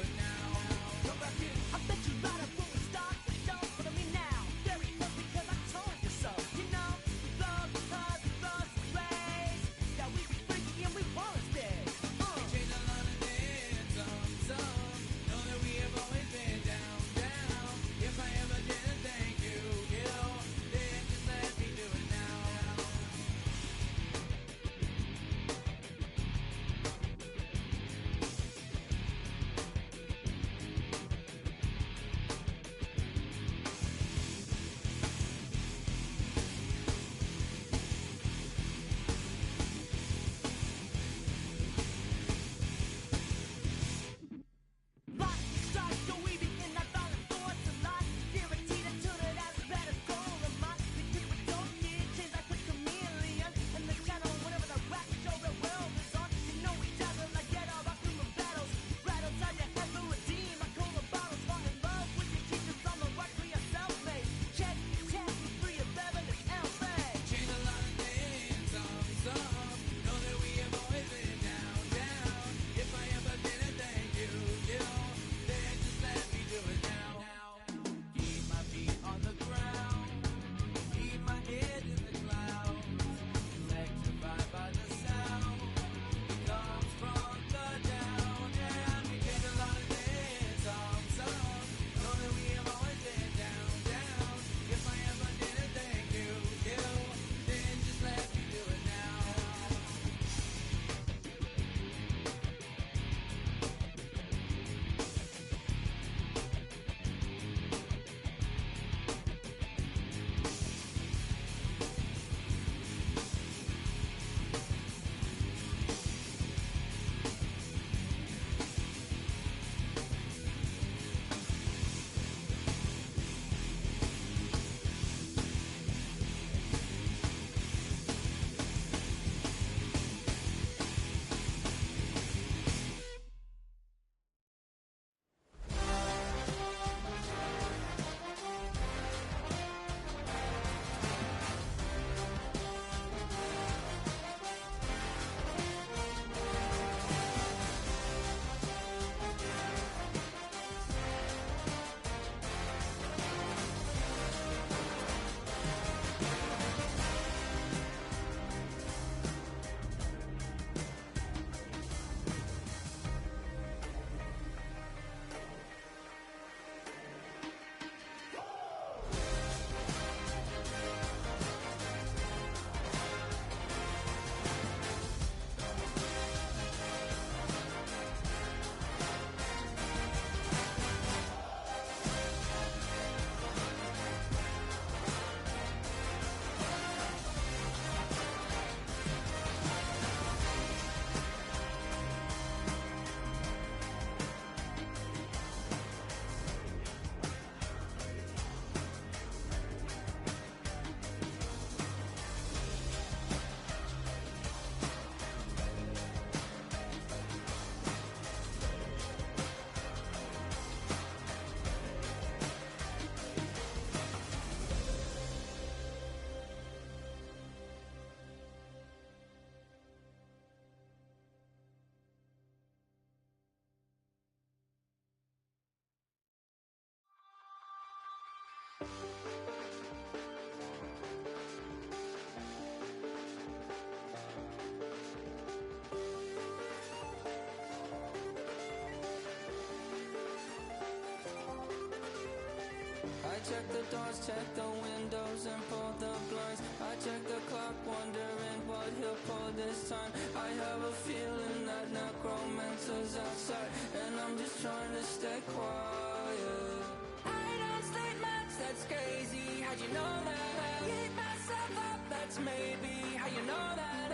check the doors, check the windows, and pull the blinds. I check the clock, wondering what he'll pull this time. I have a feeling that necromancer's outside, and I'm just trying to stay quiet. I don't sleep much, that's crazy. How'd you know that? I keep myself up, that's maybe how you know that.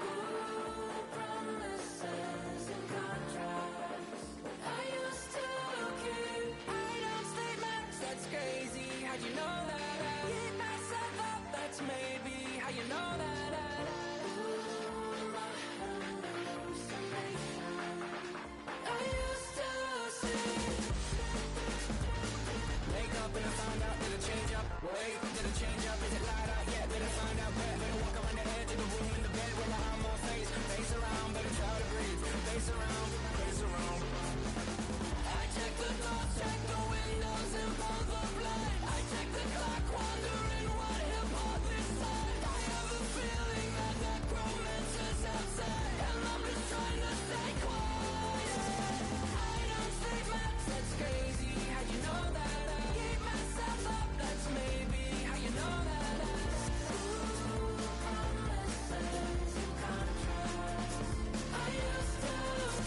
Ooh, promises and contracts I used to keep. I don't sleep much, that's crazy. How'd you know that? I keep myself up, that's maybe how you know that. Ooh, my hallucination I used to see. Wake up and I found out, did it change up? Wait, did it change up? Is it light out yet? Did I find out where? Better walk around the edge of the room in the bed where behind my face. Face around, better try to breathe. Face around, face around. I check the doors, check the windows, and pull the blind. I check the clock, wondering what he'll pull this time. I have a feeling that necromancer's outside, and I'm just trying to stay quiet. I don't sleep much, that's crazy. How'd you know that? I keep myself up, that's maybe how you know that. Ooh, promises and contracts I used to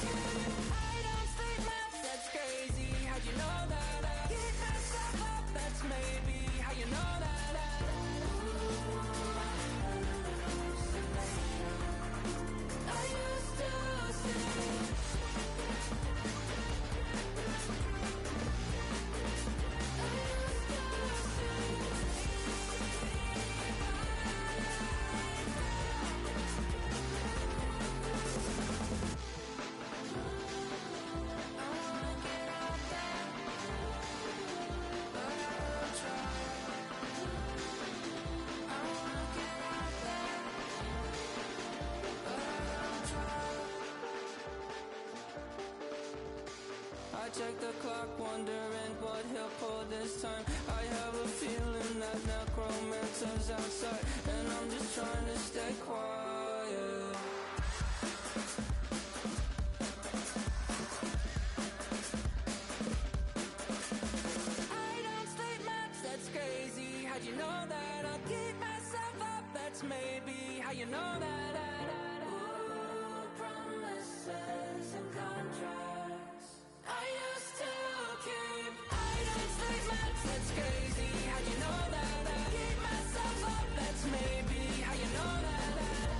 keep. I don't sleep much, that's crazy. How'd you know that? I keep myself up, that's maybe how you know that. Ooh, my hallucination I used to see. I check the clock, wondering what he'll pull this time. I have a feeling that necromancer's outside, and I'm just trying to stay quiet. I don't sleep much, that's crazy. How'd you know that? I'll keep myself up, that's maybe how you know that. Ooh, promises and contracts I used to keep. I don't sleep much, that's crazy. How'd you know that? I keep myself up, that's maybe how you know that.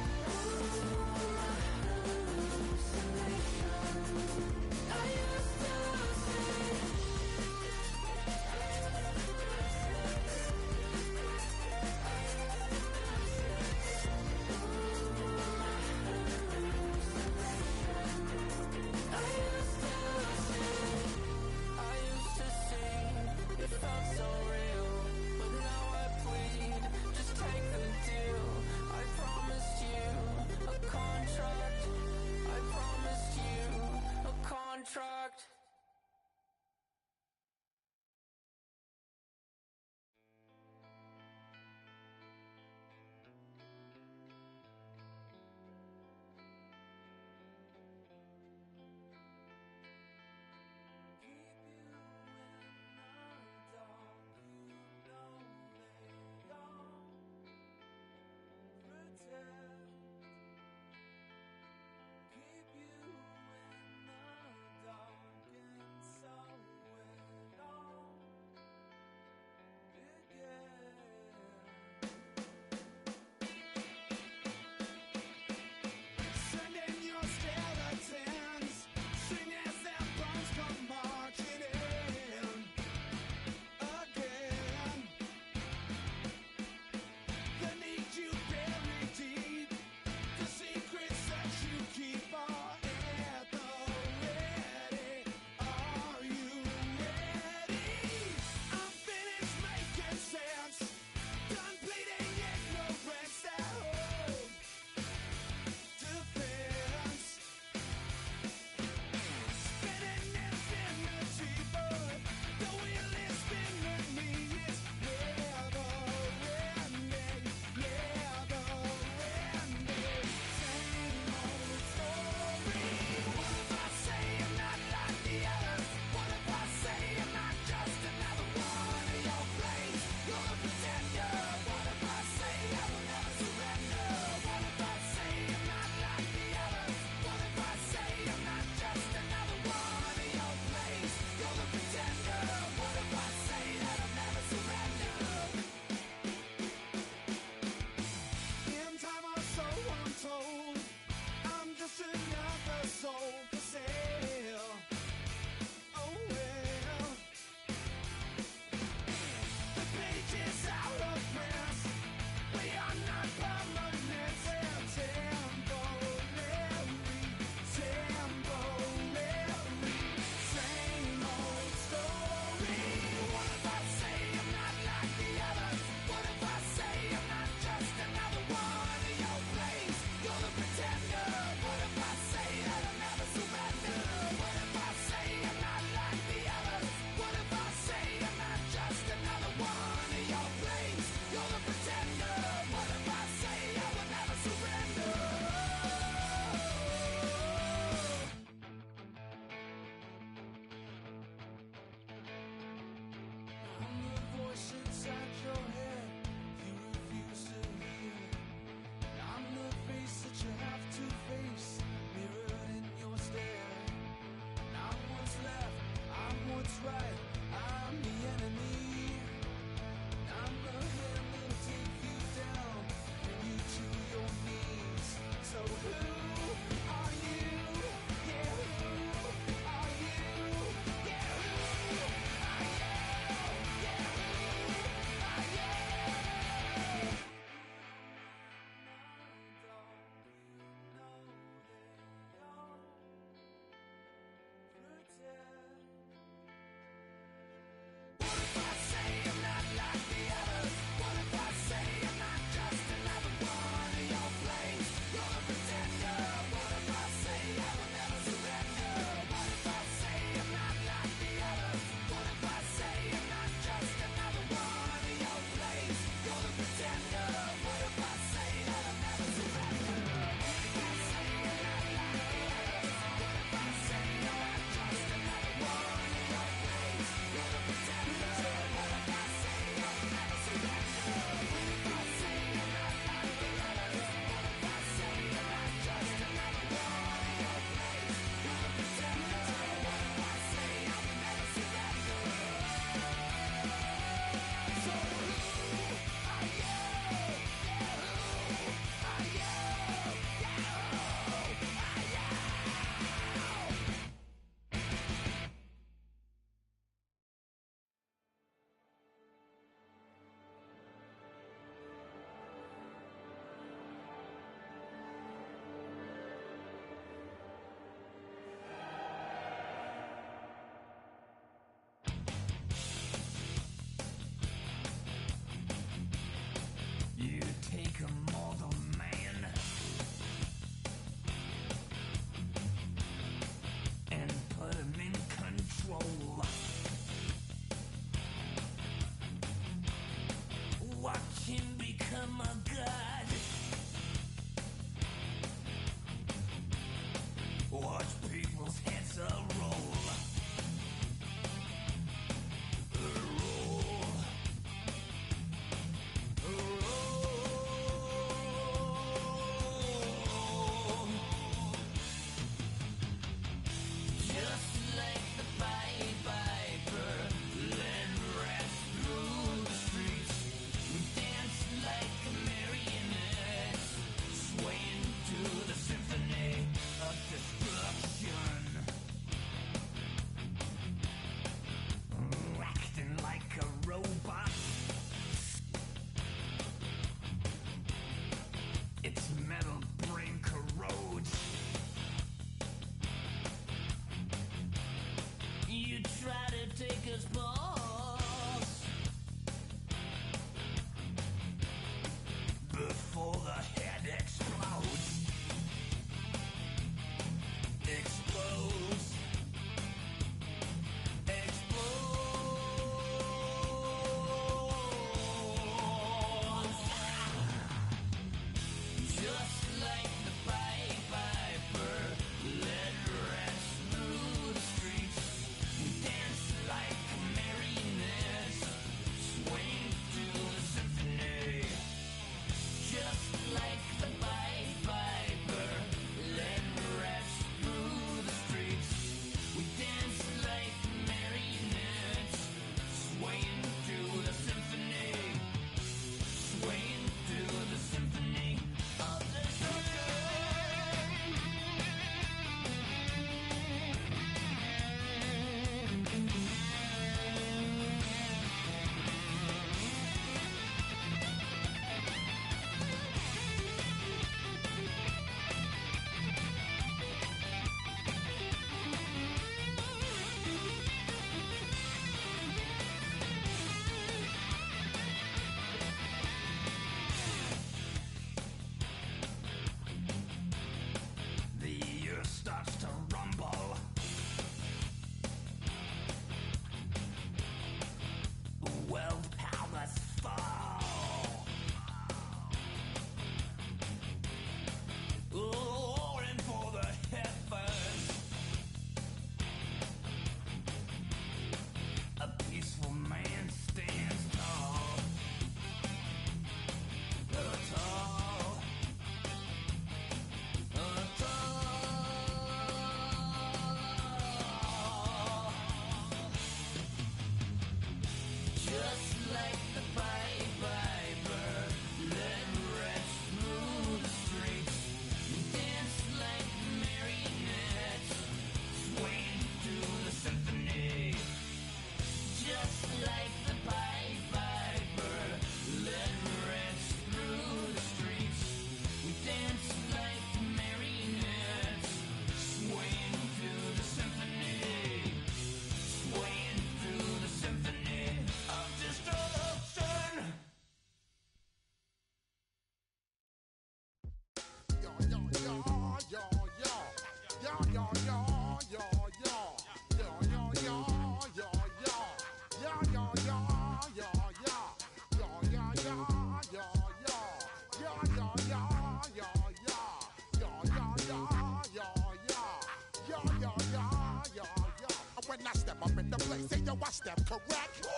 When I step up in the place, say yo, I step correct.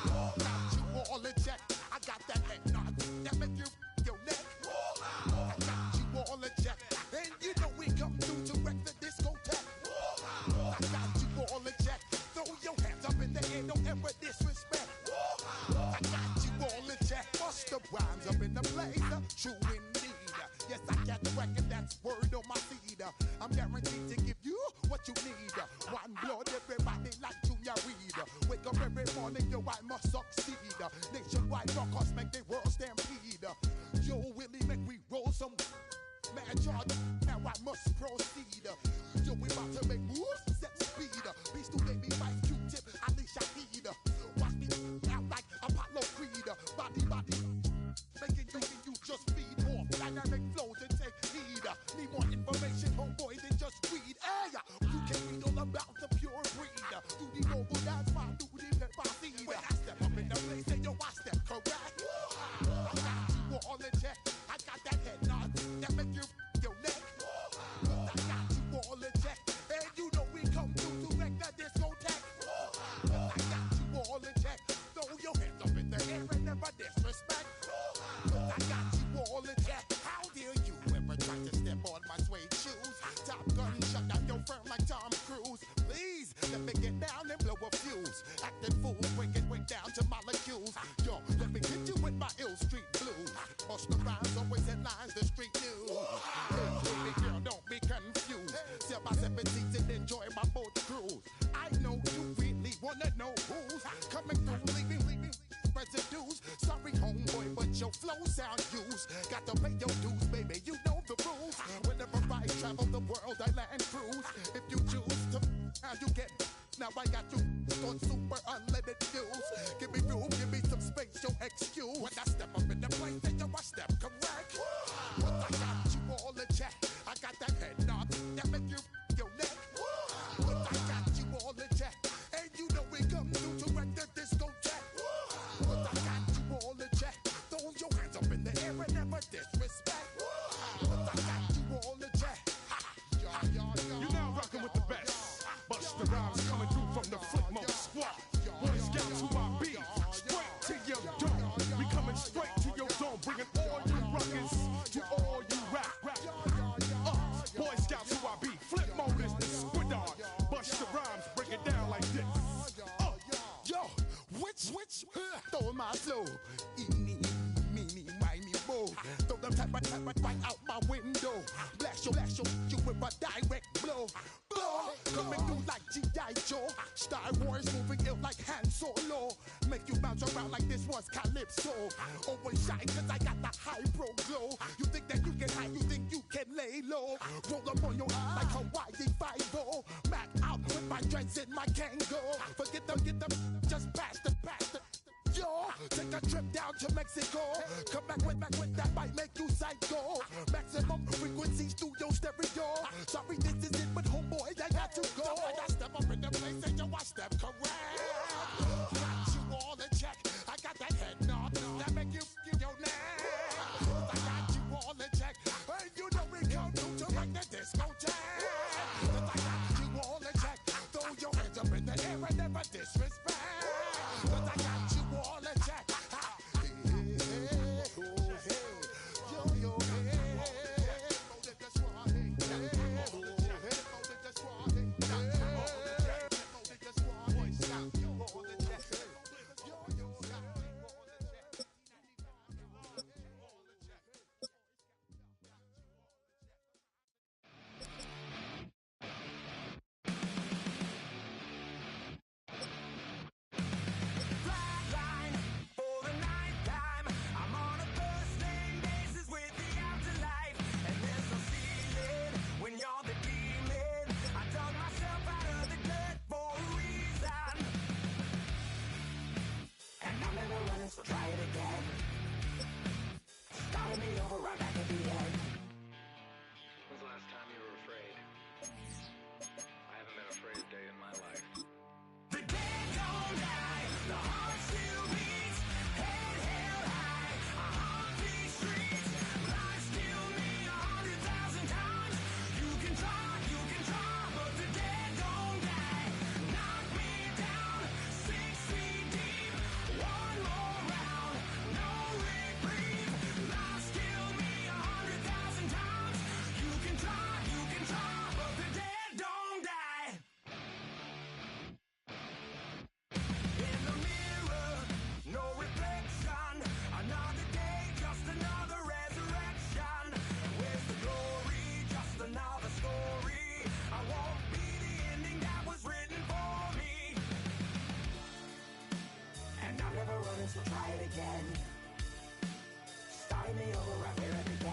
Got you all in check. I got that head nod that make you your neck. I got you all in check, and you know we come through to wreck the discotheque. I got you all in check. Throw your hands up in the air, don't ever disrespect. I got you all in check. Bust the rhymes up in the place, true indeed. Yes, I got the record, that's word on my seed. I'm guaranteed to give you what you need. One blood, everybody like Junior Reed. Wake up every morning, yo, I must succeed. Nationwide rockers make the world stampede. Yo, Willie, make we roll some mad charge. Now I must proceed. Yo, we about to make moves, set speed. Beast to make me fight Q-tip, Ali Shaheed. Watch me out like Apollo Creed. Body, making you just feed off dynamic flows and take heed. Need more information, homeboy, than just read. Hey, you can read all about the pure breed. Do the noble dance, man, do the pepper seed. When I step up in the place, say yo, I step correct. I got you all in check. I got that head nod that make you your neck. I got you all in check, and you know we come through to wreck the discotheque. I got you all in check. Throw your hands up in the air and never disrespect. I got you all in check. How dare you ever try to step on my suede shoes? Top Gun shut down your firm like Tom Cruise. Please let me get down and blow a fuse. Acting fool, breaking way down to molecules. Yo, let me hit you with my ill street blues. Bust the rhymes, always in lines, the street news. Hey, baby girl, don't be confused. Sell my 17s and enjoy my boat cruise. I know you really wanna know who's coming through, leaving residues. Sorry, homeboy, but your flow sound used. Got to pay your dues, baby, you know the rules. Whenever I travel the world, I land cruise. If you choose to, how you get. Now I got you on super unlimited views. Give me room, give me some space, your excuse. When I step up in the place, then yo, I step correct. But I got you all in check. I got that head nod that make you your neck. But I got you all in check, and you know we come through to wreck the discotheque. But I got you all in check. Throw your hands up in the air and never disrespect. But I got you all in check. You're now rocking with the best. Bust the rhymes coming through from the Flipmo squad. Boy Scouts who I be. Straight to your dome. We coming straight to your zone. Bringing all you rockers to all you rap. Boy Scouts who I be. Flipmo is the squidard. Bust the rhymes, break it down like this. Yo, which stole my flow? Eeny, meeny, miny, mo. Throw them type right out my window. Blast you with a direct blow. Coming through like G.I. Joe. Star Wars moving ill like Han Solo. Make you bounce around like this was Calypso. Always shine cause I got the high pro glow. You think that you can hide, you think you can lay low. Roll up on your eye like Hawaii 5-0. Mac out with my dreads in my Kango. Forget them, just pass the. Yo, take a trip down to Mexico. Come back with that might make you psycho. Maximum frequency studio stereo. Sorry, this is it, but homeboy, I got to go. When I step up in the place, and yo, I step correct. Got you all in check. I got that head nod that make you your neck. I got you all in check. And you know we come through to make the discotheque. I got you all in check. Throw your hands up in the air and never disrespect. But I got you all in check. Fly honest, we'll try it again. Starting me over right where it began.